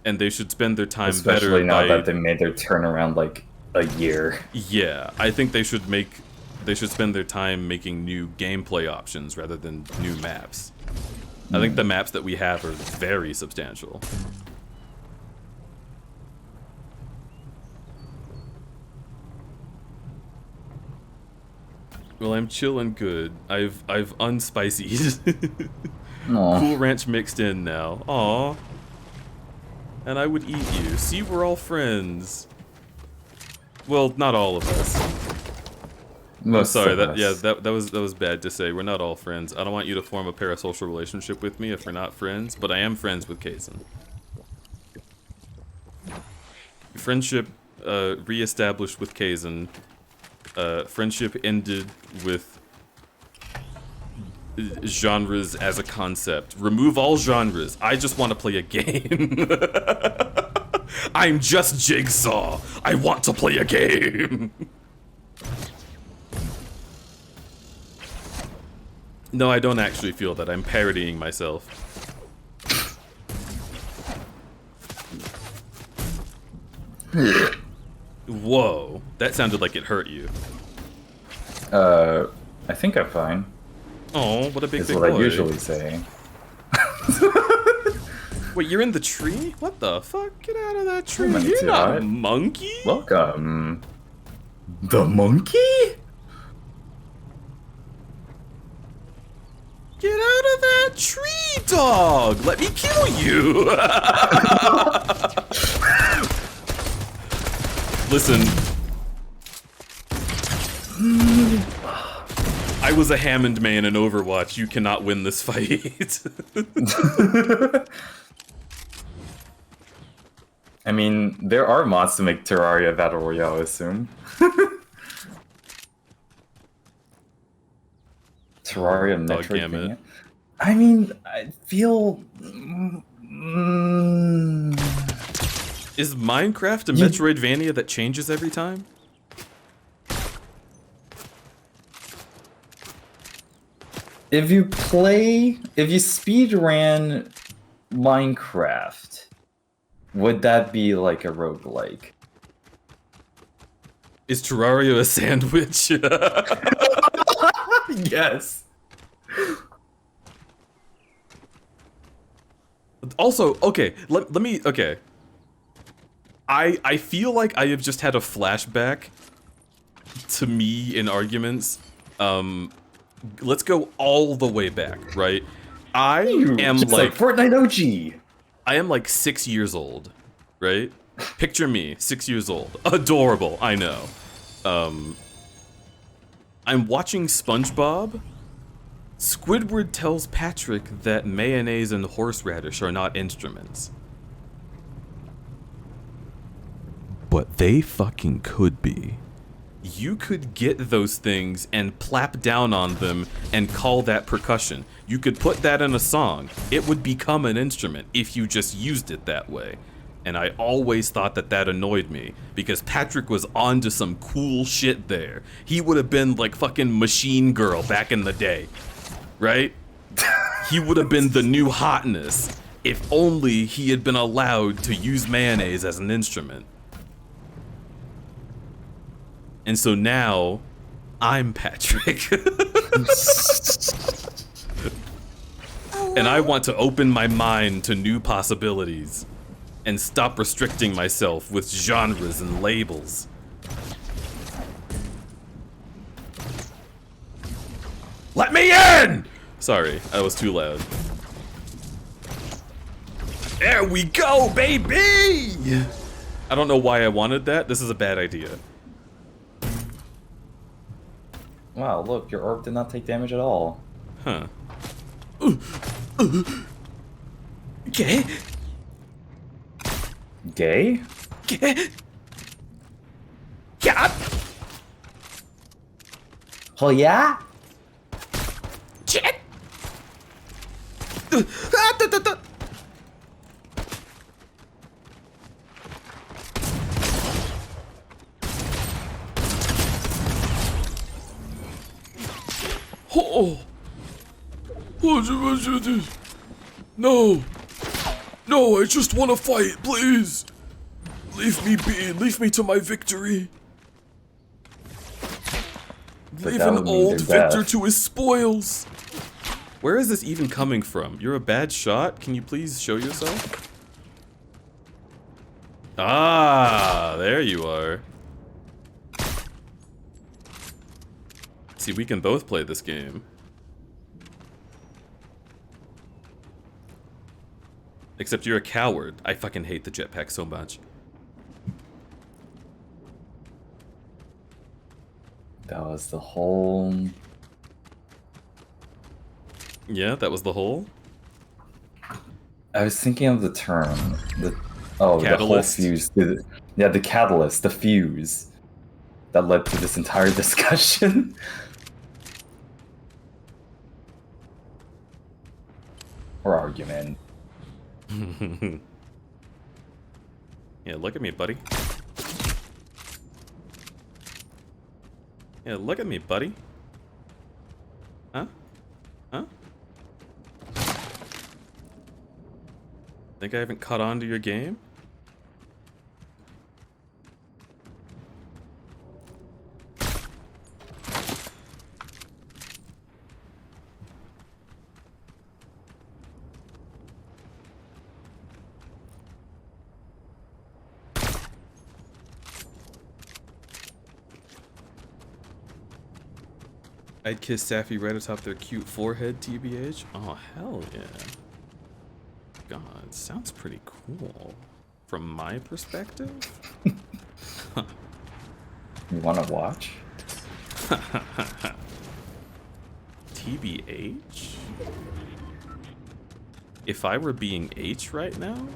and they should spend their time Especially better now by... that they made their turnaround like a year. Yeah, I think they should spend their time making new gameplay options rather than new maps. I think the maps that we have are very substantial. Well, I'm chillin' good. I've unspicied. Aw. Cool Ranch mixed in now. Aw. And I would eat you. See, we're all friends. Well, not all of us. I'm sorry. That was bad to say. We're not all friends. I don't want you to form a parasocial relationship with me if we're not friends. But I am friends with Kazan. Friendship reestablished with Kazan. Friendship ended with genres as a concept. Remove all genres. I just want to play a game. I'm just Jigsaw. I want to play a game. No, I don't actually feel that. I'm parodying myself. Whoa, that sounded like it hurt you. I think I'm fine. Oh, what a big Is big what boy. I usually say. Wait, you're in the tree? What the fuck? Get out of that tree. Come on, You're not a Todd. monkey? Welcome. The monkey? Get out of that tree, dog! Let me kill you! Listen. I was a Hammond man in Overwatch. You cannot win this fight. I mean, there are mods to make Terraria Battle Royale, I assume. Terraria Metroidvania. I mean, I feel... Is Minecraft a Metroidvania that changes every time? If you speedran Minecraft, would that be like a roguelike? Is Terraria a sandwich? Yes. Also, okay, let me, okay. I feel like I have just had a flashback to me in arguments. Let's go all the way back, right? I am like Fortnite OG. I am like 6 years old, right? Picture me, 6 years old. Adorable, I know. I'm watching SpongeBob. Squidward tells Patrick that mayonnaise and horseradish are not instruments. But they fucking could be. You could get those things and plap down on them and call that percussion. You could put that in a song. It would become an instrument if you just used it that way. And I always thought that that annoyed me because Patrick was onto some cool shit there. He would have been like fucking Machine Girl back in the day, right? He would have been the new hotness if only he had been allowed to use mayonnaise as an instrument. And so now, I'm Patrick. And I want to open my mind to new possibilities and stop restricting myself with genres and labels. Let me in! Sorry, I was too loud. There we go, baby! I don't know why I wanted that. This is a bad idea. Wow, look, your orb did not take damage at all. Huh. Gay? Gay? Gay? Yeah? Oh yeah? Shit! Oh! No! No, I just want to fight, please! Leave me be, leave me to my victory. Leave that an would mean old their victor death. to his spoils. Where is this even coming from? You're a bad shot? Can you please show yourself? Ah, there you are. See, we can both play this game. Except you're a coward. I fucking hate the jetpack so much. That was the whole... Yeah, that was the whole. I was thinking of the term. The whole Catalyst? fuse. Yeah, the catalyst, the fuse that led to this entire discussion. Or argument. Yeah, look at me, buddy. Yeah, look at me, buddy. Huh? Huh? Think I haven't caught on to your game? I'd kiss Safi right atop their cute forehead, TBH. Oh, hell yeah. God, sounds pretty cool. From my perspective? You wanna watch? TBH? If I were being H right now?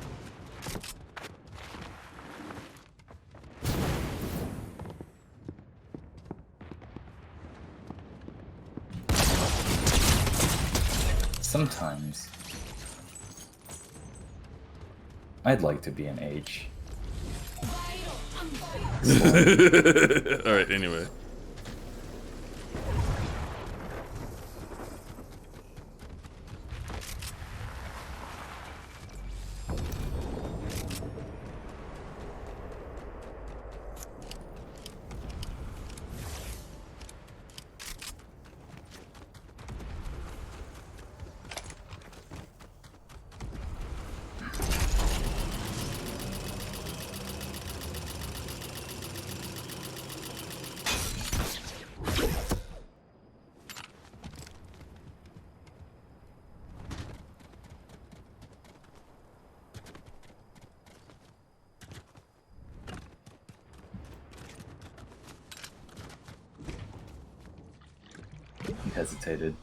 Sometimes. I'd like to be an H. Alright, anyway. He hesitated.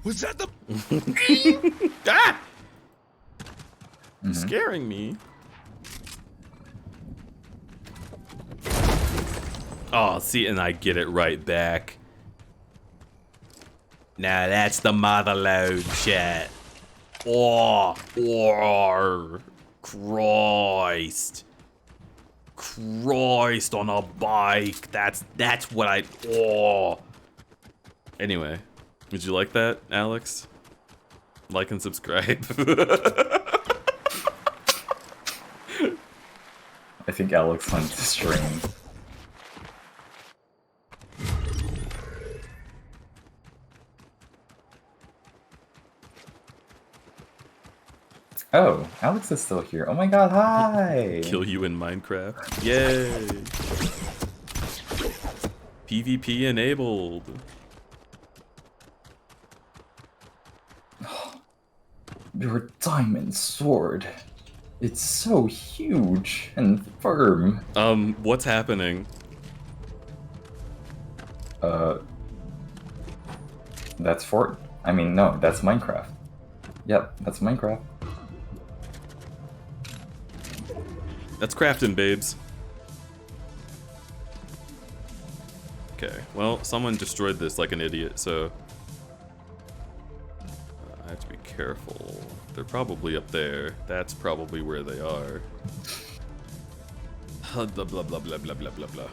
Was that the... Ah! Scaring me. Oh, see, and I get it right back. Now that's the mother load chat. Oh, Christ. Christ on a bike. That's what I... Oh. Anyway, would you like that, Alex? Like and subscribe. I think Alex went to stream. Oh, Alex is still here. Oh my god, hi! Kill you in Minecraft. Yay! PvP enabled. Your diamond sword. It's so huge and firm. What's happening? That's Fort. I mean, no, that's Minecraft. Yep, that's Minecraft. That's crafting, babes. Okay, well, someone destroyed this like an idiot, so... I have to be careful. They're probably up there. That's probably where they are. Blah, blah, blah, blah, blah, blah, blah, blah.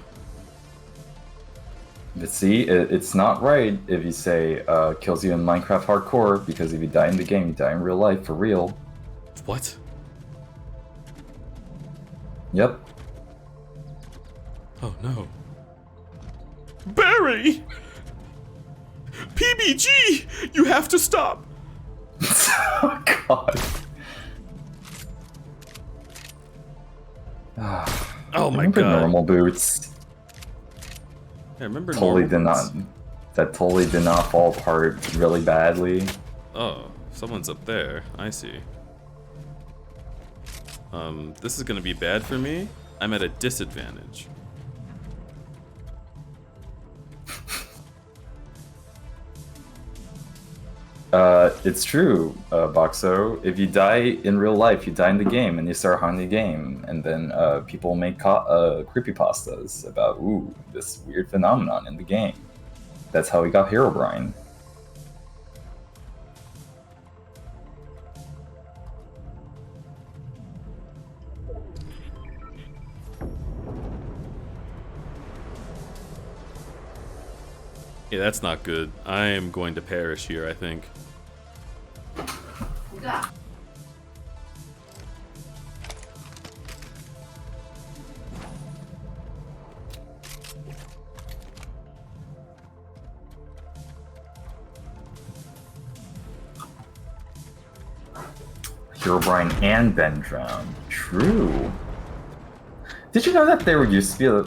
But see, it's not right if you say kills you in Minecraft hardcore, because if you die in the game, you die in real life for real. What? Yep. Oh no. Barry! PBG! You have to stop! Oh god. Oh my remember god. normal boots. I remember Totally did normal not. boots. That totally did not fall apart really badly. Oh, someone's up there. I see. This is gonna be bad for me. I'm at a disadvantage. It's true, Boxo. If you die in real life, you die in the game, and you start haunting the game, and then people make creepypastas about, ooh, this weird phenomenon in the game. That's how we got Herobrine. Yeah, that's not good. I am going to perish here, I think. Herobrine and Ben drowned. True. Did you know that there used to be a...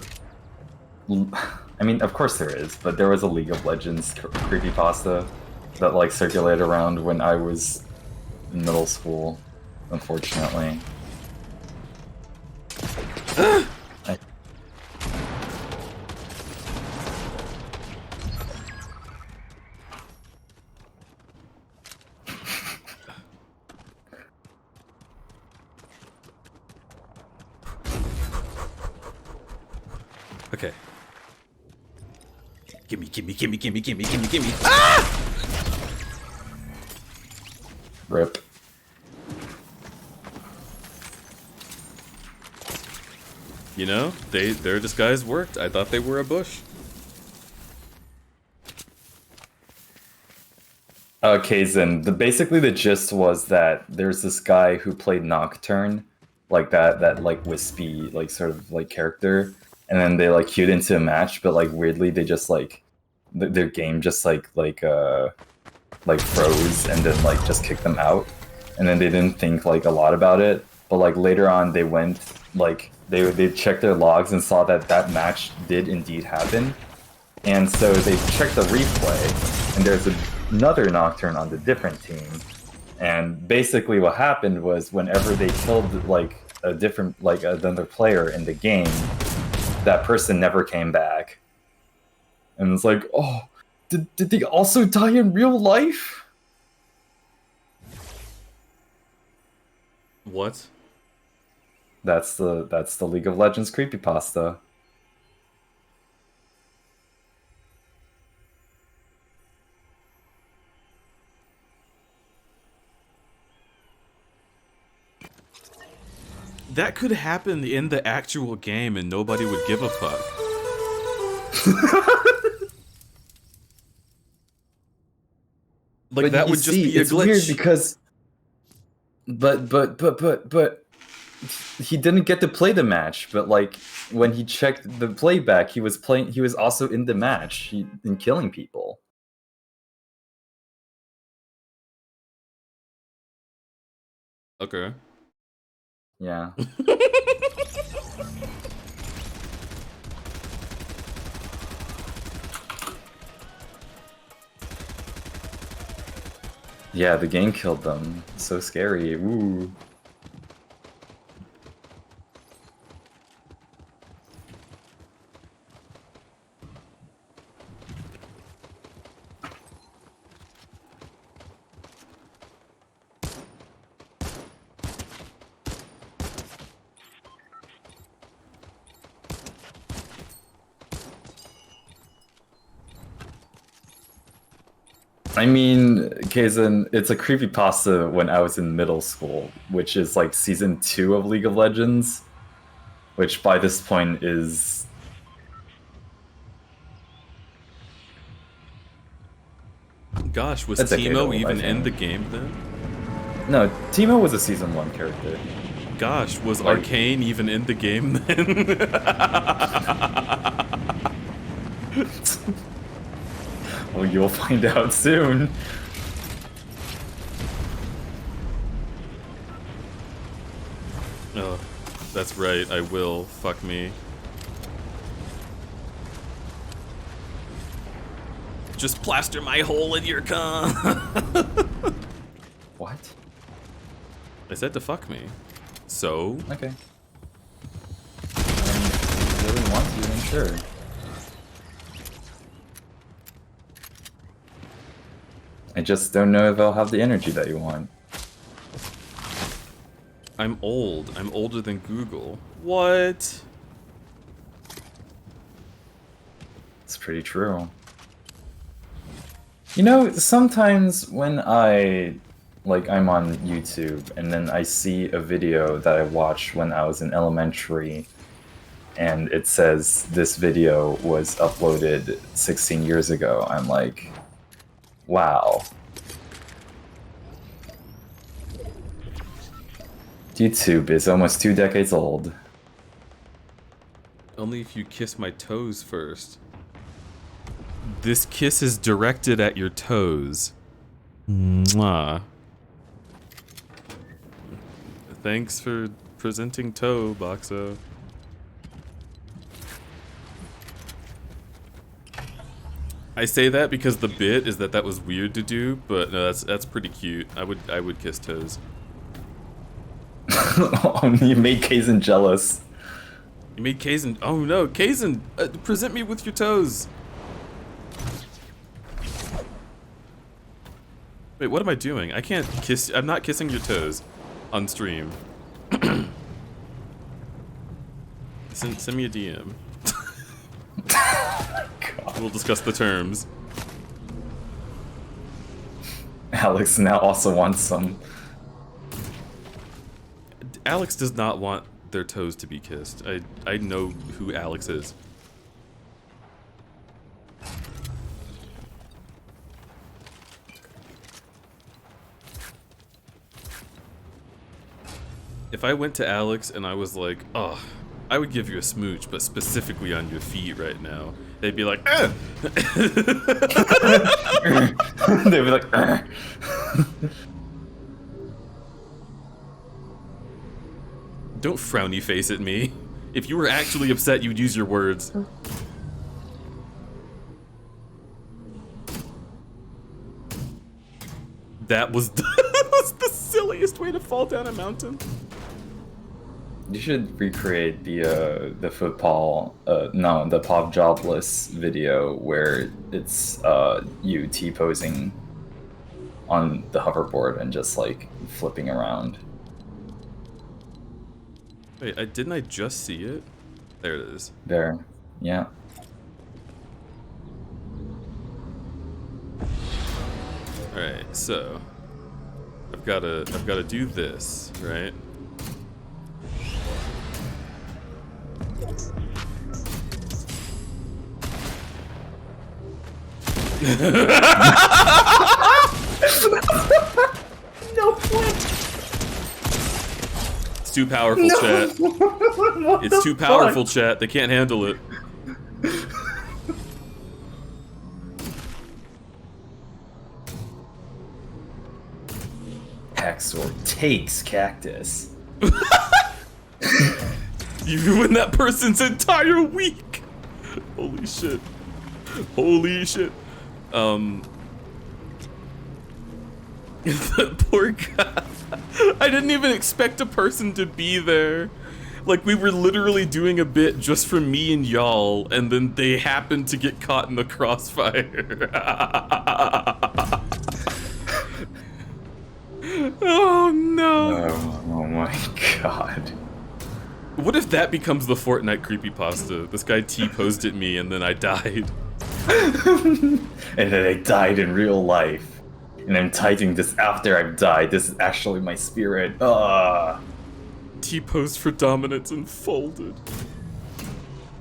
I mean, of course there is, but there was a League of Legends creepypasta that like circulated around when I was in middle school, unfortunately. Okay. Gimme, gimme, gimme, gimme, gimme, gimme, gimme. Ah! Rip. You know, their disguise worked. I thought they were a bush. Okay, Zen. Basically the gist was that there's this guy who played Nocturne, like that like wispy, like sort of like character, and then they like queued into a match, but like weirdly they just like their game just like froze and then like just kicked them out, and then they didn't think like a lot about it, but like later on they went like they checked their logs and saw that that match did indeed happen, and so they checked the replay, and there's another Nocturne on the different team, and basically what happened was whenever they killed like a different like another player in the game, that person never came back, and it's like, oh, did they also die in real life? What? That's the League of Legends creepypasta. That could happen in the actual game and nobody would give a fuck. Like, But that you would just see, be a it's glitch. weird because but he didn't get to play the match, but like when he checked the playback, he was also in the match and killing people. Okay. Yeah. Yeah, the game killed them. So scary. Ooh. I mean, Kaizen, it's a creepypasta when I was in middle school, which is like season 2 of League of Legends, which by this point is... Gosh, was That's a Teemo Halo, I even in think. the game then? No, Teemo was a season 1 character. Gosh, was Like- Arcane even in the game then? Well, you'll find out soon. Oh, that's right, I will. Fuck me. Just plaster my hole in your cum. What? I said to fuck me. So? Okay. If you really want to, then sure. I just don't know if I'll have the energy that you want. I'm old. I'm older than Google. What? It's pretty true. You know, sometimes when I'm on YouTube and then I see a video that I watched when I was in elementary and it says this video was uploaded 16 years ago, I'm like, wow. YouTube is almost 2 decades old. Only if you kiss my toes first. This kiss is directed at your toes. Mwah. Thanks for presenting toe, Boxo. I say that because the bit is that was weird to do, but no, that's pretty cute. I would kiss toes. Oh, you made Kaizen jealous. You made Kaizen. Oh no, Kaizen! Present me with your toes. Wait, what am I doing? I can't kiss. I'm not kissing your toes on stream. Send me a DM. We'll discuss the terms. Alex now also wants some. Alex does not want their toes to be kissed. I know who Alex is. If I went to Alex and I was like, oh, I would give you a smooch, but specifically on your feet right now, they'd be like, eh! They'd be like, "Ugh." Don't frowny face at me. If you were actually upset, you'd use your words. That was the silliest way to fall down a mountain. You should recreate the football, the pop jobless video where it's you T-posing on the hoverboard and just like flipping around. Wait, didn't I just see it? There it is. There, yeah. All right, so I've got to do this, right? No point. It's too powerful, chat. It's too powerful, chat. They can't handle it. Hacksaw takes cactus. You ruined that person's entire week. Holy shit. Holy shit. That poor guy. I didn't even expect a person to be there. Like, we were literally doing a bit just for me and y'all, and then they happened to get caught in the crossfire. Oh no. Oh my god. What if that becomes the Fortnite creepypasta? This guy T-posed at me and then I died. and then I died in real life. And I'm typing this after I've died. This is actually my spirit. T-posed for dominance and folded.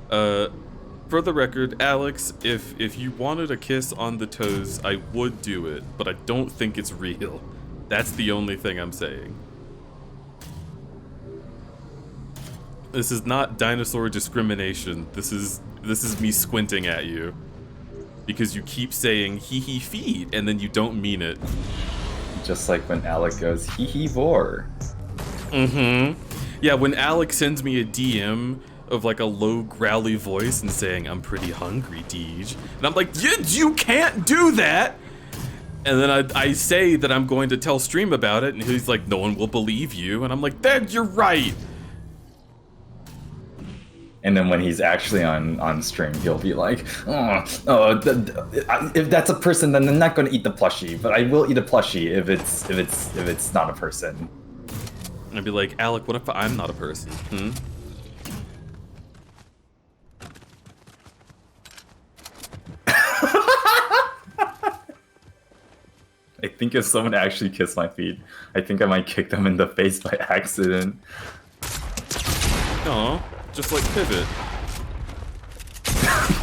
For the record, Alex, if you wanted a kiss on the toes, I would do it, but I don't think it's real. That's the only thing I'm saying. This is not dinosaur discrimination. This is me squinting at you. Because you keep saying hee feet and then you don't mean it. Just like when Alec goes hee vor. Mm-hmm. Yeah, when Alex sends me a DM of like a low growly voice and saying, I'm pretty hungry, Deej. And I'm like, you can't do that! And then I say that I'm going to tell Stream about it, and he's like, no one will believe you. And I'm like, Dad, you're right! And then when he's actually on stream, he'll be like, if that's a person, then I'm not going to eat the plushie, but I will eat a plushie if it's not a person. And I'd be like, Alec, what if I'm not a person? I think if someone actually kissed my feet, I think I might kick them in the face by accident. Aw, just like Pivot.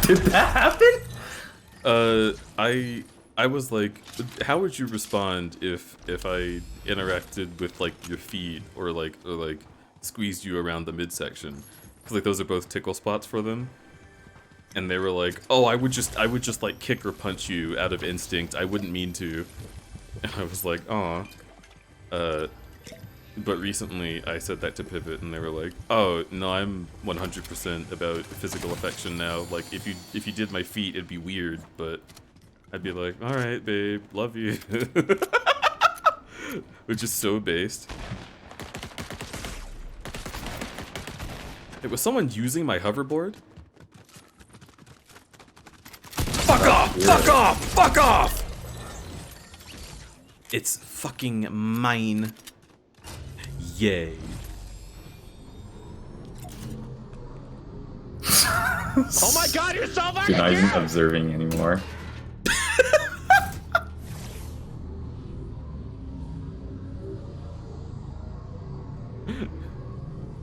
Did that happen? I was like, how would you respond if I interacted with like your feet or like squeezed you around the midsection? Because like those are both tickle spots for them. And they were like, oh, I would just like kick or punch you out of instinct. I wouldn't mean to. And I was like, aw. But recently I said that to Pivot and they were like, oh, no, I'm 100% about physical affection now. Like, if you did my feet, it'd be weird, but I'd be like, alright, babe, love you. Which is so based. Hey, was someone using my hoverboard? Fuck off! Fuck off! Fuck off! It's fucking mine. Yay. Oh my god, you're so fucking You're not even observing anymore.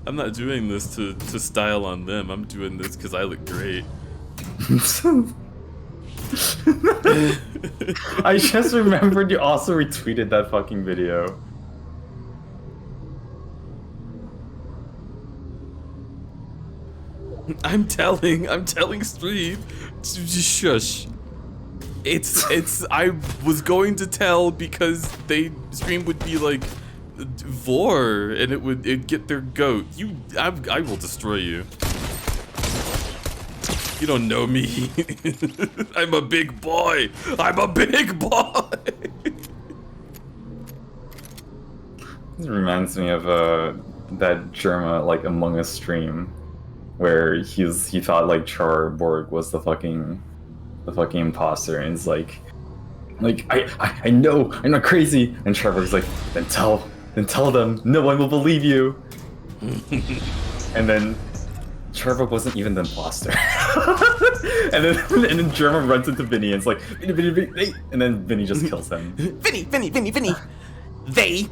I'm not doing this to style on them. I'm doing this because I look great. I just remembered you also retweeted that fucking video. I'm telling Stream. Shush. I was going to tell because Stream would be like vor and it'd get their goat. I will destroy you. You don't know me. I'm a big boy. I'm a big boy. This reminds me of that Germa like Among Us stream where he thought like Charborg was the fucking imposter, and it's like I know I'm not crazy, and Charborg's like then tell them no one will believe you. And then Charborg wasn't even the imposter. and then Germa runs into Vinny and it's like Vinny, and then Vinny just kills him. Vinny. They.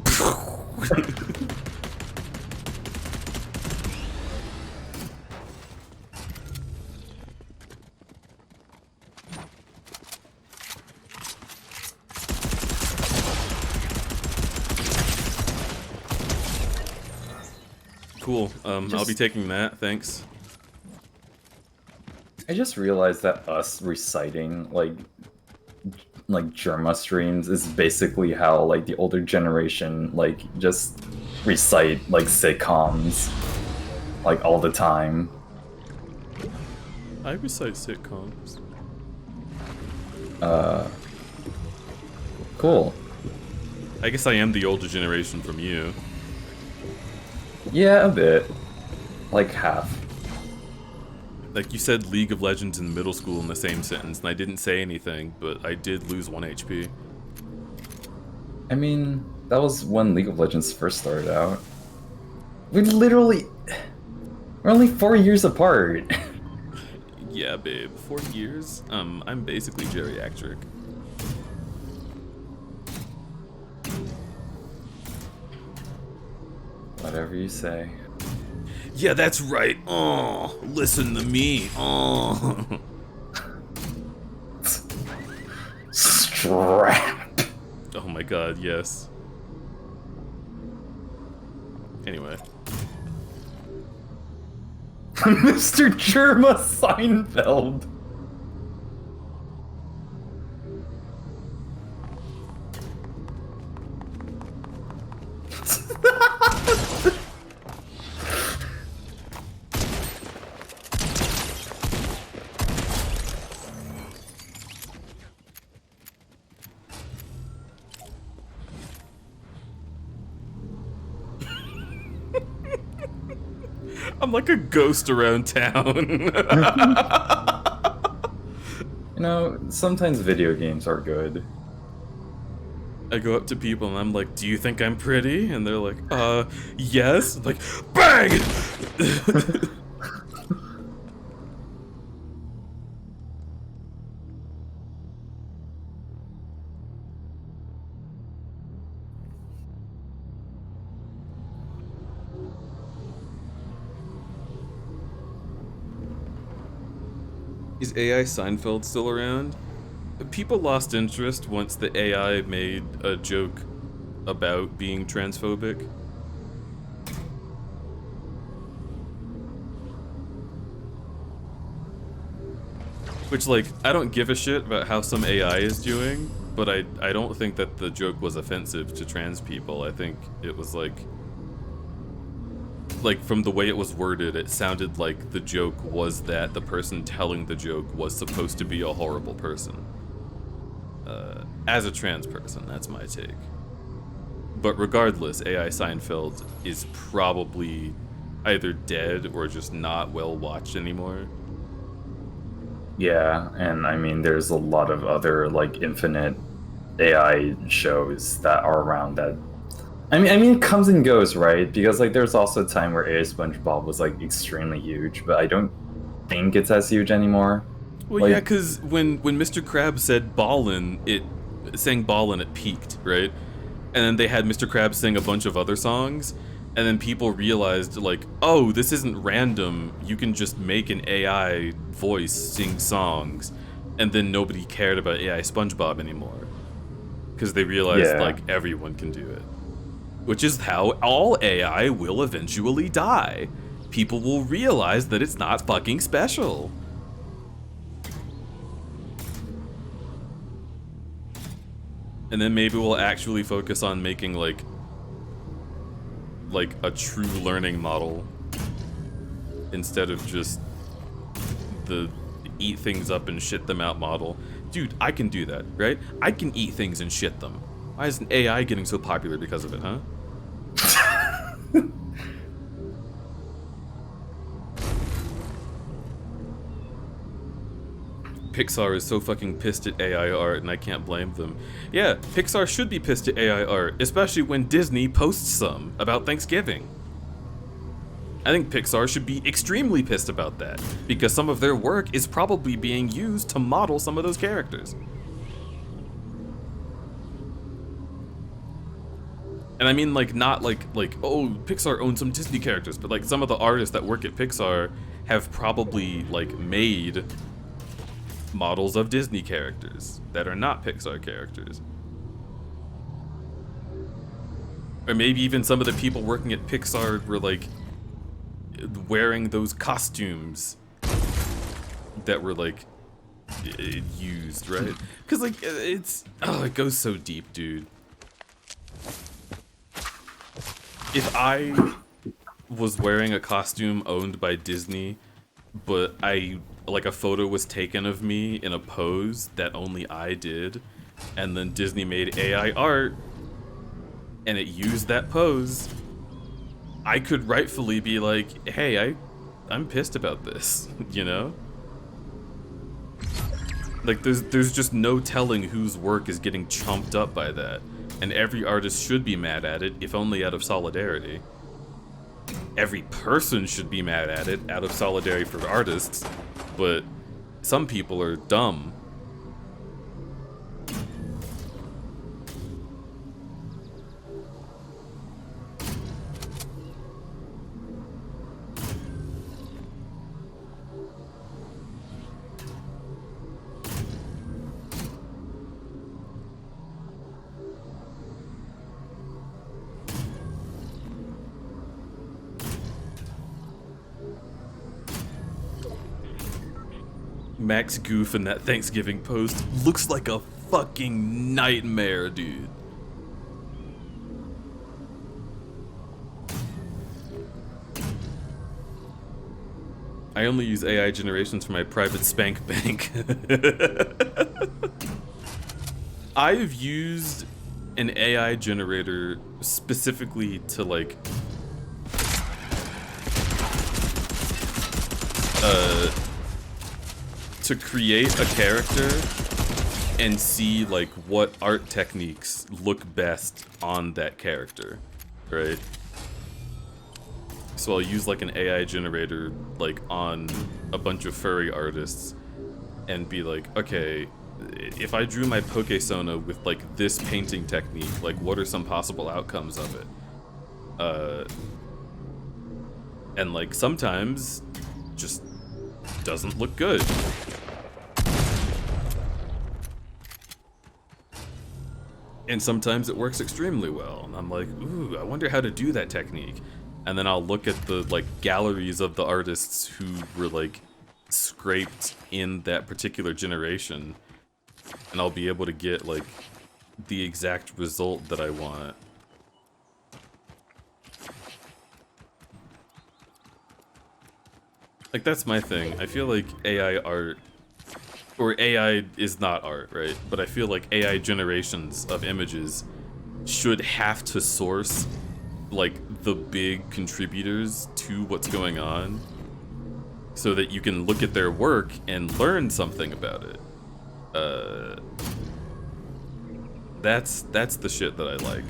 Cool. I'll be taking that. Thanks. I just realized that us reciting like Germa streams is basically how like the older generation like just recite like sitcoms like all the time. I recite sitcoms. Cool. I guess I am the older generation from you. Yeah, a bit. Like half. Like you said League of Legends in middle school in the same sentence, and I didn't say anything, but I did lose 1 HP. I mean, that was when League of Legends first started out. We're only 4 years apart. Yeah, babe. 4 years? I'm basically geriatric. Whatever you say. Yeah, that's right. Oh, listen to me. Oh. Strap. Oh my god, yes. Anyway. Mr. Germa Seinfeld. I'm like a ghost around town. You know, sometimes video games are good. I go up to people and I'm like, do you think I'm pretty? And they're like, yes. I'm like, bang! Is AI Seinfeld still around? People lost interest once the AI made a joke about being transphobic. Which, like, I don't give a shit about how some AI is doing, but I don't think that the joke was offensive to trans people. I think it was like from the way it was worded, it sounded like the joke was that the person telling the joke was supposed to be a horrible person. As a trans person, that's my take. But regardless, AI Seinfeld is probably either dead or just not well watched anymore. Yeah, and I mean, there's a lot of other like infinite AI shows that are around that. I mean, it comes and goes, right? Because like, there's also a time where AI SpongeBob was like extremely huge, but I don't think it's as huge anymore. Well, like, yeah, because when Mr. Krabs said "ballin'," it sang "ballin'," it peaked, right? And then they had Mr. Krabs sing a bunch of other songs, and then people realized, like, oh, this isn't random. You can just make an AI voice sing songs, and then nobody cared about AI SpongeBob anymore because they realized like everyone can do it. Which is how all AI will eventually die. People will realize that it's not fucking special. And then maybe we'll actually focus on making like a true learning model instead of just the eat things up and shit them out model. Dude, I can do that, right? I can eat things and shit them. Why isn't AI getting so popular because of it, huh? Pixar is so fucking pissed at AI art, and I can't blame them. Yeah, Pixar should be pissed at AI art, especially when Disney posts some about Thanksgiving. I think Pixar should be extremely pissed about that, because some of their work is probably being used to model some of those characters. And I mean, like, not like, oh, Pixar owns some Disney characters, but like some of the artists that work at Pixar have probably like made models of Disney characters that are not Pixar characters. Or maybe even some of the people working at Pixar were like wearing those costumes that were like used, right? Because like it goes so deep, dude. If I was wearing a costume owned by Disney, but like a photo was taken of me in a pose that only I did, and then Disney made AI art, and it used that pose, I could rightfully be like, hey, I'm pissed about this, you know? Like, there's just no telling whose work is getting chomped up by that, and every artist should be mad at it, if only out of solidarity. Every person should be mad at it out of solidarity for artists, but some people are dumb. Max Goof in that Thanksgiving post looks like a fucking nightmare, dude. I only use AI generations for my private spank bank. I've used an AI generator specifically to like to create a character and see like what art techniques look best on that character, right? So I'll use like an AI generator like on a bunch of furry artists and be like, okay, if I drew my Poke-Sona with like this painting technique, like what are some possible outcomes of it? And like sometimes just doesn't look good. And sometimes it works extremely well. And I'm like, ooh, I wonder how to do that technique. And then I'll look at the like galleries of the artists who were like scraped in that particular generation, and I'll be able to get like the exact result that I want. Like that's my thing. I feel like AI art, or AI is not art, right? But I feel like AI generations of images should have to source like the big contributors to what's going on so that you can look at their work and learn something about it. That's the shit that I like.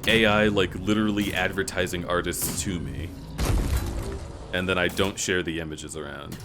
AI like literally advertising artists to me, and then I don't share the images around.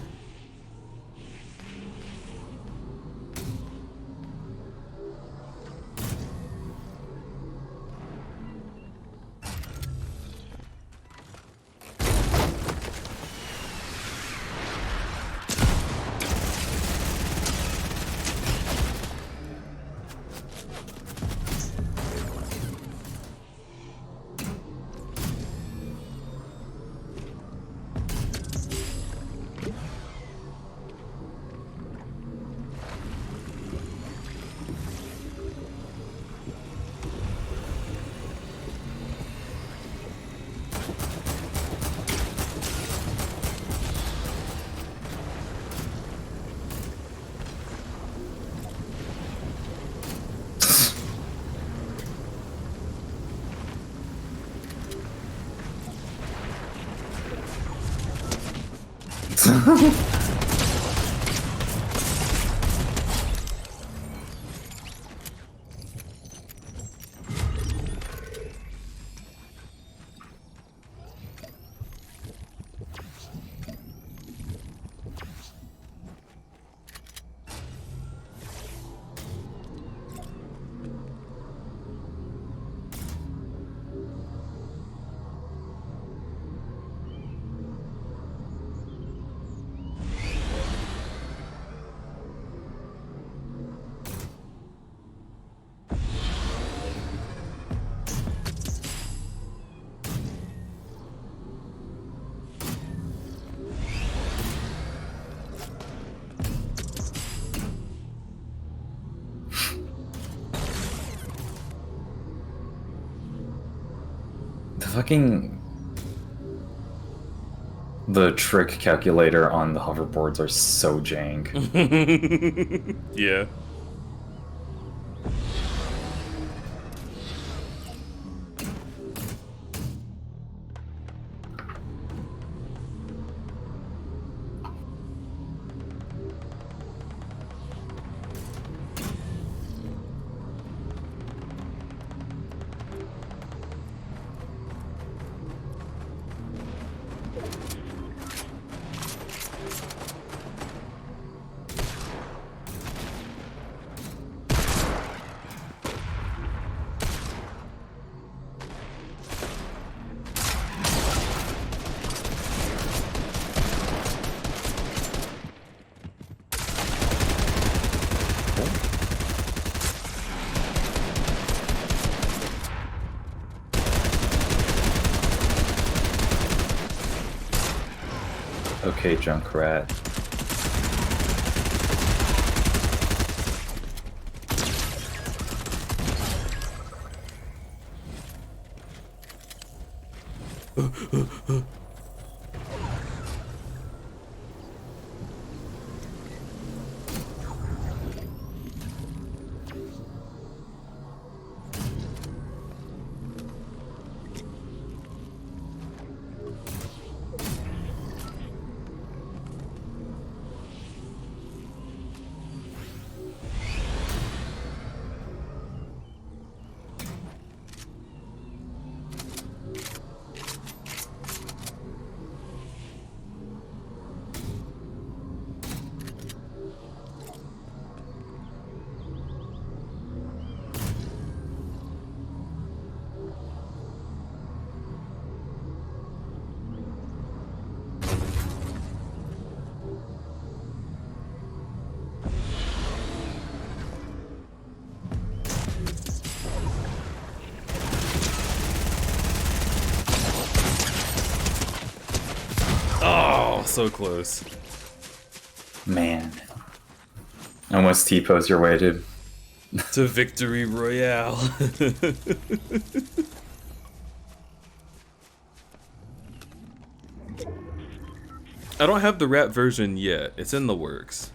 The trick calculator on the hoverboards are so jank. Yeah. Okay, Junkrat. Oh, so close. Man. Almost T-pose your way, dude. To victory royale. I don't have the rap version yet. It's in the works.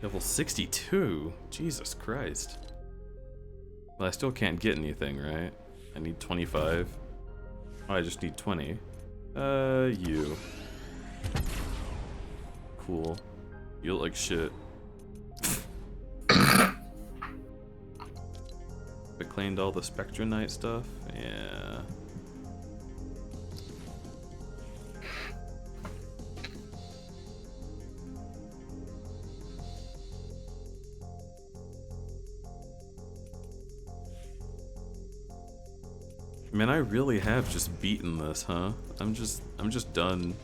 Level 62? Jesus Christ. Well, I still can't get anything, right? I need 25. Oh, I just need 20. You. Cool. You look like shit. I cleaned all the Spectronite stuff? Yeah. Man, I really have just beaten this, huh? I'm just done.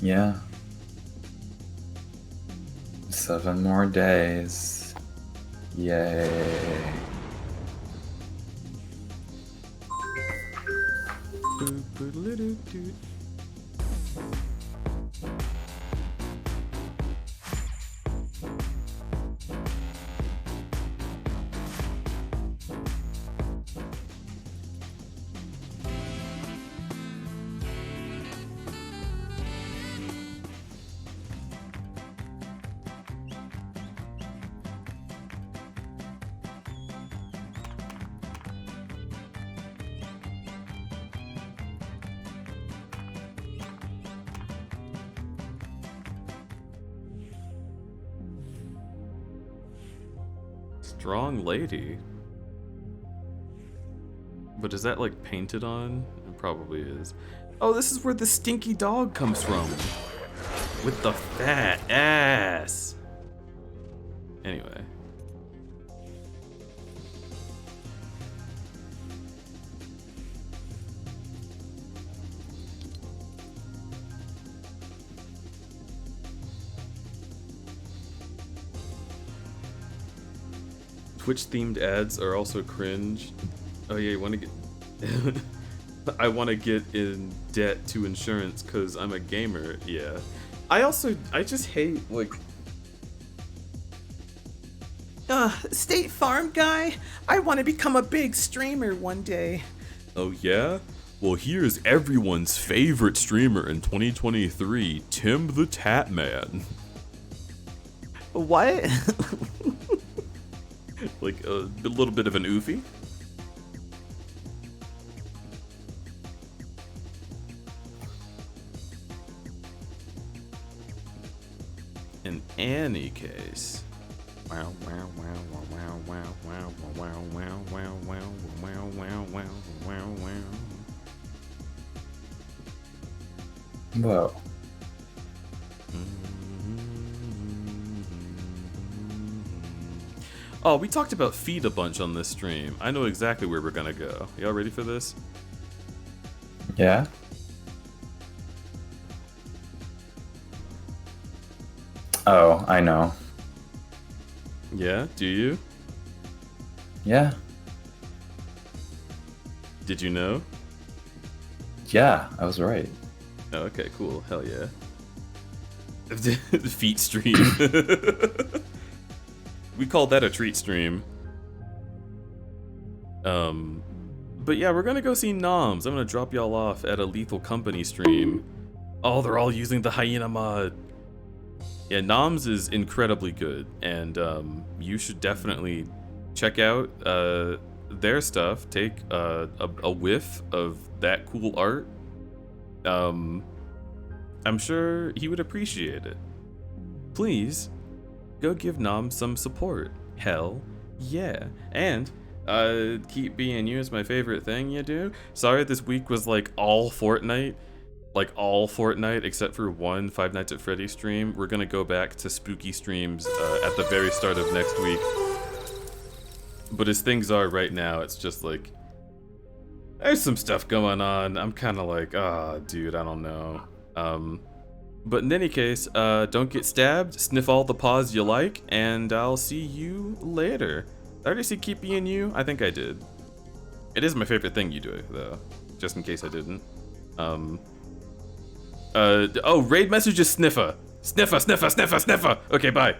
Yeah. 7 more days. Yay. Strong lady. But is that like painted on? It probably is. Oh, this is where the stinky dog comes from. With the fat ass. Anyway. Twitch-themed ads are also cringe. Oh yeah, you want to get... I want to get in debt to insurance because I'm a gamer. Yeah. I just hate, like... State Farm guy, I want to become a big streamer one day. Oh yeah? Well, here's everyone's favorite streamer in 2023, Tim the Tap Man. What? Like a little bit of an oofy. In any case. Wow, wow, wow, wow, wow, wow, wow, wow, wow, wow, wow, wow, wow, wow, wow. Whoa. Oh, we talked about feet a bunch on this stream. I know exactly where we're gonna go. Y'all ready for this? Yeah? Oh, I know. Yeah, do you? Yeah. Did you know? Yeah, I was right. Oh, okay, cool. Hell yeah. Feet stream. We called that a treat stream. But yeah, we're gonna go see Noms. I'm gonna drop y'all off at a Lethal Company stream. Oh, they're all using the hyena mod. Yeah, Noms is incredibly good, and you should definitely check out their stuff. Take a whiff of that cool art. I'm sure he would appreciate it. Please, go give Nom some support. Hell yeah. And keep being you is my favorite thing you do. Sorry this week was like all Fortnite. Like all Fortnite except for one Five Nights at Freddy's stream. We're gonna go back to spooky streams at the very start of next week. But as things are right now, it's just like there's some stuff going on. I'm kind of like, dude, I don't know. But in any case, don't get stabbed, sniff all the paws you like, and I'll see you later. Did I already see Keep Being You? I think I did. It is my favorite thing you do, though, just in case I didn't. Oh, raid message is Sniffer. Sniffer, Sniffer, Sniffer, Sniffer. Okay, bye.